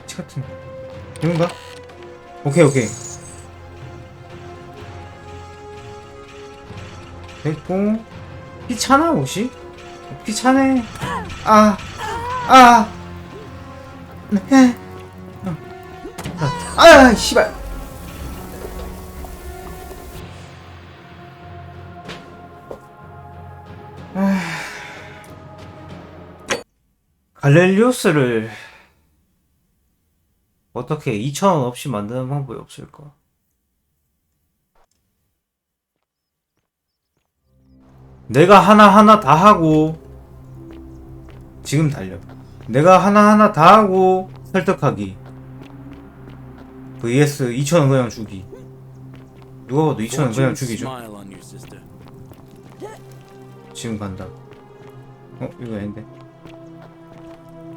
치 같은. 여긴가? 오케이. 됐고. 피 차나, 혹시? 피 차네. 네. 씨발. 갈렐리오스를 어떻게 2,000원 없이 만드는 방법이 없을까? 내가 하나하나 다 하고 지금 달려. 내가 하나하나 다 하고 설득하기 vs 2,000원 그냥 주기. 누가 봐도 2,000원 그냥 죽이죠. 지금 간다. 이거 아닌데.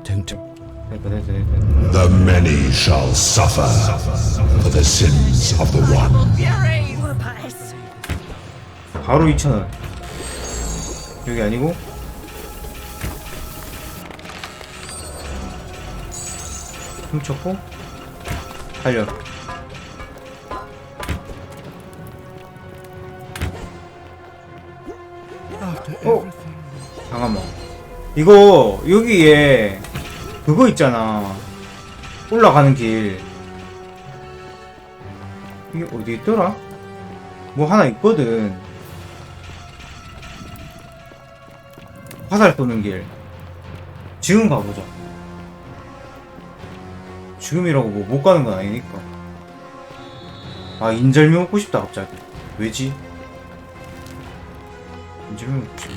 됐다. The many shall suffer for the sins of the one. 바로 2,000원. 여기 아니고 훔쳤고 달려. 잠깐만. 이거 여기에 그거 있잖아. 올라가는 길. 이게 어디 있더라? 뭐 하나 있거든. 화살 쏘는 길. 지금 가보자. 지금이라고 뭐 못 가는 건 아니니까. 아, 인절미 먹고 싶다 갑자기. 왜지? 인절미 먹고 싶네.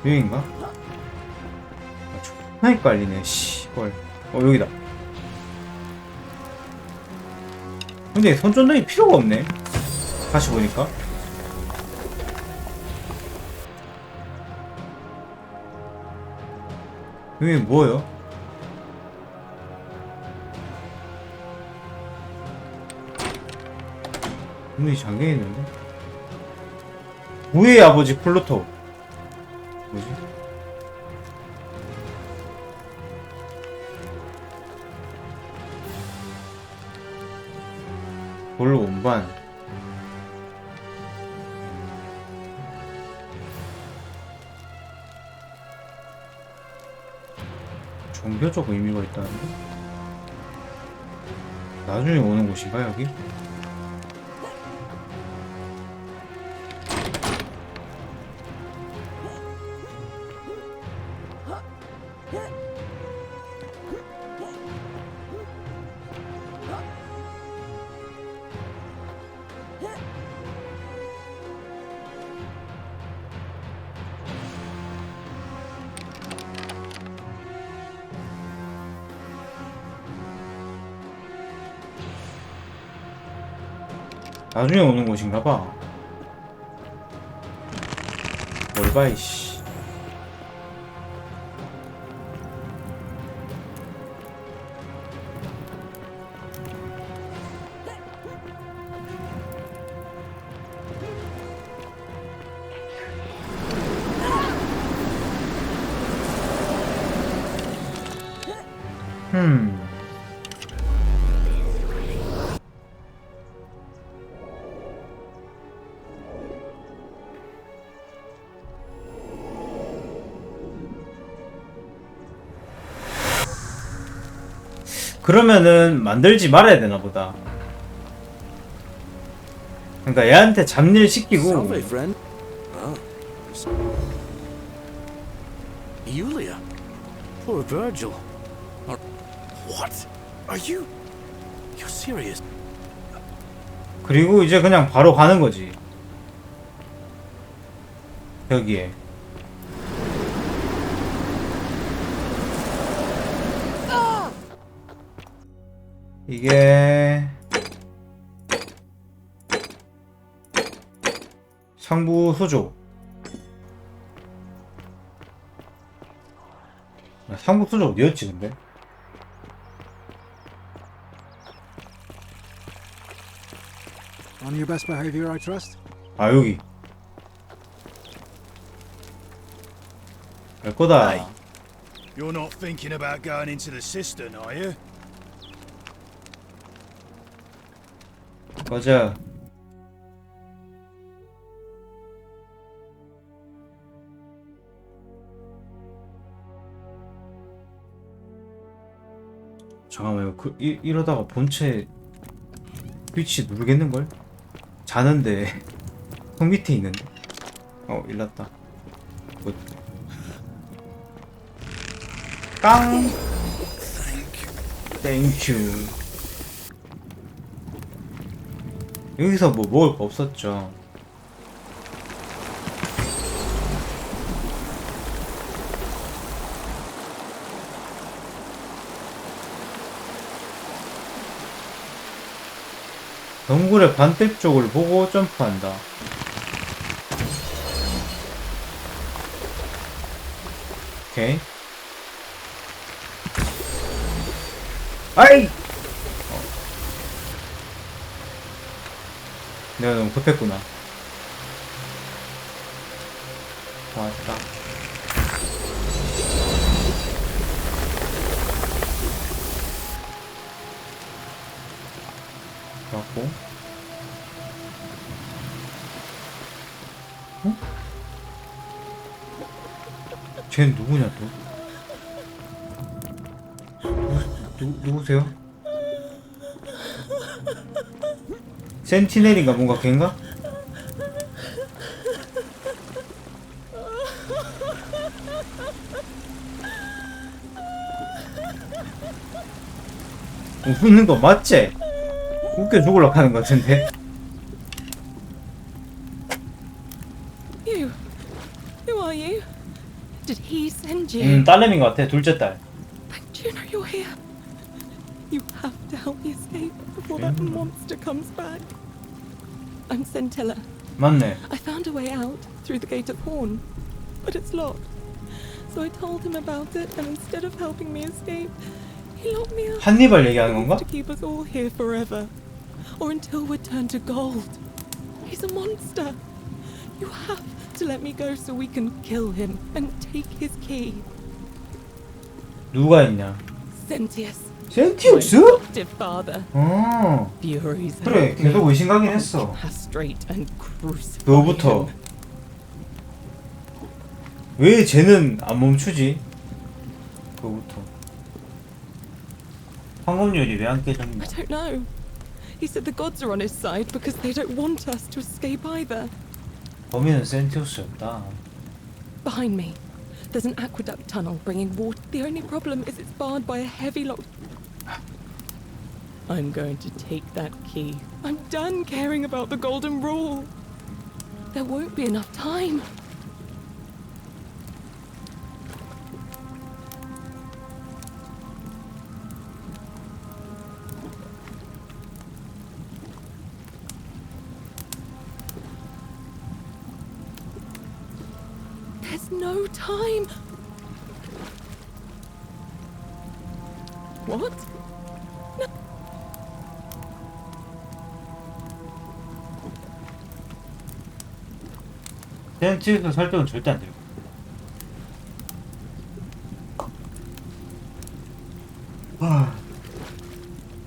여긴가? 존나 헷갈리네, 씨발. 여기다. 근데 손전등이 필요가 없네. 다시 보니까. 여기 뭐예요? 문이 잠겨있는데? 우의 아버지 플루토. 뭐지? 돌 운반. 종교적 의미가 있다는데? 나중에 오는 곳인가 여기? 나중에 오는 곳인가봐. 뭘 봐, 이씨. 그러면은 만들지 말아야 되나 보다. 그러니까 얘한테 잡일 시키고. Yulia, poor Virgil. What? Are you? You're serious? 그리고 이제 그냥 바로 가는 거지. 여기에. 이게 상부 수조. 상부 수조 어디였지 근데? On your best behavior, I trust. 아 여기. 갈 거다. Hey, you're not thinking about going into the cistern, are you? 맞아. 잠깐만요. 이러다가 본체 스위치 누르겠는걸? 자는데 형 밑에 있는데. 일났다. 뭐. 깡. 땡큐. 여기서 뭐 먹을 거 없었죠. 동굴의 반대쪽을 보고 점프한다. 오케이. 아이! 내가 너무 급했구나. 왔다. 왔고. 어? 쟤는 누구냐 또? 누구세요? 센티넬인가 뭔가 걔인가? 웃는 거 맞지? 웃겨 죽으려고 하는 거 같은데? You. Who are you? Did he send you? 딸내미인 것 같아. 둘째 딸. Thank Juno, you're here. You have to help me escape before that monster comes back. I'm Centilla. 맞네. I found a way out through the Gate of Horn, but it's locked. So I told him about it, and instead of helping me escape, he locked me up. 한니발 얘기하는 건가? To keep us all here forever, or until we're turned to gold. He's a monster. You have to let me go so we can kill him and take his key. 누가 있냐? Sentius. 센티우스? My adoptive father. 어. Furies 그래, helped me 계속 의심가긴 했어. castrate and crucify 너부터. him. 왜 쟤는 안 멈추지? 그거부터. 황금률이 왜 안 깨졌나? I don't know. He said the gods are on his side because they don't want us to escape either. 범인은 센티우스였다. Behind me, there's an aqueduct tunnel bringing water. The only problem is it's barred by a heavy lock. I'm going to take that key. I'm done caring about the golden rule. There won't be enough time. There's no time. What? No. 센티우스 설득은 절대 안 되고.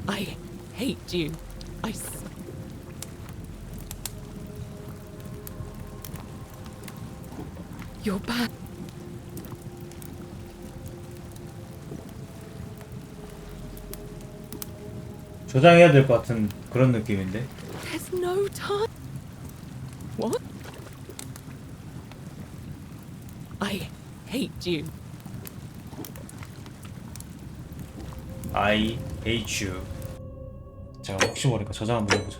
I hate you. You're bad. 저장해야 될 것 같은 그런 느낌인데. There's no time. What? I hate you. I hate you. 자, 혹시 모르니까 저장 한번 해보자.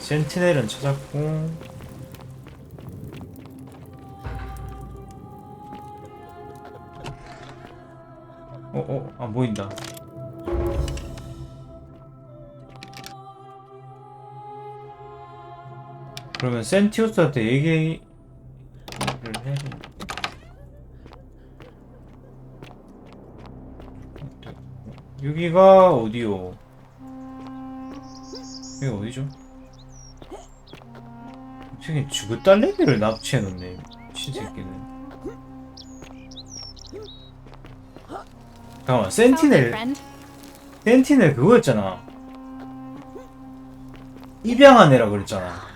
센티넬은 찾았고. 안 보인다. 그러면 센티우스한테 얘기를 해야 돼. 여기가 어디요? 여기 어디죠? 저기 죽을딸내기를 납치해놓네. 미친 새끼는. 잠깐만, 센티넬 그거였잖아. 입양한 애라 그랬잖아.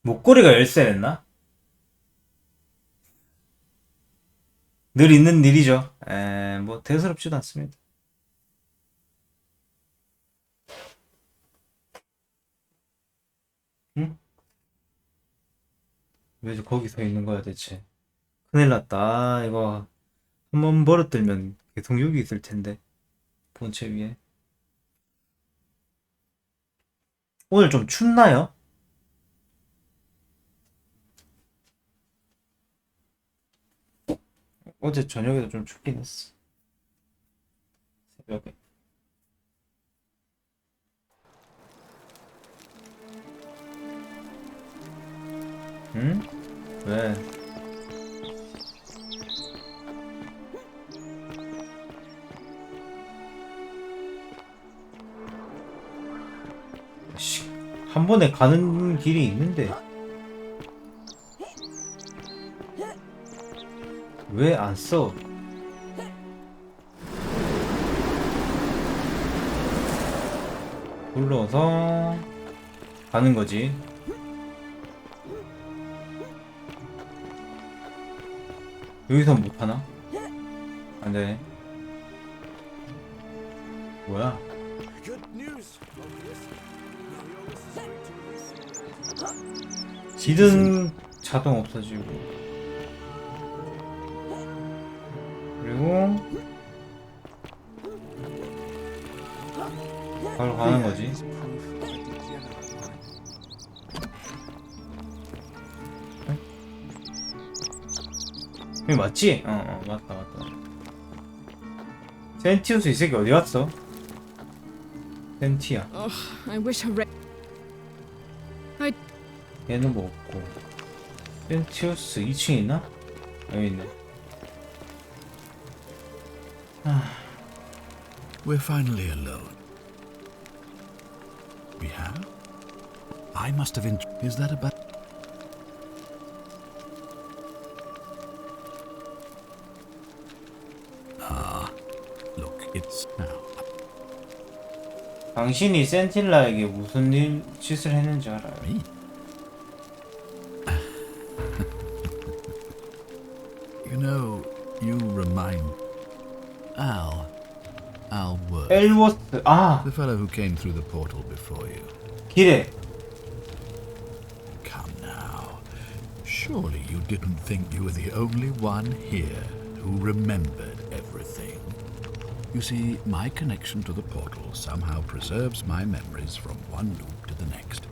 목걸이가 열쇠냈나? 늘 있는 일이죠. 뭐 대수롭지도 않습니다. 응? 왜 거기 서 있는 거야 대체? 큰일 났다. 이거 한번 버릇들면 계속 여기 있을 텐데. 본체 위에. 오늘 좀 춥나요? 어제 저녁에도 좀 춥긴 했어. 새벽에. 응? 왜? 한 번에 가는 길이 있는데 왜 안 써? 눌러서 가는 거지. 여기서 못하나? 안되네. 뭐야? 지든 자동 없어지고, 그리고 바로 가는 거지. 여기 맞지? 맞다. 센티우스 이 새끼 어디 갔어? 센티야. I wish I read. 얘는 뭐 없고. 센티우스 2층에 있나? 여기 있네. We're finally alone. We have? I must have Is that about? Look, it's now. 당신이 센틸라에게 무슨 짓을 했는지 알아요? You know, you remind Al Worth. 엘워스. The fellow who came through the portal before you. 길에. Come now. Surely you didn't think you were the only one here who remembered everything. You see, my connection to the portal somehow preserves my memories from one loop to the next.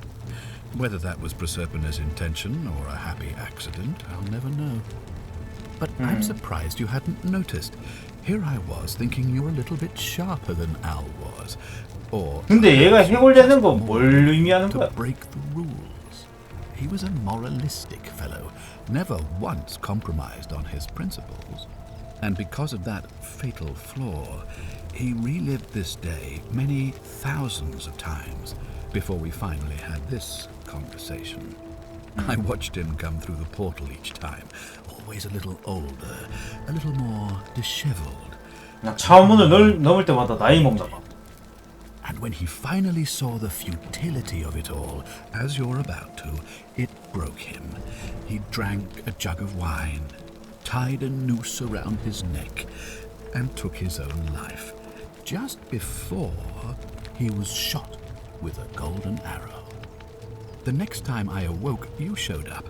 Whether that was Proserpina's intention or a happy accident, I'll never know. But I'm surprised you hadn't noticed. Here I was thinking you were a little bit sharper than Al was. Or 근데 얘가 해골되는 거 뭘 의미하는 거야? to break the rules. He was a moralistic fellow, never once compromised on his principles. And because of that fatal flaw, he relived this day many thousands of times before we finally had this conversation. I watched him come through the portal each time, always a little older, a little more disheveled. 나 차문을 넘을 때마다 나이 먹나 봐. And when he finally saw the futility of it all, as you're about to, it broke him. He drank a jug of wine, tied a noose around his neck, and took his own life, just before he was shot with a golden arrow. The next time I awoke, you showed up,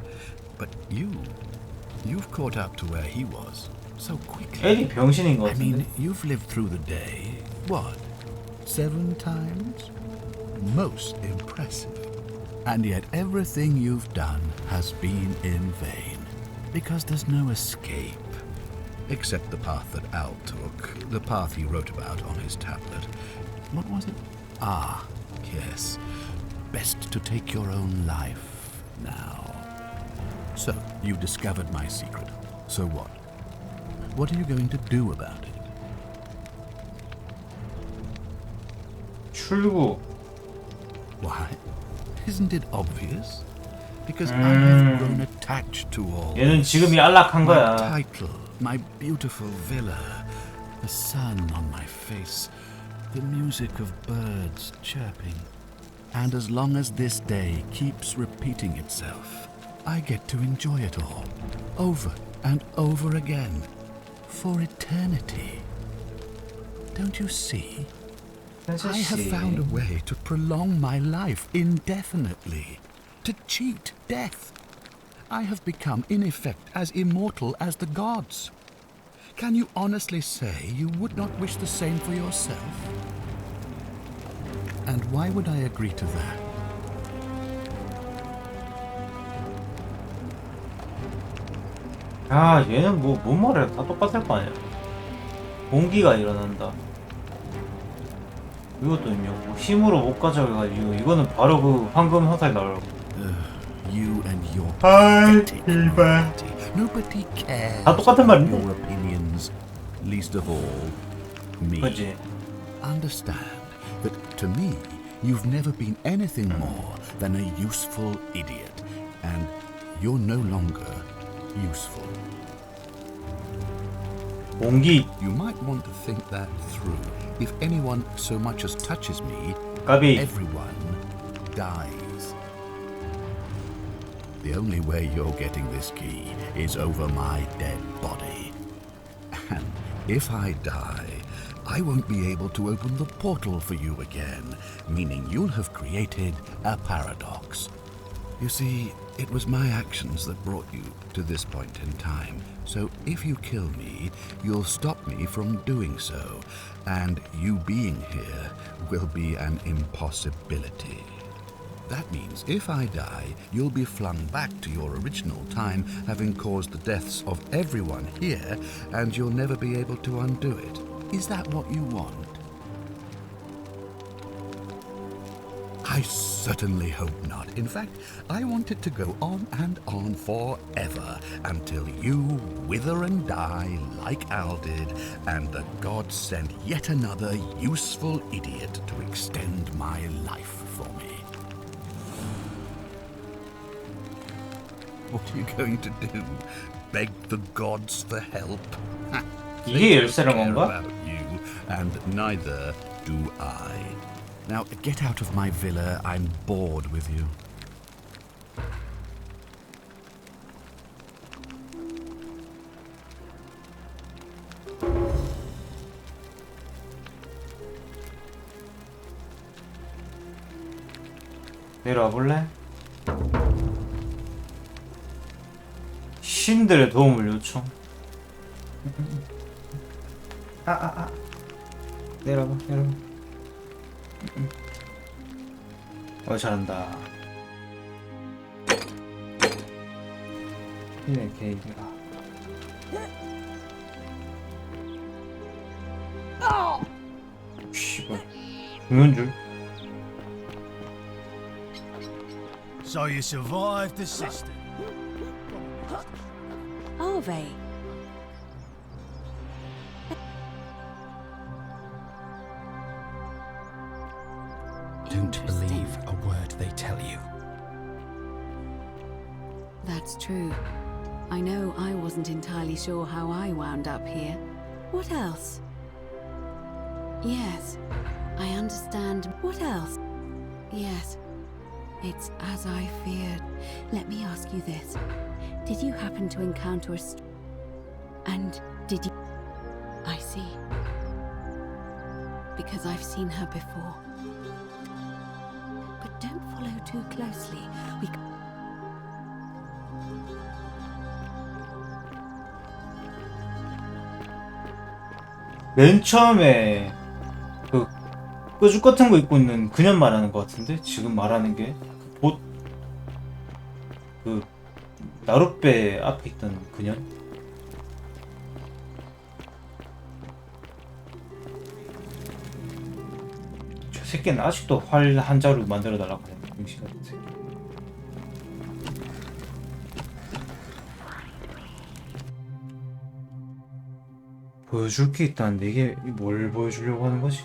but you've caught up to where he was so quickly. 에리 병신인 것 I mean, 같은데. you've lived through the day, what, 7 times? Most impressive. And yet everything you've done has been in vain, because there's no escape. Except the path that Al took, the path he wrote about on his tablet. What was it? Ah, yes. Best to take your own life now. So, you discovered my secret. So what? What are you going to do about it? 출구. Why? Isn't it obvious? Because I have grown attached to all 얘는 this. 지금이 안락한 My 거야. title, my beautiful villa, the sun on my face, the music of birds chirping. And as long as this day keeps repeating itself, I get to enjoy it all, over and over again, for eternity. Don't you see? I have found a way to prolong my life indefinitely, to cheat death. I have become, in effect, as immortal as the gods. Can you honestly say you would not wish the same for yourself? And why would I agree to that? 아, 얘는 뭔 말이야. 다 똑같을 거 아니야. 공기가 일어난다. 이것도 뭐 힘으로 못 가져가가지고 이거는 바로 그 황금 화살 나오라고. You and your 이발. Nobody cares 다 똑같은 말인데. your opinions, least of all me. 그치. Understand that to me, you've never been anything more than a useful idiot, and you're no longer useful. 공기. You might want to think that through. If anyone so much as touches me, 까비. everyone dies. The only way you're getting this key is over my dead body. And if I die, I won't be able to open the portal for you again, meaning you'll have created a paradox. You see, it was my actions that brought you to this point in time, so if you kill me, you'll stop me from doing so, and you being here will be an impossibility. That means if I die, you'll be flung back to your original time, having caused the deaths of everyone here, and you'll never be able to undo it. Is that what you want? I certainly hope not. In fact, I want it to go on and on forever, until you wither and die like Al did, and the gods send yet another useful idiot to extend my life for me. What are you going to do? Beg the gods for help? 이게 열쇠란 건가? About you, and neither do I. Now get out of my villa. I'm bored with you. 내려와 볼래? 신들의 도움을 요청. 내려봐. 잘한다. 힘의 게이지가. 씨발. 죽는 줄. So you survived the system. Arve. Don't believe a word they tell you. That's true. I know I wasn't entirely sure how I wound up here. What else? Yes, I understand. What else? Yes, it's as I feared. Let me ask you this. Did you happen to encounter a and did you... I see. Because I've seen her before. But don't follow too closely. We... 맨 처음에 그 뾰족 같은 거 입고 있는 그년 말하는 것 같은데? 지금 말하는 게 봇 그 나룻배 앞에 있던 그년? 저 새끼는 아직도 활 한 자루 만들어 달라고 그래. 병신 같은 새끼. 보여줄 게 있다는데 이게 뭘 보여주려고 하는 거지?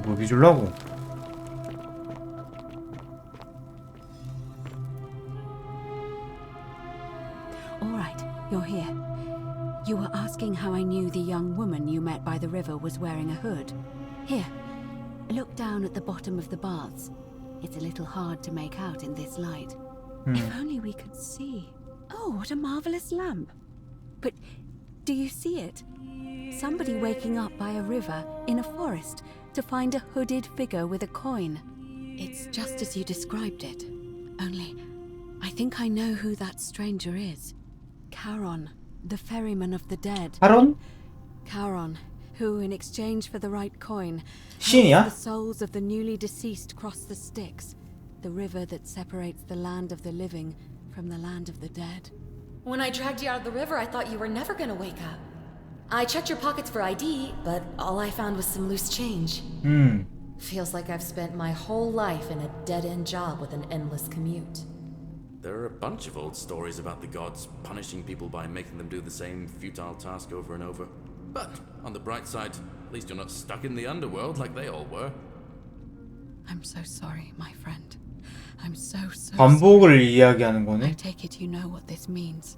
뭐 비주려고? All right, you're here. You were asking how I knew the young woman you met by the river was wearing a hood. Here, look down at the bottom of the baths. It's a little hard to make out in this light. If only we could see. Oh, what a marvelous lamp. But do you see it? Somebody waking up by a river in a forest to find a hooded figure with a coin. It's just as you described it. Only, I think I know who that stranger is. Charon, the ferryman of the dead. Charon? Charon, who, in exchange for the right coin, 신이야? helps the souls of the newly deceased cross the Styx, the river that separates the land of the living from the land of the dead. When I dragged you out of the river, I thought you were never gonna wake up. I checked your pockets for ID, but all I found was some loose change. Feels like I've spent my whole life in a dead-end job with an endless commute. There are a bunch of old stories about the gods punishing people by making them do the same futile task over and over. But on the bright side, at least you're not stuck in the underworld like they all were. I'm so sorry, my friend. I'm so 반복을 이야기하는 거네. I take it you know what this means.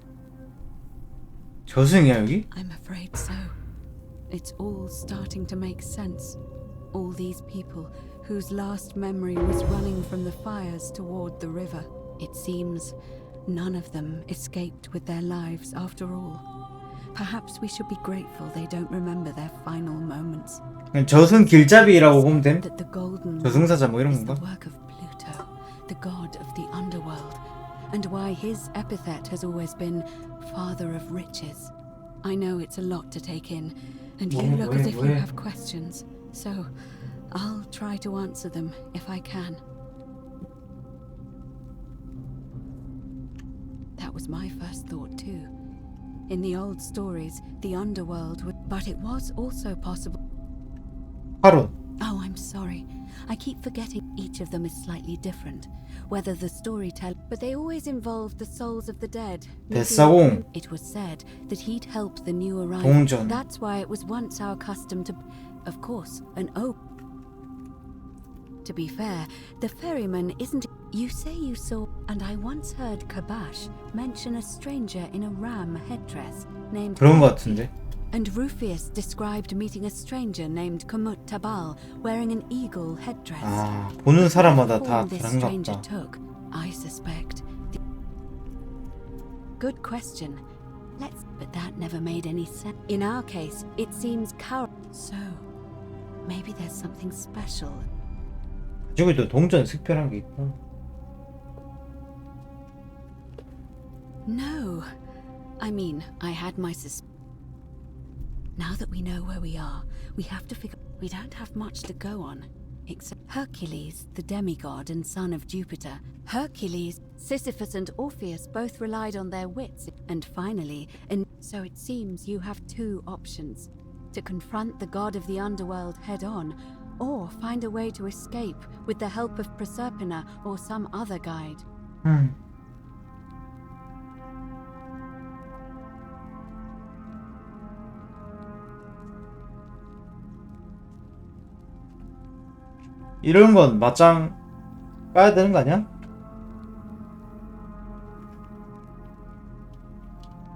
저승이야 여기? I'm afraid so. It's all starting to make sense. All these people whose last memory was running from the fires toward the river. It seems none of them escaped with their lives after all. Perhaps we should be grateful they don't remember their final moments. 그냥 저승 길잡이라고 보면 됨? That the golden 저승사자 뭐 이런 건가? the work of Pluto, the god of the underworld, and why his epithet has always been Father of Riches. I know it's a lot to take in, and you look as if you have questions, so I'll try to answer them if I can. That was my first thought too. In the old stories, the underworld would, but it was also possible. 하루. Oh, I'm sorry. I keep forgetting each of them is slightly different. Whether the storyteller, but they always involved the souls of the dead. 뱃사공. It was said that he'd help the new arrival. 동전. That's why it was once our custom to, of course, an oak. To be fair, the ferryman isn't. You say you saw, and I once heard Kabash mention a stranger in a ram headdress named. 그런 것 같은데. And Rufius described meeting a stranger named Kumut Tabal wearing an eagle headdress. 아, 보는 사람마다 다 this 다른가 stranger 보다. took, I suspect. Good question. But that never made any sense. In our case, it seems So, maybe there's something special. 저기 또 동전 특별한 게 있다. No, I mean, I had my Now that we know where we are, we have to figure. We don't have much to go on, except Hercules, the demigod and son of Jupiter. Hercules, Sisyphus, and Orpheus both relied on their wits, and finally, and so it seems you have two options: to confront the god of the underworld head-on, or find a way to escape with the help of Proserpina or some other guide. 이런 건 맞짱 까야 되는 거 아니야?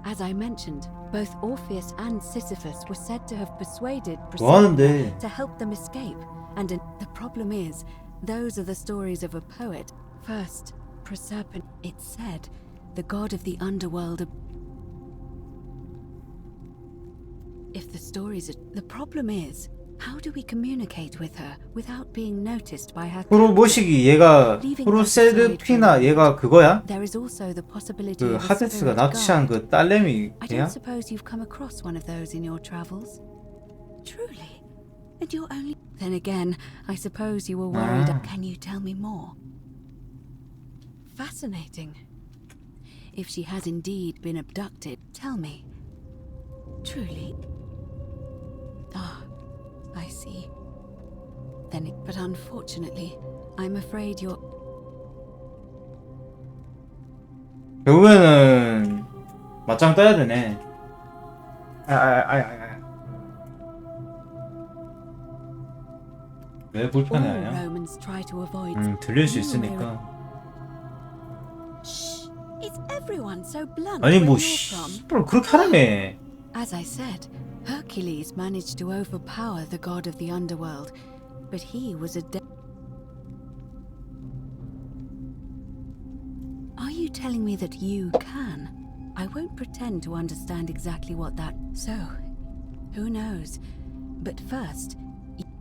As I mentioned, both Orpheus and Sisyphus were said to have persuaded 뭐 하는데? Proserpina to help them escape. And the problem is, those are the stories of a poet. First, Proserpina, it's said, the god of the underworld. If the stories are... The problem is, how do we communicate with her without being noticed by her? 프로보시기 얘가 프로세르피나 얘가 그거야? There is also the possibility 그 of a 하데스가 spirit 납치한 guide. 그 딸내미 I 걔야? don't suppose you've come across one of those in your travels. Truly? And you're only... Then again, I suppose you were worried. Can you tell me more? Fascinating. If she has indeed been abducted, tell me. Truly? Ah, I see. Then but unfortunately, I'm afraid you're... 결국에는 맞짱 떠야 되네. 왜 불편해하냐? Romans try to avoid... 들릴 수 있으니까. Shh! Is everyone so blunt? 아니 where 뭐 you're from? 씨발 그렇게 하라며. As I said, Hercules managed to overpower the god of the underworld, but he was a Are you telling me that you can? I won't pretend to understand exactly what that... So, who knows? But first,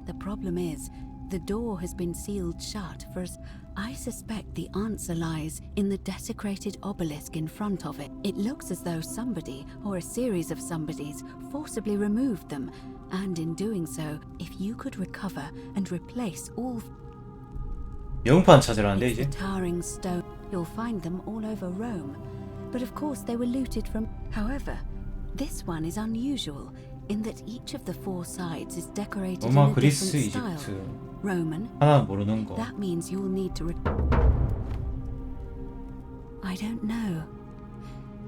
the problem is, the door has been sealed shut for us. I suspect the answer lies in the desecrated obelisk in front of it. It looks as though somebody, or a series of somebodies, forcibly removed them, and in doing so, if you could recover and replace all... 명판 찾으라는데 It's 이제. the towering stone. You'll find them all over Rome. But of course they were looted from... However, this one is unusual, in that each of the four sides is decorated in 로마, a 그리스, different style. 이집트. Roman. 하나 모르는 거. That means you'll need to... I I don't know.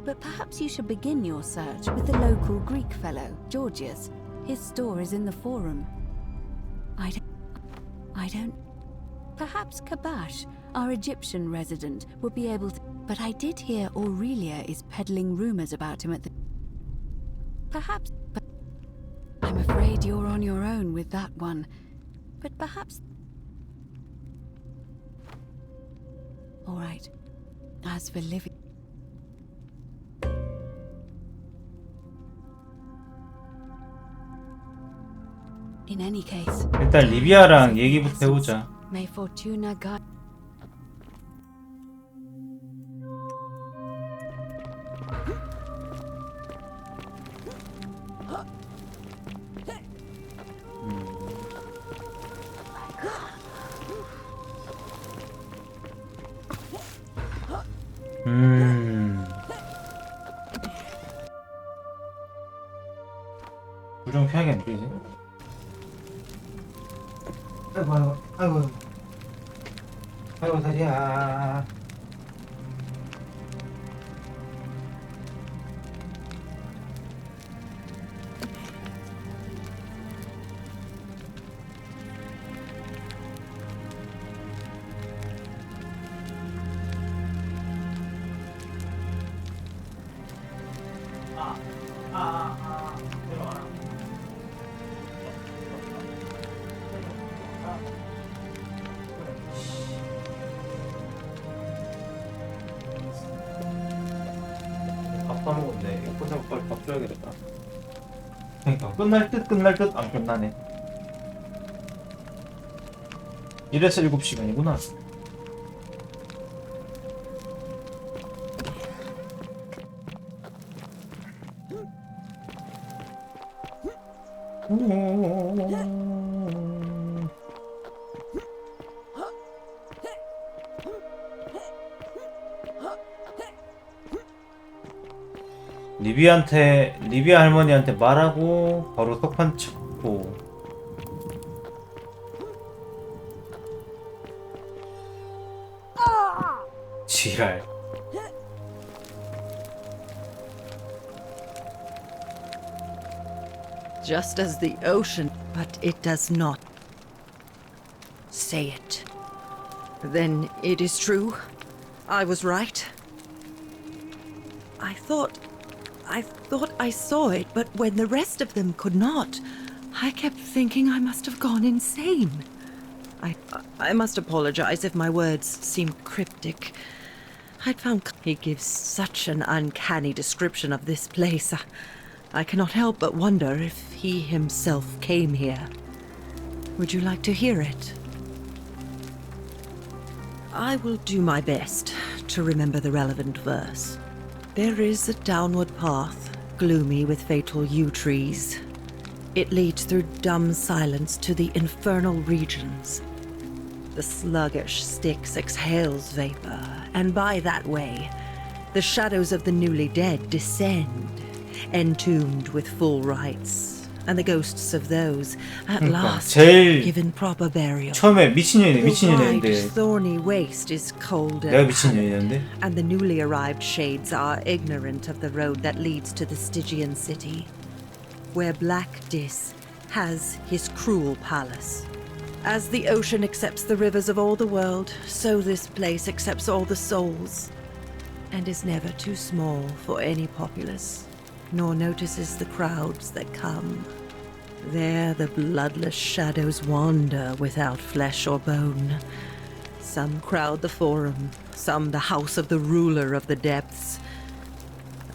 But perhaps you should begin your search with the local Greek fellow, Georgius. His store is in the forum. I don't... Perhaps Kabash, our Egyptian resident, would be able to... But I did hear Aurelia is peddling rumors about him at the... Perhaps... But I'm afraid you're on your own with that one. But perhaps... All right. As for Livy... In any case... 일단 리비아랑 얘기부터 해보자. May Fortuna guide... 부정 피하기 안 되지? 아이고 다리야. 밥 사먹었네. 이거 끝나고 빨리 밥 줘야겠다. 그러니까 끝날 듯 안 끝나네. 이래서 7시간이구나. 리비아 할머니한테 말하고 바로 석판 찾고. 지랄. Just as the ocean, but it does not say it. Then it is true. I was right. I thought I saw it, but when the rest of them could not, I kept thinking I must have gone insane. I must apologize if my words seem cryptic. I'd found he gives such an uncanny description of this place. I cannot help but wonder if he himself came here. Would you like to hear it? I will do my best to remember the relevant verse. There is a downward path, gloomy with fatal yew trees. It leads through dumb silence to the infernal regions. The sluggish Styx exhales vapor, and by that way, the shadows of the newly dead descend, entombed with full rites, and the ghosts of those at last given proper burial. 처음에 미친년인데. The thorny waste is cold 내가 미친년이었는데. and the newly arrived shades are ignorant of the road that leads to the Stygian city, where Black Dis has his cruel palace. As the ocean accepts the rivers of all the world, so this place accepts all the souls, and is never too small for any populace, nor notices the crowds that come. There the bloodless shadows wander without flesh or bone. Some crowd the forum, some the house of the ruler of the depths.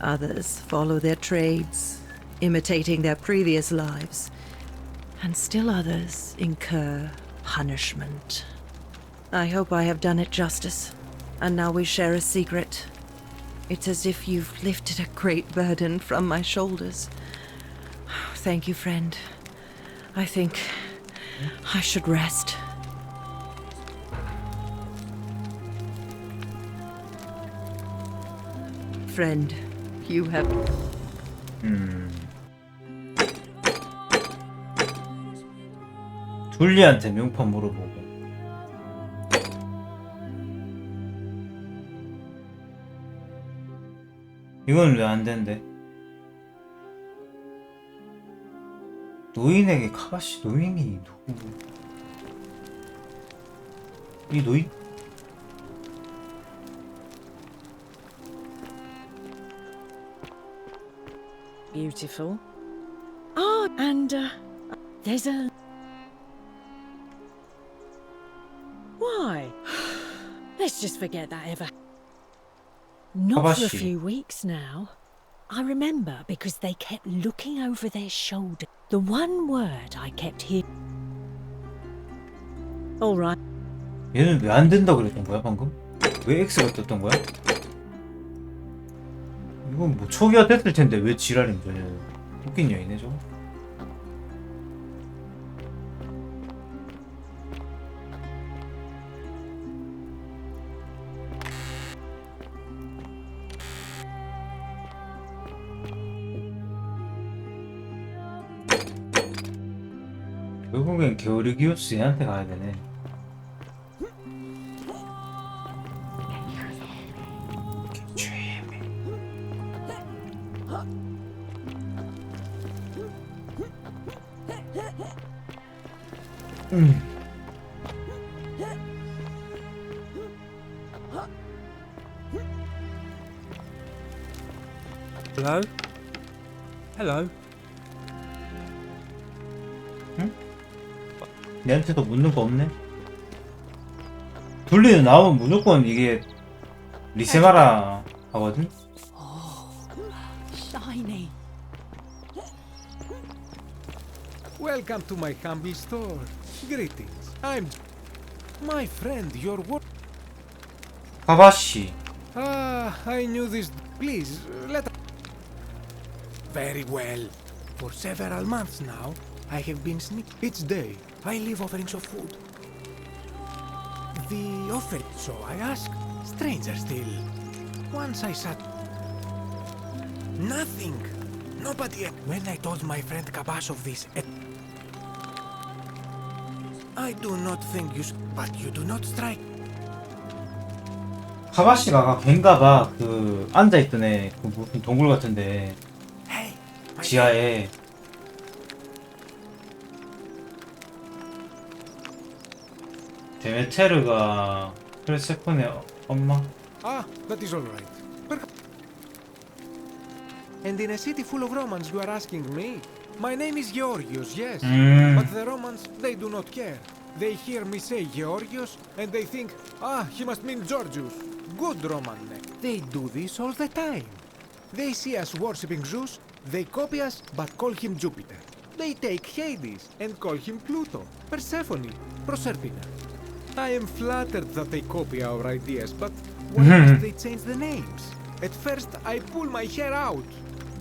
Others follow their trades, imitating their previous lives, and still others incur punishment. I hope I have done it justice, and now we share a secret. It's as if you've lifted a great burden from my shoulders. Thank you, friend. I think I should rest. Friend, you have... 둘리한테 명판 물어보고. 이건 왜 안 된대? 노인에게 카바시 노인이 누구? 이 노인? Beautiful. Oh, and there's a... Why? Let's just forget that ever... Not for a few weeks now. I remember because they kept looking over their shoulder. The one word I kept hearing. All right. 얘는 왜 안 된다 그랬던 거야 방금? 왜 X가 떴던 거야? 이건 뭐 초기화 됐을 텐데 왜 지랄인 거냐? 웃긴 여인네 저거. 결국엔 게오르기우스 얘한테 가야 되네. Hello? Hello? 얘한테도 묻는 거 없네? 둘리는 나오면 무조건 이게 리세마라 하거든? Shiny. Welcome to my humble store. Greetings. I'm my friend, your work. 카바시. Ah, I knew this. Please, let. Very well. For several months now, I have been sneaking. Each day, I leave offerings of food. The offering, so I ask. Stranger still. Once I sat. Nothing. Nobody. When I told my friend Kabash of this, I do not think you. But you do not strike. 카바시가 아까 걘가봐. 그 앉아있던 애, 그 무슨 동굴 같은데 지하에. 데메테르가 크레세폰의 엄마? Ah, that is all right. And in a city full of Romans, you are asking me? My name is Georgios, yes. But the Romans, they do not care. They hear me say Georgios, and they think, ah, he must mean Georgius. Good Roman name. They do this all the time. They see us worshipping Zeus, they copy us, but call him Jupiter. They take Hades and call him Pluto, Persephone, Proserpina. I am flattered that they copy our ideas, but why must they change the names? At first, I pull my hair out.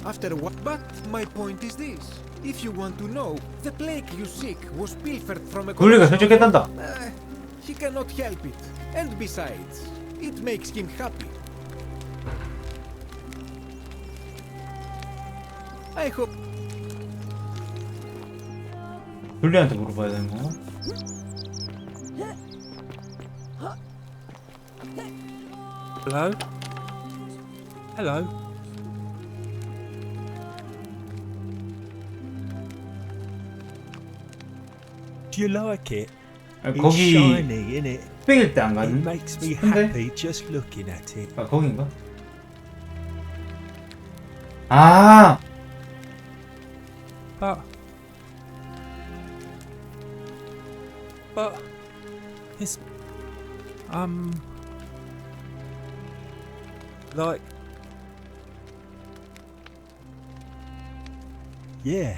After what? But my point is this. If you want to know, the plague you seek was pilfered from a... 둘리가 설득했단다. He cannot help it. And besides, it makes him happy. I hope... 둘리한테 물어봐야 되는 거? Hello? Hello? Do you like it? It's 거기 shiny, innit? 빽일 때 안 It 가는? makes me 근데? happy just looking at it. 아 거긴가? 아! But it's like, yeah,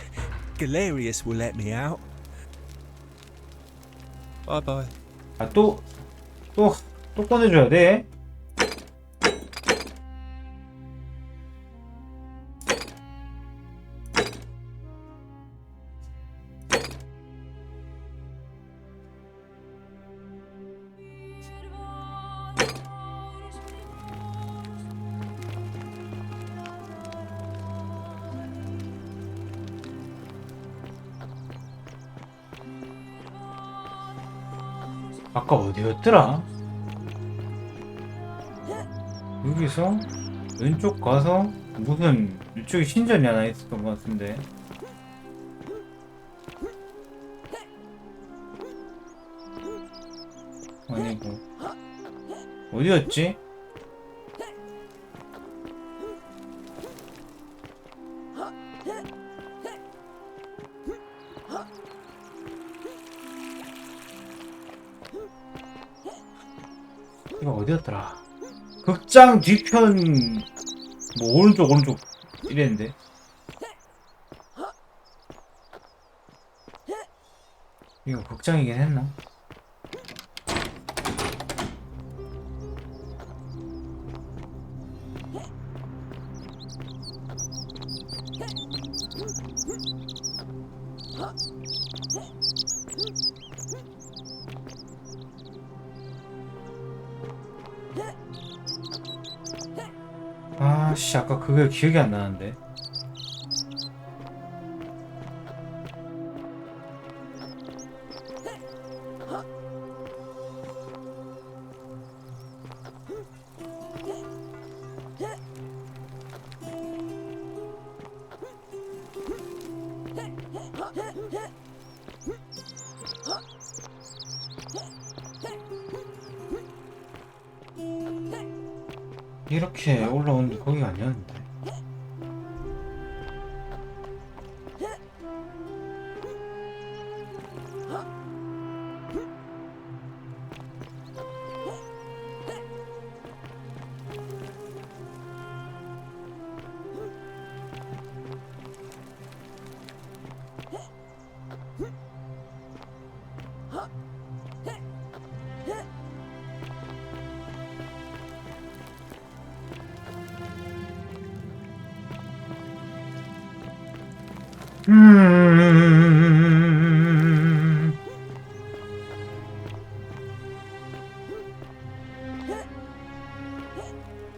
Galerius will let me out. Bye bye. 아 또 꺼내줘야 돼? 아까 어디였더라? 여기서 왼쪽 가서 무슨 이쪽에 신전이 하나 있었던 것 같은데. 아니고 어디였지? 이거 어디였더라? 극장 뒤편 뭐 오른쪽 이랬는데. 이거 극장이긴 했나? 아씨, 아까 그게 기억이 안 나는데. 이렇게 올라오는데 거기가 아니었는데.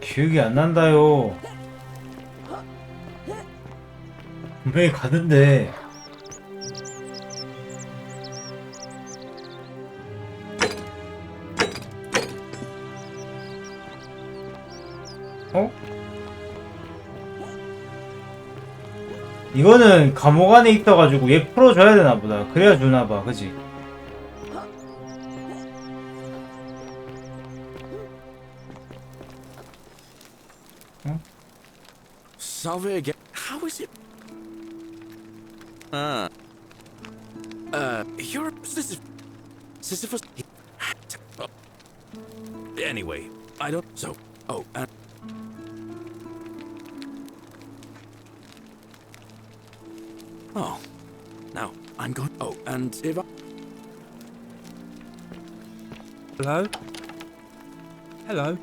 기억이 안 난다요. 분명히 가던데. 어? 이거는 감옥 안에 있어가지고 얘 풀어줘야 되나보다. 그래야 주나봐, 그지? 응? Salve again. How is it? You're Sisyphus. Anyway, I don't. So, oh, now I'm going. Oh, and if I. Hello? Hello?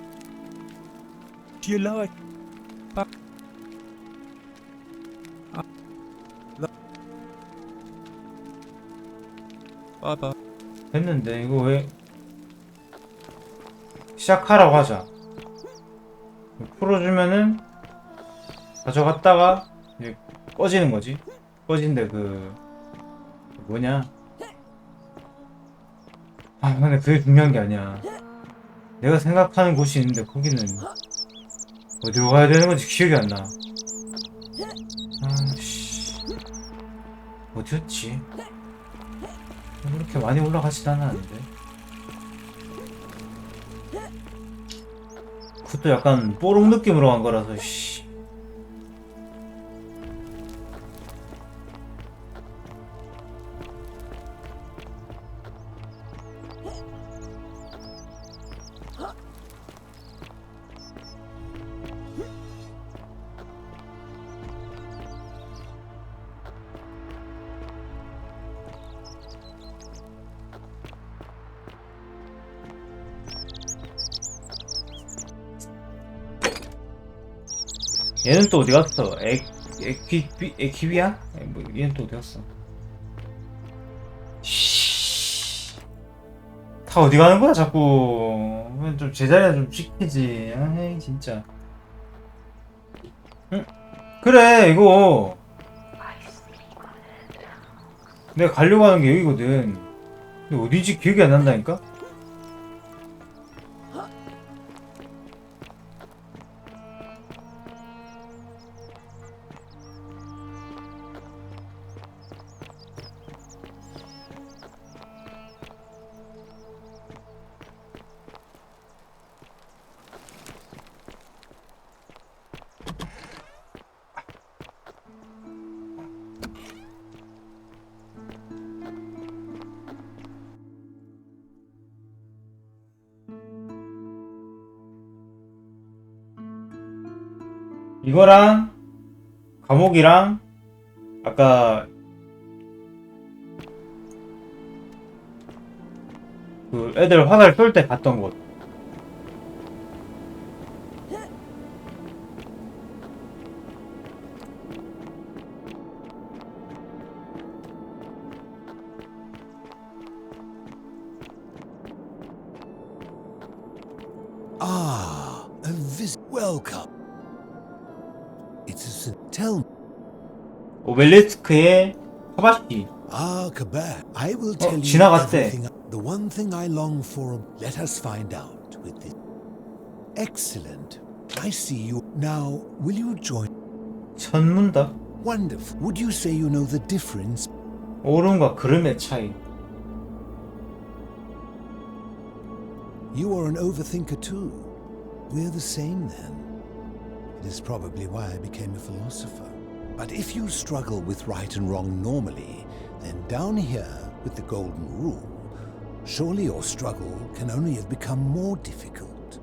Do you like... Bye-bye. 됐는데 이거 왜 시작하라고 하자. 풀어주면은 가져갔다가 이제 꺼지는 거지. 꺼진데 그 뭐냐? 아 근데 그게 중요한 게 아니야. 내가 생각하는 곳이 있는데 거기는 어디로 가야 되는 건지 기억이 안 나. 아씨 어디였지? 그렇게 많이 올라가진 않았는데. 그것도 약간 뽀록 느낌으로 간 거라서 씨. 얘는 또 어디 갔어? 에키비야? 뭐 얘는 또 어디 갔어? 다 어디 가는 거야 자꾸? 좀 제자리에 좀 지키지. 아이 진짜. 응? 그래 이거 내가 가려고 하는 게 여기거든. 근데 어딘지 기억이 안 난다니까? 이거랑 감옥이랑 아까 그 애들 화살 쏠 때 봤던 곳. Ah, welcome. It's a tell me. 오벨리스크의 화바시. Ah, Kabak, I will tell you 지나갔대. everything. The one thing I long for, let us find out with this. Excellent. I see you. Now, will you join? 천문답. Wonderful. Would you say you know the difference? 오름과 그름의 차이. You are an overthinker too. We're the same then. It is probably why I became a philosopher. But if you struggle with right and wrong normally, then down here with the golden rule, surely your struggle can only have become more difficult.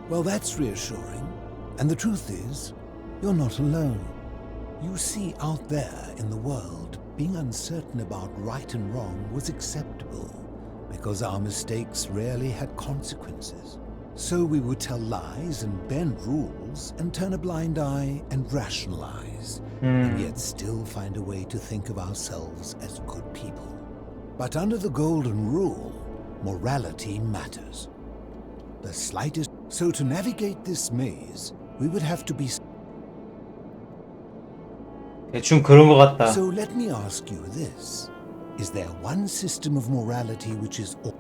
Well, that's reassuring. And the truth is, you're not alone. You see, out there in the world, being uncertain about right and wrong was acceptable because our mistakes rarely had consequences. So we would tell lies and bend rules and turn a blind eye and rationalize, and yet still find a way to think of ourselves as good people. But under the golden rule, morality matters. The slightest. So to navigate this maze, we would have to be. 대충 그런 것 같다. So let me ask you this. Is there one system of morality which is all?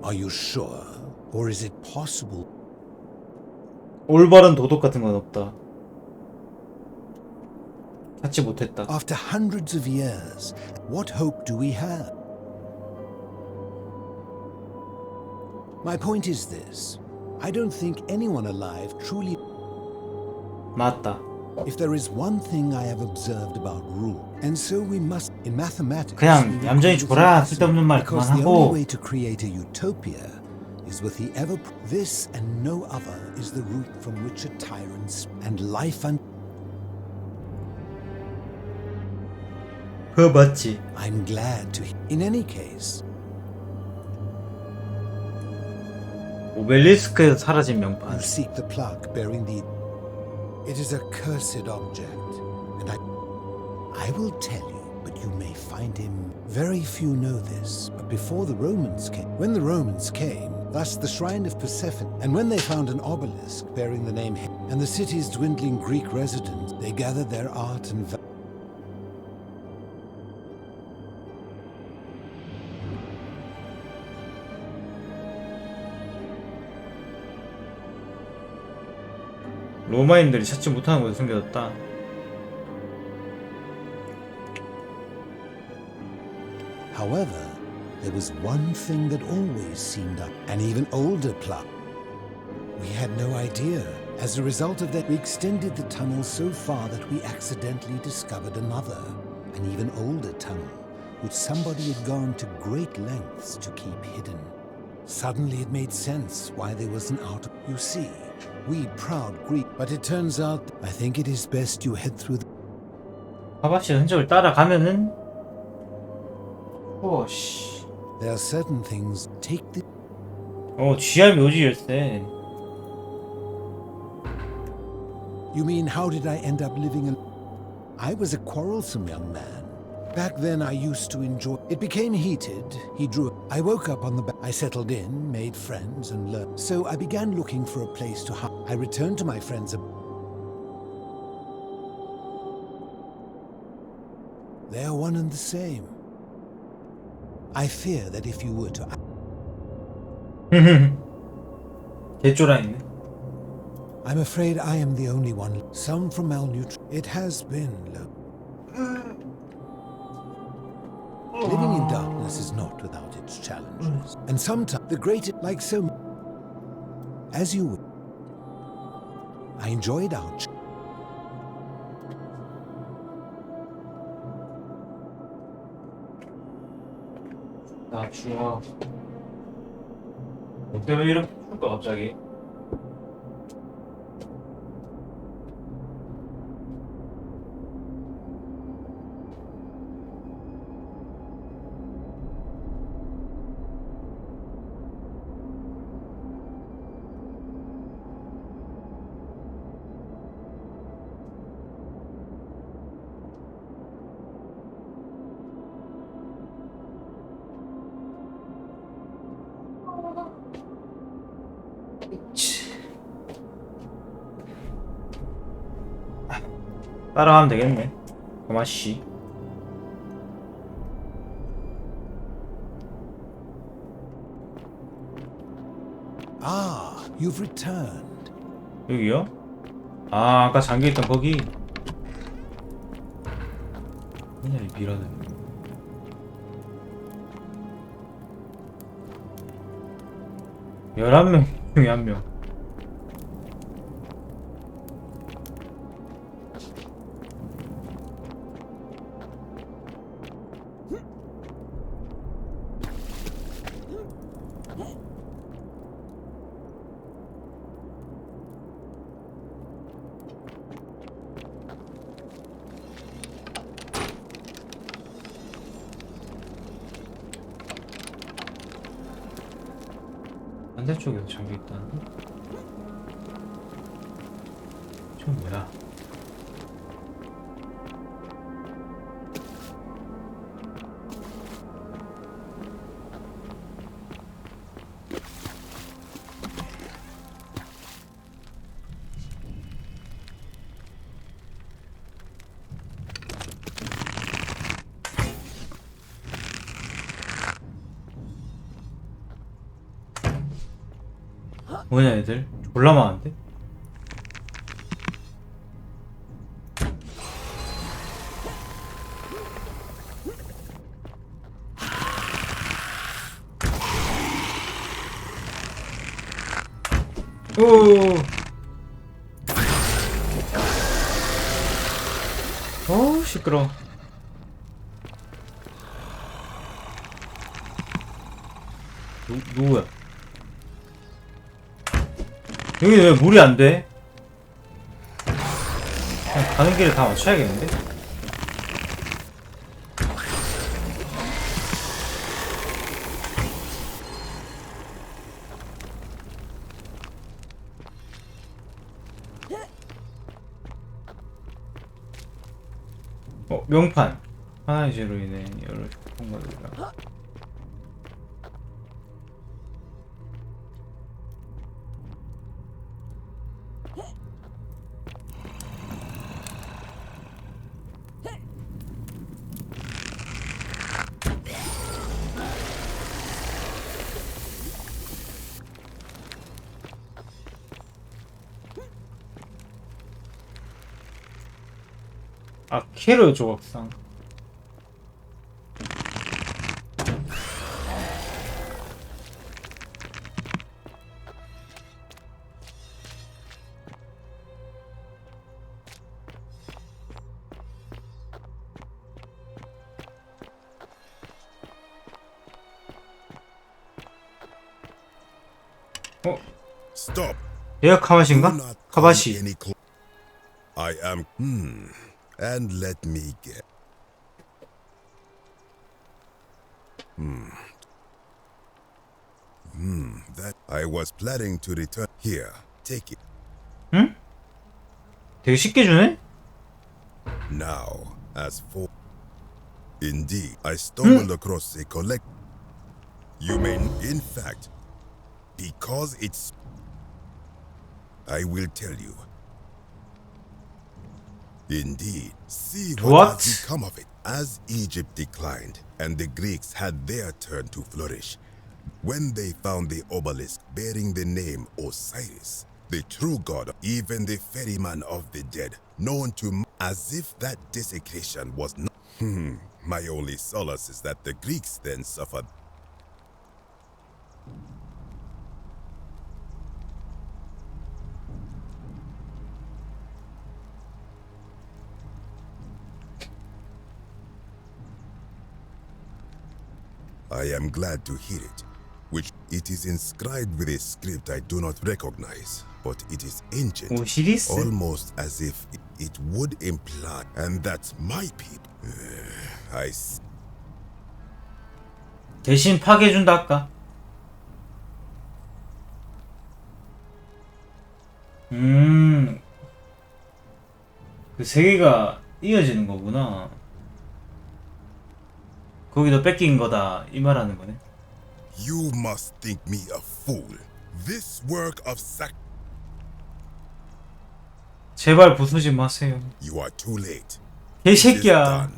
Are you sure? Or is it possible? 올바른 도덕 같은 건 없다. 찾지 못했다. After hundreds of years, what hope do we have? My point is this. I don't think anyone alive truly. 맞다. If there is one thing I have observed about rule, and so we must in mathematics. 그냥 얌전히 줘라. 쓸데없는 말 Because the only 그만하고. way to create a utopia is with the ever. This and no other is the root from which a tyrant's and life and. 그거 맞지. I'm glad to. In any case. 오벨리스크에서 사라진 명판. You seek the plaque bearing the. It is a cursed object, and I will tell you, but you may find him. Very few know this, but before the Romans came, when the Romans came, thus the shrine of Persephone, and when they found an obelisk bearing the name, and the city's dwindling Greek residents, they gathered their art and. 로마인들이 찾지 못하는 곳에 숨겨졌다. However, there was one thing that always seemed up, an even older plot. We had no idea. As a result of that, we extended the tunnel so far that we accidentally discovered another, an even older tunnel, which somebody had gone to great lengths to keep hidden. Suddenly it made sense why there was an out. You see, we proud Greek, but it turns out I think it is best you head through the. 화바시 흔적을 따라가면은 오씨. There are certain things. Take the. 쥐알 묘지 열쇠. You mean how did I end up living? I was a quarrelsome young man. Back then I used to enjoy. It became heated. He drew. I woke up on the back. I settled in, made friends, and learned. So I began looking for a place to hide. I returned to my friends. They are one and the same. I fear that if you were to. 개쫄아 있네. I'm afraid I am the only one. Some from malnutrition. It has been low. Living in darkness is not without its challenges. And sometimes the greatest, like so. As you would. I enjoyed our. 나 추워. 뭐 때문에 이렇게 추울까 갑자기? 따라가면 되겠네. 고마씨. Ah, you've returned. 여기요? 아, 아까 잠겨있던 거기. 뭐냐 이 미라는. 11명 중에 1명. 반대쪽에도 잠겨있다는데? 저 뭐야? 뭐냐 애들? 졸라 많은데? 오 시끄러워. 누구야? 여기 왜 물이 안 돼? 그냥 가는 길에 다 맞춰야겠는데? 명판. 하나이제로 인해 여러 통과들이라. 아, 캐롤 조각상. Stop. 얘가 카마시인가? 카바시. I am. And let me get. That I was planning to return. Here, take it. 응? 되게 쉽게 주네? Now, as for. Indeed, I stumbled across a collect. You may, in fact, because it's. I will tell you. Indeed, see what has become of it. As Egypt declined and the Greeks had their turn to flourish, when they found the obelisk bearing the name Osiris, the true god, even the ferryman of the dead, known to as if that desecration was not. My only solace is that the Greeks then suffered. I am glad to hear it. Which it is inscribed with a script I do not recognize, but it is ancient, 오시리스? almost as if it would imply, and that's my people. I see. 대신 파괴해준다 할까? 그 세 개가 이어지는 거구나. 거기도 뺏긴 거다 이 말하는 거네. You must think me a fool. This work of 제발 부수지 마세요. You are too late. 개새끼야.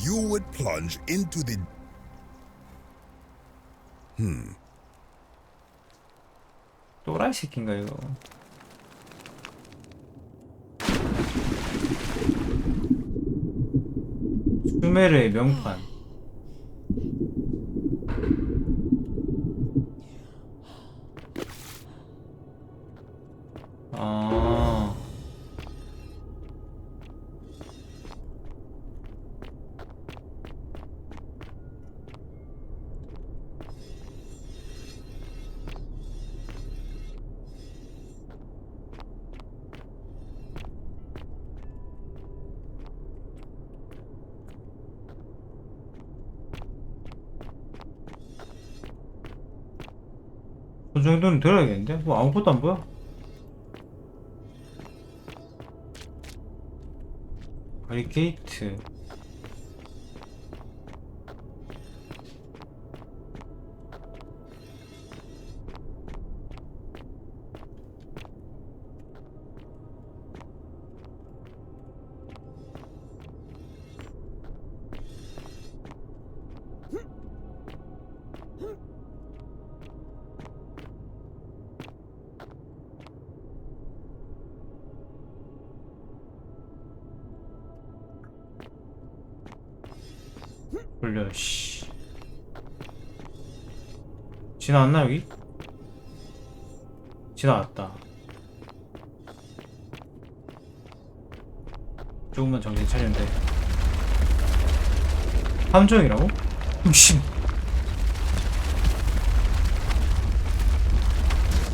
You would plunge into the 또라이 새끼인가 이거. 수메르의 명판. 아. 그 정도는 들어야겠는데? 뭐 아무것도 안 보여. 바리케이트. 돌려, 씨. 지나왔나, 여기? 지나왔다. 조금만 정신 차리면 돼. 함정이라고? 씨.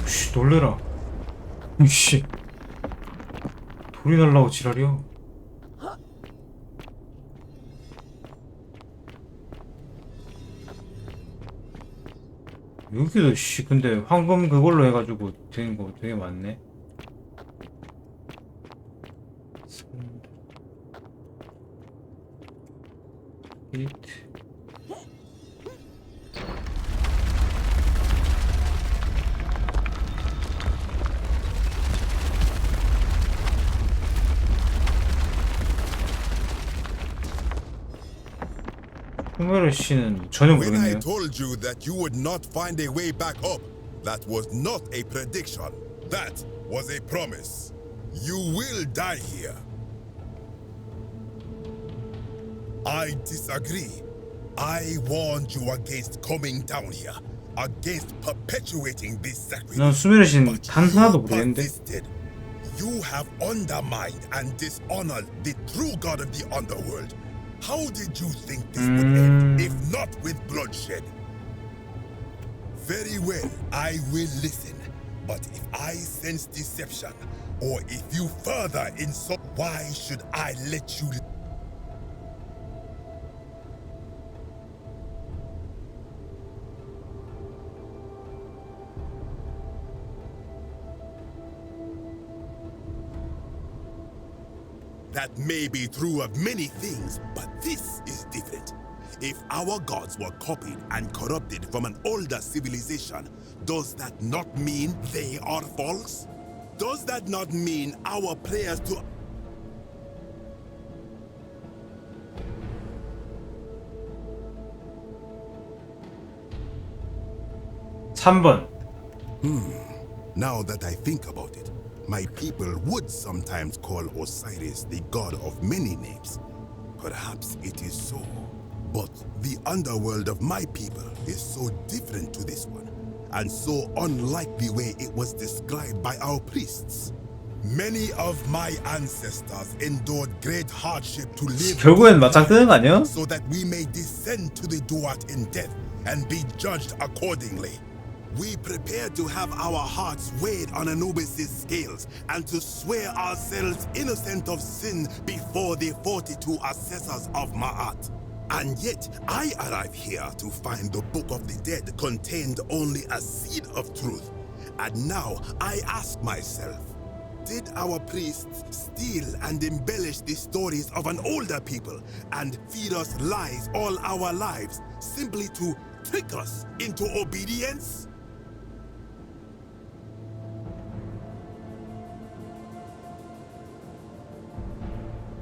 씨, 놀래라. 씨. 돌이 날라고 지랄이야. 여기도 씨 근데 황금 그걸로 해가지고 되는 거 되게 많네. 히트. 후메르 씨는 전혀 When I 모르겠네요. told you that you would not find a way back up, that was not a prediction. That was a promise. You will die here. I disagree. I warned you against coming down here, against perpetuating this sacrifice. 난 수메르 씨는 단 하나도 모르겠는데. You have undermined and dishonored the true God of the underworld. How did you think this would end, if not with bloodshed? Very well, I will listen. But if I sense deception, or if you further insult, why should I let you? That may be true of many things, but this is different. If our gods were copied and corrupted from an older civilization, does that not mean they are false? Does that not mean our prayers to... 3번. Now that I think about it, my people would sometimes call Osiris the god of many names. Perhaps it is so. But the underworld of my people is so different to this one, and so unlike the way it was described by our priests. Many of my ancestors endured great hardship to live 결국엔 맞짱 뜨는 거 아니야? so that we may descend to the Duat in death and be judged accordingly. We prepared to have our hearts weighed on Anubis' scales and to swear ourselves innocent of sin before the 42 assessors of Ma'at. And yet, I arrive here to find the Book of the Dead contained only a seed of truth. And now I ask myself, did our priests steal and embellish the stories of an older people and feed us lies all our lives simply to trick us into obedience?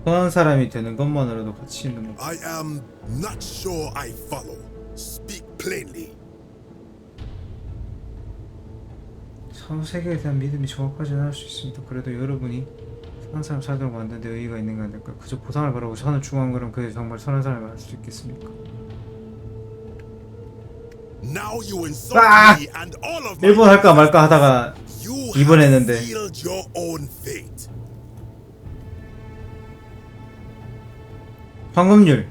선한 사람이 되는 것만으로도 가치 있는 거. I am not sure I follow. Speak plainly. 선 세계에 대한 믿음이 정확하지는 않을 수 있습니다. 그래도 여러분이 선한 사람 살도록 만드는 데 의의가 있는 거 아닐까? 그저 보상을 바라고 선을 추구한 거라면 그게 정말 선한 사람이 할 수 있겠습니까? Now you insult me and all of 일본 할까 말까 하다가 이번 했는데. sealed your own fate. 황금률.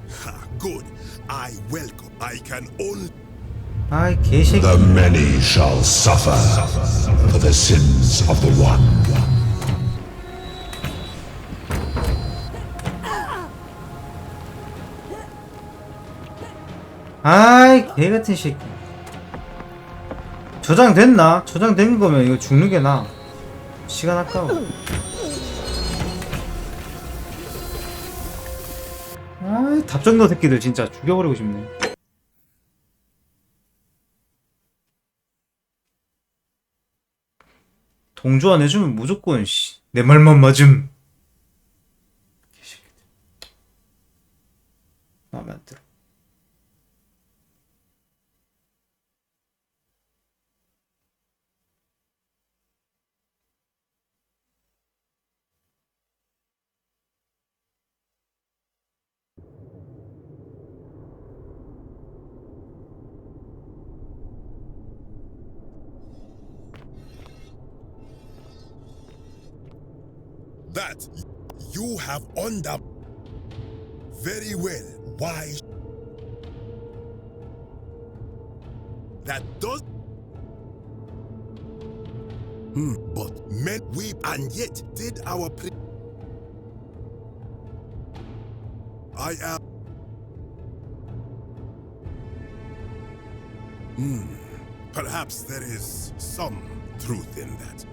Good. I welcome. I can only. 아이 개새끼. The many shall suffer for the sins of the one. 아이 개같은 새끼. 저장됐나? 저장된 거면 이거 죽는 게 나아. 시간 아까워. 아이 답정너 새끼들 진짜 죽여버리고 싶네. 동조 안 해주면 무조건 씨, 내 말만 맞음. 마음에 안 들어. That you have under very well. Why? That does. But men we and yet did our I am. Perhaps there is some truth in that.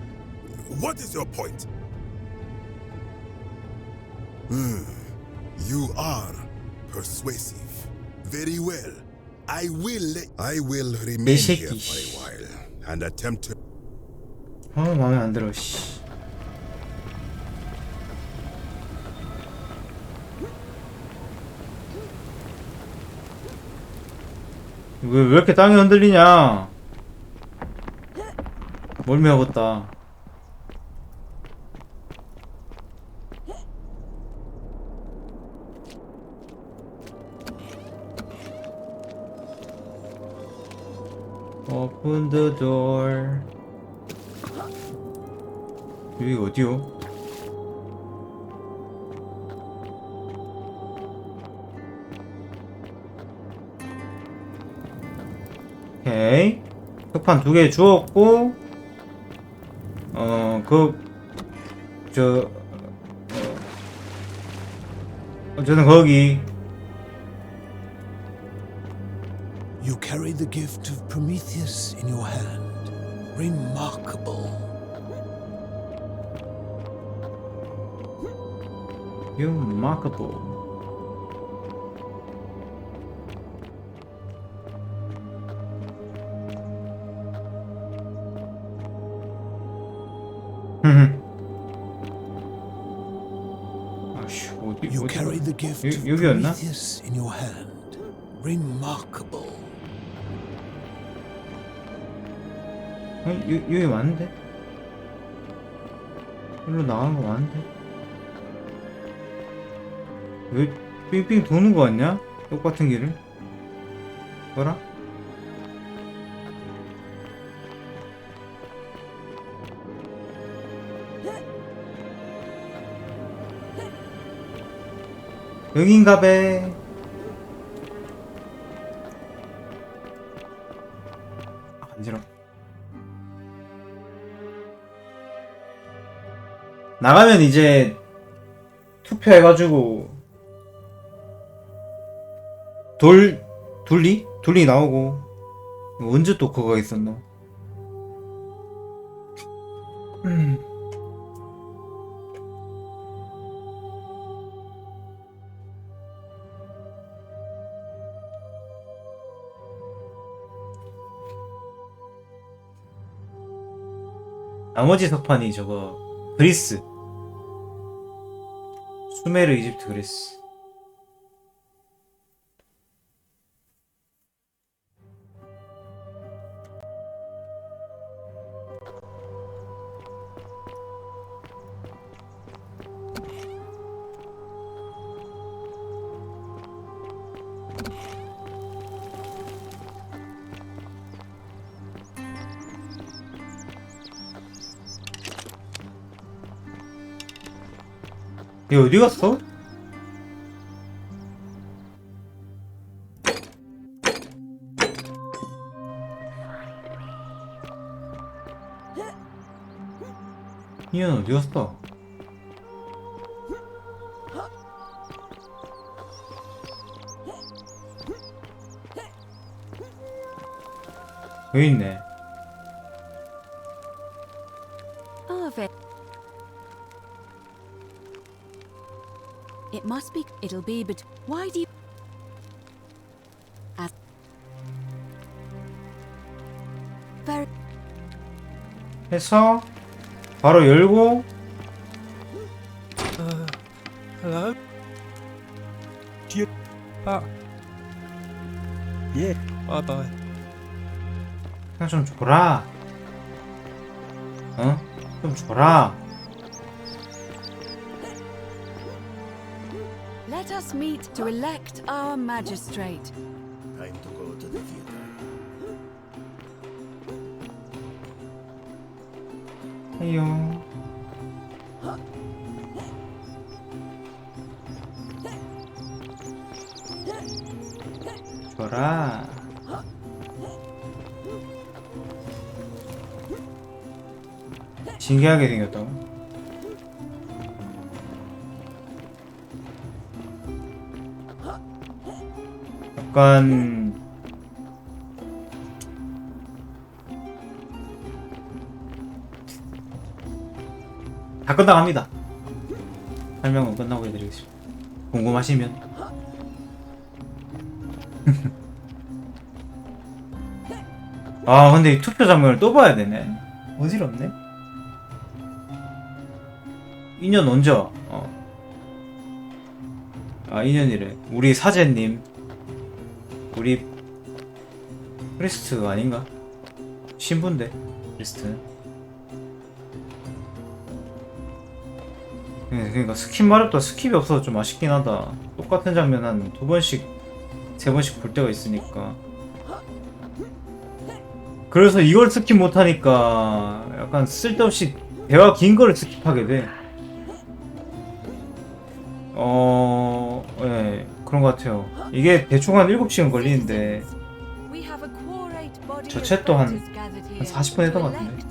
What is your point? You are persuasive. Very well. I will remain here for a while and attempt to. 마음에 안 들어. 씨. 왜 이렇게 땅이 흔들리냐? 멀미하겠다. Open the door. 여기 어디요? 오케이. 흑판 2개 주웠고, 어쨌든 거기. You carry the gift of Prometheus in your hand. Remarkable. Remarkable. 아씨 어디 You carry the gift of 여기였나? Prometheus in your hand. Remarkable. 여기 맞는데? 일로 나간 거 맞는데? 왜 삥삥 도는 거 같냐? 똑같은 길을? 뭐라? 응인가배. 간지러. 나가면 이제 투표해가지고 둘리 나오고. 언제 또 그거 있었노? 나머지 석판이 저거 그리스, 수메르, 이집트, 그리스. 얘 어디 갔어? 얘는 어디 갔어? 여기 있네. It must be. It'll be, but why do you? Very. 해서 바로 열고. Hello? Yeah, bye bye. 그냥 좀 줘라. 어? 좀 줘라. Let us meet to elect our magistrate. Time to go to the theater. 아이요. 줘라. 신기하게 생겼다. 약간 다 끝나갑니다. 설명은 끝나고 해드리겠습니다. 궁금하시면. 아 근데 이 투표 장면을 또 봐야 되네. 어지럽네. 2년 언제 와? 아 2년이래. 우리 사제님, 우리 프리스트가 아닌가? 신부인데 프리스트는. 그러니까 스킵 마렵다. 스킵이 없어서 좀 아쉽긴 하다. 똑같은 장면 한 2번씩 3번씩 볼 때가 있으니까. 그래서 이걸 스킵 못하니까 약간 쓸데없이 대화 긴 거를 스킵하게 돼. 예, 그런 것 같아요. 이게 대충 한 7시간 걸리는데 저 챗도 한 40분 했던 것 같은데.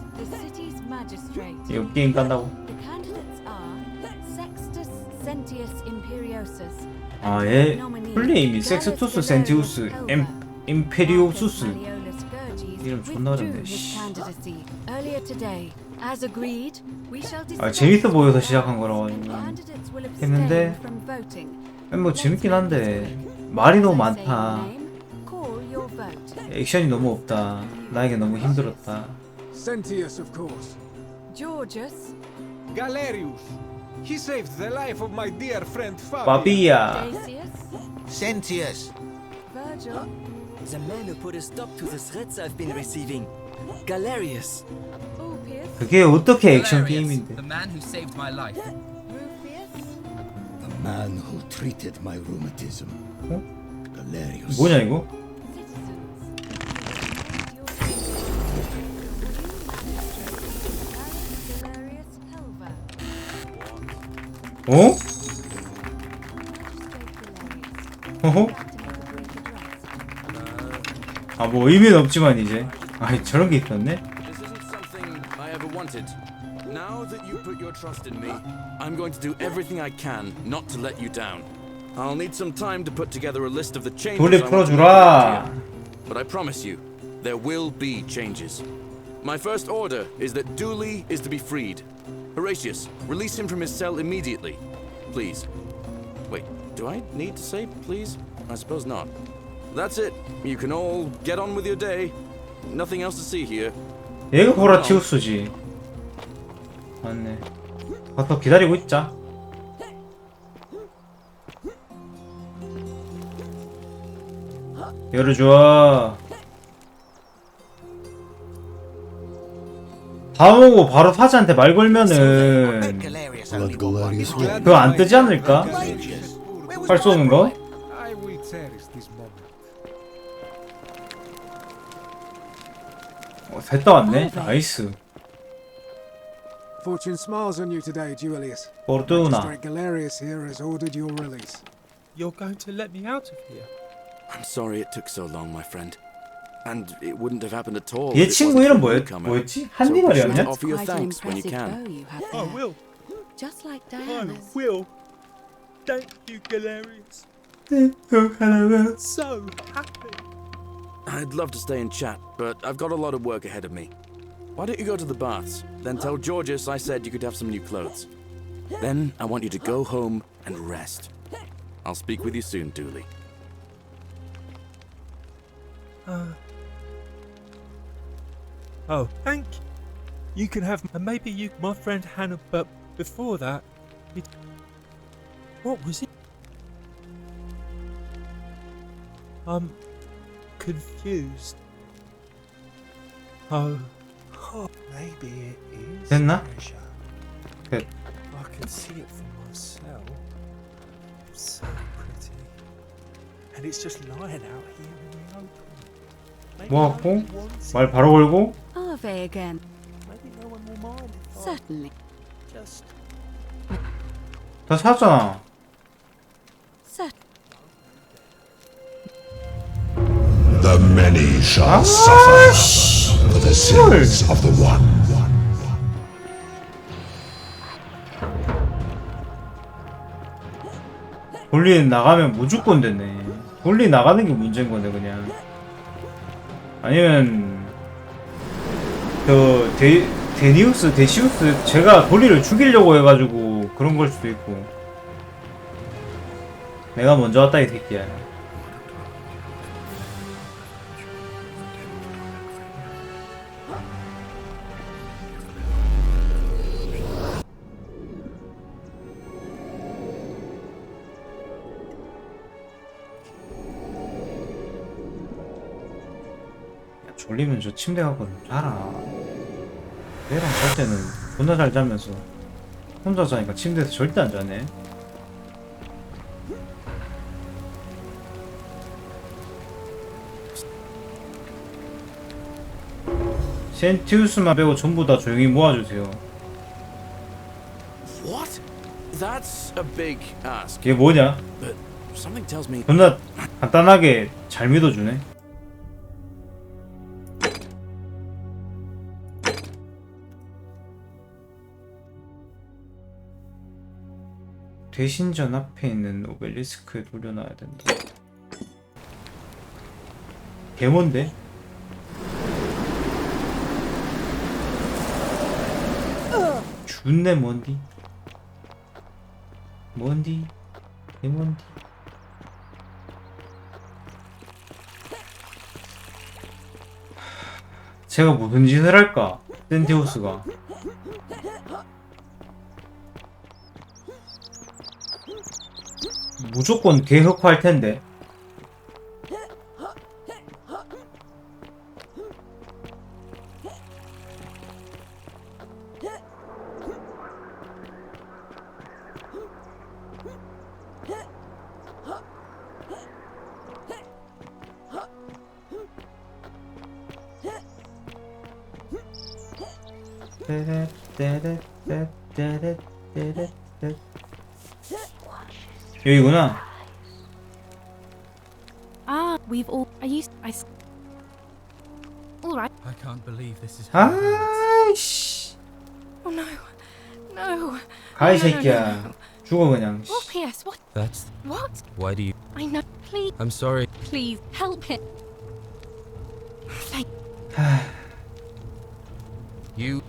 이거 게임 깐다고? 아, 얘 플레임이 섹스투스 센티우스 임페리오수스. 이름 존나 어렵네. 아 재밌어 보여서 시작한 거라고 했는데 뭐 재밌긴 한데 말이 너무 많다. 액션이 너무 없다. 나에게 너무 힘들었다. Sentius, of course. Georgius. Galerius. He saved the life of my dear friend Fabia. Sentius. Virgil. The man who put a stop to the threats I've been receiving. Galerius. 그게 어떻게 액션 게임인데? The man who saved my life. The man who treated my rheumatism. Galerius. 뭐냐 이거? 어? 어허? 아, 뭐 의미는 없지만 이제. 아이, 저런 게 있었네. This isn't something I ever wanted. Now that you put your trust in me, I'm going to do everything I can not to let you down. I'll need some time to put together a list of the changes I 돌리 want to make 풀어주라. here. But I promise you, there will be changes. My first order is that Dooley is to be freed. Horatius, release him from his cell immediately. Please. Wait, do I need to say please? I suppose not. That's it. You can all get on with your day. Nothing else to see here. 얘가 호라티우스지. 맞네. 가서 기다리고 있자. 열어줘. 밥 오고 바로 사자한테 말 걸면은 그거 안 뜨지 않을까? 활 쏘는 거? I will cherish this moment. 됐다 왔네. 나이스. Fortune smiles on you today, Julius. Fortuna. Magistrate Galerius here has ordered your release. You're going to let me out of here? I'm sorry it took so long, my friend. And it wouldn't have happened at all. 얘 친구 이름 뭐였지? 한니발이었냐? Offer your thanks when you can. I will. Just like I Diana's. will. Thank you, Galerius. So happy. I'd love to stay and chat, but I've got a lot of work ahead of me. Why don't you go to the baths? Then tell Georges I said you could have some new clothes. Then I want you to go home and rest. I'll speak with you soon, Dooley. Oh, thank you. You can have, and maybe you, my friend Hannah, but before that, what was it? I'm confused. Oh, maybe it is. 됐나? treasure. 끝. I can see it for myself. So pretty. And it's just lying out here in the open. 뭐하고? 말 바로 걸고? Are they again? Maybe no one will mind if I Certainly. just... 다 샀잖아. The many shall suffer for the sins of the one. 돌리 나가면 무조건 되네. 돌리 나가는 게 문제인 건데 그냥. 아니면 그 데시우스 제가 돌리를 죽이려고 해가지고 그런 걸 수도 있고. 내가 먼저 왔다 이 새끼야. 졸리면 저 침대 가고 자라. 얘랑 잘 때는 존나 잘 자면서 혼자 자니까 침대에서 절대 안 자네. 센티우스만 빼고 전부 다 조용히 모아주세요. What? That's a big ask. 이게 뭐냐? But something tells me 존나 간단하게 잘 믿어주네. 대신전 앞에 있는 오벨리스크에 돌려놔야 된다. 개뭔데? 준내 뭔디? 뭔디? 개뭔디? 제가 무슨 짓을 할까? 센티우스가 무조건 개흑화할 텐데. 여기구나. we've all. All right. I can't believe this is 아이씨. Oh no, no. 가이 새끼야. 죽어 그냥. What? P.S. What? That's. What? Why do you? I know. Please. I'm sorry. Please help him. Thank. You.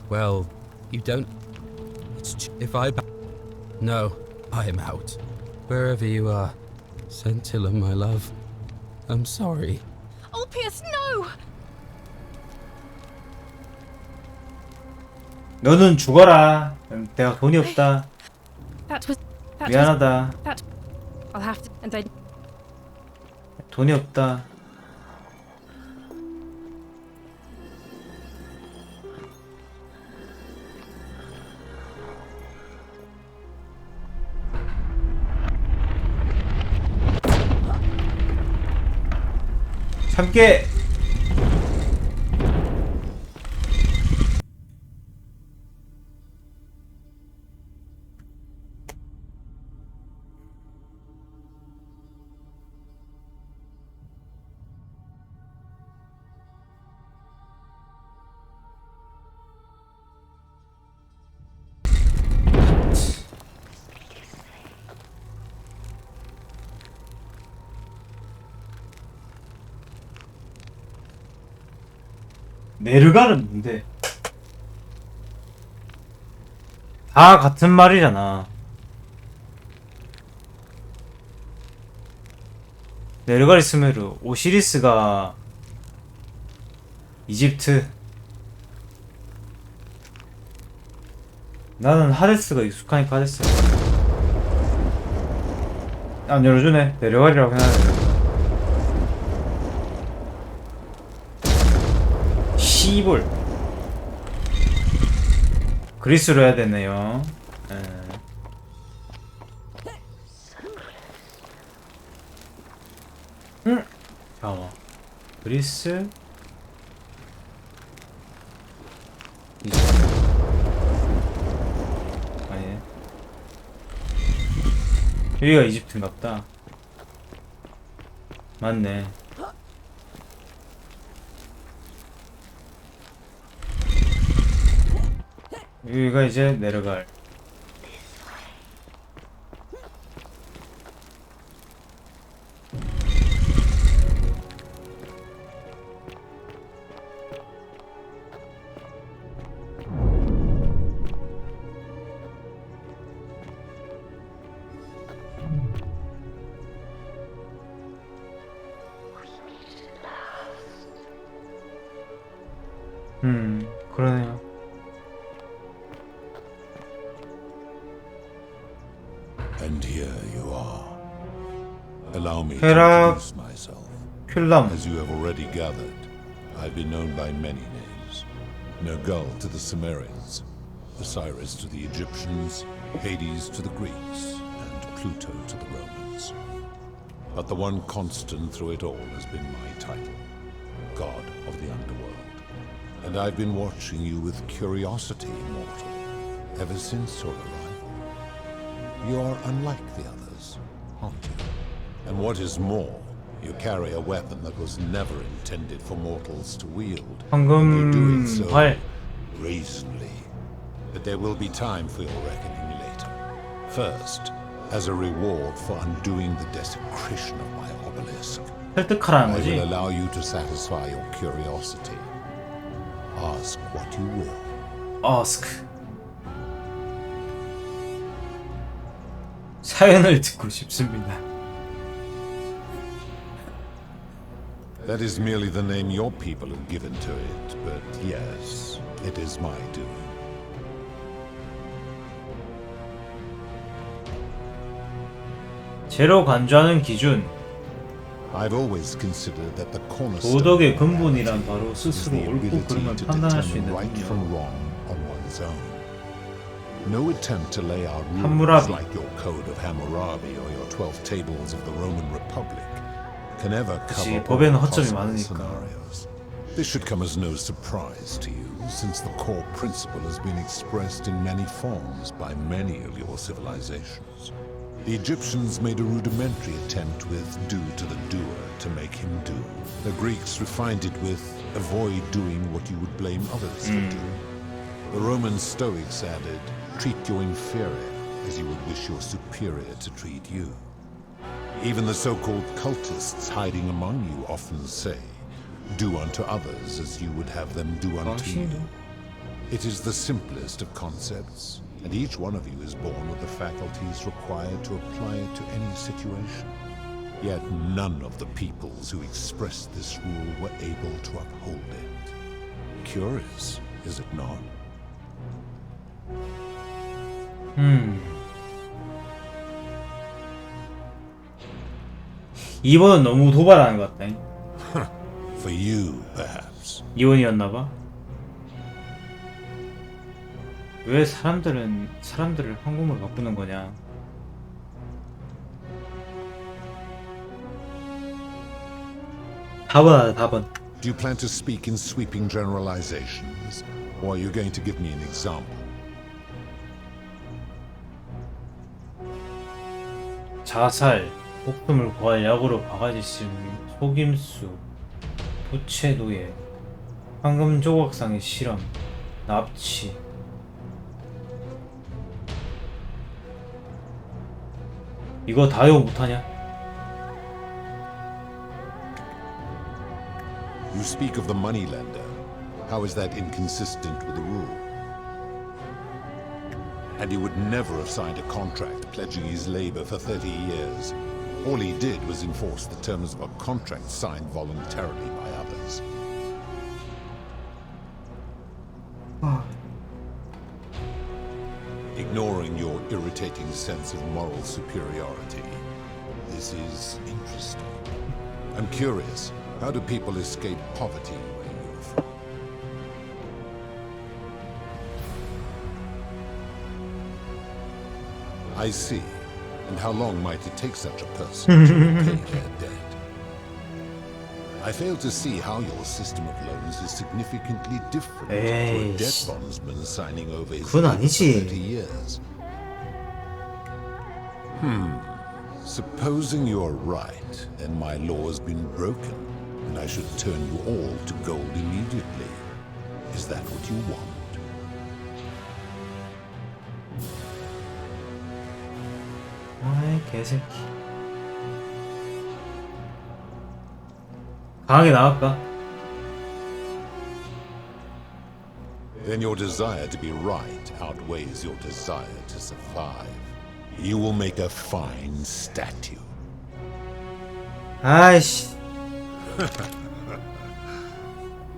Well, you don't. If I. No, I am out. Wherever you are, Scintilla, my love. I'm sorry. Oh, P.S. No. 너는 죽어라. 내가 돈이 없다. That was. 미안하다. That. I'll have to. And then. 돈이 없다. 참깨. 네르갈은 뭔데? 다 같은 말이잖아. 네르갈 스메르, 오시리스가 이집트. 나는 하데스가 익숙하니까 하데스. 안 열어주네. 네르갈이라고 해놔야 시볼. 그리스로 해야 되네요. 잠깐만. 그리스. 아니네. 여기가 이집트인갑다. 맞네. 여기가 이제 내려갈. 그러네요. And here you are. Allow me to Hera introduce myself. 퀼람. As you have already gathered, I've been known by many names. Nergal to the Sumerians, Osiris to the Egyptians, Hades to the Greeks, and Pluto to the Romans. But the one constant through it all has been my title, God of the Underworld. And I've been watching you with curiosity, mortal, ever since your arrival. You are unlike the others, aren't you? And what is more, you carry a weapon that was never intended for mortals to wield. You do it so brazenly that there will be time for your reckoning later. First, as a reward for undoing the desecration of my obelisk, 설득하라는 I 거지. will allow you to satisfy your curiosity. Ask what you will. Ask. 사연을 듣고 싶습니다. That is merely the name your people have given to it, but yes, it is my doing. 제로 간주하는 기준. I've always considered that the cornerstone 도덕의 근본이란 바로 스스로 옳고 그름을 판단할 수 있는 right from wrong on one's own. No attempt to lay out rules Hammurabi. like your Code of Hammurabi or your 12 Tables of the Roman Republic can ever cover all 법에는 허점이 possible 많으니까. scenarios. This should come as no surprise to you, since the core principle has been expressed in many forms by many of your civilizations. The Egyptians made a rudimentary attempt with do to the doer to make him do. The Greeks refined it with avoid doing what you would blame others for doing. The Roman Stoics added, treat your inferior as you would wish your superior to treat you. Even the so-called cultists hiding among you often say, do unto others as you would have them do unto you. It is the simplest of concepts, and each one of you is born with the faculties required to apply it to any situation. Yet none of the peoples who expressed this rule were able to uphold it. Curious, is it not? 2번은 너무 도발하는 것 같다. For you, perhaps. 2번이었나봐. 왜 사람들을 황금으로 바꾸는 거냐? 4번. Do you plan to speak in sweeping generalizations, or are you going to give me an example? 자살, 목숨을 구할 약으로 바가지 씌우기, 속임수, 부채 노예, 황금 조각상의 실험, 납치. 이거 다 외워 못하냐? You speak of the moneylender. How is that inconsistent with the rule? And he would never have signed a contract pledging his labor for 30 years. All he did was enforce the terms of a contract signed voluntarily by others. Ignoring your irritating sense of moral superiority, this is interesting. I'm curious, how do people escape poverty where you're from? I see. And how long might it take such a person to repay their debt? I fail to see how your system of loans is significantly different to a debt bondsman signing over his debt for 30 years. Supposing you're right, and my law has been broken, and I should turn you all to gold immediately. Is that what you want? 아이 개새끼. 강하게 나갈까? Then your desire to be right outweighs your desire to survive. You will make a fine statue. 아이씨.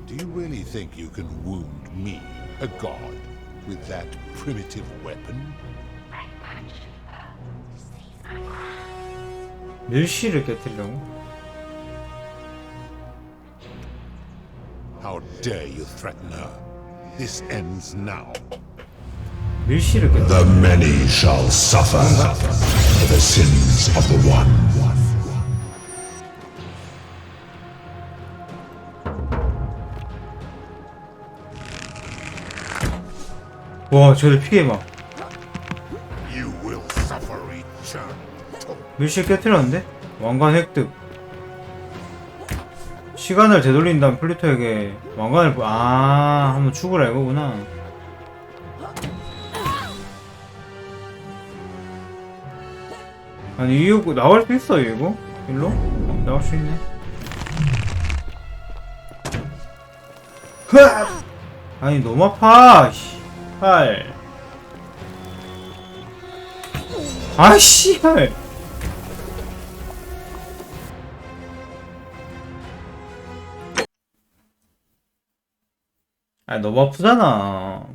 Do you really think you can wound me, a god, with that primitive weapon? 밀실을 깨뜨리려고? How dare you threaten her? This ends now. 밀실을 깨뜨려. The many shall suffer for the sins of the one. 와, 저들 피해 막. You will suffer eternal. 밀실 깨뜨렸는데? 왕관 획득. 시간을 되돌린 다음 플루토에게 왕관을 한번 죽으라 이거구나. 아니 이거 나갈 수 있어 이거? 일로? 나갈 수 있네. 아니 너무 아파. 씨발. 아씨. 아 너무 아프잖아.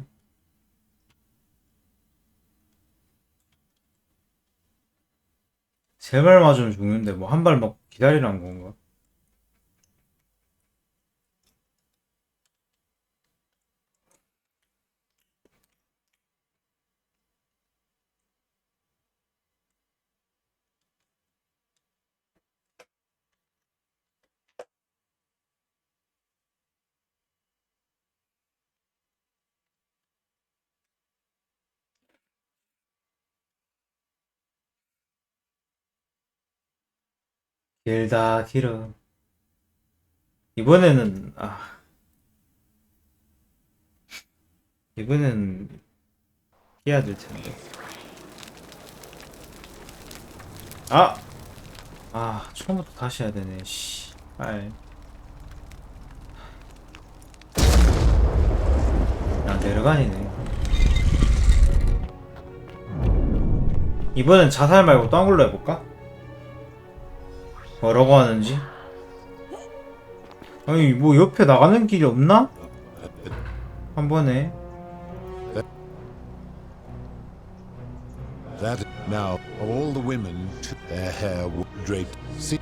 세 발 맞으면 죽는데 뭐 한 발 막 기다리라는 건가? 길다 길어. 이번에는 이번엔 해야 될 텐데. 처음부터 다시 해야 되네. 씨. 내려가니네. 이번엔 자살 말고 딴 걸로 해볼까? 뭐라고 하는지? 아니 뭐 옆에 나가는 길이 없나? 한 번에. That now all the women their hair draped. See,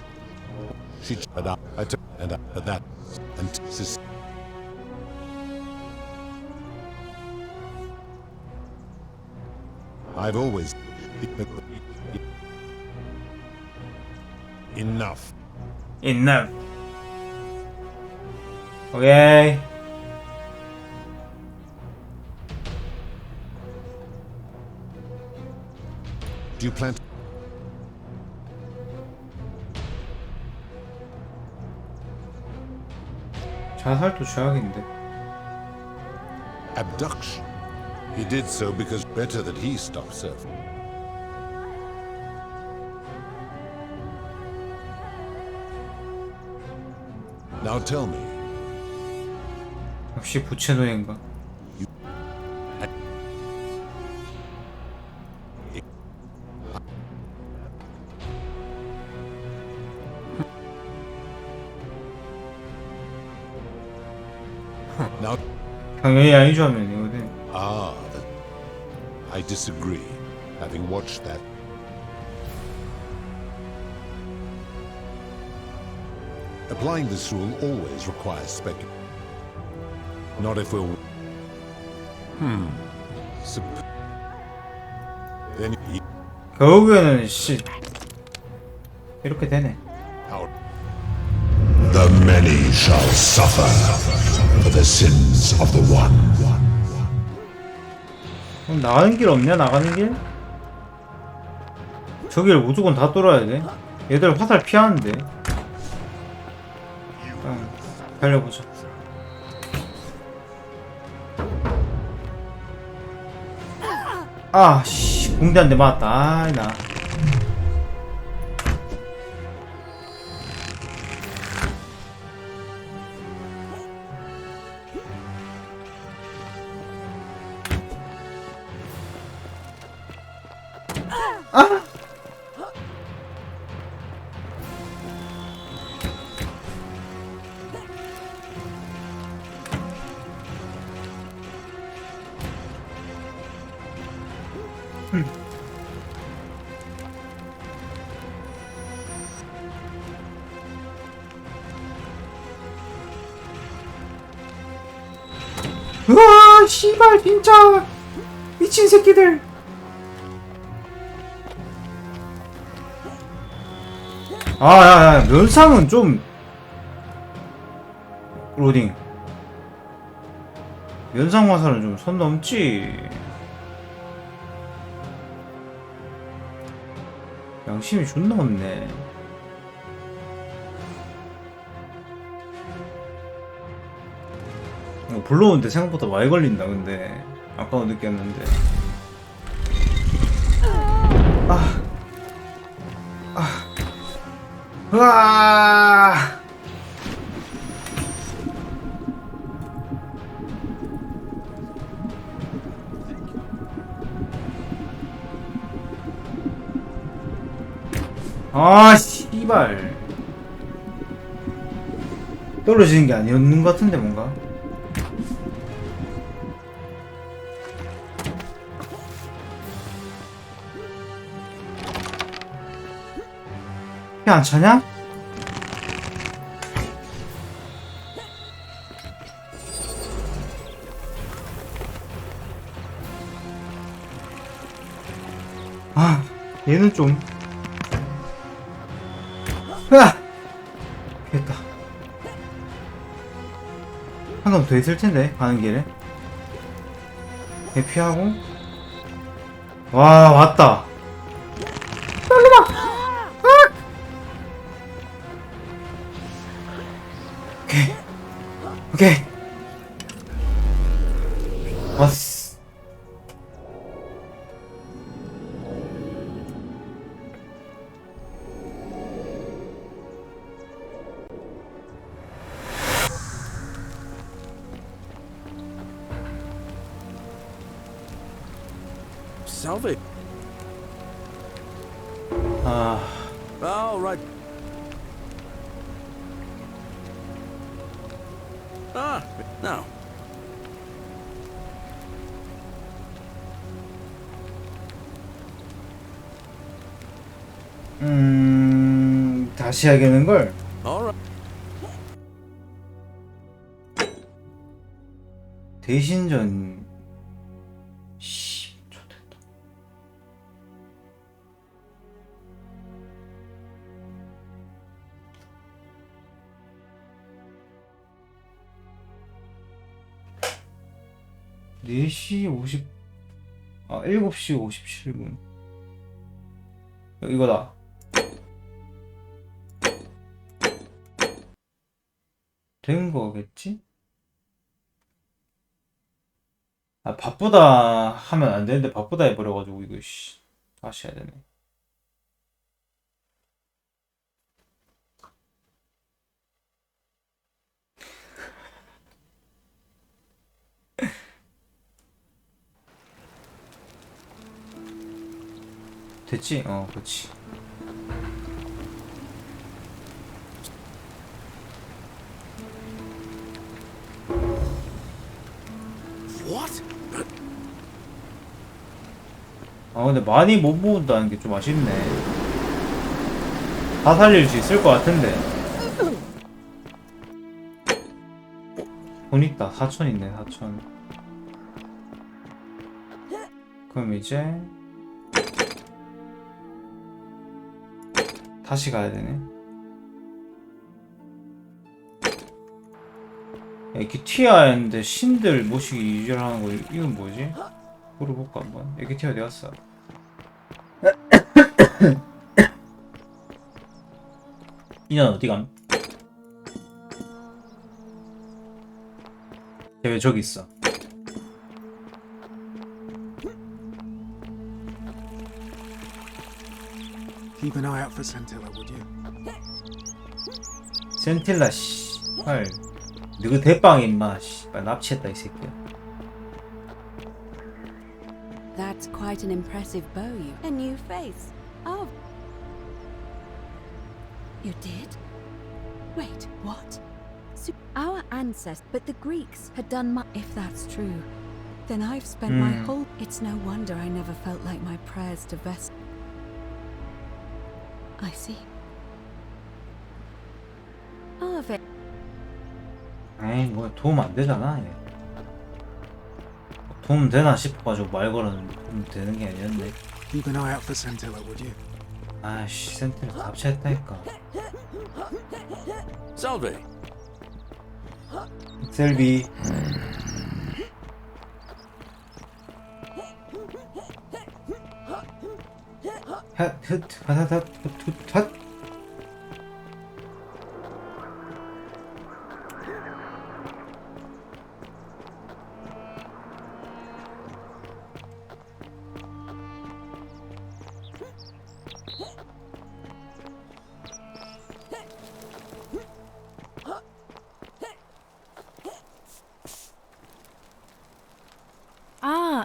she and I took and that and sis. I've always enough. Enough. Okay. Do you plan to 자살도 죄악인데. abduction? He did so because better that he stopped surfing. Now tell me. 역시 부채노예인가? Now, 당연히 아니죠 하면 이거는. I disagree. Having watched that. Applying this rule always requires speculation. Not if we're. Then 결국에는 이렇게 되네. The many shall suffer for the sins of the one. 그럼 나가는 길 없냐? 나가는 길? 저길 무조건 다 뚫어야 돼. 얘들 화살 피하는데. 달려보자. 붕대 한 대 맞았다. 나. 우와 씨발 진짜 미친 새끼들. 야야 면상은 좀 로딩. 면상 화살은 좀 선 넘지. 양심이 존나 없네. 불러오는데 생각보다 많이 걸린다. 근데 아까도 느꼈는데. 으아. 씨발. 떨어지는 게 아니었는 것 같은데 뭔가. 피 안 차냐? 얘는 좀. 됐다. 한 놈 더 있을 텐데 가는 길에. 얘 피하고. 와 왔다. 오케이. 왔어. Salve. All right. Now. 다시 하겠는 걸. All right. 대신전. 좋겠다. (4시 50) 7시 57분. 이거다. 된 거겠지? 바쁘다 하면 안 되는데 바쁘다 해버려가지고 이거 다시 해야 되네. 됐지? 그렇지. What? 근데 많이 못 모은다는 게 좀 아쉽네. 다 살릴 수 있을 것 같은데. 돈 있다. 4천 있네. 4천. 그럼 이제 다시 가야 되네. 에기티아였는데 신들 모시기 유절하는 거 이건 뭐지? 물어볼까 한번. 에기티아 어디 갔어? 이년 어디 감? 걔 왜 저기 있어? Keep an eye out for Scintilla, would you? 센틸라 씨. 헐. 너그 대빵 임마. 씨발 납치했다 이 새끼야. That's quite an impressive bow. A new face. Oh. You did? Wait, what? So our ancestors, but the Greeks had done my. If that's true, then I've spent my whole. It's no wonder I never felt like my prayers to Vest. I see. Of it. 에이 뭐 도움 안 되잖아. 얘. 도움 되나 싶어가지고 말 걸었는데 도움 되는 게 아니었네. Keep an eye out for Scintilla, would you? 아씨 센티를 납치했다니까. Salve. 셀비. 핫.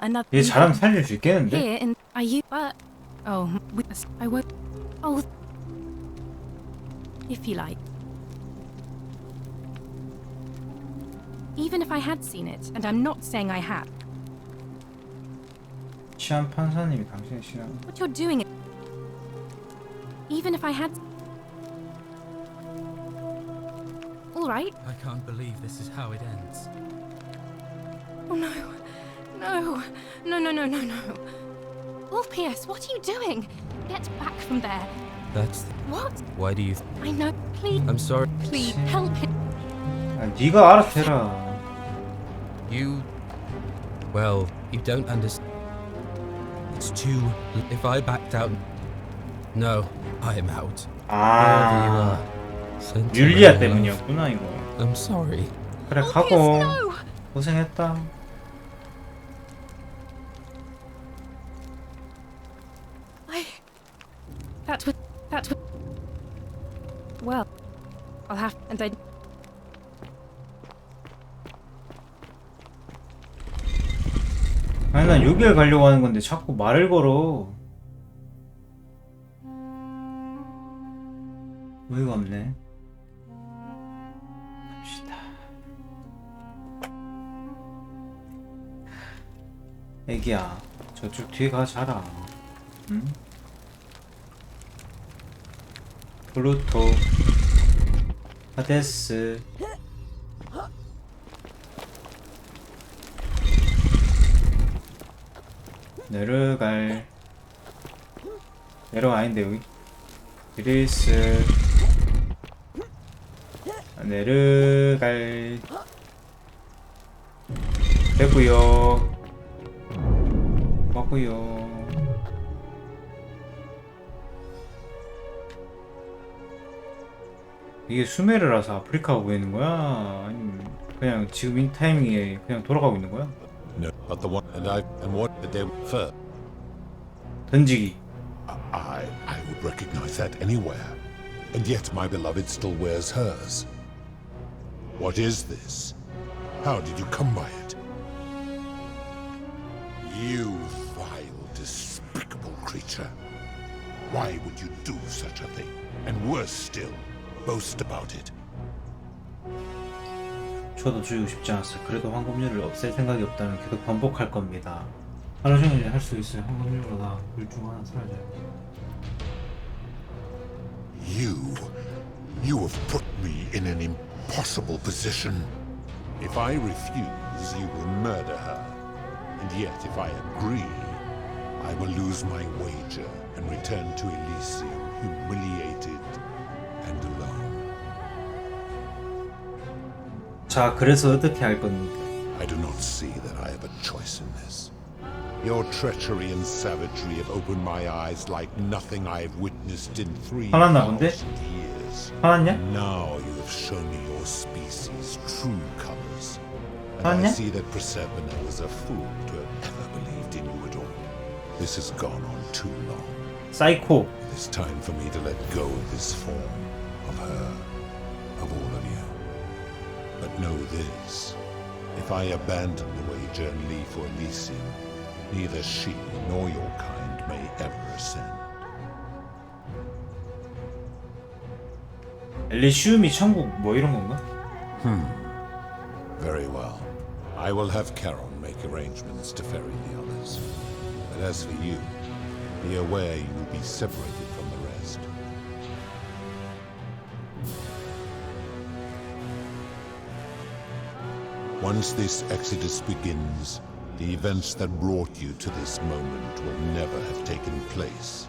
Another. 얘 잘하면 살릴 수 있겠는데? Here and are you? I won't. Oh, if you like. Even if I had seen it, and I'm not saying I have. 치안 판사님이 당신의 신앙. What you're doing. Even if I had. All right. I can't believe this is how it ends. Oh no. No. Orpheus, what are you doing? Get back from there. That's... What? Why do you... I know. Please. I'm sorry. Please, help him. 네가 알아서 해라. You... Well, you don't understand. It's too... If I backed out... No, I'm out. 율리아 때문이었구나 이거. I'm sorry. 그래 가고 고생했다. That was. Well, I'll have. And I. 아니 난 여기를 가려고 하는 건데 자꾸 말을 걸어. 어이가 없네. 갑시다. 애기야 저쪽 뒤에 가자라. 응? 플루토 하데스 내려가 아닌데 여기 그리스 내려갈 됐구요 맞구요. 이게 수메르라서 아프리카가 보이는 거야? 아니면 그냥 지금 이 타이밍에 그냥 돌아가고 있는 거야? No, but the one and what did they prefer? 던지기. I would recognize that anywhere, and yet my beloved still wears hers. What is this? How did you come by it? You vile, despicable creature! Why would you do such a thing? And worse still, boast about it. 저도 죽이고 싶지 않았어요. 그래도 황금률을 없앨 생각이 없다면 계속 반복할 겁니다. 하루 종일 할 수 있어요. 황금률보다 둘 중 하나 사라져요. You have put me in an impossible position. If I refuse, you will murder her. And yet, if I agree, I will lose my wager and return to Elysium humiliated and alone. 자, 그래서 어떻게 할 겁니까? I do not see that I have a choice in this. Your treachery and savagery have opened my eyes like nothing I have witnessed in 3,000 years. Now you have shown me your species' true colors. And I see that Persephone was a fool to have ever believed in you at all. This has gone on too long. Psycho. It is time for me to let go of this form, of her, of all of you. But know this, if I abandon the wager and leave for Elysium, neither she nor your kind may ever ascend. 엘리시움이 천국 뭐 이런 건가? Very well. I will have Charon make arrangements to ferry the others. But as for you, be aware you will be separated from the rest. Once this exodus begins, the events that brought you to this moment will never have taken place,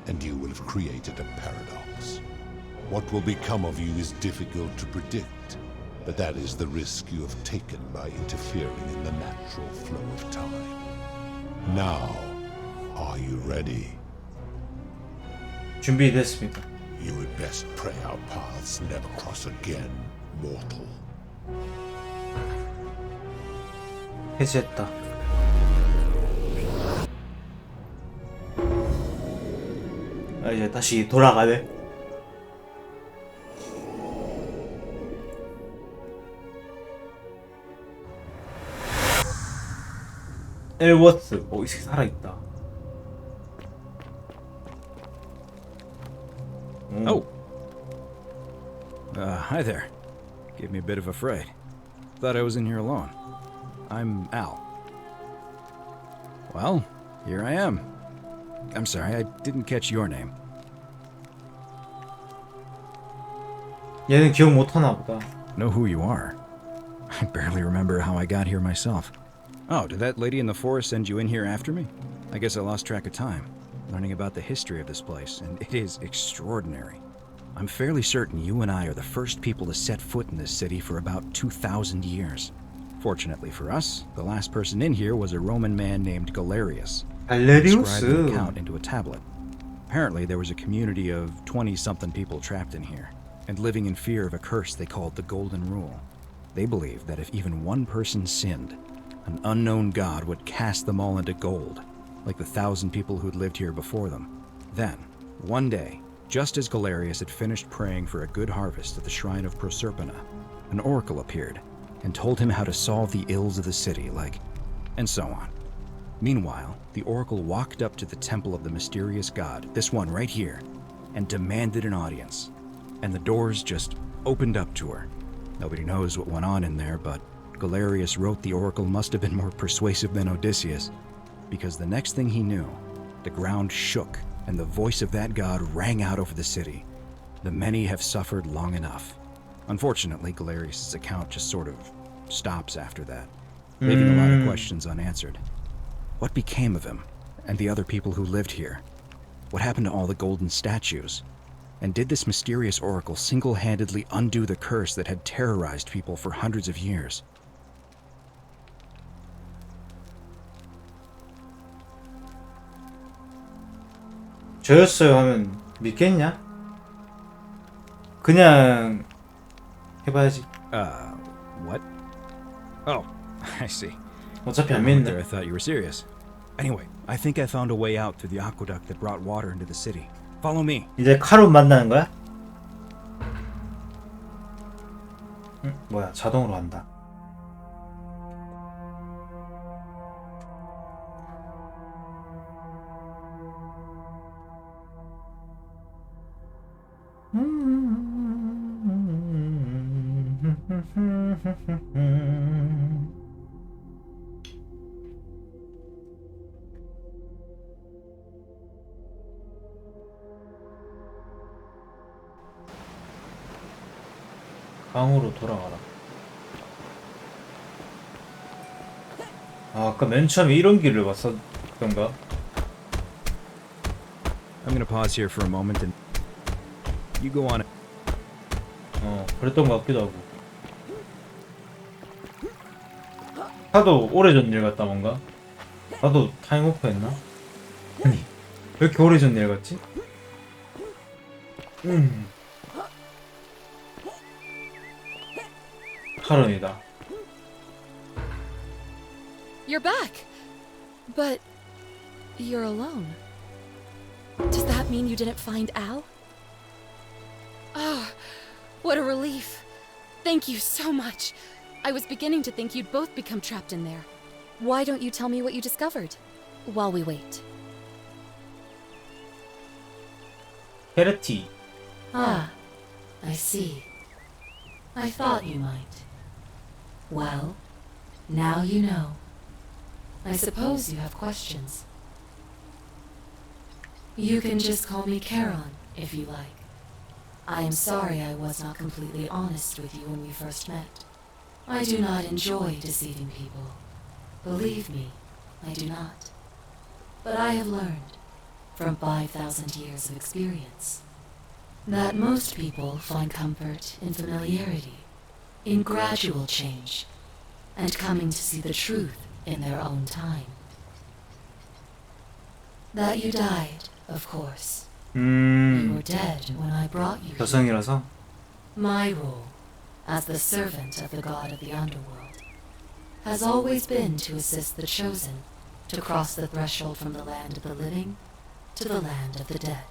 and you will have created a paradox. What will become of you is difficult to predict, but that is the risk you have taken by interfering in the natural flow of time. Now, are you ready? 준비됐습니다. You would best pray our paths never cross again, mortal. 해제했다. 아, 이제 다시 돌아가네. 엘워스. 오, 이 새끼 살아있다. Oh. Hi there. Gave me a bit of a fright. Thought I was in here alone. I'm Al. Well, here I am. I'm sorry, I didn't catch your name. 얘는 기억 못하나 보다. Know who you are? I barely remember how I got here myself. Oh, did that lady in the forest send you in here after me? I guess I lost track of time, learning about the history of this place, and it is extraordinary. I'm fairly certain you and I are the first people to set foot in this city for about 2,000 years. Fortunately for us, the last person in here was a Roman man named Galerius. Galerius? Scribed an account into a tablet. Apparently there was a community of 20-something people trapped in here, and living in fear of a curse they called the Golden Rule. They believed that if even one person sinned, an unknown god would cast them all into gold, like the 1,000 people who'd lived here before them. Then, one day, just as Galerius had finished praying for a good harvest at the shrine of Proserpina, an oracle appeared and told him how to solve the ills of the city, and so on. Meanwhile, the oracle walked up to the temple of the mysterious god, this one right here, and demanded an audience. And the doors just opened up to her. Nobody knows what went on in there, but Galerius wrote the oracle must have been more persuasive than Odysseus, because the next thing he knew, the ground shook and the voice of that god rang out over the city. The many have suffered long enough. Unfortunately, Galerius' account just sort of stops after that, leaving a lot of questions unanswered. What became of him and the other people who lived here? What happened to all the golden statues? And did this mysterious oracle single-handedly undo the curse that had terrorized people for hundreds of years? 저였어요 하면 믿겠냐? 그냥 해봐야지. What? Oh, I see. 어차피 안 믿는다. I thought you were serious. Anyway, I think I found a way out through the aqueduct that brought water into the city. Follow me. 이제 카론 만나는 거야? 뭐야, 자동으로 한다. 강으로 돌아가라. 아, 아까 맨 처음에 이런 길을 봤었던가? I'm gonna pause here for a moment and you go on it. 그랬던 것 같기도 하고. 하도 오래전 일 같다 뭔가? 나도 타임오프 했나? 아니, 왜 이렇게 오래전 일 같지? 카론이다. You're back! But you're alone. Does that mean you didn't find Al? Ah, what a relief. Thank you so much. I was beginning to think you'd both become trapped in there. Why don't you tell me what you discovered while we wait? 헤르티. Ah, I see. I thought you might. Well, now you know. I suppose you have questions. You can just call me Charon, if you like. I am sorry I was not completely honest with you when we first met. I do not enjoy deceiving people. Believe me, I do not. But I have learned, from 5,000 years of experience, that most people find comfort in familiarity, in gradual change, and coming to see the truth in their own time. That you died, of course. You were dead when I brought you 여성이라서? My role, as the servant of the god of the underworld, has always been to assist the chosen to cross the threshold from the land of the living to the land of the dead.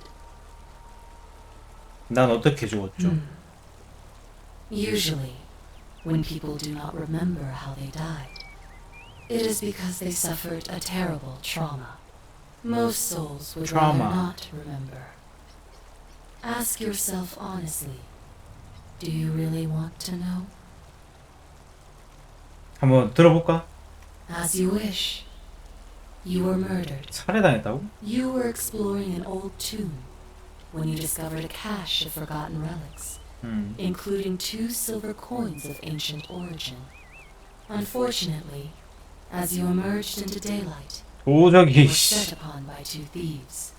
난 어떻게 죽었죠? Usually, when people do not remember how they died, it is because they suffered a terrible trauma. Most souls would rather not remember. Ask yourself honestly, do you really want to know? 한번 들어볼까? As you wish. You were murdered. 살해당했다고? You were exploring an old tomb when you discovered a cache of forgotten relics, including 2 silver coins of ancient origin. Unfortunately, as you emerged into daylight, you were set upon by 2 thieves.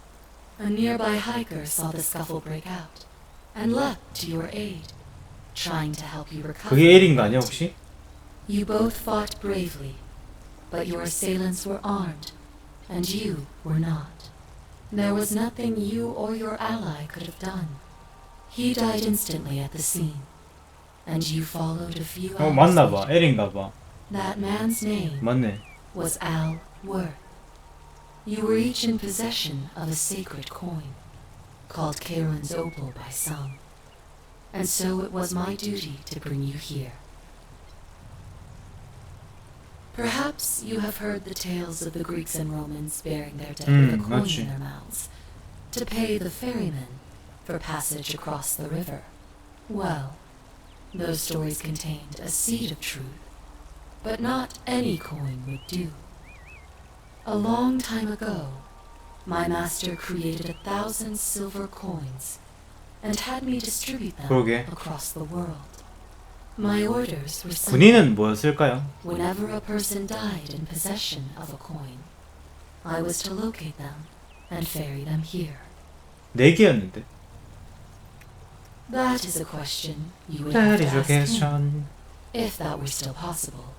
A nearby hiker saw the scuffle break out and leapt to your aid, trying to help you recover. 그게 엘인가 아니야 혹시? You both fought bravely, but your assailants were armed, and you were not. There was nothing you or your ally could have done. He died instantly at the scene, and you followed a few 어 hours 맞나봐. later. 엘인가봐. That man's name 맞네. was Al Worth. You were each in possession of a sacred coin, called Charon's opal by some, and so it was my duty to bring you here. Perhaps you have heard the tales of the Greeks and Romans bearing their dead with a coin 맞지. in their mouths, to pay the ferryman for passage across the river. Well, those stories contained a seed of truth, but not any coin would do. A long time ago, my master created 1,000 silver coins and had me distribute them 그러게. across the world. My orders were simple. 군인은 뭐였을까요? Whenever a person died in possession of a coin, I was to locate them and ferry them here. 4개였는데. That is a question you would That have to is a ask him, question. if that were still possible.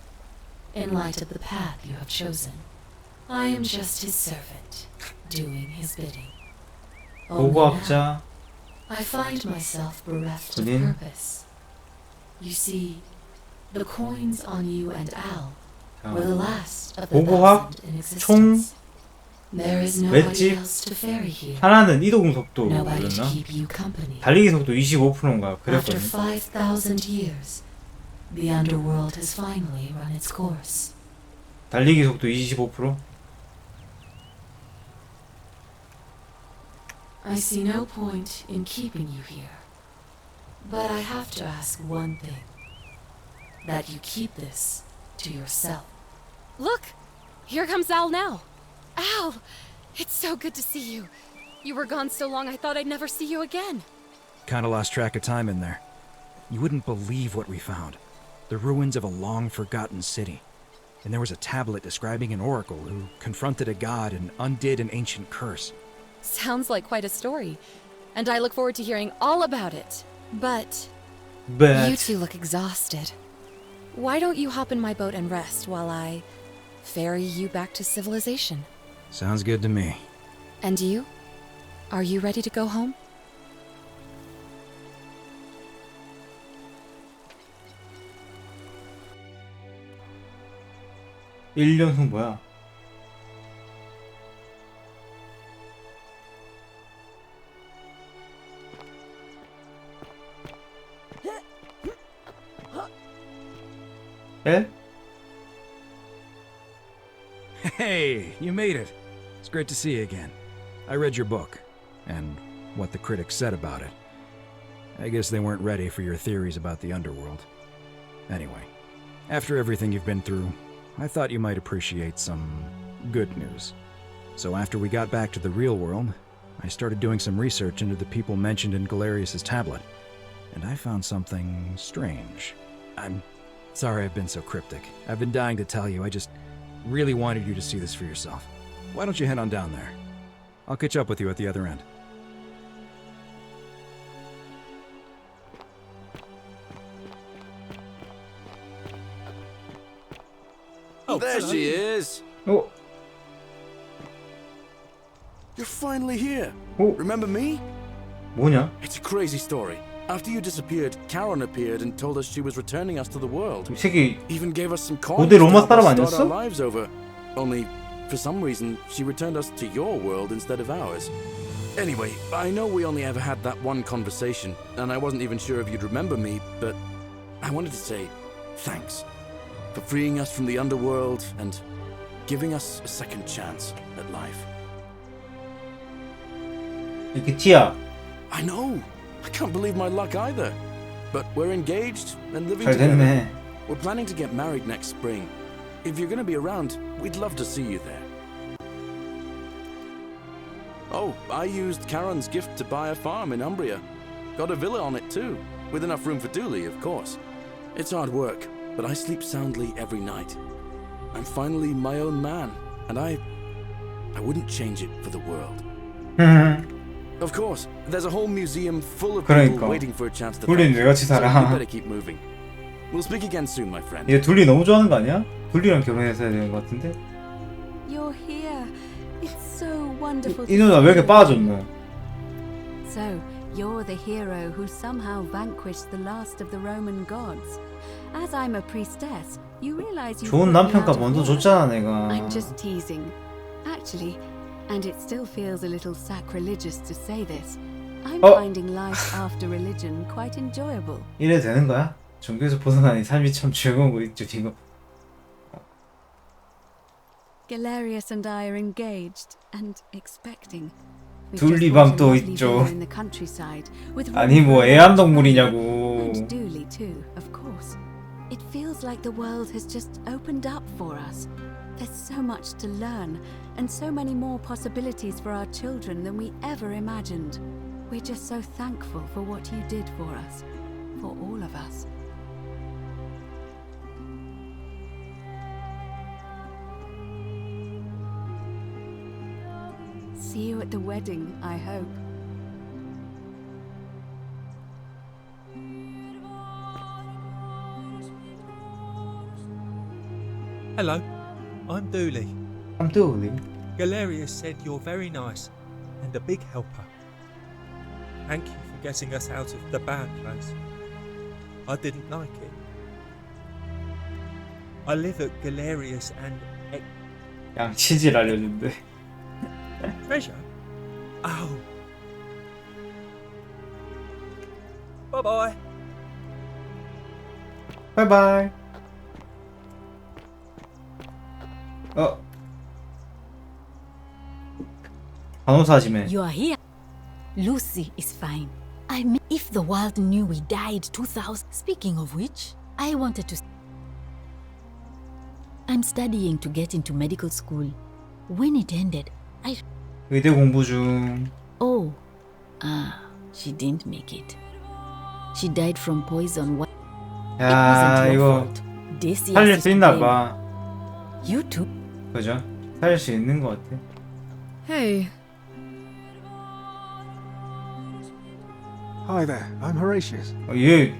In light of the path you have chosen, I am just his servant, doing his bidding. Only now, 고고학자. I find myself bereft of 군인. purpose. You see, the coins on you and Al were the last of the 고고학, 1,000 in 총, existence. There is nobody 맷집. else to ferry here. 하나는 이동 Nobody to 속도였나? keep you company. 달리기 속도 25%인가 After 그랬거든. 5,000 years, the underworld has finally run its course. 달리기 속도 25%? I see no point in keeping you here. But I have to ask one thing. That you keep this to yourself. Look! Here comes Al now. Al! It's so good to see you. You were gone so long I thought I'd never see you again. Kinda lost track of time in there. You wouldn't believe what we found. The ruins of a long-forgotten city. And there was a tablet describing an oracle who confronted a god and undid an ancient curse. Sounds like quite a story. And I look forward to hearing all about it. But you two look exhausted. Why don't you hop in my boat and rest while I ferry you back to civilization? Sounds good to me. And you? Are you ready to go home? 일 년 후 뭐야? 에? Hey, you made it. It's great to see you again. I read your book, and what the critics said about it. I guess they weren't ready for your theories about the underworld. Anyway, after everything you've been through, I thought you might appreciate some good news. So after we got back to the real world, I started doing some research into the people mentioned in Galerius's tablet, and I found something strange. I'm sorry I've been so cryptic. I've been dying to tell you. I just really wanted you to see this for yourself. Why don't you head on down there? I'll catch up with you at the other end. Oh, there she is. Oh. You're finally here. Oh. Remember me? 뭐냐? It's a crazy story. After you disappeared, Charon appeared and told us she was returning us to the world. 이 새끼 Even gave us some coins 고대로마 to 사람 help us 아니었어? start our lives over. Only, for some reason, she returned us to your world instead of ours. Anyway, I know we only ever had that one conversation, and I wasn't even sure if you'd remember me, but I wanted to say thanks for freeing us from the underworld and giving us a second chance at life. 이렇게 티야. I know. I can't believe my luck either. But we're engaged and living 잘 together. 됐네. We're planning to get married next spring. If you're going to be around, we'd love to see you there. Oh, I used Charon's gift to buy a farm in Umbria. Got a villa on it too, with enough room for Dooley, of course. It's hard work, but I sleep soundly every night. I'm finally my own man, and I wouldn't change it for the world. Of course, there's a whole museum full of people 그러니까. waiting for a chance to 둘이 thank 왜 you, 같이 so 살아? you better keep moving. We'll speak again soon, my friend. 얘 둘이 너무 좋아하는 거 아니야? 둘이랑 결혼했어야 되는 거 같은데? You're here. It's so wonderful. 이 누나 왜 이렇게 빠졌노? So, You're the hero who somehow vanquished the last of the Roman gods. As I'm a priestess, you realize you 좋은 남편과 먼저 줬잖아 내가. I'm just teasing. Actually, and it still feels a little sacrilegious to say this, I'm finding life after religion quite enjoyable. 이래 되는 거야? 종교에서 벗어나니 삶이 참 즐거운 거 있죠 지금. Galerius and I are engaged and expecting. 둘리방도 있죠. 아니 뭐 애완동물이냐고. And Dooley too, of course. It feels like the world has just opened up for us. There's so much to learn, and so many more possibilities for our children than we ever imagined. We're just so thankful for what you did for us, for all of us. See you at the wedding, I hope. Hello, I'm Dooley. I'm Dooley. Galerius said you're very nice and a big helper. Thank you for getting us out of the bad place. I didn't like it. I live at Galerius and 양치질 알려준대. Treasure? Oh. Bye-bye. Bye-bye. 간호사지매. You are here. Lucy is fine. I mean, if the world knew we died 2000. Speaking of which, I wanted to. I'm studying to get into medical school. When it ended, 의대 공부 중. Oh, she didn't make it. She died from poison. 야, 이거 살릴 수 있나 봐. You too. 그죠? 살릴 수 있는 것 같아. Hey. Hi there, I'm Horatius. 얘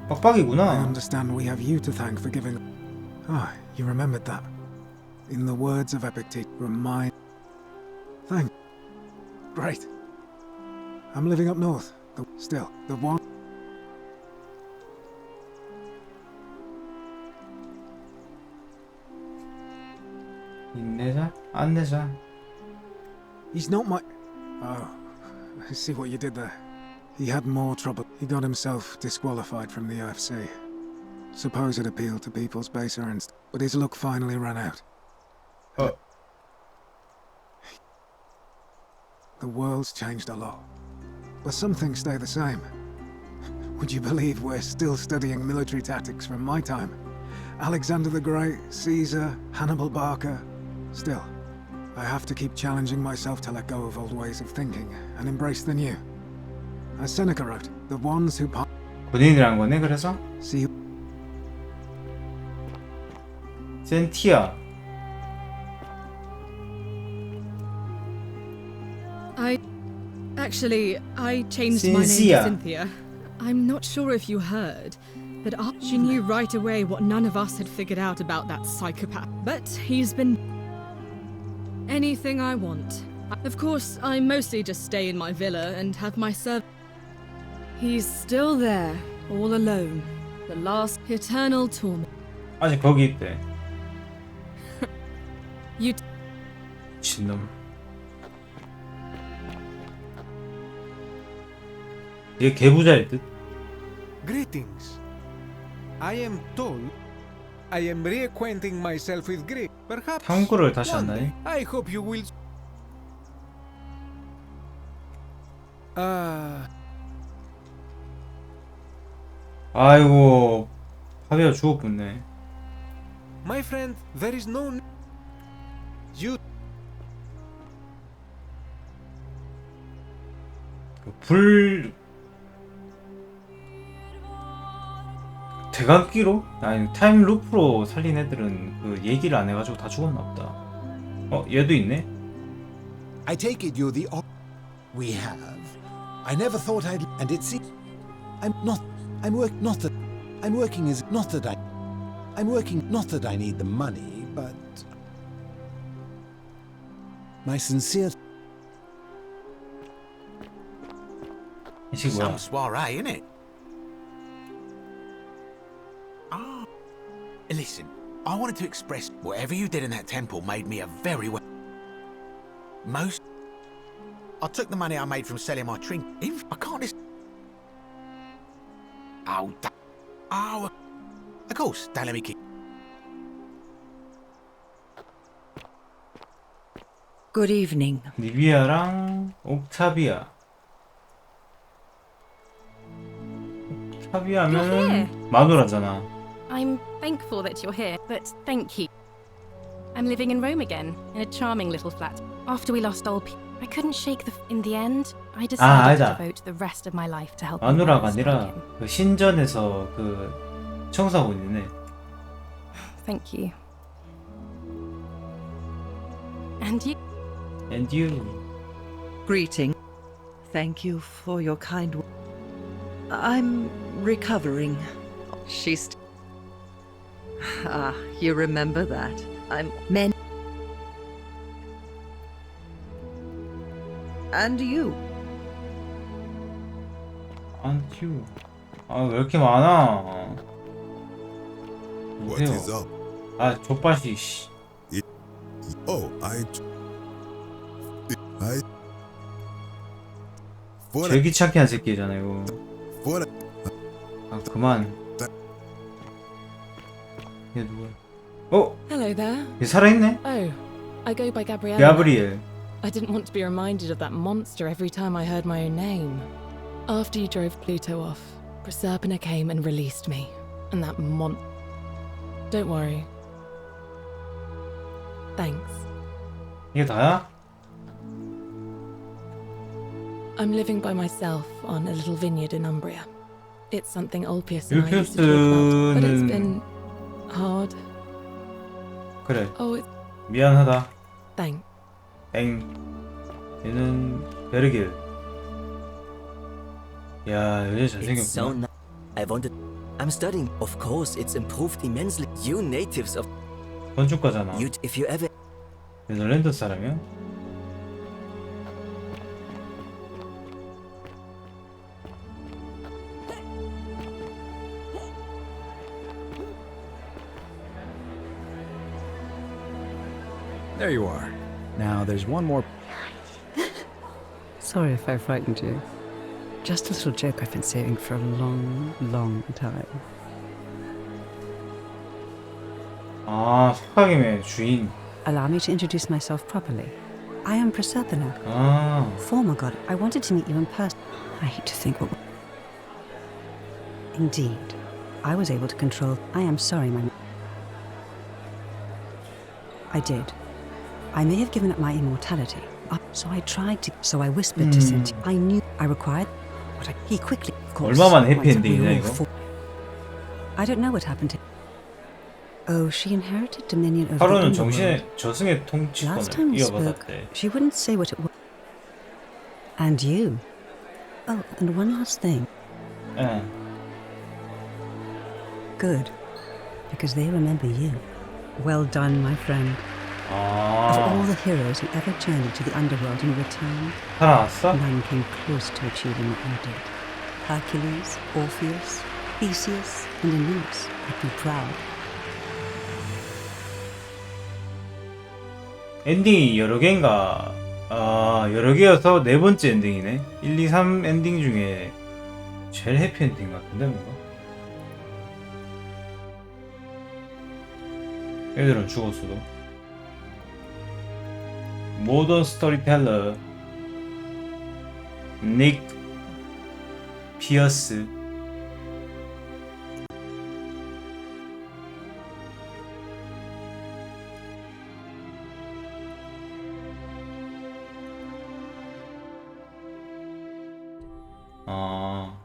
빡빡이구나. I understand we have you to thank for giving. Ah, you remembered that. In the words of Epictetus, remind. Thank. Great. I'm living up north. Still, the one. 인내자? 안내자? He's not my. Oh, I see what you did there. He had more trouble. He got himself disqualified from the UFC. Suppose it appealed to people's baser instincts, but his luck finally ran out. The world's changed a lot, but some things stay the same. Would you believe we're still studying military tactics from my time? Alexander the Great, Caesar, Hannibal Barca. Still, I have to keep challenging myself to let go of old ways of thinking and embrace the new. As Seneca wrote, the ones who 본인이란 거네, 그래서? See. 센티아. I changed my name to Cynthia. I'm not sure if you heard, but she knew right away what none of us had figured out about that psychopath. But he's been anything I want. Of course, I mostly just stay in my villa and have my servant. He's still there, all alone. The last eternal torment. 아직 거기 있대. You. 미친놈. 얘 개부자일 듯. Greetings. I am told I am reacquainting myself with Greek. Perhaps 탐구를 다시 하나요? I hope you will. 아이고, 파비가 죽었겠네. My friend, there is no. You. 불 대각기로? 아니 타임루프로 살린 애들은 그 얘기를 안 해가지고 다 죽었나 보다. 얘도 있네. I take it you're the we have. I never thought I'd and it's I'm working not that I need the money, but my sincere 이 친구 뭐야? Some soiree, innit? Ah, listen. I wanted to express whatever you did in that temple made me a very well. Most. I took the money I made from selling my trinket. I can't. Oh, oh. Of course. Don't let me keep. Good evening. 리비아랑 옥타비아. 옥타비아면 마누라잖아. I'm thankful that you're here, but thank you. I'm living in Rome again, in a charming little flat. After we lost old people, I couldn't shake the. In the end, I decided to devote the rest of my life to helping. 마누라가 아니라 그 신전에서 그 청사군이네. Thank you. And you. And you. Greeting. Thank you for your kind words. I'm recovering. She's. Ah, you remember that. I'm men. And you. And you. 아, 왜 이렇게 많아? What is up? 아, 족발씨 씨. Oh, 제일 귀찮게 한 새끼잖아 이거. 아, 그만. 얘 누구야? 어? Hello there. 얘 살아있네? Oh, I go by Gabrielle. Gabrielle. I didn't want to be reminded of that monster every time I heard my own name. After you drove Pluto off, Proserpina came and released me. And that Don't worry. Thanks. 이게 다야? I'm living by myself on a little vineyard in Umbria. It's something Ulpius and I used to talk about, but it's been hard. 그래. Oh, 미안하다. Thanks. 엥. 얘는 베르길. 야, 여자 잘생겼구나. I wanted. I'm studying. Of course, it's improved immensely. You natives of. 건축가잖아. If you ever. 네덜란드 사람이야? There you are. Now there's one more. Sorry if I frightened you. Just a little joke I've been saving for a long, long time. 아, 석학임의 주인. Allow me to introduce myself properly. I am Proserpina, 아. former god. I wanted to meet you in person. I hate to think what. Indeed, I was able to control. I am sorry, my. I did. I may have given up my immortality, so I tried to. So I whispered to Cynthia. I knew I required. But he quickly, of course. 얼마만 해피엔딩이냐 이거? I don't know what happened to. Oh, she inherited dominion over. 하루는 정신의 저승의 통치권을 이어받았대. She wouldn't say what it was. And you. Oh, and one last thing. 예. Good, because they remember you. Well done, my friend. Of all the heroes who ever journeyed to the underworld and returned, 살아났어? none came close to achieving what you did. Hercules, Orpheus, Theseus, and Aeneas would be proud. 엔딩이 여러 개인가? 아, 여러 개여서 네 번째 엔딩이네. 1, 2, 3 엔딩 중에 제일 해피 엔딩 같은데 뭔가? 애들은 죽었어도. 모던 스토리텔러 닉 피어스. 아,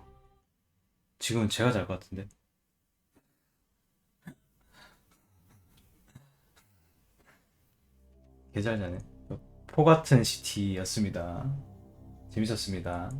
지금은 제가 잘 것 같은데. 개 잘 자네. 포 같은 시티였습니다. 재밌었습니다.